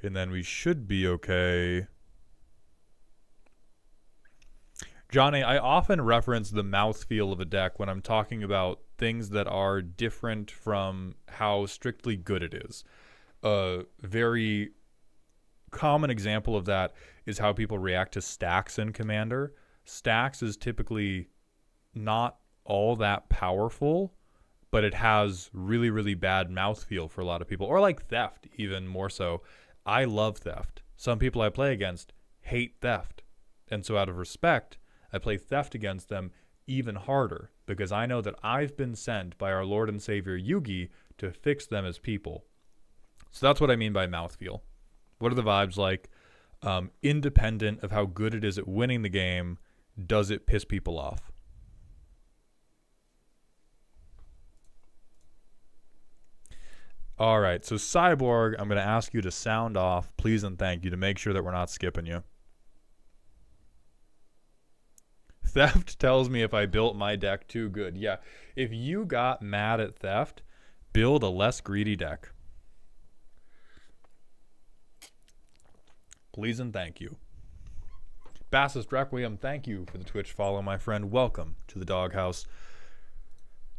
And then we should be okay. Johnny, I often reference the mouthfeel of a deck when I'm talking about things that are different from how strictly good it is. A very common example of that is how people react to stacks in Commander. Stacks is typically not all that powerful, but it has really, really bad mouthfeel for a lot of people. Or like Theft, even more so. I love Theft. Some people I play against hate Theft. And so out of respect, I play Theft against them even harder, because I know that I've been sent by our Lord and Savior Yugi to fix them as people. So that's what I mean by mouthfeel. What are the vibes like? Independent of how good it is at winning the game, does it piss people off? All right, so Cyborg, I'm going to ask you to sound off, please and thank you, to make sure that we're not skipping you. Theft tells me if I built my deck too good. Yeah, if you got mad at Theft, build a less greedy deck. Please and thank you. Bassist Requiem, thank you for the Twitch follow, my friend. Welcome to the doghouse.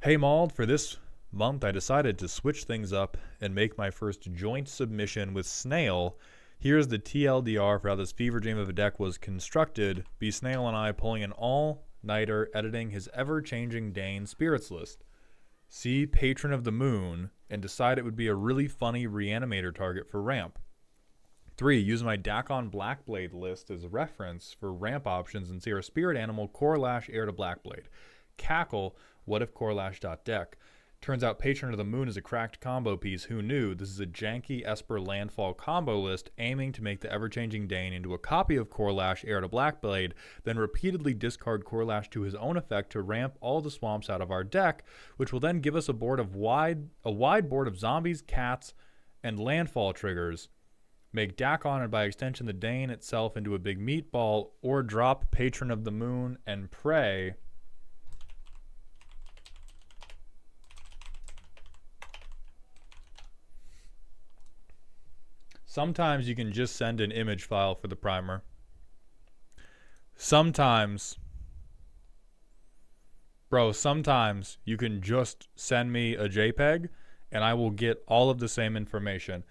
Hey, Mauled, for this month I decided to switch things up and make my first joint submission with Snail. Here's the TLDR for how this fever dream of a deck was constructed. Be Snail and I pulling an all-nighter editing his ever-changing Dane Spirits list. see Patron of the Moon, and decide it would be a really funny reanimator target for ramp. 3. Use my Dakon Blackblade list as a reference for ramp options and see our spirit animal Corlash heir to Blackblade. Cackle, what if Corlash.deck? Turns out Patron of the Moon is a cracked combo piece. Who knew? This is a janky Esper landfall combo list aiming to make the ever-changing Dane into a copy of Corlash heir to Blackblade, then repeatedly discard Corlash to his own effect to ramp all the swamps out of our deck, which will then give us a wide board of zombies, cats, and landfall triggers. Make Dakon and by extension the Dane itself into a big meatball, or drop Patron of the Moon and pray. Sometimes you can just send an image file for the primer. Sometimes you can just send me a JPEG and I will get all of the same information.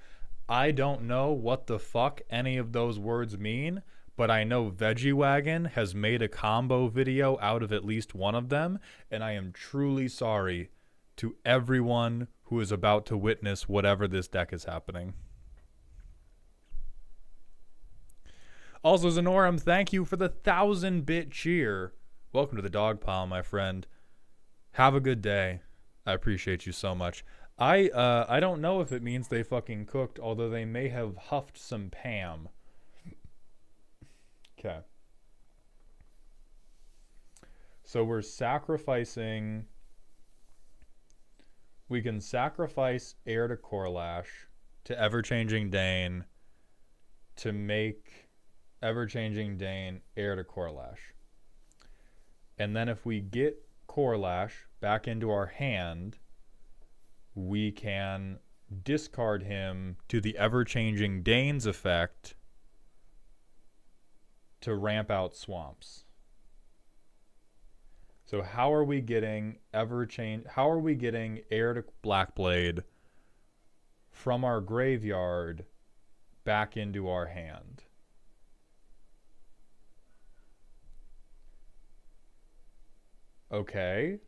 I don't know what the fuck any of those words mean, but I know Veggie Wagon has made a combo video out of at least one of them, and I am truly sorry to everyone who is about to witness whatever this deck is happening. Also, Zenorum, thank you for the 1,000-bit cheer. Welcome to the dog pile, my friend. Have a good day. I appreciate you so much. I don't know if it means they fucking cooked, although they may have huffed some Pam. Okay. So we're sacrificing... We can sacrifice heir to Corlash to ever-changing Dane to make... ever-changing Dane heir to Corlash. And then if we get Corlash back into our hand, we can discard him to the ever-changing Dane's effect to ramp out swamps. So how are we getting heir to Blackblade from our graveyard back into our hand? Okay.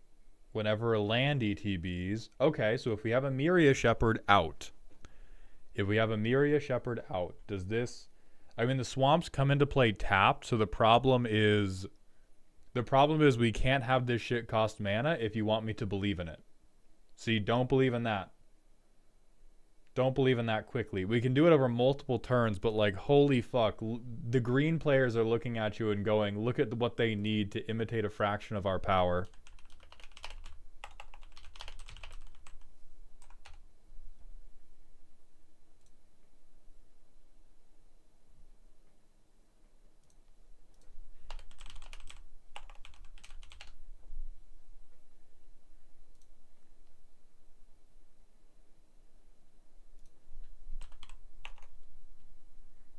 Whenever a land ETBs. Okay, so if we have a Myria Shepherd out. Does this... I mean, the swamps come into play tapped, so the problem is we can't have this shit cost mana if you want me to believe in it. See, don't believe in that. Don't believe in that quickly. We can do it over multiple turns, but like, holy fuck. The green players are looking at you and going, look at what they need to imitate a fraction of our power.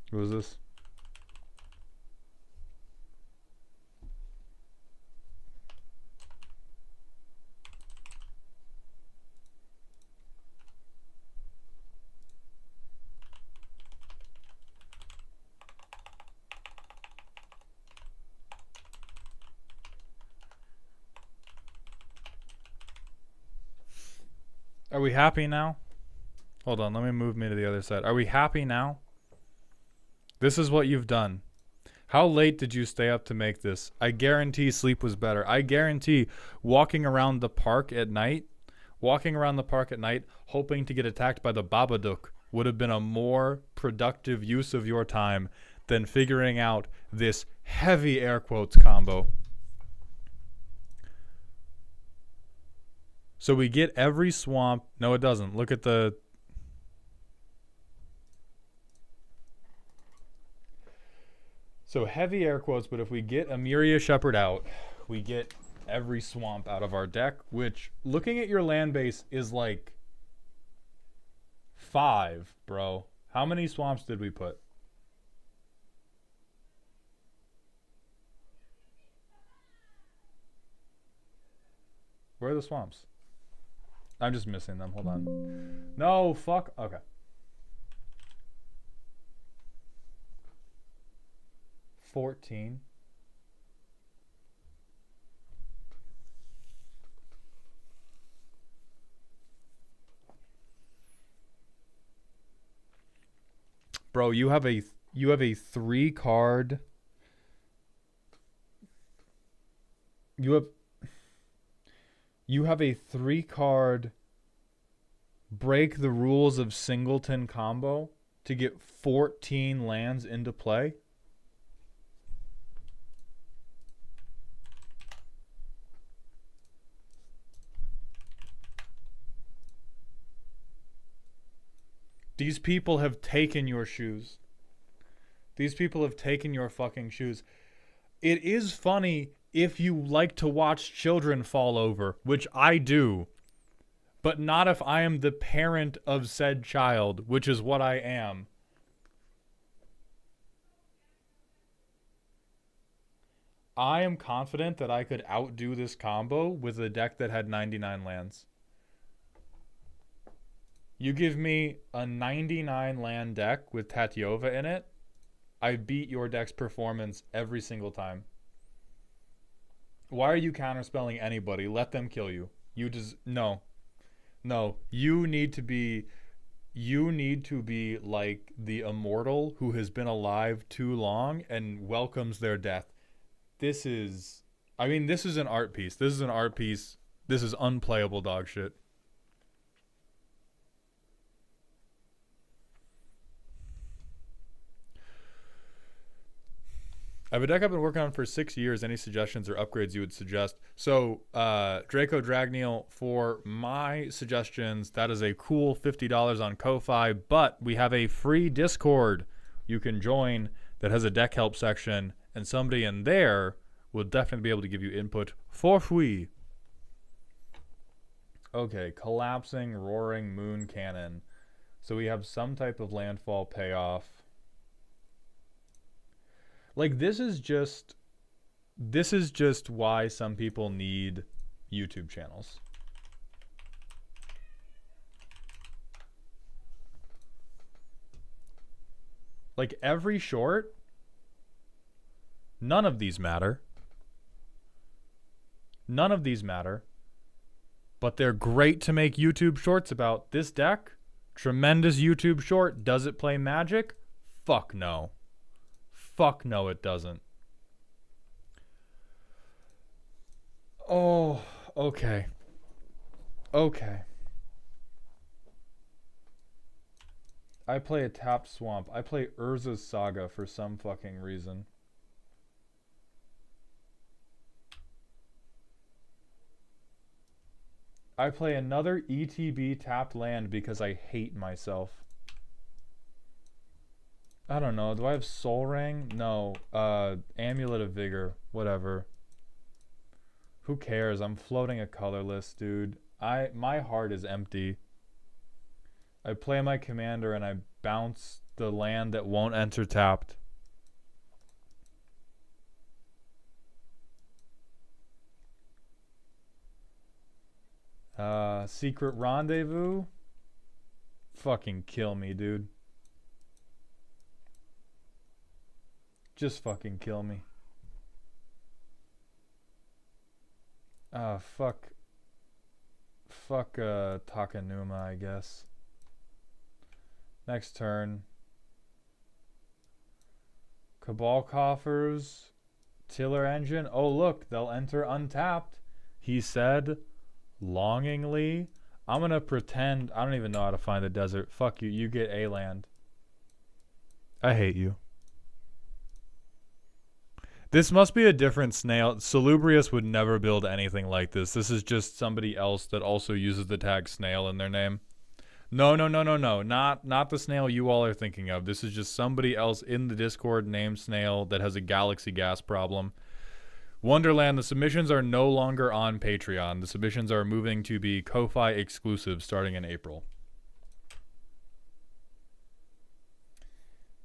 What was this? Are we happy now? Hold on, let me move me to the other side. Are we happy now? This is what you've done. How late did you stay up to make this? I guarantee sleep was better. I guarantee walking around the park at night, hoping to get attacked by the Babadook would have been a more productive use of your time than figuring out this heavy air quotes combo. So we get every swamp. No, it doesn't. Look at the... So heavy air quotes, but if we get a Myria Shepherd out, we get every swamp out of our deck, which, looking at your land base, is like 5, bro. How many swamps did we put? Where are the swamps? I'm just missing them. Hold on. No, fuck. Okay. 14. Bro, you have a 3-card. You have a 3-card break the rules of singleton combo to get 14 lands into play. These people have taken your shoes. These people have taken your fucking shoes. It is funny if you like to watch children fall over, which I do, but not if I am the parent of said child, which is what I am. I am confident that I could outdo this combo with a deck that had 99 lands. You give me a 99 land deck with Tatyova in it, I beat your deck's performance every single time. Why are you counterspelling anybody? Let them kill you. No. You need to be like the immortal who has been alive too long and welcomes their death. This is an art piece. This is unplayable dog shit. I have a deck I've been working on for 6 years. Any suggestions or upgrades you would suggest? So, Draco Dragneel, for my suggestions, that is a cool $50 on Ko-Fi, but we have a free Discord you can join that has a deck help section, and somebody in there will definitely be able to give you input for free. Okay, Collapsing Roaring Moon Cannon. So we have some type of landfall payoff. Like, this is just why some people need YouTube channels. Like, every short, none of these matter. None of these matter. But they're great to make YouTube shorts about. This deck, tremendous YouTube short. Does it play Magic? Fuck no. Fuck no, it doesn't. Oh, okay. Okay. I play a tapped swamp. I play Urza's Saga for some fucking reason. I play another ETB tapped land because I hate myself. I don't know. Do I have Soul Ring? No. Amulet of Vigor. Whatever. Who cares? I'm floating a colorless, dude. My heart is empty. I play my commander and I bounce the land that won't enter tapped. Secret Rendezvous? Fucking kill me, dude. Just fucking kill me. Fuck Takanuma, I guess. Next turn. Cabal Coffers. Tiller Engine. Oh, look, they'll enter untapped. He said, longingly. I'm gonna pretend I don't even know how to find the desert. Fuck you. You get a land. I hate you. This must be a different snail. Salubrious would never build anything like this. This is just somebody else that also uses the tag snail in their name. No. Not the snail you all are thinking of. This is just somebody else in the Discord named Snail that has a galaxy gas problem. Wonderland, the submissions are no longer on Patreon. The submissions are moving to be Ko-Fi exclusive starting in April.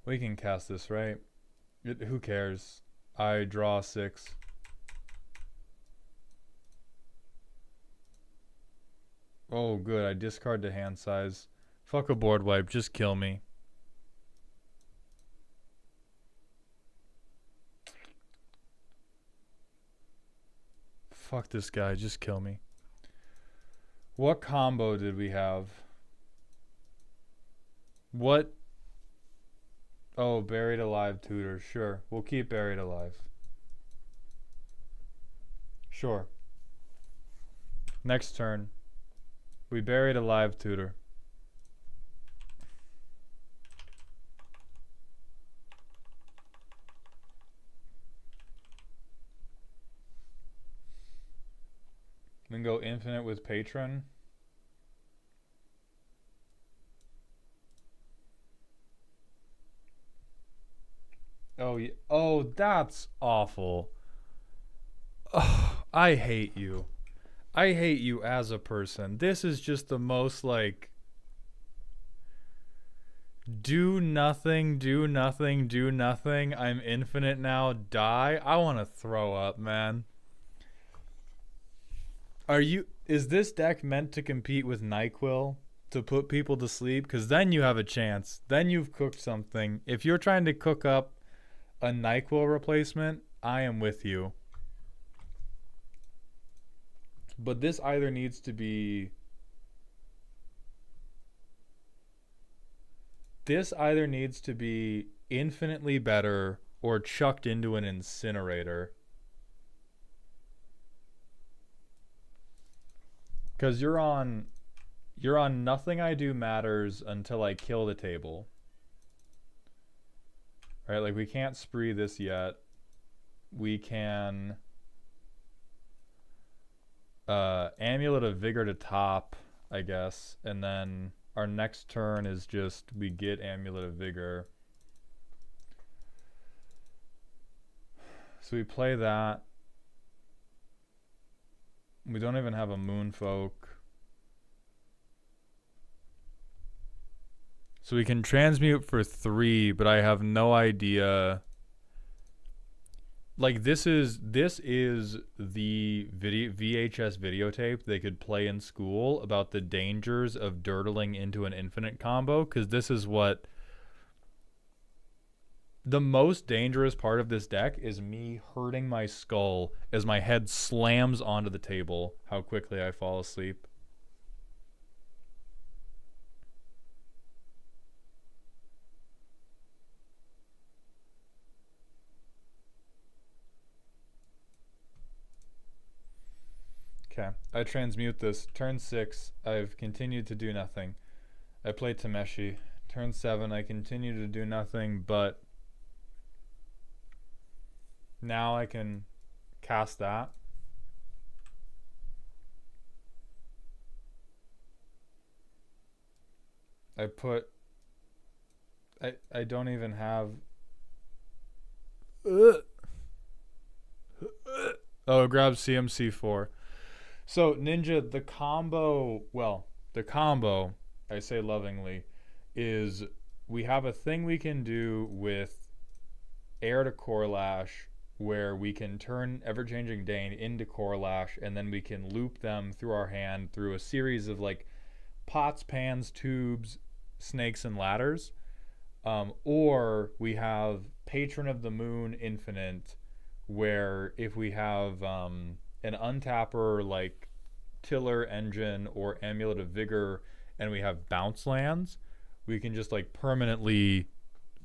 We can cast this, right? Who cares? I draw 6. Oh, good. I discard to hand size. Fuck a board wipe. Just kill me. Fuck this guy. Just kill me. What combo did we have? What Oh, buried alive tutor. Sure. We'll keep buried alive. Sure. Next turn. We buried alive tutor. Then go infinite with patron. Oh, oh, that's awful. Ugh, I hate you. I hate you as a person. This is just the most like do nothing, do nothing, do nothing. I'm infinite now. Die. I want to throw up, man. Is this deck meant to compete with NyQuil to put people to sleep? Because then you have a chance. Then you've cooked something. If you're trying to cook up a NyQuil replacement, I am with you. But this either needs to be infinitely better or chucked into an incinerator. Cuz you're on nothing I do matters until I kill the table. Right? Like we can't spree this yet. We can Amulet of Vigor to top, I guess, and then our next turn is just we get Amulet of Vigor. So we play that. We don't even have a Moonfolk. So we can transmute for 3, but I have no idea. Like this is the VHS videotape they could play in school about the dangers of dirtling into an infinite combo, because this is what the most dangerous part of this deck is me hurting my skull as my head slams onto the table, how quickly I fall asleep. Okay, I transmute this. Turn 6, I've continued to do nothing. I play Tameshi. Turn 7, I continue to do nothing, but now I can cast that. I don't even have... Oh, grab CMC4. So, Ninja, the combo, I say lovingly, is we have a thing we can do with Heir to Corlash where we can turn Ever-Changing Dane into Corlash, and then we can loop them through our hand through a series of like pots, pans, tubes, snakes, and ladders. Or we have Patron of the Moon Infinite, where if we have an untapper like Tiller, Engine, or Amulet of Vigor, and we have bounce lands, we can just like permanently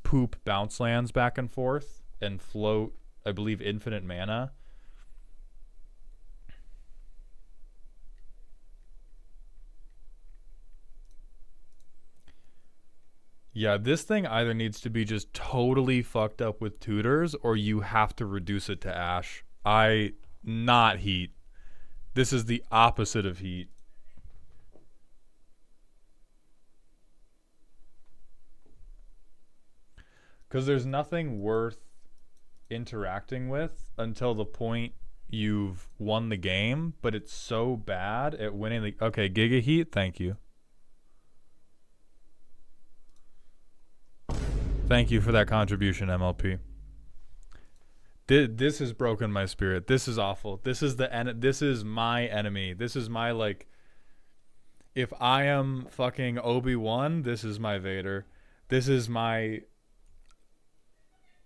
poop bounce lands back and forth and float, I believe, infinite mana. Yeah, this thing either needs to be just totally fucked up with tutors, or you have to reduce it to ash. Not heat. This is the opposite of heat. Because there's nothing worth interacting with until the point you've won the game, but it's so bad at winning the... Okay, Giga Heat, thank you. Thank you for that contribution, MLP. This has broken my spirit. This is awful. This is my enemy. This is my, like, if I am fucking Obi-Wan, this is my Vader. This is my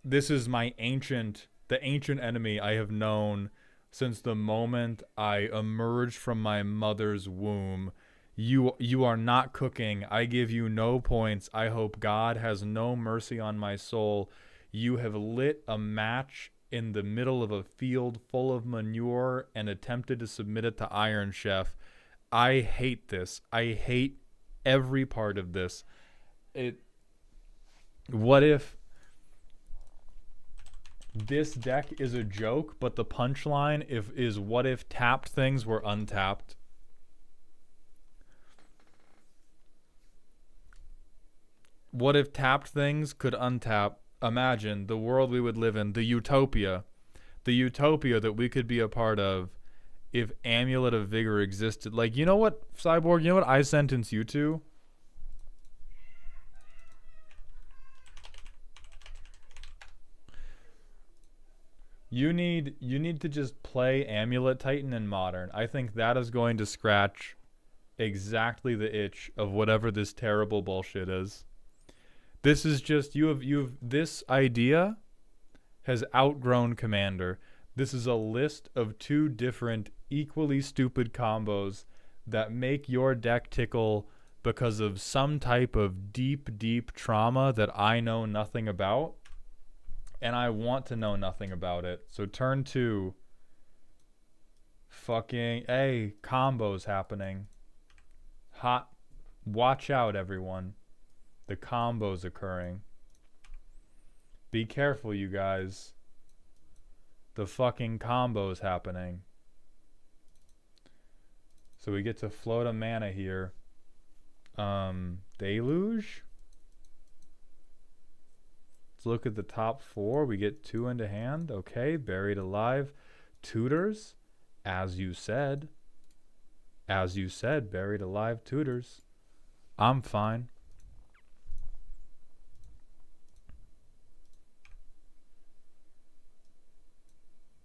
the ancient enemy I have known since the moment I emerged from my mother's womb. You are not cooking. I give you no points. I hope God has no mercy on my soul. You have lit a match in the middle of a field full of manure and attempted to submit it to Iron Chef. I hate this. I hate every part of this. What if this deck is a joke, but the punchline is what if tapped things were untapped? What if tapped things could untap? Imagine the world we would live in, the utopia that we could be a part of if Amulet of Vigor existed. Like, you know what, Cyborg, you know what I sentence you to? You need to just play Amulet Titan in Modern. I think that is going to scratch exactly the itch of whatever this terrible bullshit is. This is just this idea has outgrown Commander. This is a list of 2 different equally stupid combos that make your deck tickle because of some type of deep trauma that I know nothing about, and I want to know nothing about it. So turn 2, fucking combos happening. Hot, watch out, everyone. The combos occurring. Be careful, you guys. The fucking combos happening. So we get to float a mana here. Deluge? Let's look at the top 4. We get 2 into hand. Okay, Buried Alive. Tutors, as you said. As you said, Buried Alive tutors. I'm fine.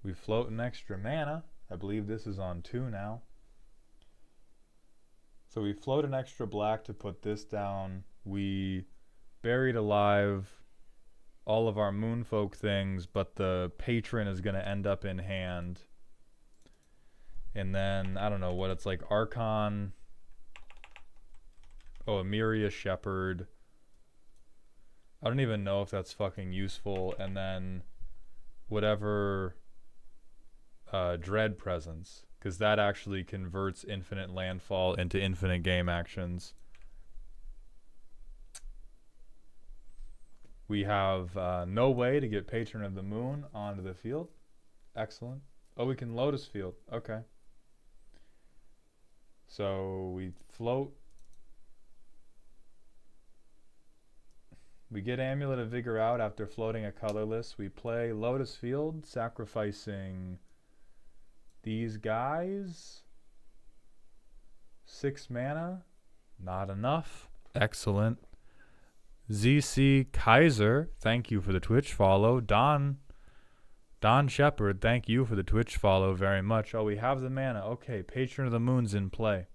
We float an extra mana. I believe this is on 2 now. So we float an extra black to put this down. We Buried Alive all of our Moonfolk things, but the Patron is going to end up in hand. And then, I don't know what it's like. Archon. Oh, Emiria Shepherd. I don't even know if that's fucking useful. And then whatever... Dread Presence, because that actually converts infinite landfall into infinite game actions. We have no way to get Patron of the Moon onto the field. Excellent. Oh, we can Lotus Field. Okay. So we float. We get Amulet of Vigor out after floating a colorless. We play Lotus Field, sacrificing these guys. 6 mana. Not enough. Excellent. ZC Kaiser, thank you for the Twitch follow. Don Shepard, thank you for the Twitch follow very much. Oh, we have the mana. Okay, Patron of the Moon's in play.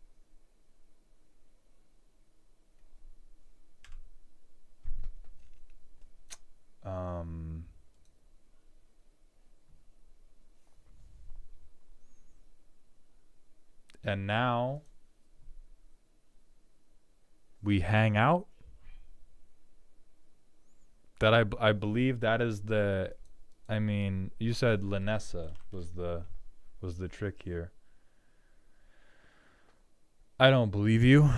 And now we hang out. That I believe that is the, I mean, you said Lanessa was the trick here. I don't believe you.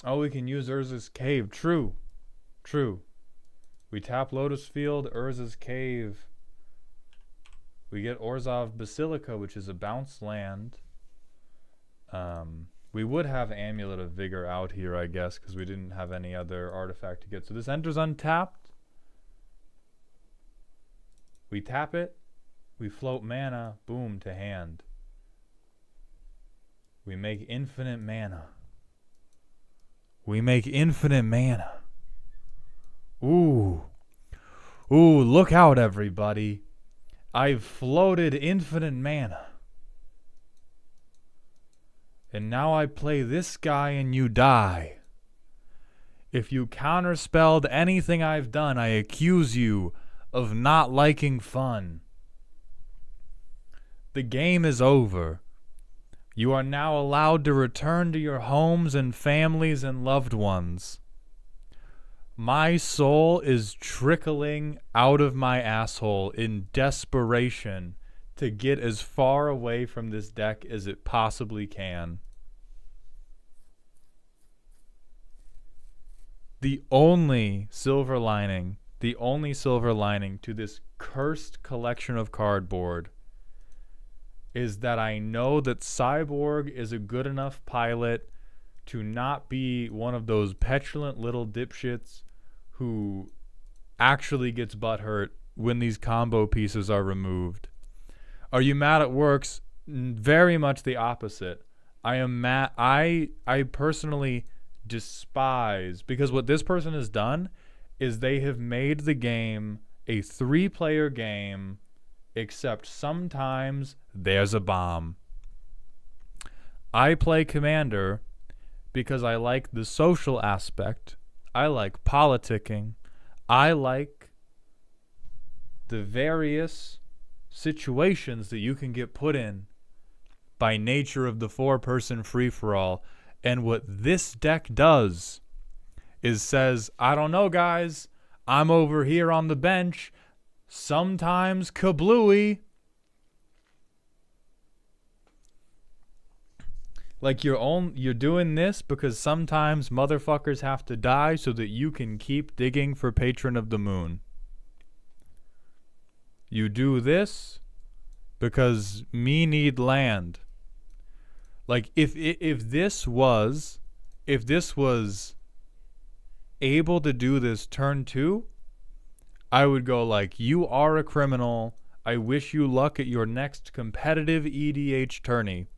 Oh, we can use Urza's Cave. True. We tap Lotus Field, Urza's Cave. We get Orzhov Basilica, which is a bounce land. We would have Amulet of Vigor out here, I guess, because we didn't have any other artifact to get. So this enters untapped. We tap it. We float mana. Boom, to hand. We make infinite mana. Ooh, look out, everybody. I've floated infinite mana. And now I play this guy and you die. If you counterspelled anything I've done, I accuse you of not liking fun. The game is over. You are now allowed to return to your homes and families and loved ones. My soul is trickling out of my asshole in desperation to get as far away from this deck as it possibly can. The only silver lining to this cursed collection of cardboard is that I know that Cyborg is a good enough pilot to not be one of those petulant little dipshits who actually gets butthurt when these combo pieces are removed. Are you mad at Works? Very much the opposite. I am mad. I personally despise, because what this person has done is they have made the game a 3-player game, except sometimes there's a bomb. I play Commander because I like the social aspect. I like politicking. I like the various situations that you can get put in by nature of the 4-person free-for-all. And what this deck does is says, I don't know, guys. I'm over here on the bench. Sometimes kablooey. Like you're doing this because sometimes motherfuckers have to die so that you can keep digging for Patron of the Moon. You do this because me need land. Like if this was able to do this turn 2, I would go like, you are a criminal. I wish you luck at your next competitive EDH tourney.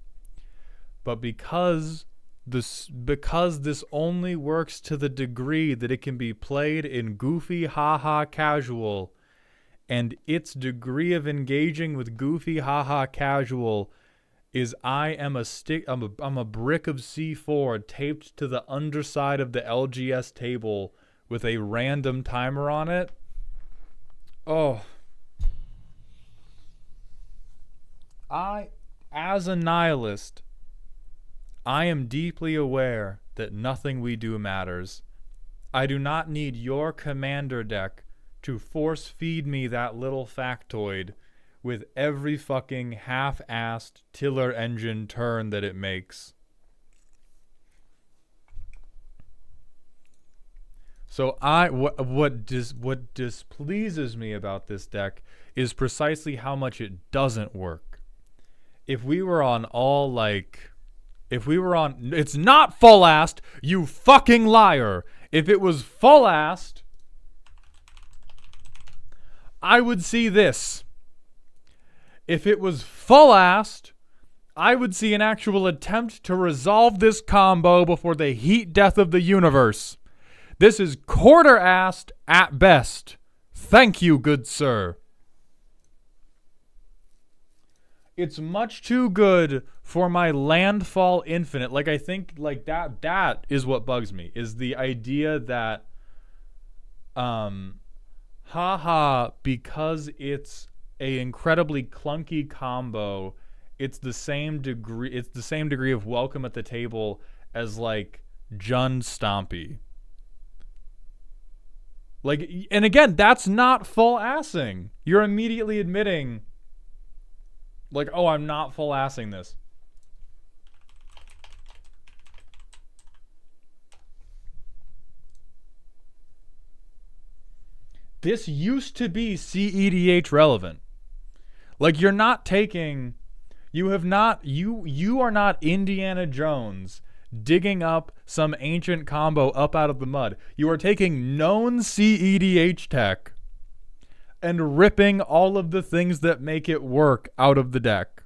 But because this only works to the degree that it can be played in goofy haha casual, and its degree of engaging with goofy haha casual is I'm a brick of C4 taped to the underside of the LGS table with a random timer on it. Oh. As a nihilist, I am deeply aware that nothing we do matters. I do not need your Commander deck to force feed me that little factoid with every fucking half-assed tiller engine turn that it makes. So what displeases me about this deck is precisely how much it doesn't work. If we were on it's not full-assed, you fucking liar. If it was full-assed, I would see this. If it was full-assed, I would see an actual attempt to resolve this combo before the heat death of the universe. This is quarter-assed at best. Thank you, good sir. It's much too good for my Landfall Infinite. Like, I think, like, that is what bugs me, is the idea that, because it's a incredibly clunky combo, it's the same degree of welcome at the table as, like, Jund Stompy. Like, and again, that's not full-assing. You're immediately admitting, like, oh, I'm not full-assing this. This used to be CEDH relevant. Like, you are not Indiana Jones digging up some ancient combo up out of the mud. You are taking known CEDH tech and ripping all of the things that make it work out of the deck.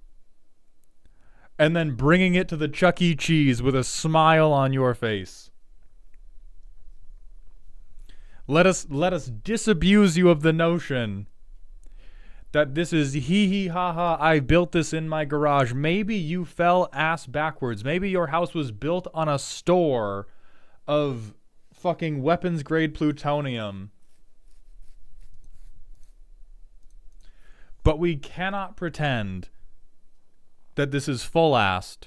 And then bringing it to the Chuck E. Cheese with a smile on your face. Let us disabuse you of the notion that this is hee ha ha, I built this in my garage. Maybe you fell ass backwards. Maybe your house was built on a store of fucking weapons grade plutonium. But we cannot pretend that this is full-assed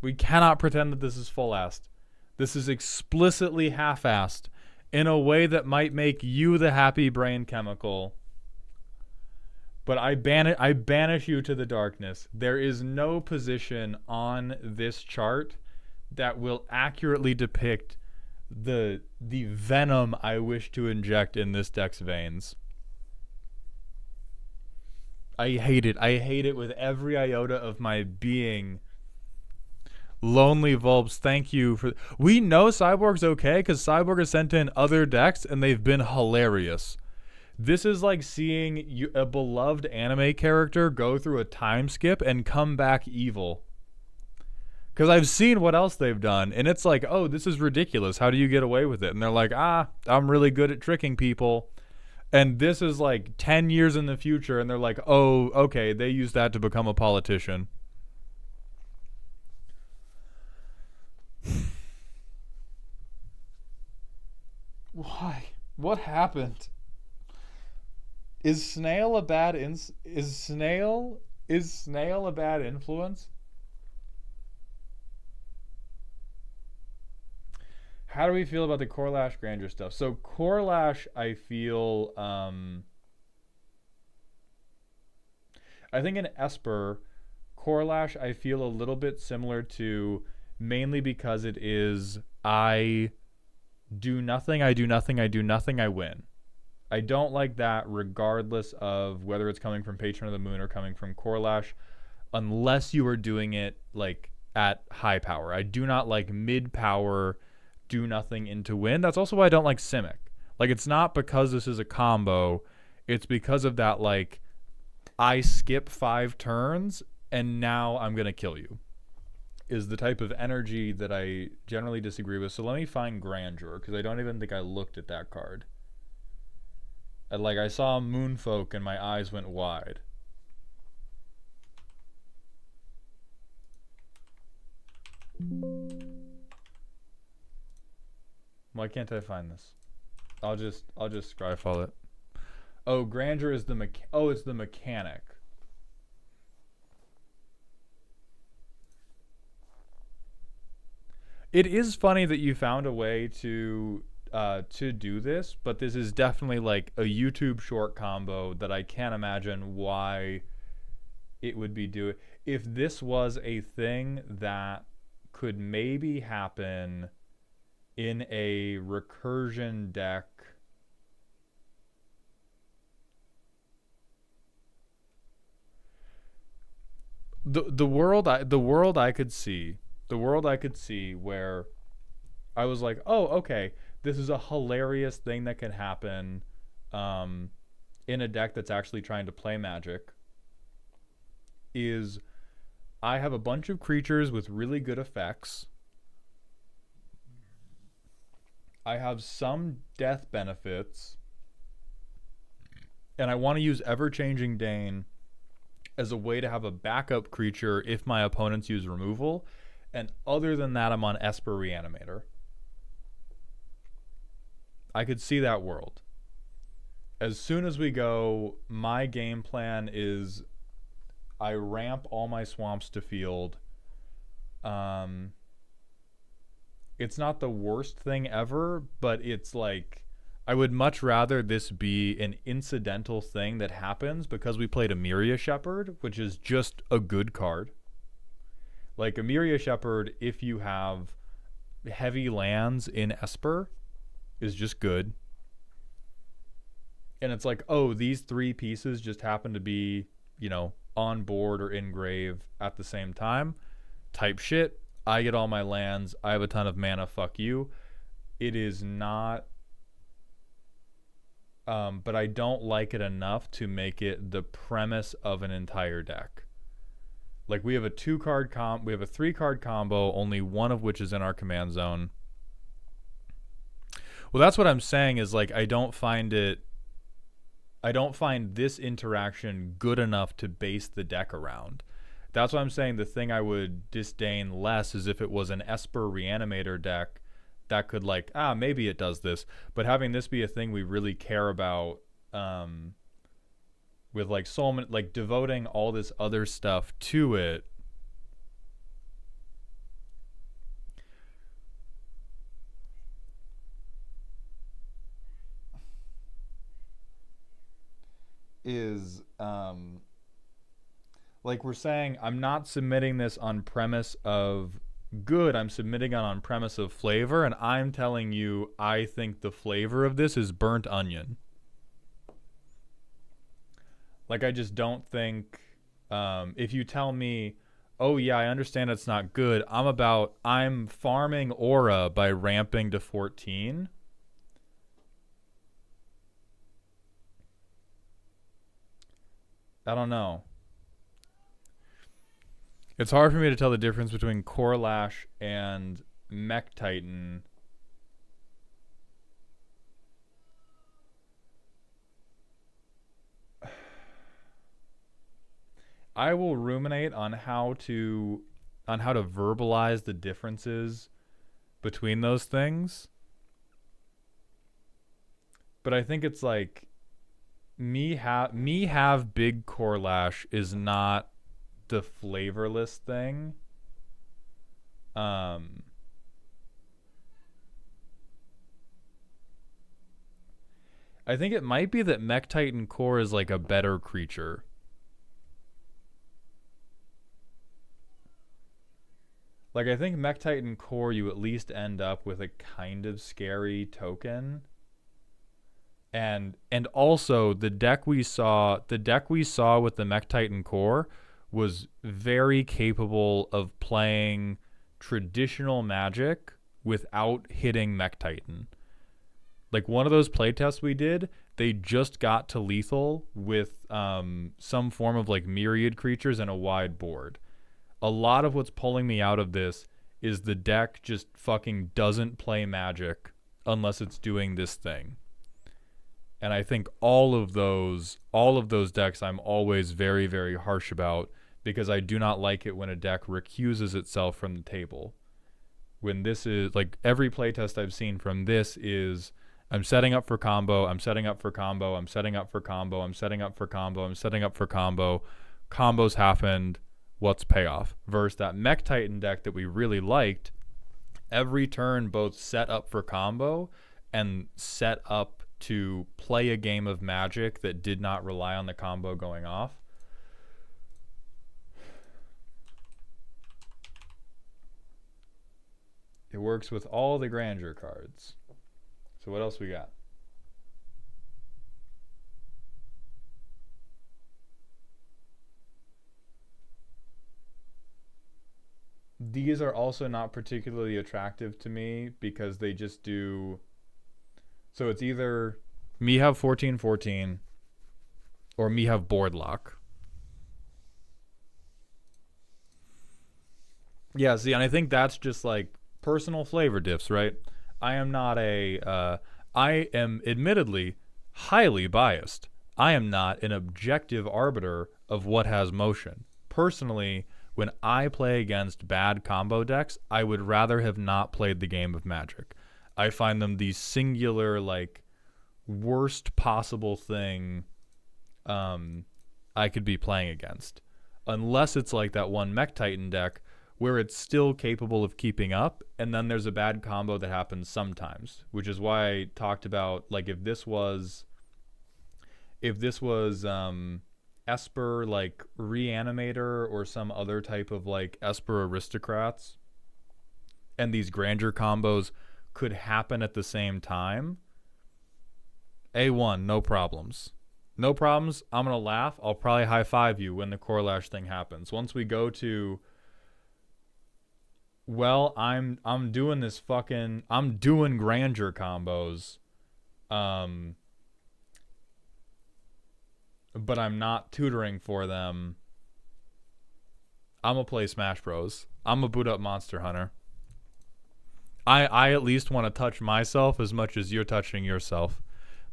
We cannot pretend that this is full-assed. This is explicitly half-assed in a way that might make you the happy brain chemical. But I banish you to the darkness. There is no position on this chart that will accurately depict the venom I wish to inject in this deck's veins. I hate it. I hate it with every iota of my being. Lonely Vulpes, thank you for... We know Cyborg's okay because Cyborg has sent in other decks and they've been hilarious. This is like seeing a beloved anime character go through a time skip and come back evil. Because I've seen what else they've done, and it's like, oh, this is ridiculous. How do you get away with it? And they're like, I'm really good at tricking people. And this is like 10 years in the future, and they're like, oh, okay, they used that to become a politician. Why? What happened? Is Snail a bad is Snail a bad influence? How do we feel about the Corlash Grandeur stuff? So Corlash, I feel, I think in Esper, Corlash, I feel a little bit similar to, mainly because it is, I do nothing, I do nothing, I do nothing, I win. I don't like that regardless of whether it's coming from Patron of the Moon or coming from Corlash, unless you are doing it like at high power. I do not like mid power do nothing into win. That's also why I don't like Simic. Like, it's not because this is a combo, it's because of that, like, I skip 5 turns and now I'm gonna kill you, is the type of energy that I generally disagree with. So let me find Grandeur, because I don't even think I looked at that card. And like, I saw Moonfolk and my eyes went wide. Why can't I find this? I'll just Scryfall it. Oh, Grandeur is the it's the mechanic. It is funny that you found a way to do this, but this is definitely like a YouTube short combo that I can't imagine why it would be doing. If this was a thing that could maybe happen in a recursion deck, the world I could see where I was like, oh, okay, this is a hilarious thing that can happen in a deck that's actually trying to play Magic, is I have a bunch of creatures with really good effects. I have some death benefits, and I want to use Ever-Changing Dane as a way to have a backup creature if my opponents use removal. And other than that, I'm on Esper Reanimator. I could see that world. As soon as we go, my game plan is I ramp all my swamps to field. It's not the worst thing ever, but it's like, I would much rather this be an incidental thing that happens because we played Emiria Shepherd, which is just a good card. Like, Emiria Shepherd, if you have heavy lands in Esper, is just good. And it's like, oh, these 3 pieces just happen to be, you know, on board or in grave at the same time. Type shit. I get all my lands. I have a ton of mana. Fuck you. It is not... but I don't like it enough to make it the premise of an entire deck. Like, we have a 3-card combo, only one of which is in our command zone. Well, that's what I'm saying is, like, I don't find this interaction good enough to base the deck around. That's why I'm saying the thing I would disdain less is if it was an Esper Reanimator deck that could, like, maybe it does this. But having this be a thing we really care about, with, like, like, devoting all this other stuff to it, is like we're saying, I'm not submitting this on premise of good. I'm submitting it on premise of flavor, and I'm telling you I think the flavor of this is burnt onion. Like I just don't think if you tell me, oh yeah, I understand it's not good. I'm farming aura by ramping to 14. I don't know. It's hard for me to tell the difference between Core Lash and Mech Titan. I will ruminate on how to verbalize the differences between those things. But I think it's like me have big core lash is not the flavorless thing. I think it might be that Mech Titan Core is like a better creature. Like I think Mech Titan Core you at least end up with a kind of scary token. And also the deck we saw with the Mech Titan Core was very capable of playing traditional Magic without hitting Mech Titan. Like one of those playtests we did, they just got to lethal with some form of like myriad creatures and a wide board. A lot of what's pulling me out of this is the deck just fucking doesn't play Magic unless it's doing this thing. And I think all of those decks I'm always very, very harsh about because I do not like it when a deck recuses itself from the table. When this is like every playtest I've seen from this is I'm setting up for combo, I'm setting up for combo, I'm setting up for combo, I'm setting up for combo, I'm setting up for combo. Combos happened. What's payoff? Versus that Mech Titan deck that we really liked, every turn both set up for combo and set up to play a game of Magic that did not rely on the combo going off. It works with all the grandeur cards. So what else we got? These are also not particularly attractive to me because they just do. So it's either me have 14/14 or me have board lock. Yeah, see, and I think that's just like personal flavor diffs, right? I am admittedly highly biased. I am not an objective arbiter of what has motion. Personally, when I play against bad combo decks, I would rather have not played the game of Magic. I find them the singular, like, worst possible thing I could be playing against. Unless it's like that one Mech Titan deck where it's still capable of keeping up, and then there's a bad combo that happens sometimes, which is why I talked about, like, if this was Esper, like, Reanimator or some other type of, like, Esper Aristocrats, and these grandeur combos could happen at the same time, A1, no problems. No problems. I'm going to laugh. I'll probably high-five you when the Core Lash thing happens. Once we go to, well, I'm doing this fucking, I'm doing grandeur combos, but I'm not tutoring for them. I'm going to play Smash Bros. I'm going to boot up Monster Hunter. I at least want to touch myself as much as you're touching yourself.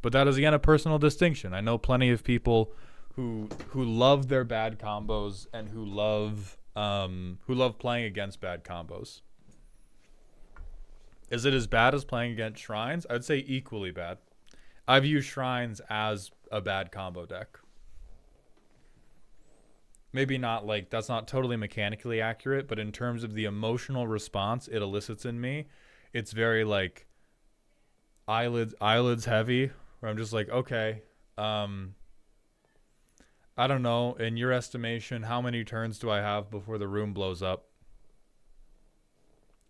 But that is, again, a personal distinction. I know plenty of people who love their bad combos and who love playing against bad combos. Is it as bad as playing against Shrines? I'd say equally bad. I view Shrines as a bad combo deck. Maybe not, like, that's not totally mechanically accurate, but in terms of the emotional response it elicits in me, it's very, like, eyelids heavy, where I'm just like, okay, I don't know. In your estimation, how many turns do I have before the room blows up?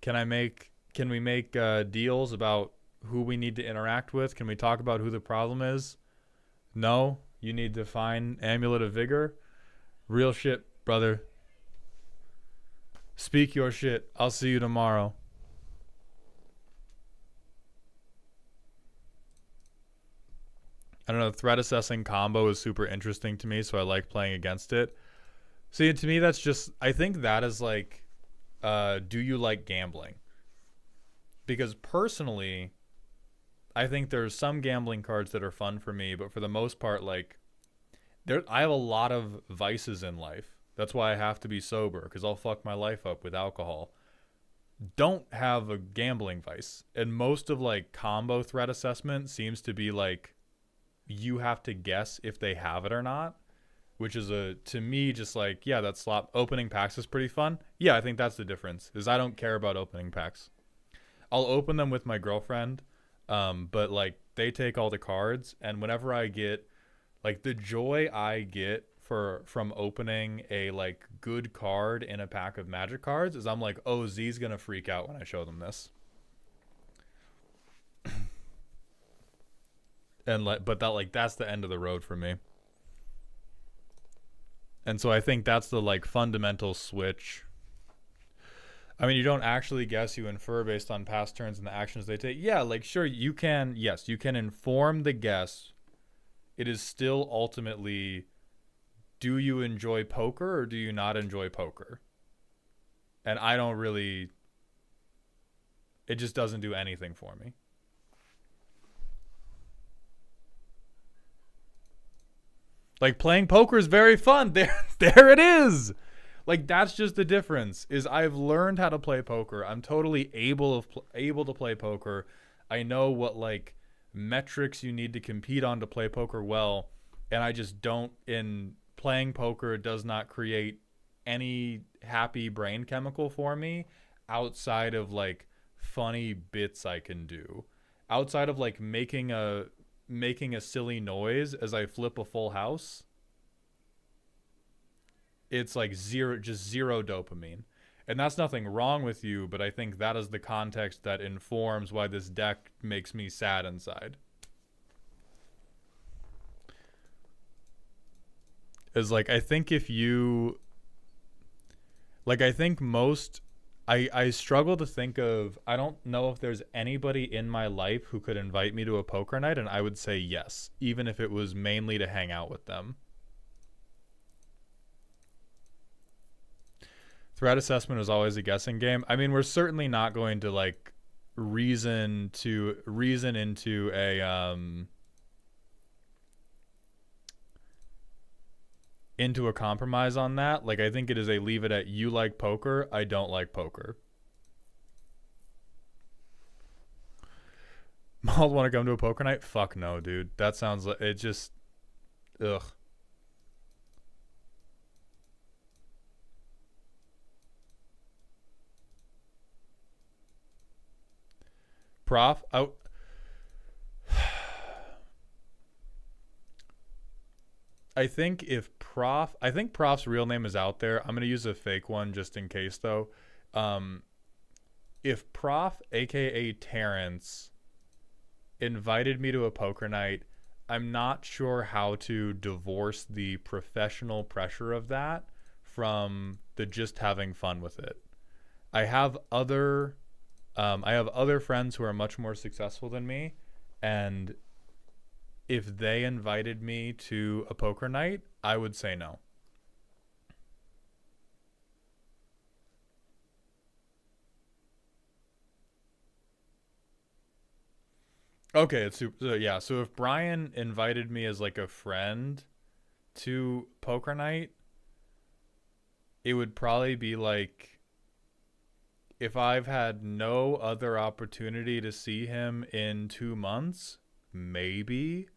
Can we make deals about who we need to interact with? Can we talk about who the problem is? No? You need to find Amulet of Vigor? Real shit, brother. Speak your shit. I'll see you tomorrow. I don't know. Threat assessing combo is super interesting to me, so I like playing against it. See, to me, that's just, I think that is like, do you like gambling? Because personally, I think there's some gambling cards that are fun for me, but for the most part, like, I have a lot of vices in life. That's why I have to be sober, because I'll fuck my life up with alcohol. Don't have a gambling vice. And most of like combo threat assessment seems to be like you have to guess if they have it or not, which is to me just like, yeah, that slot opening packs is pretty fun. Yeah, I think that's the difference. Is I don't care about opening packs. I'll open them with my girlfriend, but like they take all the cards, and whenever I get like the joy I get from opening a like good card in a pack of Magic cards is I'm like, oh, Z's gonna freak out when I show them this. And like, but that like that's the end of the road for me. And so I think that's the like fundamental switch. I mean, you don't actually guess, you infer based on past turns and the actions they take. Yeah, like sure you can, yes, you can inform the guess. It is still ultimately, do you enjoy poker or do you not enjoy poker? And I don't really, it just doesn't do anything for me. Like playing poker is very fun. There it is. Like that's just the difference. Is I've learned how to play poker. I'm totally able to play poker. I know what like metrics you need to compete on to play poker well, and I just don't. In playing poker does not create any happy brain chemical for me outside of like funny bits I can do. Outside of like making a silly noise as I flip a full house, it's like zero dopamine. And that's nothing wrong with you, but I think that is the context that informs why this deck makes me sad inside. Is like, I think if you, like, I think most, I struggle to think of, I don't know if there's anybody in my life who could invite me to a poker night, and I would say yes, even if it was mainly to hang out with them. Threat assessment is always a guessing game. I mean, we're certainly not going to like reason into a compromise on that. Like I think it is a leave it at you like poker, I don't like poker. Mauled want to come to a poker night? Fuck no, dude. That sounds like it just ugh. Prof, I think Prof's real name is out there. I'm gonna use a fake one just in case though. If Prof, aka Terrence, invited me to a poker night, I'm not sure how to divorce the professional pressure of that from the just having fun with it. I have other friends who are much more successful than me, and if they invited me to a poker night, I would say no. Okay, it's super, so yeah. So if Brian invited me as like a friend to poker night, it would probably be like if I've had no other opportunity to see him in 2 months, maybe.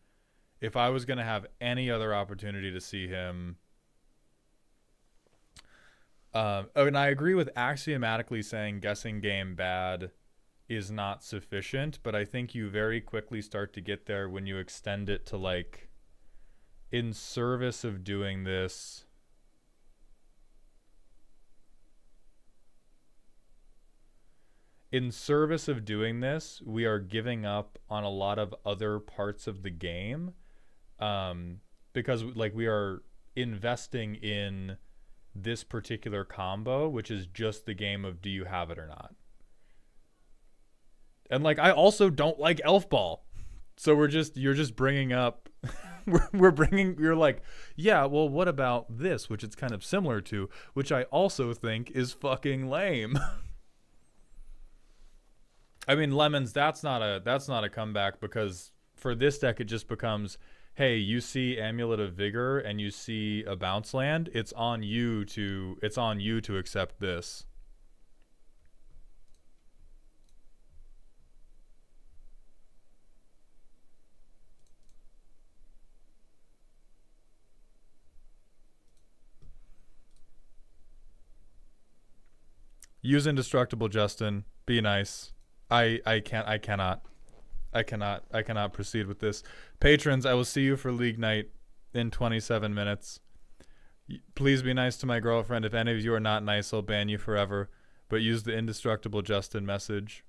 If I was going to have any other opportunity to see him. And I agree with axiomatically saying guessing game bad is not sufficient, but I think you very quickly start to get there when you extend it to like in service of doing this, we are giving up on a lot of other parts of the game, because like we are investing in this particular combo, which is just the game of do you have it or not. And like I also don't like Elf Ball, so you're just bringing up, you're like, yeah, well, what about this, which it's kind of similar to, which I also think is fucking lame. I mean, Lemons, that's not a comeback, because for this deck it just becomes, hey, you see Amulet of Vigor and you see a bounce land, it's on you to accept this. Use Indestructible, Justin. Be nice. I cannot proceed with this. Patrons, I will see you for League Night in 27 minutes. Please be nice to my girlfriend. If any of you are not nice, I'll ban you forever. But use the Indestructible Justin message.